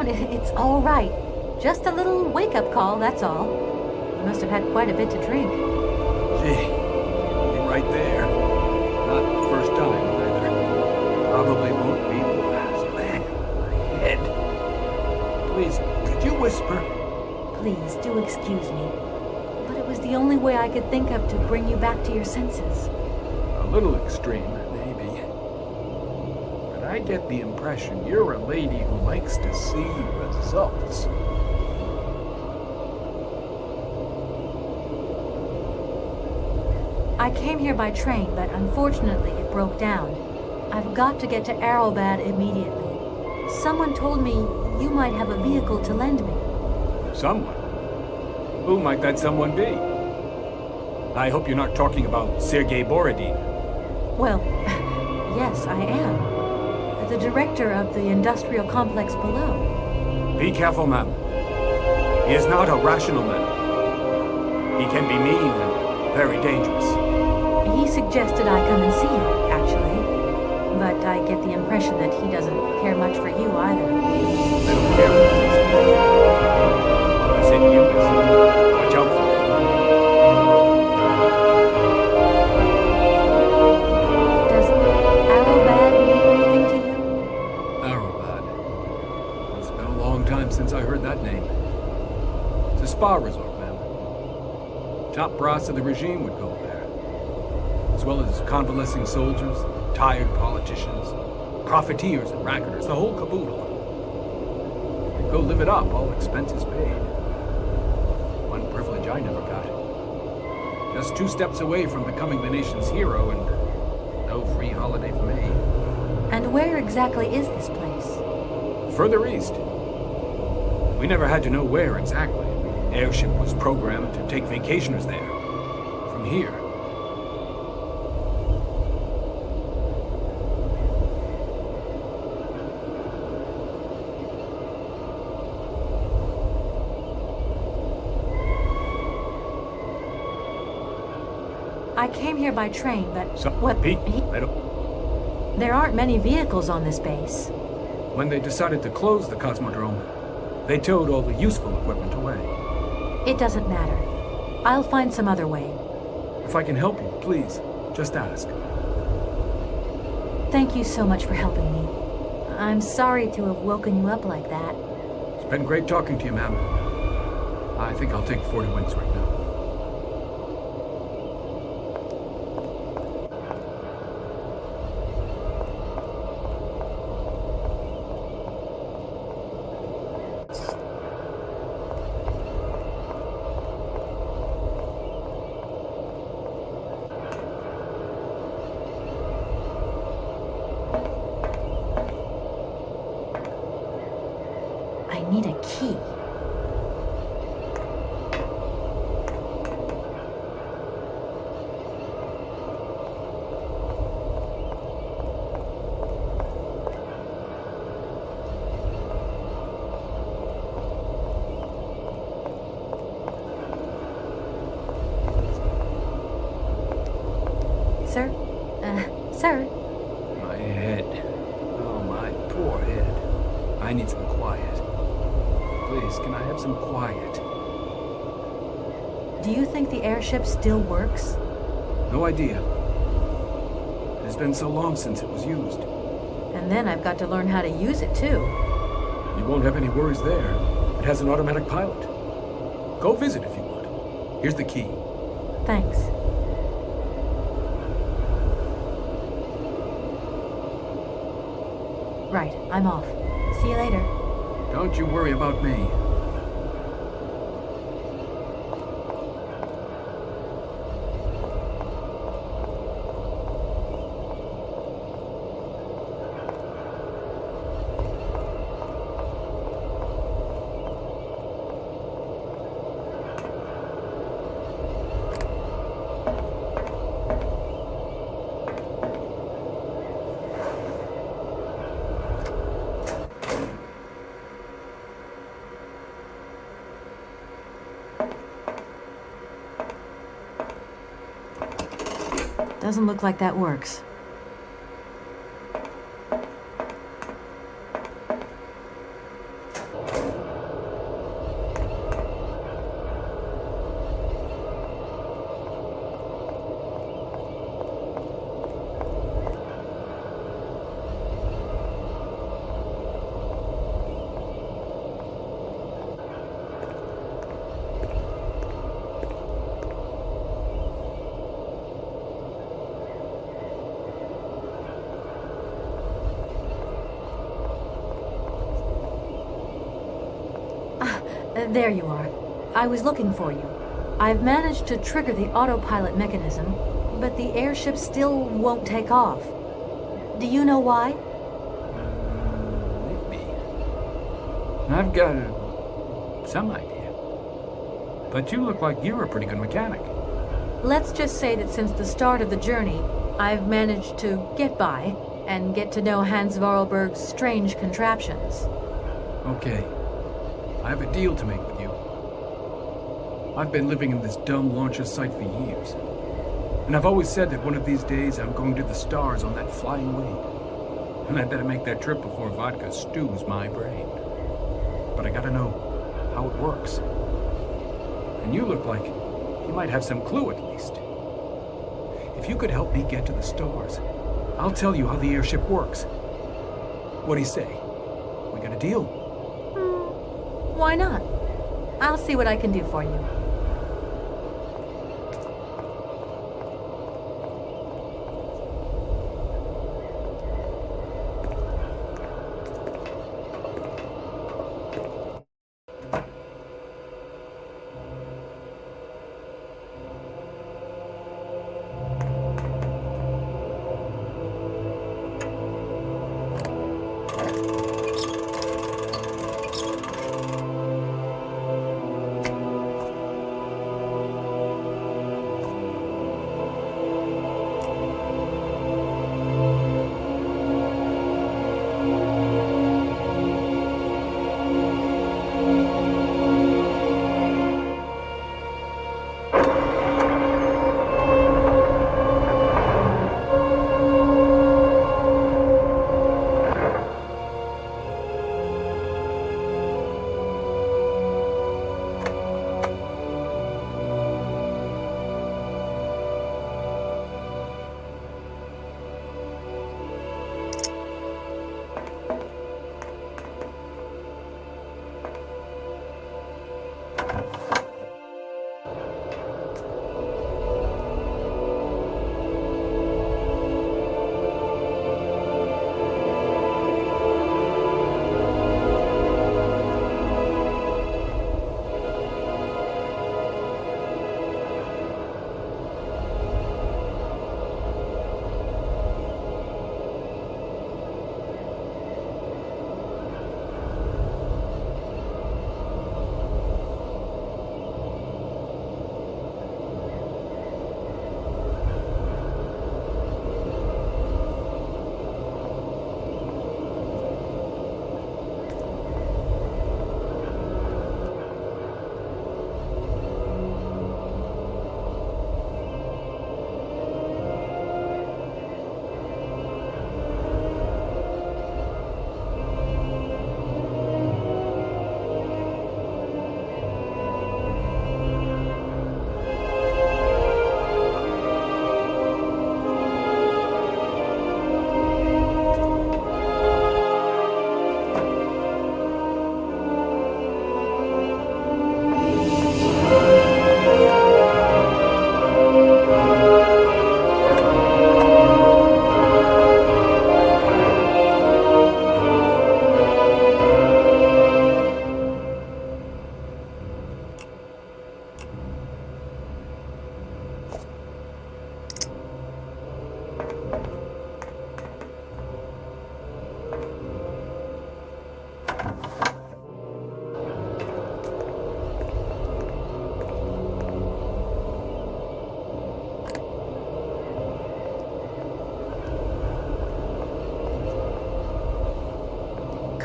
down. It's all right. Just a little wake-up call, that's all. You must have had quite a bit to drink. Gee, you're right there. Not the first time either. Probably won't be the last. Man, my head. Please, could you whisper? Please, do excuse me. But it was the only way I could think of to bring you back to your senses. A little extreme, maybe. But I get the impression you're a lady who likes to see results. I came here by train, but unfortunately it broke down. I've got to get to Arrowbad immediately. Someone told me you might have a vehicle to lend me. Someone? Who might that someone be? I hope you're not talking about Sergei Borodin. Well, yes, I am. The director of the industrial complex below. Be careful, ma'am. He is not a rational man. He can be mean and very dangerous. He suggested I come and see you, actually. But I get the impression that he doesn't care much for you either. They don't care what I say to you is, watch out for him. Does Arrowbad mean anything to you? Arrowbad. It's been a long time since I heard that name. It's a spa resort, ma'am. Top brass of the regime would go there. As well as convalescing soldiers, tired politicians, profiteers and racketers, the whole caboodle. You'd go live it up, all expenses paid. One privilege I never got. Just 2 steps away from becoming the nation's hero and no free holiday for me. And where exactly is this place? Further east. We never had to know where exactly. The airship was programmed to take vacationers there. From here. I came here by train, but There aren't many vehicles on this base. When they decided to close the Cosmodrome, they towed all the useful equipment away. It doesn't matter. I'll find some other way. If I can help you, please, just ask. Thank you so much for helping me. I'm sorry to have woken you up like that. It's been great talking to you, ma'am. I think I'll take 40 winks right now. I need a key. Sir? Sir? My head. Oh, my poor head. I need some quiet. Please, can I have some quiet? Do you think the airship still works? No idea. It has been so long since it was used. And then I've got to learn how to use it, too. You won't have any worries there. It has an automatic pilot. Go visit if you want. Here's the key. Thanks. Right, I'm off. See you later. Don't you worry about me. Doesn't look like that works. There you are. I was looking for you. I've managed to trigger the autopilot mechanism, but the airship still won't take off. Do you know why? Maybe. I've got some idea. But you look like you're a pretty good mechanic. Let's just say that since the start of the journey, I've managed to get by and get to know Hans Vorarlberg's strange contraptions. Okay. I have a deal to make with you. I've been living in this dumb launcher site for years. And I've always said that one of these days I'm going to the stars on that flying wing. And I better make that trip before vodka stews my brain. But I gotta know how it works. And you look like you might have some clue at least. If you could help me get to the stars, I'll tell you how the airship works. What do you say? We got a deal? Why not? I'll see what I can do for you.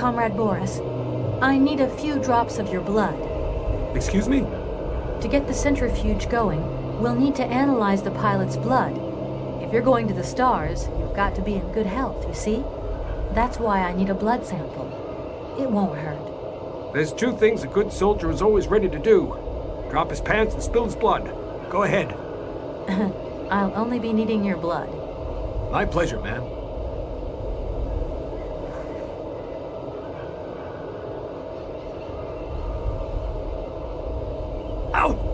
Comrade Boris, I need a few drops of your blood. Excuse me? To get the centrifuge going, we'll need to analyze the pilot's blood. If you're going to the stars, you've got to be in good health, you see? That's why I need a blood sample. It won't hurt. There's two things a good soldier is always ready to do. Drop his pants and spill his blood. Go ahead. I'll only be needing your blood. My pleasure, man. Ow!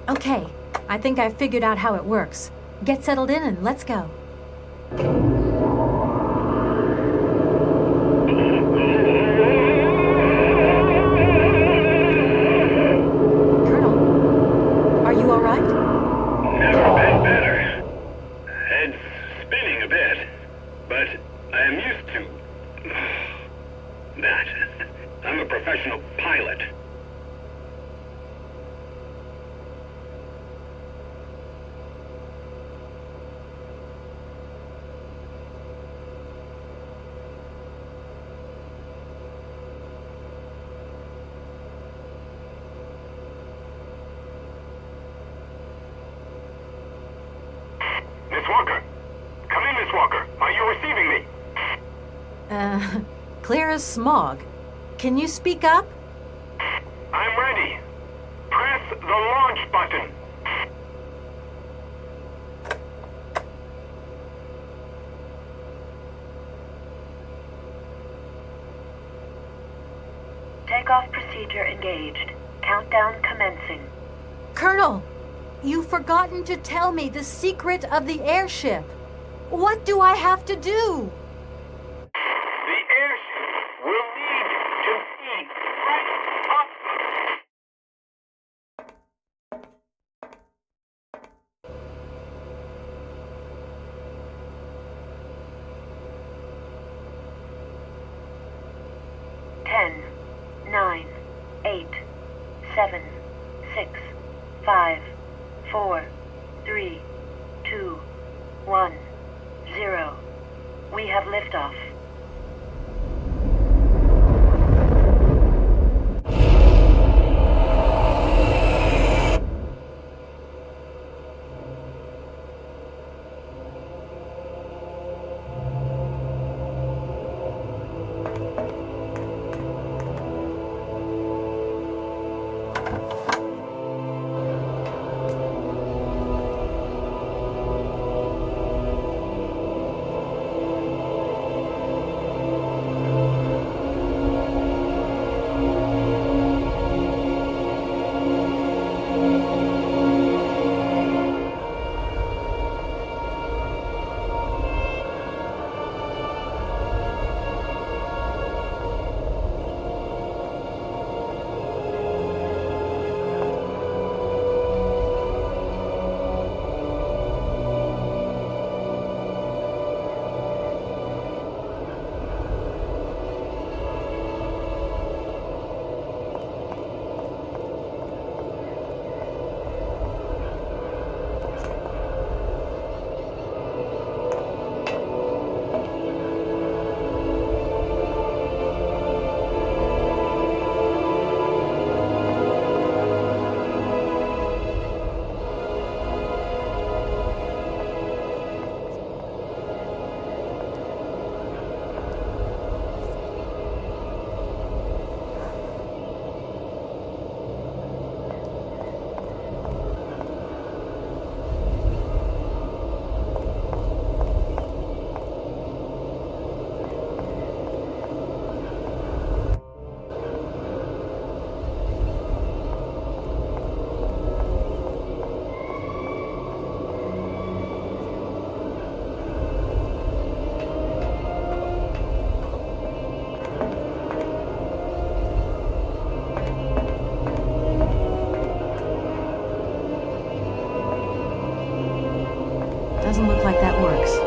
Okay, I think I've figured out how it works. Get settled in and let's go. Colonel, are you all right? Never been better. Head's spinning a bit, but I am used to that. I'm a professional pilot. Miss Walker! Come in, Miss Walker. Are you receiving me? Clear as smog. Can you speak up? I'm ready. Press the launch button. Takeoff procedure engaged. Countdown commencing. Colonel, you've forgotten to tell me the secret of the airship. What do I have to do? The airship will need to be right up. 10, 9, 8, 7, 6, 5, 4, 3, 2, 1, 0. We have liftoff. Doesn't look like that works.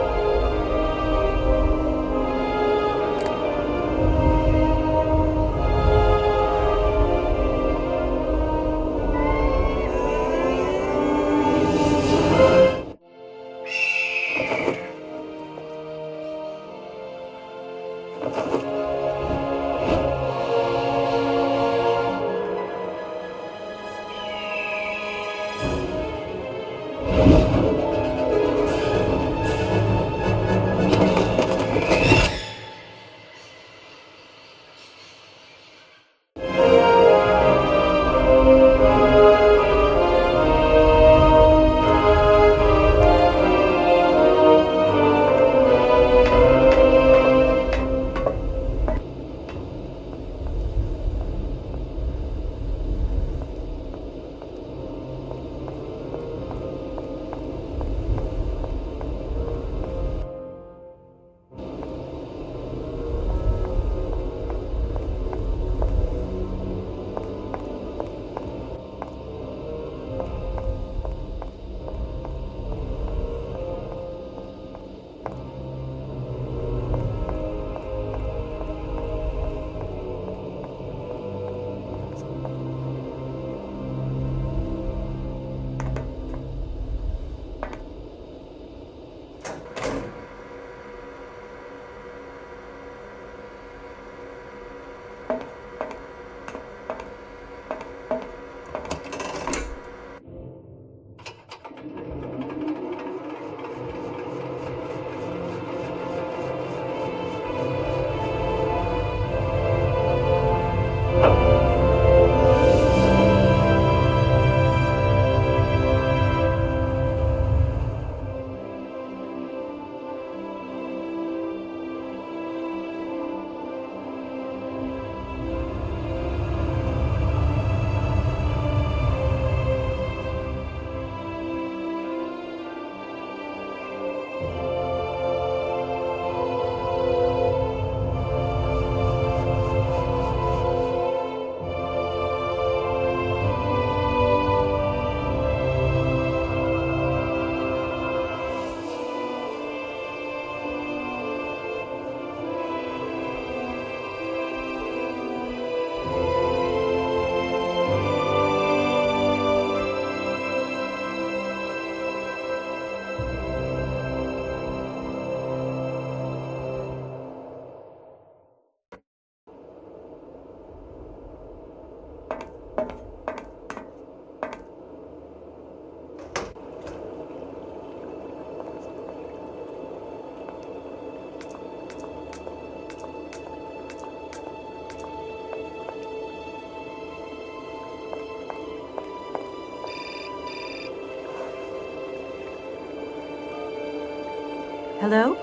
Hello?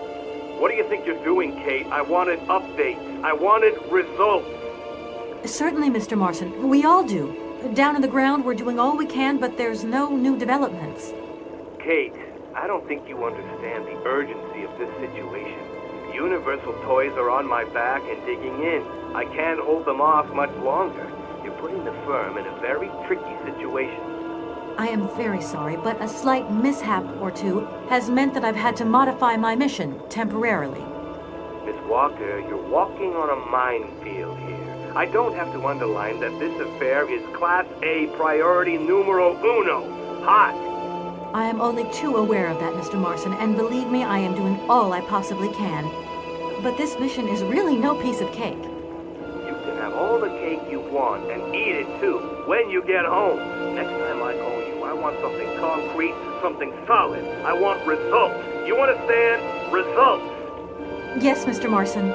What do you think you're doing, Kate? I wanted updates. I wanted results. Certainly, Mr. Morrison. We all do. Down on the ground, we're doing all we can, but there's no new developments. Kate, I don't think you understand the urgency of this situation. Universal Toys are on my back and digging in. I can't hold them off much longer. You're putting the firm in a very tricky situation. I am very sorry, but a slight mishap or two has meant that I've had to modify my mission temporarily. Miss Walker, you're walking on a minefield here. I don't have to underline that this affair is Class A priority numero uno. Hot. I am only too aware of that, Mr. Morrison, and believe me, I am doing all I possibly can. But this mission is really no piece of cake. You can have all the cake you want and eat it too when you get home. Next time I call you, I want something concrete, something solid. I want results. You understand? Results. Yes, Mr. Morrison.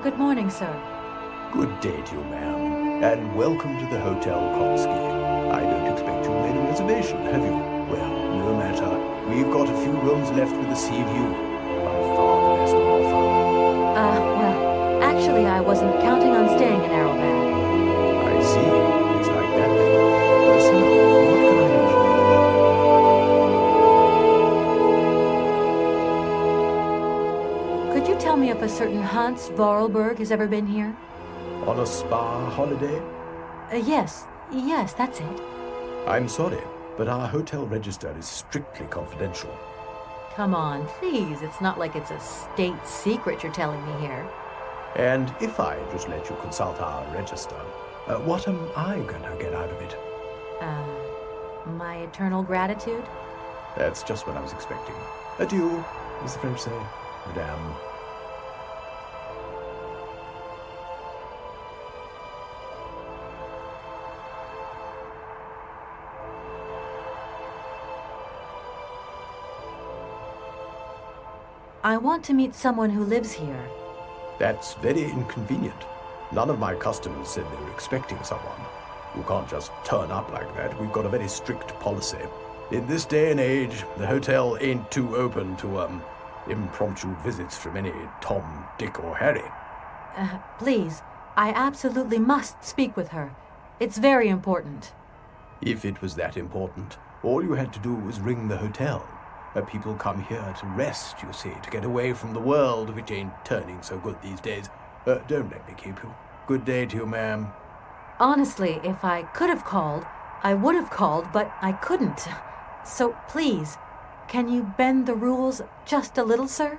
Good morning, sir. Good day to you, ma'am, and welcome to the Hotel Konsky. I don't expect you made a reservation, have you? Well, no matter. We've got a few rooms left with a sea view. By far the best on offer. Well, actually, I wasn't counting on staying in Arrowbad. I see. It's like that then. Listen, what can I do for you? tell me if a certain Hans Vorarlberg has ever been here? On a spa holiday? Yes, that's it. I'm sorry, but our hotel register is strictly confidential. Come on, please. It's not like it's a state secret you're telling me here. And if I just let you consult our register, what am I going to get out of it? My eternal gratitude? That's just what I was expecting. Adieu, as the French say, madame. I want to meet someone who lives here. That's very inconvenient. None of my customers said they were expecting someone. You can't just turn up like that. We've got a very strict policy. In this day and age, the hotel ain't too open to, impromptu visits from any Tom, Dick, or Harry. Please, I absolutely must speak with her. It's very important. If it was that important, all you had to do was ring the hotel. People come here to rest, you see, to get away from the world, which ain't turning so good these days. Don't let me keep you. Good day to you, ma'am. Honestly, if I could have called, I would have called, but I couldn't. So please, can you bend the rules just a little, sir?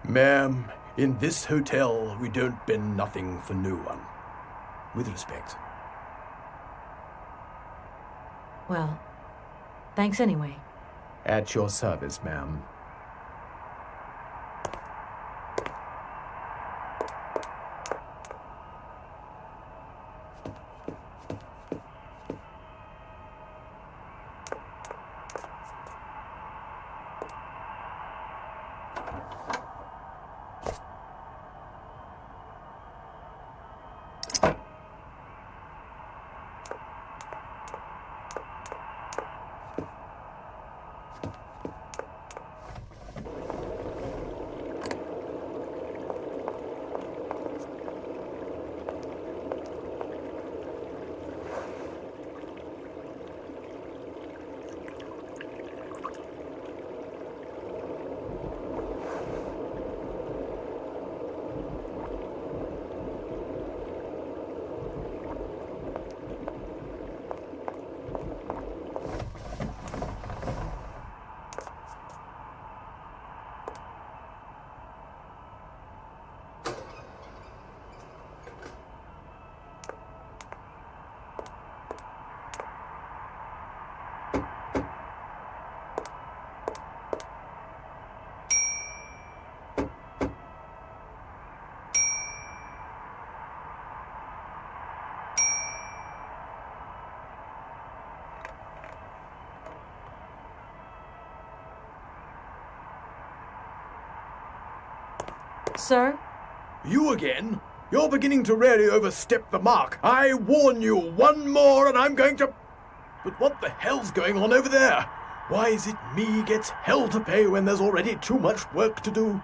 Ma'am, in this hotel, we don't bend nothing for no one. With respect. Well, thanks anyway. At your service, ma'am. Sir? You again? You're beginning to really overstep the mark. I warn you, one more and I'm going to... But what the hell's going on over there? Why is it me gets hell to pay when there's already too much work to do?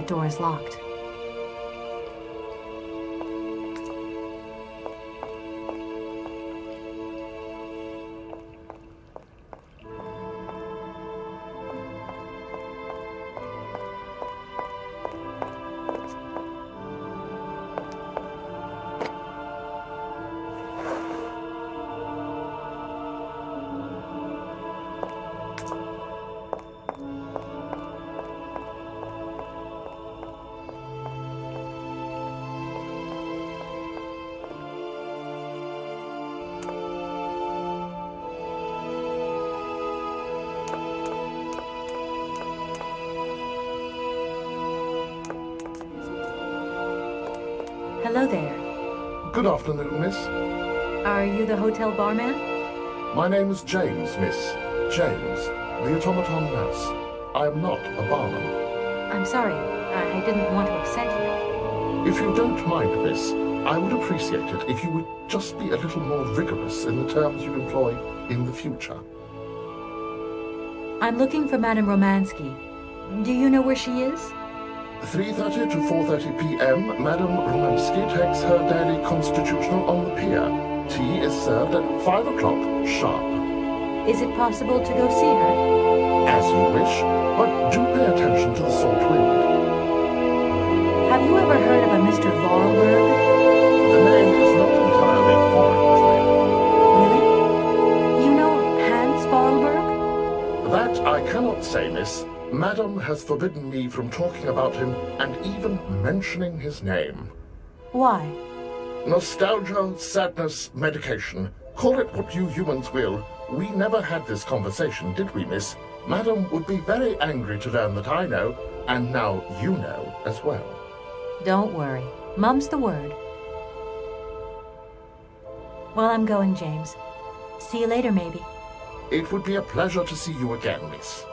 that door is locked. Hello there. Good afternoon, miss. Are you the hotel barman? My name is James, miss. James, the automaton nurse. I am not a barman. I'm sorry. I didn't want to upset you. If you don't mind, miss, I would appreciate it if you would just be a little more rigorous in the terms you employ in the future. I'm looking for Madame Romansky. Do you know where she is? 3:30 to 4:30 p.m., Madame Romansky takes her daily constitutional on the pier. Tea is served at 5 o'clock sharp. Is it possible to go see her? As you wish, but do pay attention to the salt wind. Have you ever heard of a Mr. Vorarlberg? The name is not entirely foreign to me. Really? You know Hans Vorarlberg? That I cannot say, miss. Madam has forbidden me from talking about him and even mentioning his name. Why? Nostalgia, sadness, medication. Call it what you humans will. We never had this conversation, did we, miss? Madam would be very angry to learn that I know, and now you know as well. Don't worry. Mum's the word. Well, I'm going, James. See you later, maybe. It would be a pleasure to see you again, miss.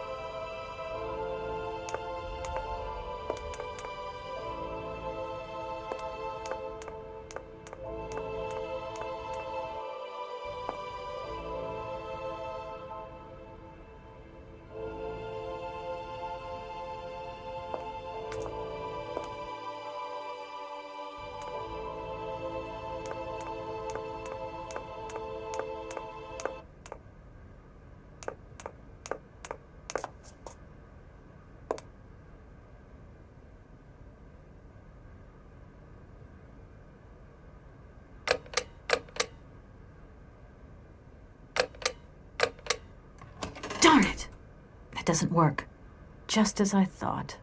Darn it! That doesn't work. Just as I thought.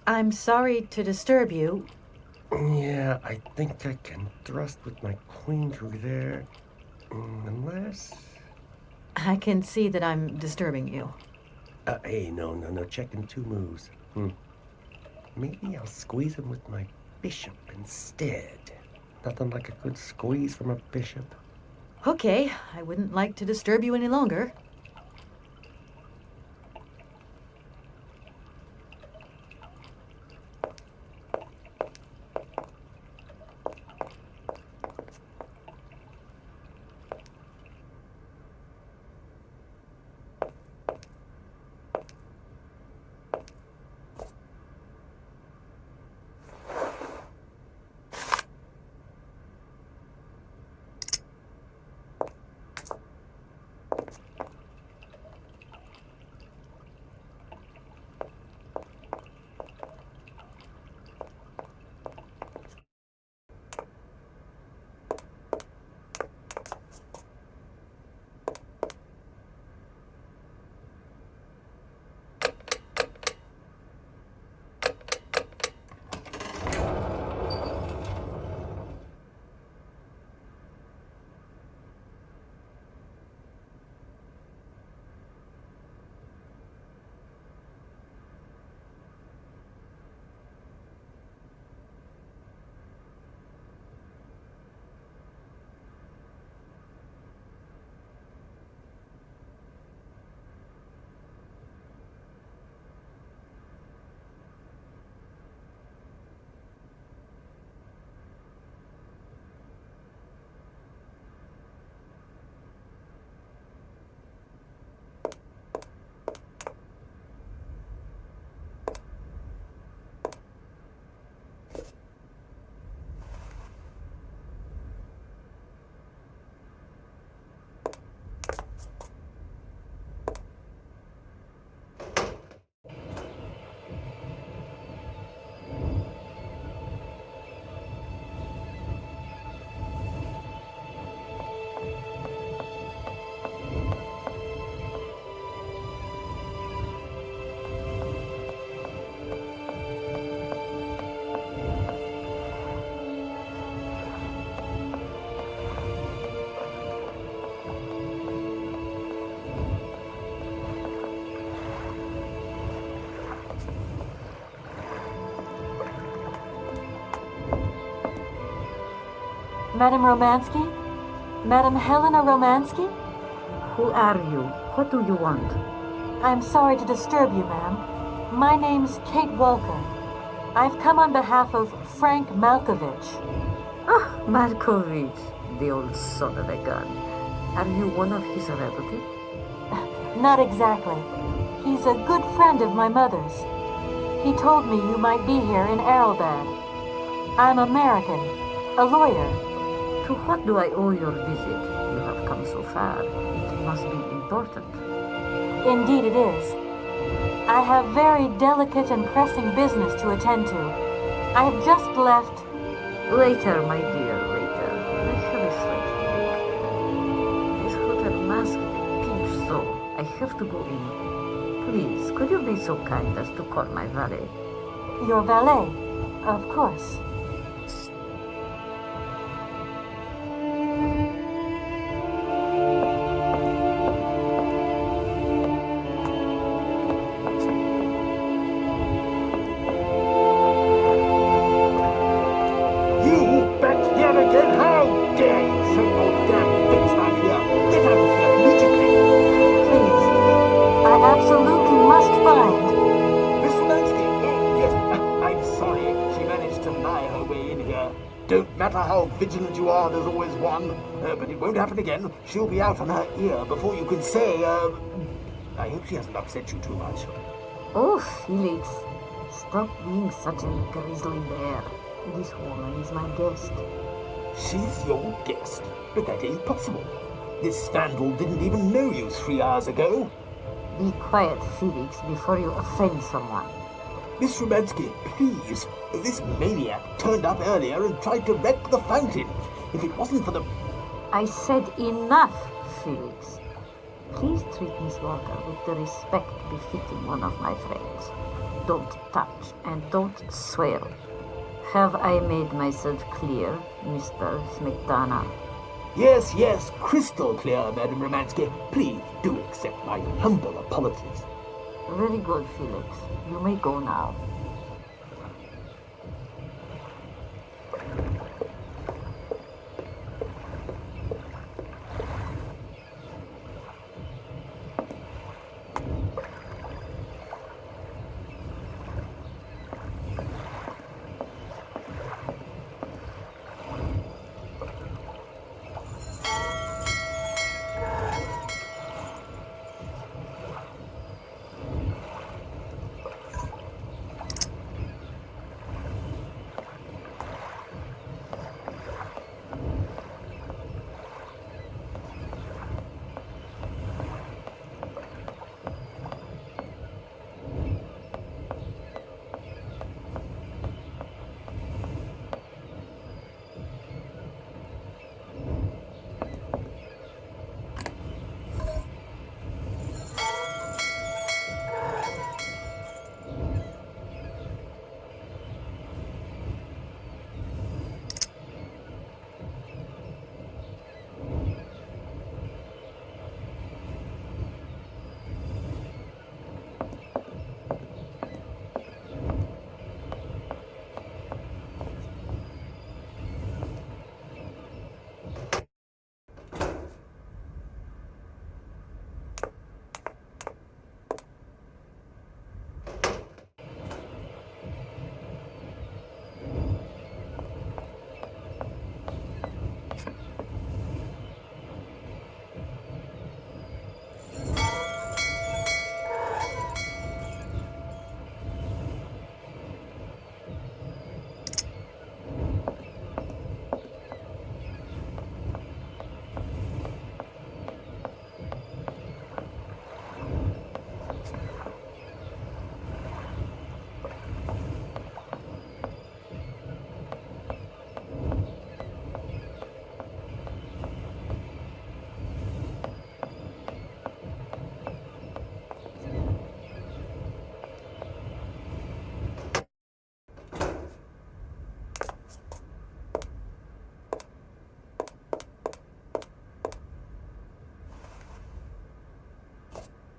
I'm sorry to disturb you. Yeah, I think I can thrust with my queen through there. Unless... I can see that I'm disturbing you. Hey, no. Checking two moves. Maybe I'll squeeze him with my bishop instead. Nothing like a good squeeze from a bishop. Okay, I wouldn't like to disturb you any longer. Madame Romansky? Madame Helena Romansky? Who are you? What do you want? I'm sorry to disturb you, ma'am. My name's Kate Walker. I've come on behalf of Frank Malkovich. Ah, Malkovich, the old son of a gun. Are you one of his relatives? Not exactly. He's a good friend of my mother's. He told me you might be here in Arrowbad. I'm American, a lawyer. To what do I owe your visit? You have come so far. It must be important. Indeed it is. I have very delicate and pressing business to attend to. I have just left... Later, my dear, later. I have a slight headache. This hotel mask pinch so. I have to go in. Please, could you be so kind as to call my valet? Your valet? Of course. How vigilant you are, there's always one. But it won't happen again. She'll be out on her ear before you can say, I hope she hasn't upset you too much. Oh, Felix, stop being such a grizzly bear. This woman is my guest. She's your guest? But that ain't possible. This vandal didn't even know you 3 hours ago. Be quiet, Felix, before you offend someone. Miss Romansky, please. This maniac turned up earlier and tried to wreck the fountain. If it wasn't for the... I said enough, Felix. Please treat Miss Walker with the respect befitting one of my friends. Don't touch and don't swear. Have I made myself clear, Mr. Smetana? Yes, yes, crystal clear, Madame Romansky. Please do accept my humble apologies. Very good, Felix. You may go now.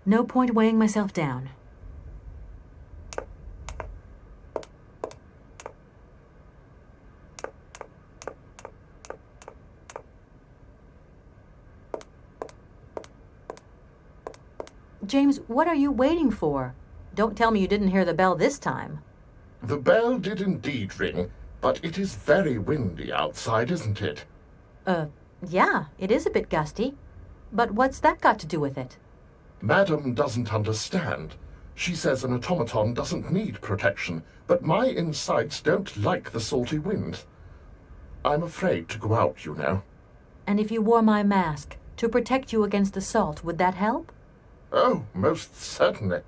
No point weighing myself down. James, what are you waiting for? Don't tell me you didn't hear the bell this time. The bell did indeed ring, but it is very windy outside, isn't it? Yeah, it is a bit gusty. But what's that got to do with it? Madam doesn't understand. She says an automaton doesn't need protection, but my insides don't like the salty wind. I'm afraid to go out, you know. And if you wore my mask to protect you against the salt, would that help? Oh, most certainly.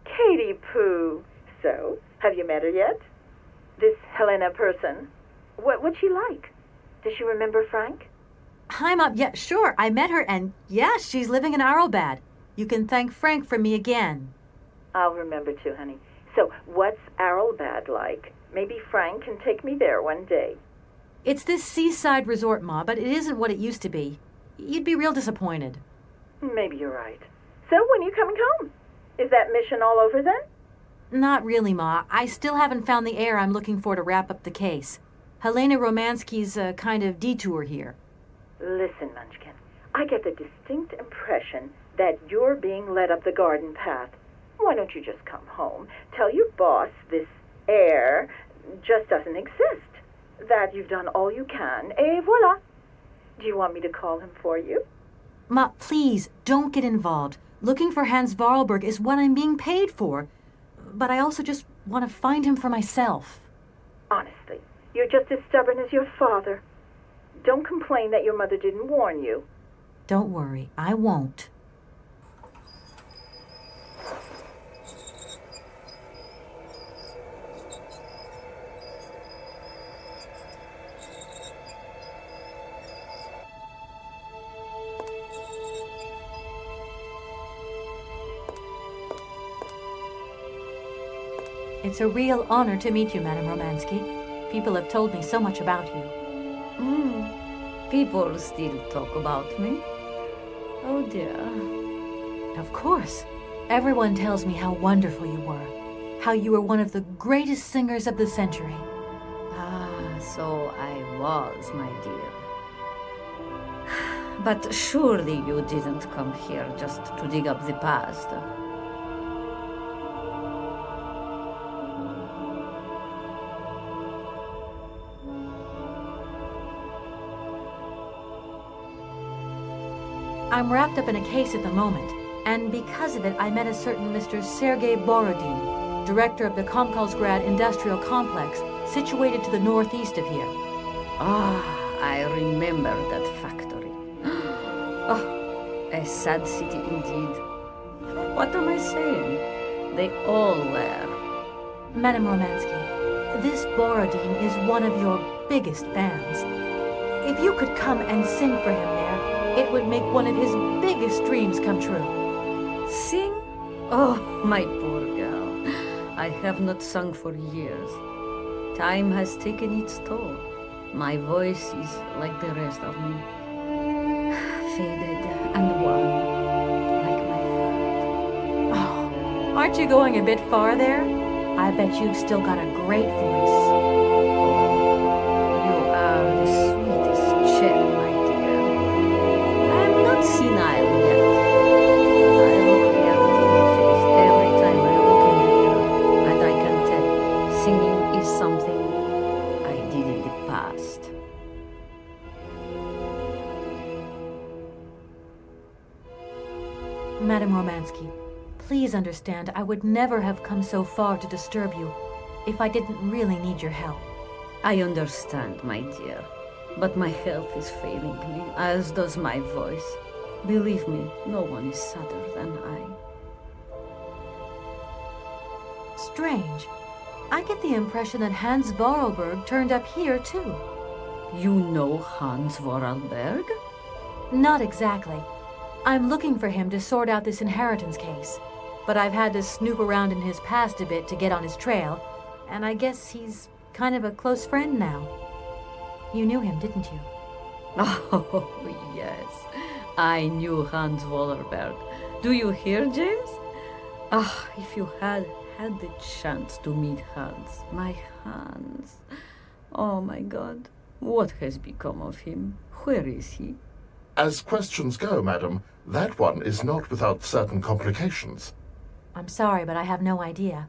Katie Pooh. So, have you met her yet? This Helena person? What's she like? Does she remember Frank? Hi, Mom. Yeah, sure. I met her, and yeah, she's living in Arlbad. You can thank Frank for me again. I'll remember too, honey. So, what's Arlbad like? Maybe Frank can take me there one day. It's this seaside resort, Ma, but it isn't what it used to be. You'd be real disappointed. Maybe you're right. So, when are you coming home? Is that mission all over then? Not really, Ma. I still haven't found the heir I'm looking for to wrap up the case. Helena Romansky's a kind of detour here. Listen, Munchkin, I get the distinct impression that you're being led up the garden path. Why don't you just come home, tell your boss this heir just doesn't exist, that you've done all you can, et voila. Do you want me to call him for you? Ma, please, don't get involved. Looking for Hans Vorarlberg is what I'm being paid for. But I also just want to find him for myself. Honestly, you're just as stubborn as your father. Don't complain that your mother didn't warn you. Don't worry, I won't. It's a real honor to meet you, Madame Romansky. People have told me so much about you. People still talk about me. Oh dear. Of course. Everyone tells me how wonderful you were. How you were one of the greatest singers of the century. Ah, so I was, my dear. But surely you didn't come here just to dig up the past. I'm wrapped up in a case at the moment, and because of it, I met a certain Mr. Sergei Borodin, director of the Komkolsgrad Industrial Complex, situated to the northeast of here. Ah, I remember that factory. Oh, a sad city indeed. What am I saying? They all were. Madame Romansky, this Borodin is one of your biggest fans. If you could come and sing for him there, it would make one of his biggest dreams come true. Sing? Oh, my poor girl. I have not sung for years. Time has taken its toll. My voice is like the rest of me. Faded and worn, like my heart. Oh, aren't you going a bit far there? I bet you've still got a great voice. You are the sweetest cherry, my dear. I'm not senile yet. I look reality in the face every time I look in the mirror, and I can tell singing is something I did in the past. Madame Romansky, please understand I would never have come so far to disturb you if I didn't really need your help. I understand, my dear, but my health is failing me, as does my voice. Believe me, no one is sadder than I. Strange. I get the impression that Hans Vorarlberg turned up here, too. You know Hans Vorarlberg? Not exactly. I'm looking for him to sort out this inheritance case, but I've had to snoop around in his past a bit to get on his trail, and I guess he's kind of a close friend now. You knew him, didn't you? Oh, yes. I knew Hans Wollerberg. Do you hear, James? Ah, if you had the chance to meet Hans. My Hans. Oh, my God. What has become of him? Where is he? As questions go, madam, that one is not without certain complications. I'm sorry, but I have no idea.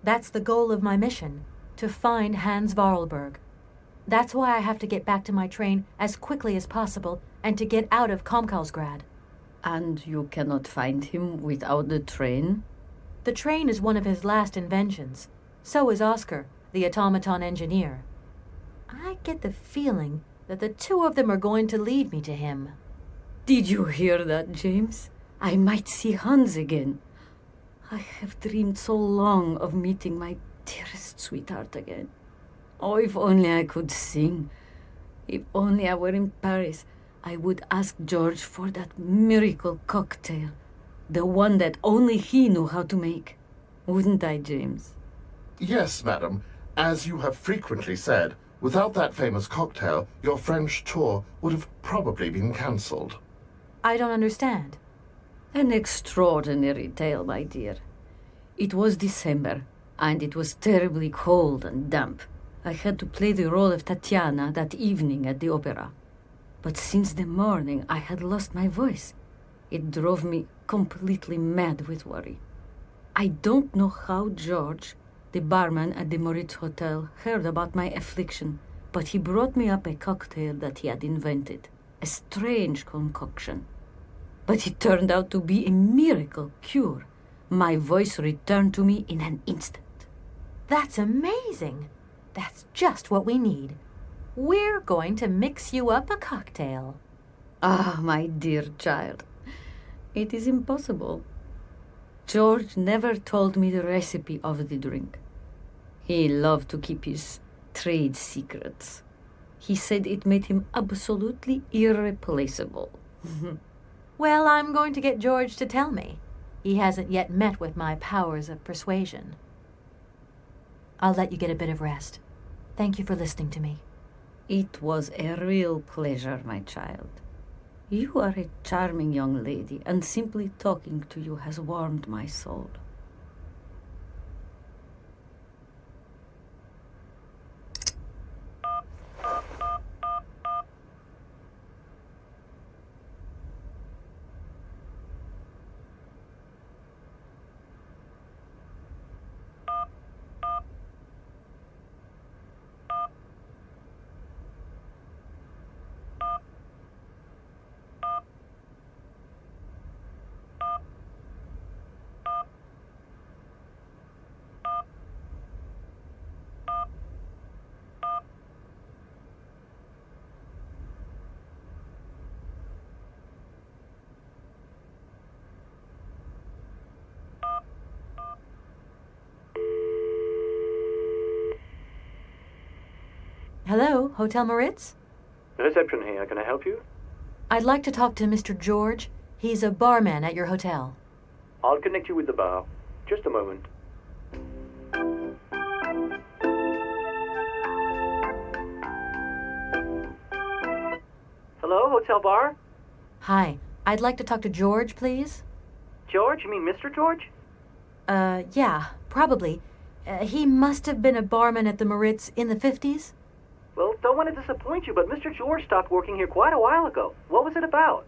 That's the goal of my mission, to find Hans Vorarlberg. That's why I have to get back to my train as quickly as possible and to get out of Komkalsgrad. And you cannot find him without the train? The train is one of his last inventions. So is Oscar, the automaton engineer. I get the feeling that the two of them are going to lead me to him. Did you hear that, James? I might see Hans again. I have dreamed so long of meeting my dearest sweetheart again. Oh, if only I could sing. If only I were in Paris, I would ask George for that miracle cocktail. The one that only he knew how to make. Wouldn't I, James? Yes, madam. As you have frequently said, without that famous cocktail, your French tour would have probably been cancelled. I don't understand. An extraordinary tale, my dear. It was December, and it was terribly cold and damp. I had to play the role of Tatiana that evening at the opera. But since the morning, I had lost my voice. It drove me completely mad with worry. I don't know how George, the barman at the Moritz Hotel, heard about my affliction, but he brought me up a cocktail that he had invented. A strange concoction. But it turned out to be a miracle cure. My voice returned to me in an instant. That's amazing. That's just what we need. We're going to mix you up a cocktail. Ah, my dear child. It is impossible. George never told me the recipe of the drink. He loved to keep his trade secrets. He said it made him absolutely irreplaceable. Well, I'm going to get George to tell me. He hasn't yet met with my powers of persuasion. I'll let you get a bit of rest. Thank you for listening to me. It was a real pleasure, my child. You are a charming young lady, and simply talking to you has warmed my soul. Hello, Hotel Moritz? Reception here. Can I help you? I'd like to talk to Mr. George. He's a barman at your hotel. I'll connect you with the bar. Just a moment. Hello, Hotel Bar? Hi, I'd like to talk to George, please. George? You mean Mr. George? Yeah, probably. He must have been a barman at the Moritz in the 50s. Well, don't want to disappoint you, but Mr. George stopped working here quite a while ago. What was it about?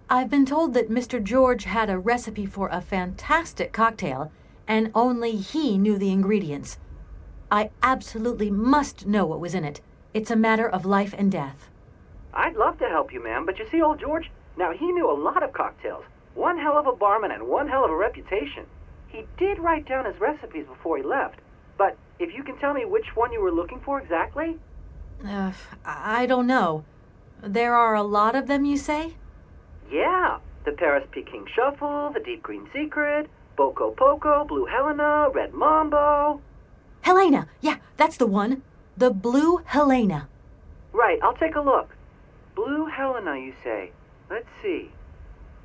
I've been told that Mr. George had a recipe for a fantastic cocktail, and only he knew the ingredients. I absolutely must know what was in it. It's a matter of life and death. I'd love to help you, ma'am, but you see, old George, now he knew a lot of cocktails. One hell of a barman and one hell of a reputation. He did write down his recipes before he left, but if you can tell me which one you were looking for exactly? I don't know. There are a lot of them, you say? Yeah, the Paris Peking Shuffle, the Deep Green Secret, Boko Poco, Blue Helena, Red Mambo. Helena! Yeah, that's the one. The Blue Helena. Right, I'll take a look. Blue Helena, you say? Let's see.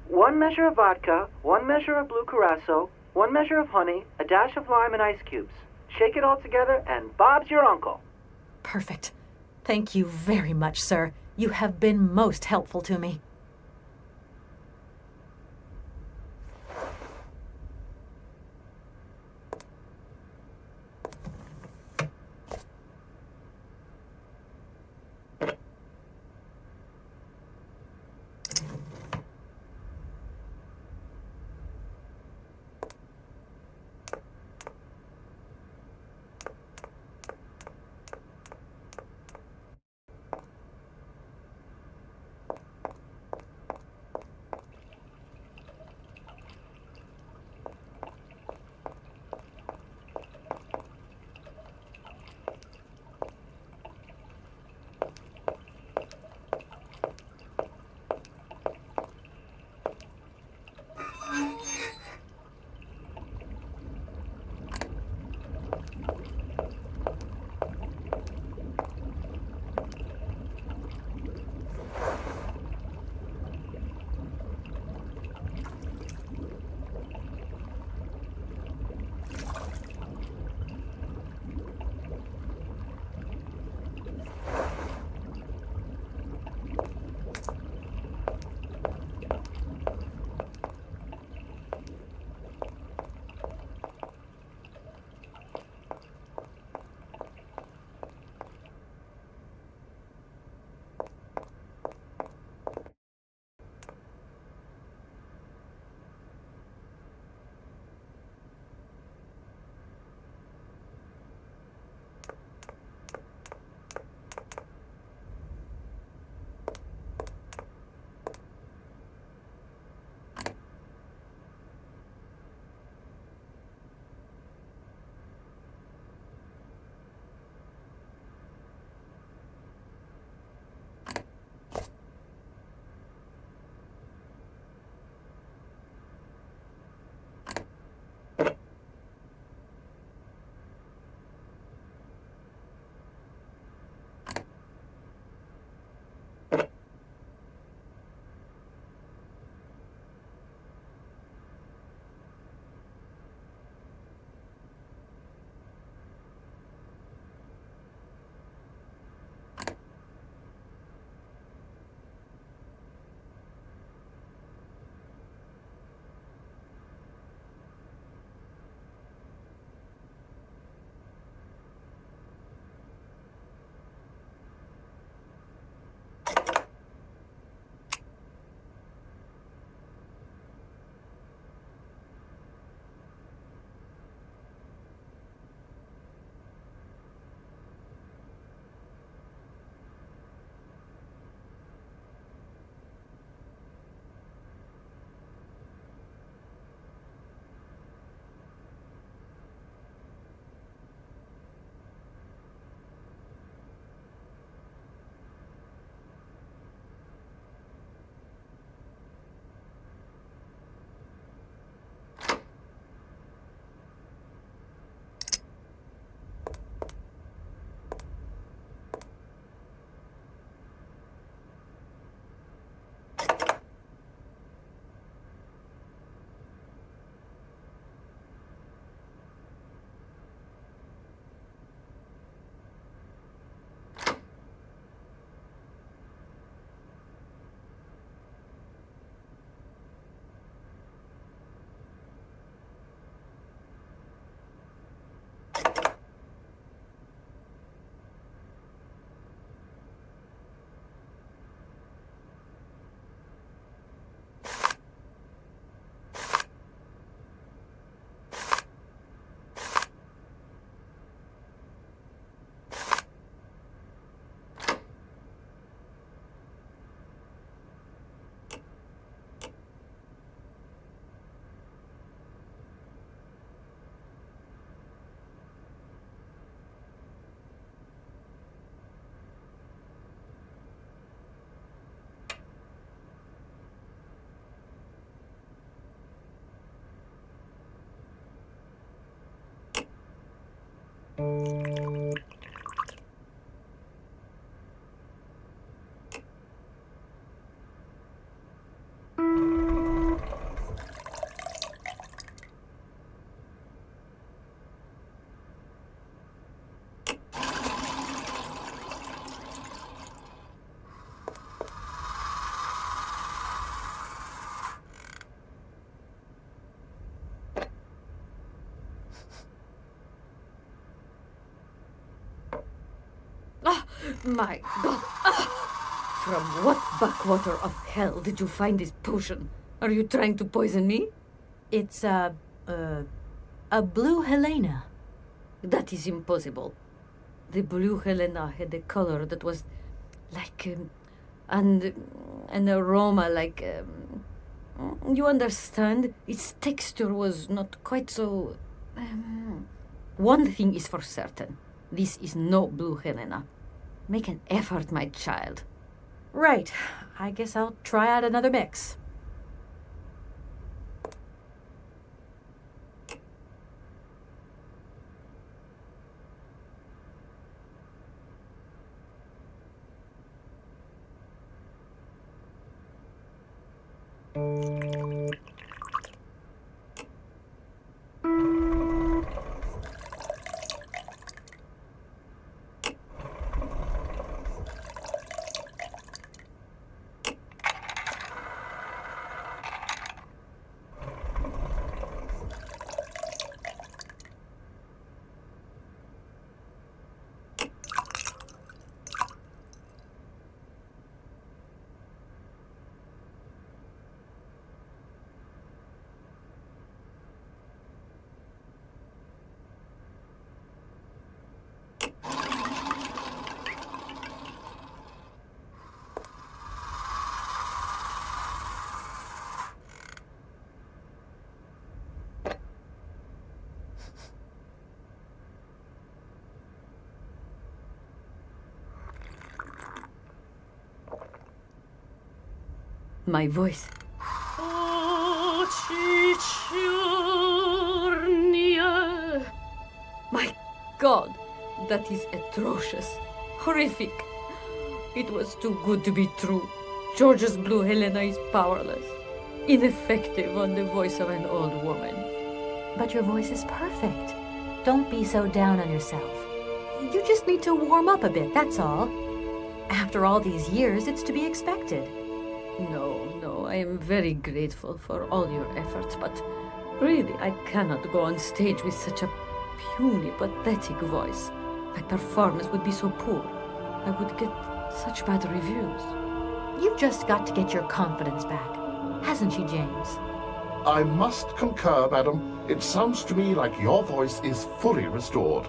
1 measure of vodka, 1 measure of blue curacao, 1 measure of honey, a dash of lime and ice cubes. Shake it all together, and Bob's your uncle. Perfect. Thank you very much, sir. You have been most helpful to me. My God. From what backwater of hell did you find this potion? Are you trying to poison me? It's a blue Helena. That is impossible. The blue Helena had a color that was like, and an aroma like, you understand? Its texture was not quite so. One thing is for certain. This is no blue Helena. Make an effort, my child. Right. I guess I'll try out another mix. My voice. My God, that is atrocious, horrific. It was too good to be true. George's blue Helena is powerless, ineffective on the voice of an old woman. But your voice is perfect. Don't be so down on yourself. You just need to warm up a bit, that's all. After all these years, it's to be expected. No, I am very grateful for all your efforts, but really, I cannot go on stage with such a puny, pathetic voice. My performance would be so poor. I would get such bad reviews. You've just got to get your confidence back. Hasn't she, James? I must concur, madam. It sounds to me like your voice is fully restored.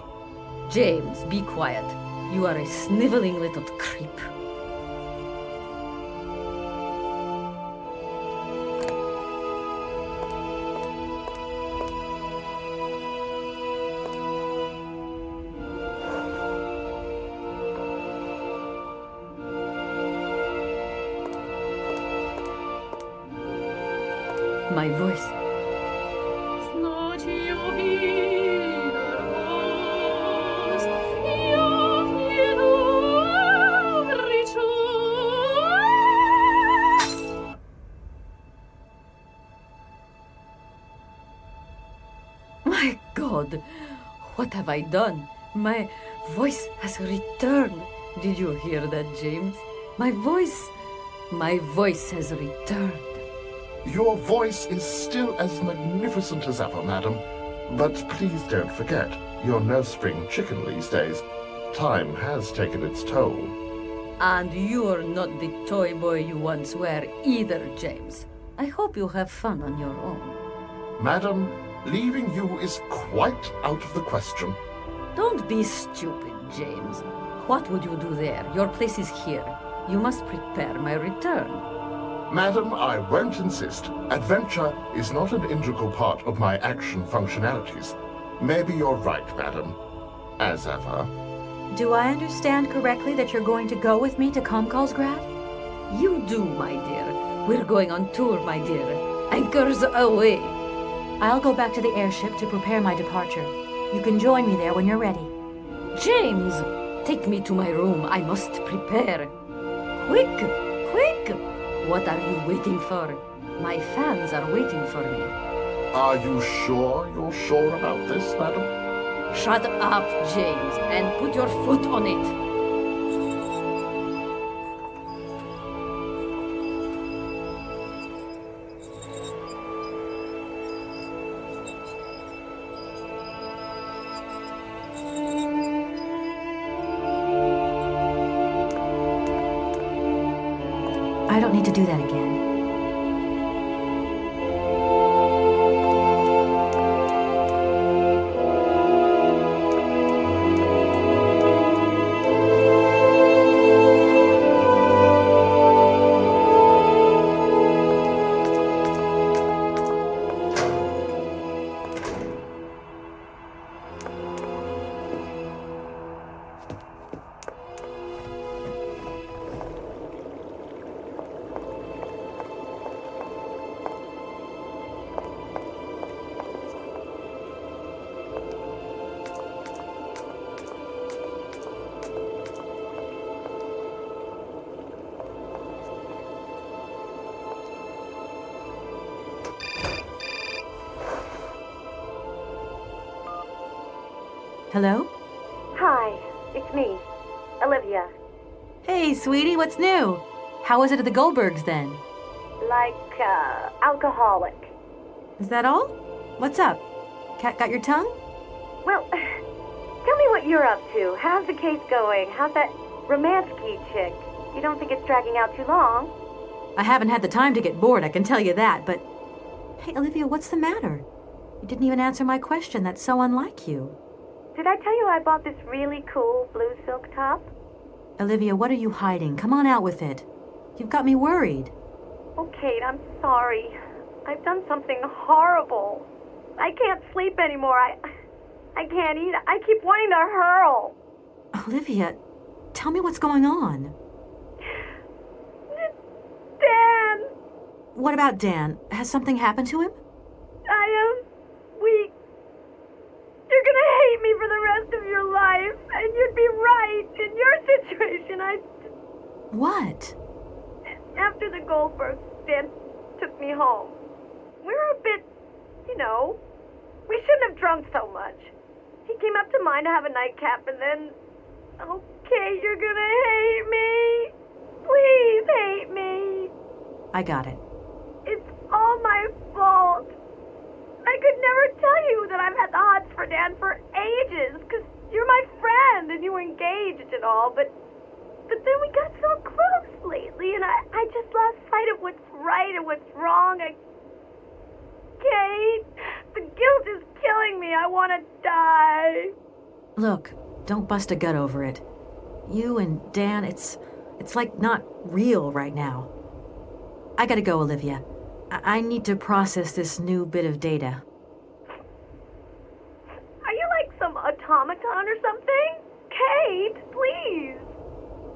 James, be quiet. You are a sniveling little creep. My voice. My God, what have I done? My voice has returned. Did you hear that, James? My voice has returned. Your voice is still as magnificent as ever, madam. But please don't forget, you're no spring chicken these days. Time has taken its toll. And you're not the toy boy you once were either, James. I hope you have fun on your own. Madam, leaving you is quite out of the question. Don't be stupid, James. What would you do there? Your place is here. You must prepare my return. Madam, I won't insist. Adventure is not an integral part of my action functionalities. Maybe you're right, madam. As ever. Do I understand correctly that you're going to go with me to Comcalsgrad? You do, my dear. We're going on tour, my dear. Anchors away. I'll go back to the airship to prepare my departure. You can join me there when you're ready. James, take me to my room. I must prepare. Quick, quick! What are you waiting for? My fans are waiting for me. Are you sure you're sure about this, madam? Shut up, James, and put your foot on it. I don't need to do that again. Hello? Hi, it's me, Olivia. Hey, sweetie, what's new? How was it at the Goldbergs then? Like, alcoholic. Is that all? What's up? Cat got your tongue? Well, tell me what you're up to. How's the case going? How's that Romansky chick? You don't think it's dragging out too long? I haven't had the time to get bored, I can tell you that, but... Hey, Olivia, what's the matter? You didn't even answer my question. That's so unlike you. Did I tell you I bought this really cool blue silk top? Olivia, what are you hiding? Come on out with it. You've got me worried. Oh, Kate, I'm sorry. I've done something horrible. I can't sleep anymore. I can't eat. I keep wanting to hurl. Olivia, tell me what's going on. Dan! What about Dan? Has something happened to him? You're gonna hate me for the rest of your life, and you'd be right. In your situation, What? After the Goldbergs, Dan took me home. We were a bit, we shouldn't have drunk so much. He came up to mine to have a nightcap, and then... Okay, you're gonna hate me. Please hate me. I got it. It's all my fault. I could never tell you that I've had the hots for Dan for ages, because you're my friend and you were engaged and all, but then we got so close lately, and I just lost sight of what's right and what's wrong. Kate, the guilt is killing me. I want to die. Look, don't bust a gut over it. You and Dan, it's like not real right now. I gotta go, Olivia. I need to process this new bit of data. Are you like some automaton or something? Kate, please.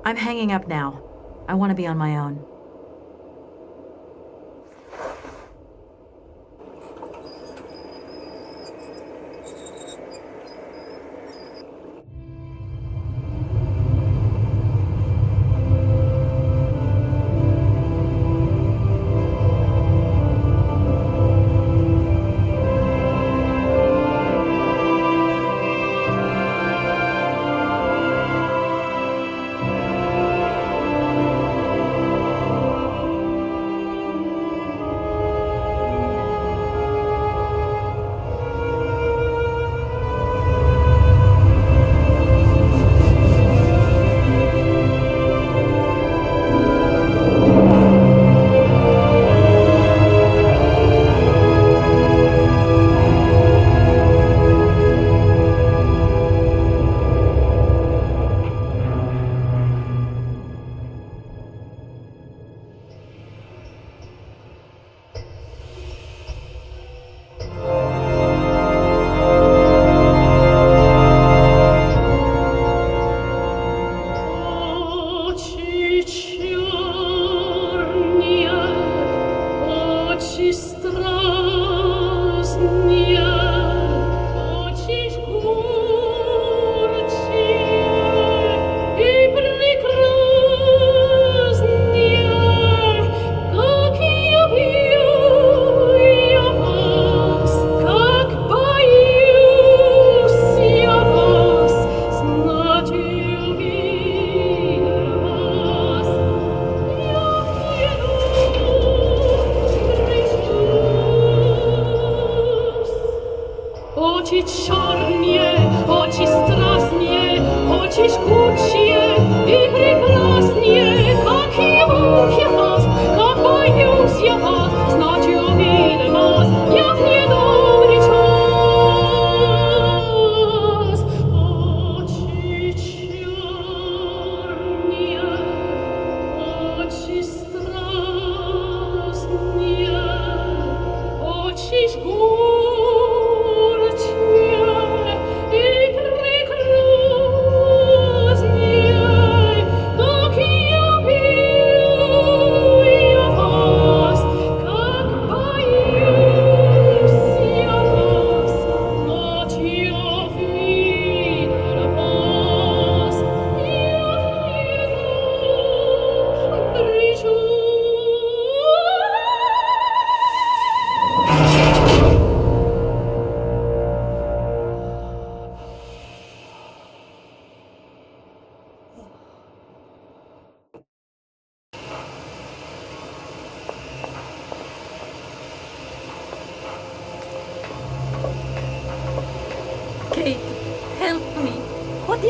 I'm hanging up now. I want to be on my own.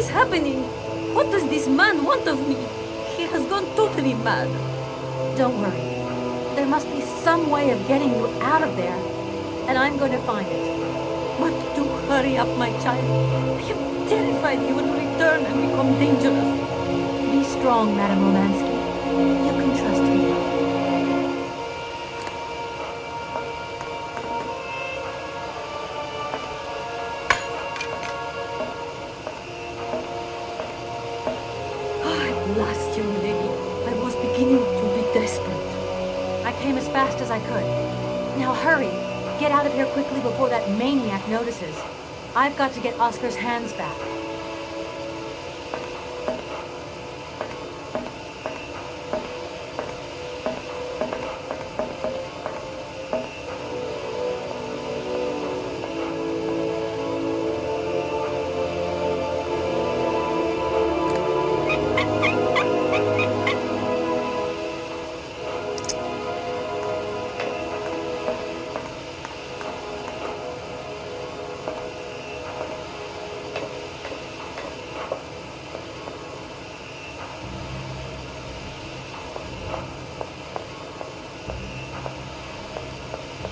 is happening? What does this man want of me? He has gone totally mad. Don't worry. There must be some way of getting you out of there, and I'm going to find it. But do hurry up, my child. I am terrified he will return and become dangerous. Be strong, Madame Romansky. You can trust me. At last, young lady. I was beginning to be desperate. I came as fast as I could. Now hurry. Get out of here quickly before that maniac notices. I've got to get Oscar's hands back.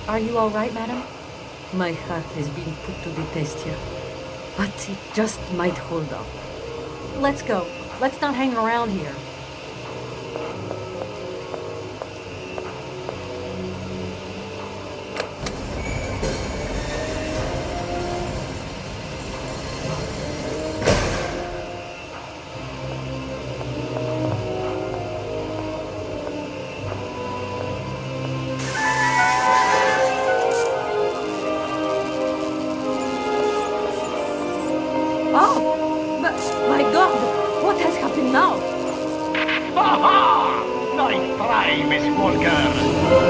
Are you all right, madam? My heart has been put to the test here, but it just might hold up. Let's go. Let's not hang around here. Oh, but my God, what has happened now? Ha ha! Nice try, Miss Walker,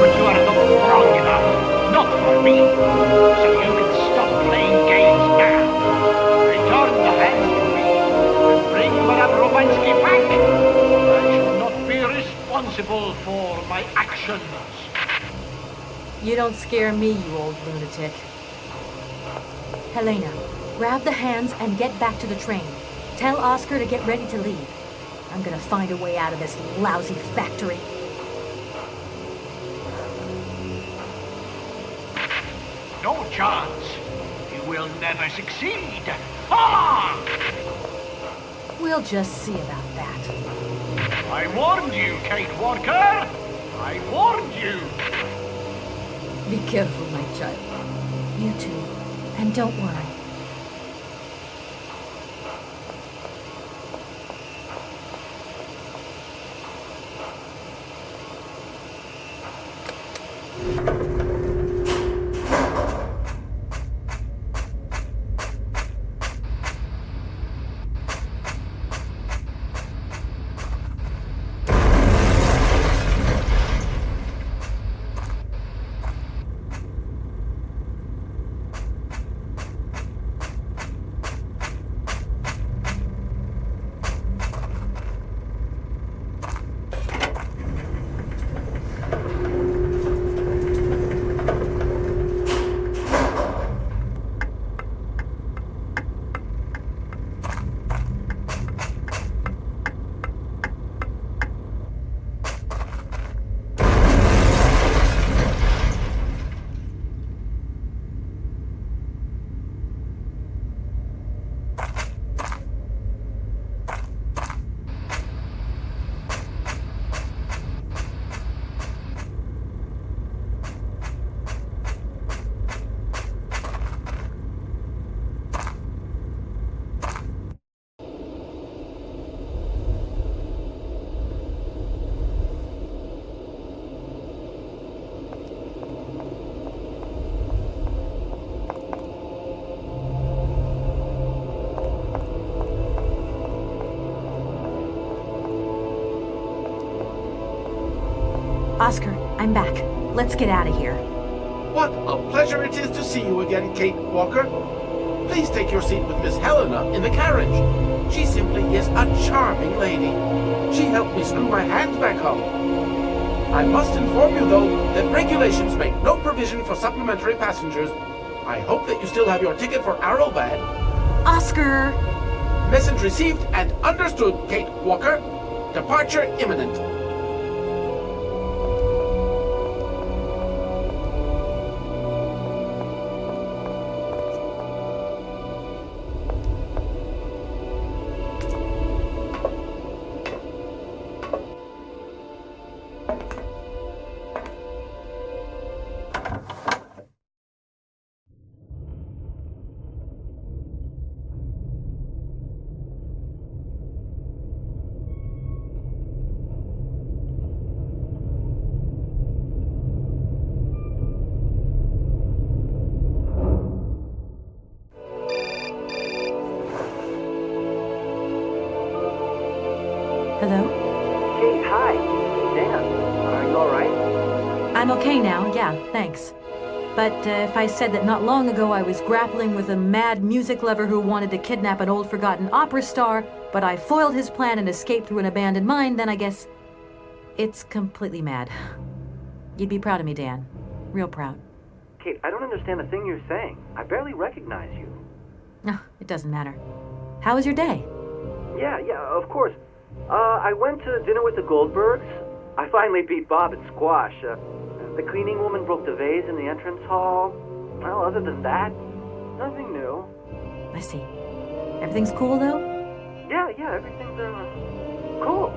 but you are not strong enough. Not for me. So you can stop playing games now. Return the hands to me and bring Madame Romansky back. I should not be responsible for my actions. You don't scare me, you old lunatic. Helena, grab the hands and get back to the train. Tell Oscar to get ready to leave. I'm gonna find a way out of this lousy factory. No chance. You will never succeed. Ah! We'll just see about that. I warned you, Kate Walker. I warned you. Be careful, my child. You too. And don't worry. Oscar, I'm back. Let's get out of here. What a pleasure it is to see you again, Kate Walker. Please take your seat with Miss Helena in the carriage. She simply is a charming lady. She helped me screw my hands back home. I must inform you, though, that regulations make no provision for supplementary passengers. I hope that you still have your ticket for Arrowbad. Oscar! Message received and understood, Kate Walker. Departure imminent. Hello? Kate, hi. Dan, are you alright? I'm okay now, yeah, thanks. But if I said that not long ago I was grappling with a mad music lover who wanted to kidnap an old forgotten opera star, but I foiled his plan and escaped through an abandoned mine, then I guess it's completely mad. You'd be proud of me, Dan. Real proud. Kate, I don't understand a thing you're saying. I barely recognize you. No, it doesn't matter. How was your day? Yeah, of course. I went to dinner with the Goldbergs. I finally beat Bob at squash. The cleaning woman broke the vase in the entrance hall. Well, other than that, nothing new. I see. Everything's cool, though? Yeah, everything's, cool.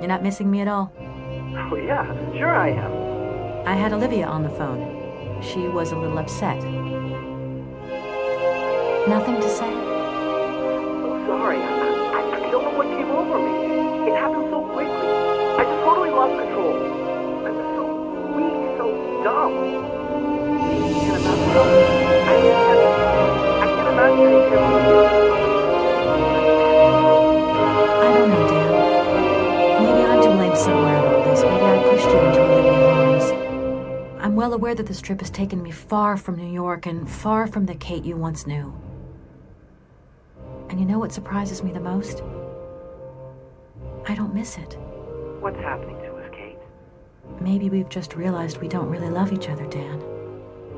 You're not missing me at all? Oh, yeah, sure I am. I had Olivia on the phone. She was a little upset. Nothing to say? So sorry. I don't know what came over me. It happened so quickly. I just totally lost control. I was so weak, so dumb. I can't imagine anything I don't know, Dan. Maybe I'm to blame somewhere in all this. Maybe I pushed you into Olivia's arms. I'm well aware that this trip has taken me far from New York and far from the Kate you once knew. And you know what surprises me the most? I don't miss it. What's happening to us, Kate? Maybe we've just realized we don't really love each other, Dan.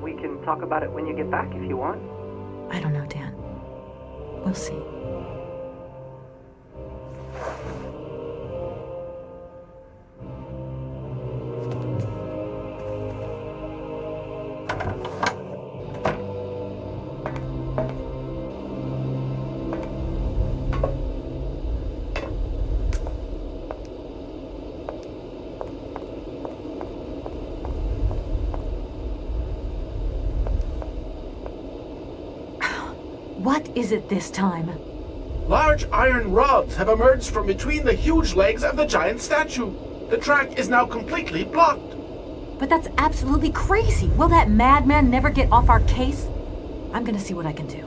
We can talk about it when you get back if you want. I don't know, Dan. We'll see. What is it this time? Large iron rods have emerged from between the huge legs of the giant statue. The track is now completely blocked. But that's absolutely crazy. Will that madman never get off our case? I'm gonna see what I can do.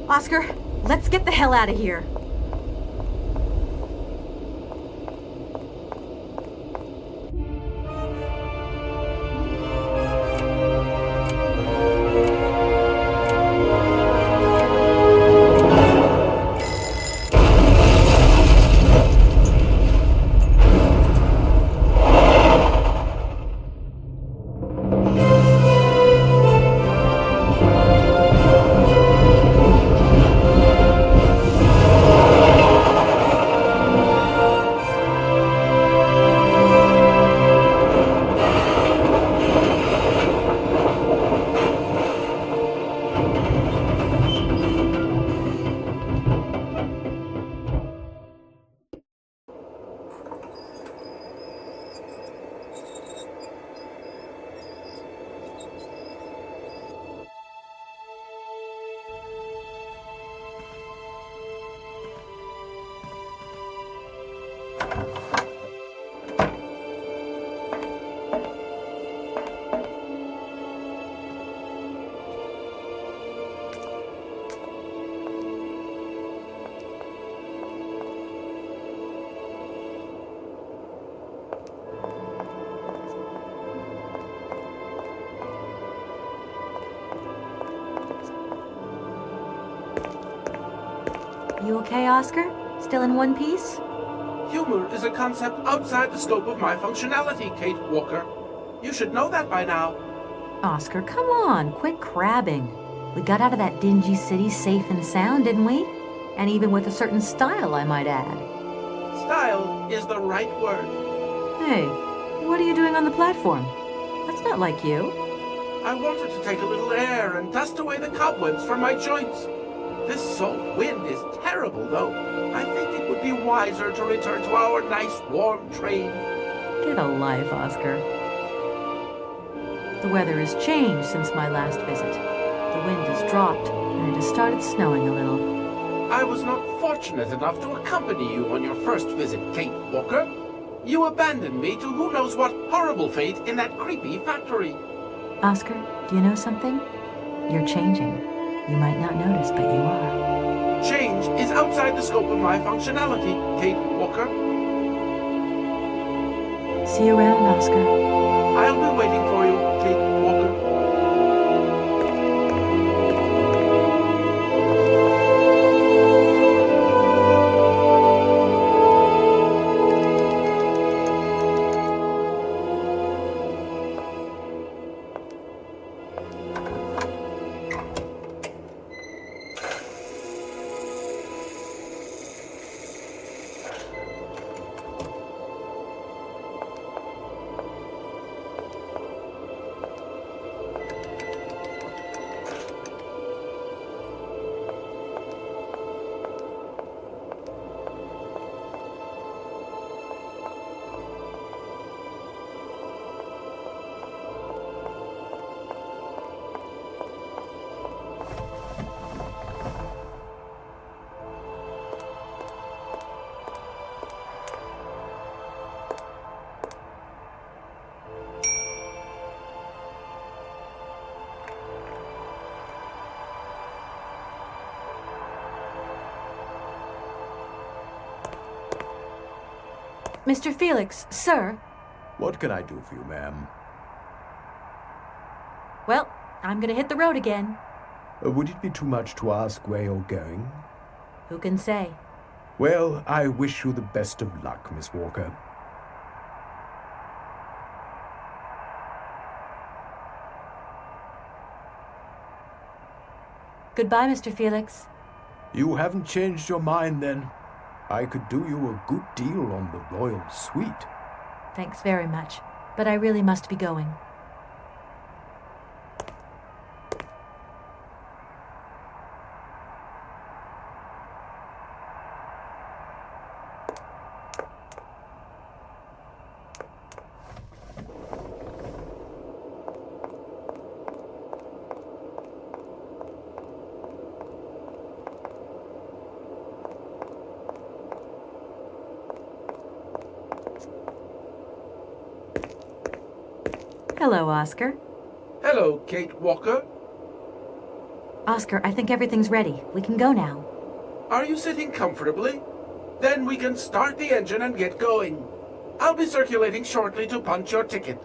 Oscar, let's get the hell out of here. You okay, Oscar? Still in one piece? Humor is a concept outside the scope of my functionality, Kate Walker. You should know that by now. Oscar, come on, quit crabbing. We got out of that dingy city safe and sound, didn't we? And even with a certain style, I might add. Style is the right word. Hey, what are you doing on the platform? That's not like you. I wanted to take a little air and dust away the cobwebs from my joints. This salt wind is terrible, though. I think it would be wiser to return to our nice, warm train. Get a life, Oscar. The weather has changed since my last visit. The wind has dropped, and it has started snowing a little. I was not fortunate enough to accompany you on your first visit, Kate Walker. You abandoned me to who knows what horrible fate in that creepy factory. Oscar, do you know something? You're changing. You might not notice, but you are. Change is outside the scope of my functionality, Kate Walker. See you around, Oscar. I'll be waiting for you, Kate Walker. Mr. Felix, sir. What can I do for you, ma'am? Well, I'm gonna hit the road again. Would it be too much to ask where you're going? Who can say? Well, I wish you the best of luck, Miss Walker. Goodbye, Mr. Felix. You haven't changed your mind, then? I could do you a good deal on the royal suite. Thanks very much, but I really must be going. Hello, Oscar. Hello, Kate Walker. Oscar, I think everything's ready. We can go now. Are you sitting comfortably? Then we can start the engine and get going. I'll be circulating shortly to punch your ticket.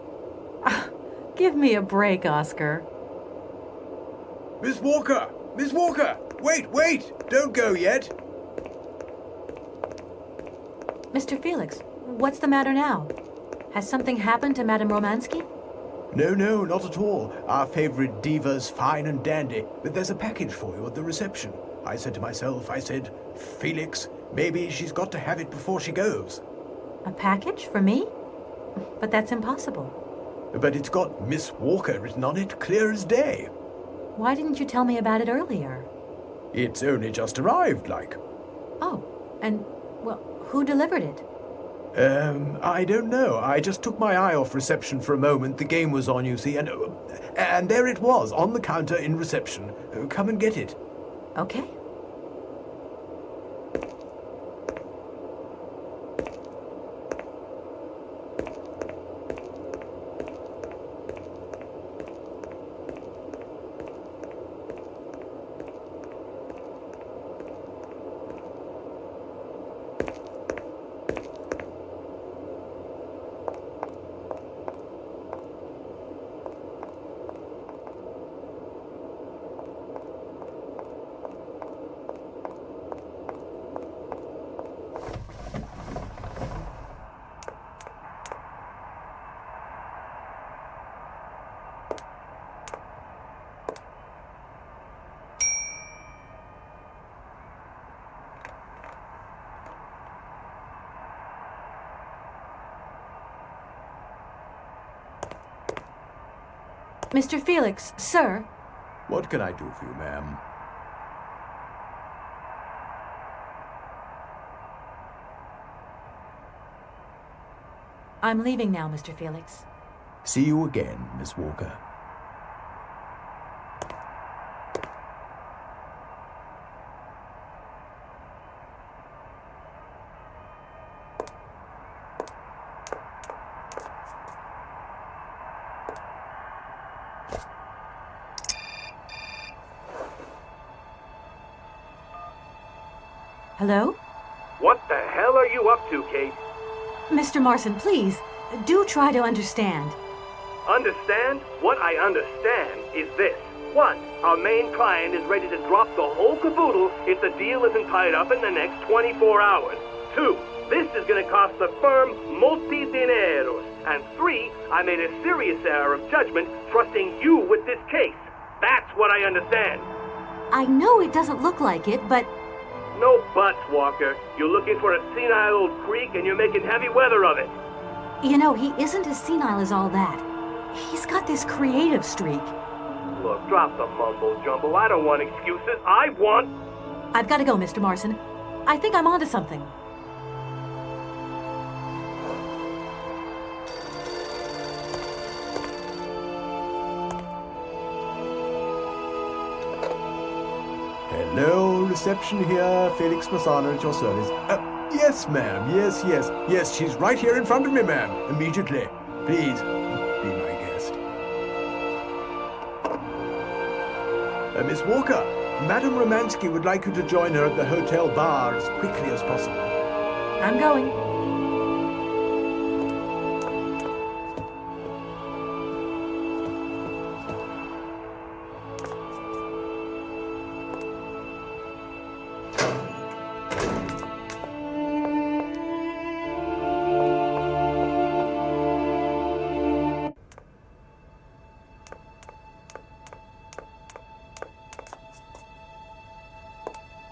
Give me a break, Oscar. Miss Walker! Miss Walker! Wait! Don't go yet! Mr. Felix, what's the matter now? Has something happened to Madame Romansky? No, not at all. Our favorite diva's fine and dandy, but there's a package for you at the reception. I said to myself, Felix, maybe she's got to have it before she goes. A package for me? But that's impossible. But it's got Miss Walker written on it, clear as day. Why didn't you tell me about it earlier? It's only just arrived, like. Oh, and, well, who delivered it? I don't know. I just took my eye off reception for a moment. The game was on, you see, and there it was, on the counter in reception. Come and get it. Okay. Mr. Felix, sir. What can I do for you, ma'am? I'm leaving now, Mr. Felix. See you again, Miss Walker. Hello? What the hell are you up to, Kate? Mr. Marson, please, do try to understand. Understand? What I understand is this. 1. Our main client is ready to drop the whole caboodle if the deal isn't tied up in the next 24 hours. 2. This is going to cost the firm multi-dineros. And 3. I made a serious error of judgment trusting you with this case. That's what I understand. I know it doesn't look like it, but... No buts, Walker. You're looking for a senile old creek and you're making heavy weather of it. You know, he isn't as senile as all that. He's got this creative streak. Look, drop the mumbo-jumbo. I don't want excuses. I want... I've got to go, Mr. Marson. I think I'm onto something. Hello, reception here. Felix Massana at your service. Yes, ma'am. Yes, yes. Yes, she's right here in front of me, ma'am. Immediately. Please, be my guest. Miss Walker, Madame Romansky would like you to join her at the hotel bar as quickly as possible. I'm going.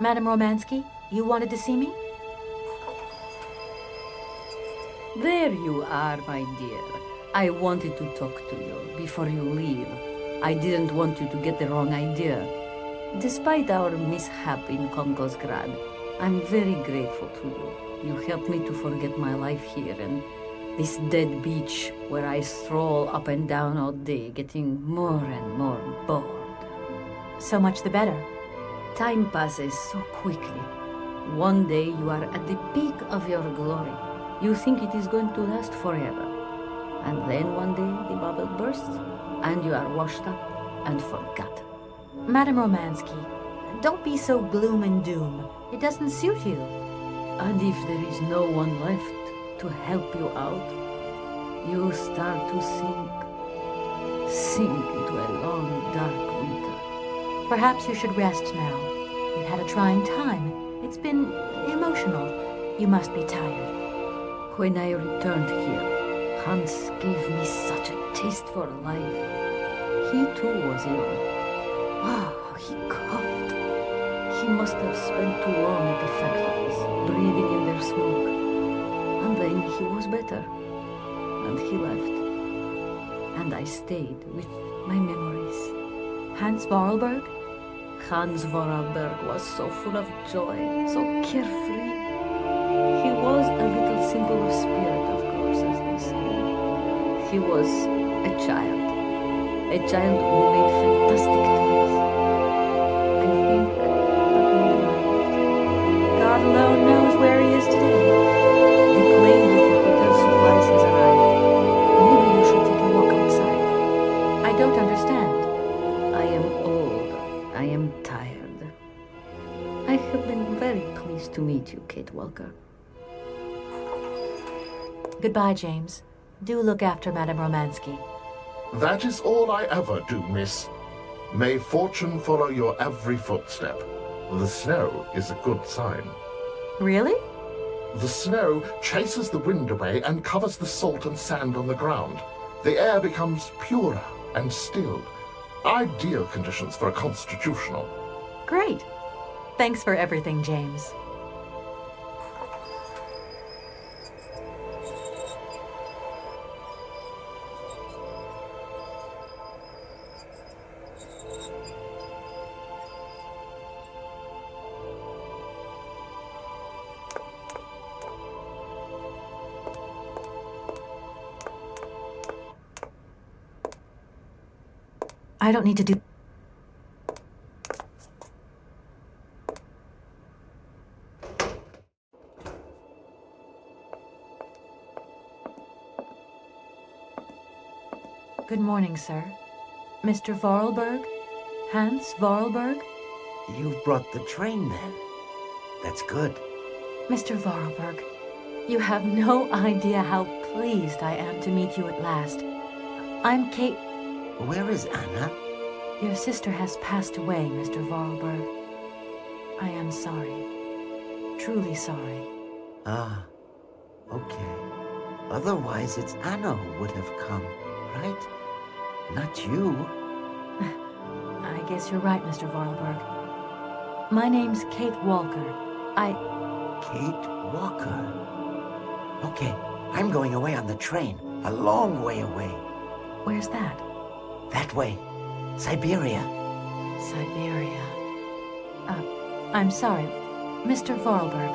Madame Romansky, you wanted to see me? There you are, my dear. I wanted to talk to you before you leave. I didn't want you to get the wrong idea. Despite our mishap in Kongosgrad, I'm very grateful to you. You helped me to forget my life here and this dead beach where I stroll up and down all day, getting more and more bored. So much the better. Time passes so quickly. One day you are at the peak of your glory. You think it is going to last forever. And then one day the bubble bursts, and you are washed up and forgot. Madame Romansky, don't be so gloom and doom. It doesn't suit you. And if there is no one left to help you out, you start to sink into a long, dark winter. Perhaps you should rest now. You've had a trying time. It's been emotional. You must be tired. When I returned here, Hans gave me such a taste for life. He too was ill. Ah, he coughed. He must have spent too long at the factories, breathing in their smoke. And then he was better. And he left. And I stayed with my memories. Hans Vorarlberg? Hans Vorarlberg was so full of joy, so carefree. He was a little simple of spirit, of course, as they say. He was a child who made fantastic toys. I think that maybe I left. God alone knows where he is today. The plane with the hotel supplies has arrived. Maybe you should take a walk outside. I don't understand. I am old. I am tired. I have been very pleased to meet you, Kate Walker. Goodbye, James. Do look after Madame Romansky. That is all I ever do, miss. May fortune follow your every footstep. The snow is a good sign. Really? The snow chases the wind away and covers the salt and sand on the ground. The air becomes purer and still. Ideal conditions for a constitutional. Great. Thanks for everything, James. I don't need to do... Good morning, sir. Mr. Vorarlberg? Hans Vorarlberg? You've brought the train, then. That's good. Mr. Vorarlberg, you have no idea how pleased I am to meet you at last. I'm Kate... Where is Anna? Your sister has passed away, Mr. Vorarlberg. I am sorry. Truly sorry. Ah, okay. Otherwise, it's Anna who would have come, right? Not you. I guess you're right, Mr. Vorarlberg. My name's Kate Walker. Kate Walker. Okay, I'm going away on the train. A long way away. Where's that? That way. Syberia. Syberia. I'm sorry. Mr. Vorarlberg,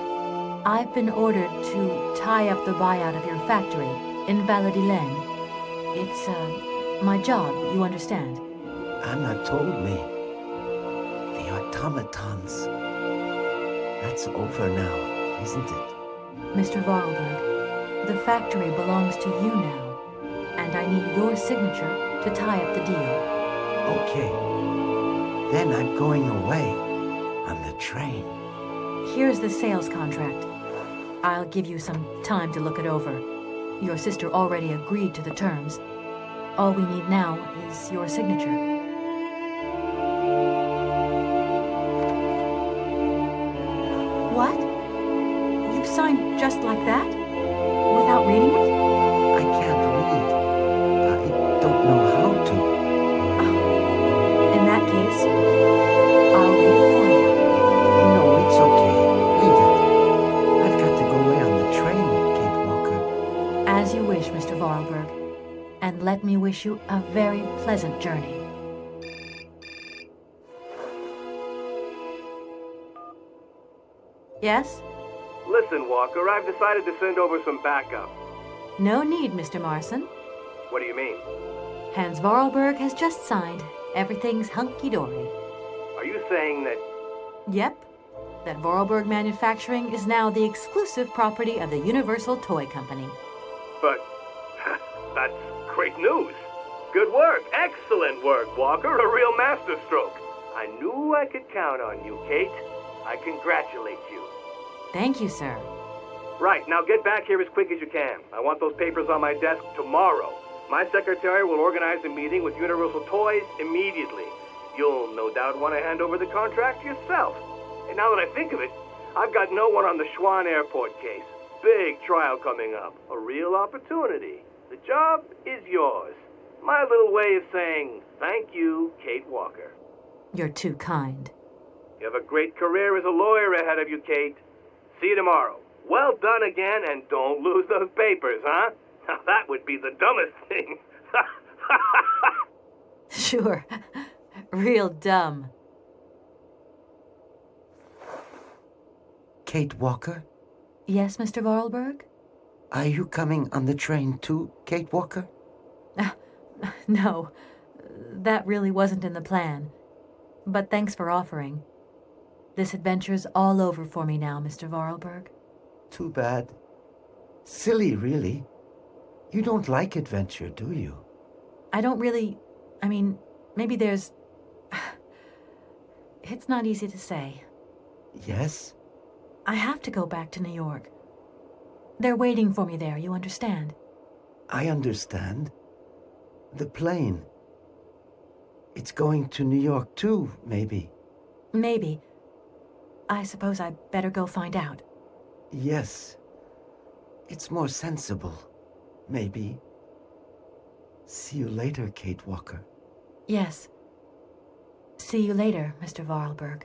I've been ordered to tie up the buyout of your factory in Valladolid. It's, my job, you understand. Anna told me. The automatons. That's over now, isn't it? Mr. Vorarlberg, the factory belongs to you now, and I need your signature to tie up the deal. Okay. Then I'm going away on the train. Here's the sales contract. I'll give you some time to look it over. Your sister already agreed to the terms. All we need now is your signature. What? You've signed just like that? Without reading it? I can't read. I don't know how to. In that case, I'll read it for you. No, it's okay. Leave it. I've got to go away on the train, Kate Walker. As you wish, Mr. Vorarlberg. And let me wish you a very pleasant journey. Yes? Listen, Walker, I've decided to send over some backup. No need, Mr. Marson. What do you mean? Hans Vorarlberg has just signed. Everything's hunky-dory. Are you saying that... Yep. That Vorarlberg Manufacturing is now the exclusive property of the Universal Toy Company. But... that's great news. Good work. Excellent work, Walker. A real masterstroke. I knew I could count on you, Kate. I congratulate you. Thank you, sir. Right, now get back here as quick as you can. I want those papers on my desk tomorrow. My secretary will organize a meeting with Universal Toys immediately. You'll no doubt want to hand over the contract yourself. And now that I think of it, I've got no one on the Schwann Airport case. Big trial coming up. A real opportunity. The job is yours. My little way of saying thank you, Kate Walker. You're too kind. You have a great career as a lawyer ahead of you, Kate. See you tomorrow. Well done again, and don't lose those papers, huh? Now that would be the dumbest thing. Sure. Real dumb. Kate Walker? Yes, Mr. Vorarlberg? Are you coming on the train too, Kate Walker? No. That really wasn't in the plan. But thanks for offering. This adventure's all over for me now, Mr. Vorarlberg. Too bad. Silly, really. You don't like adventure, do you? I don't really... I mean, maybe there's... It's not easy to say. Yes? I have to go back to New York. They're waiting for me there, you understand? I understand. The plane. It's going to New York too, maybe. Maybe. I suppose I'd better go find out. Yes. It's more sensible. Maybe. See you later, Kate Walker. Yes. See you later, Mr. Vorarlberg.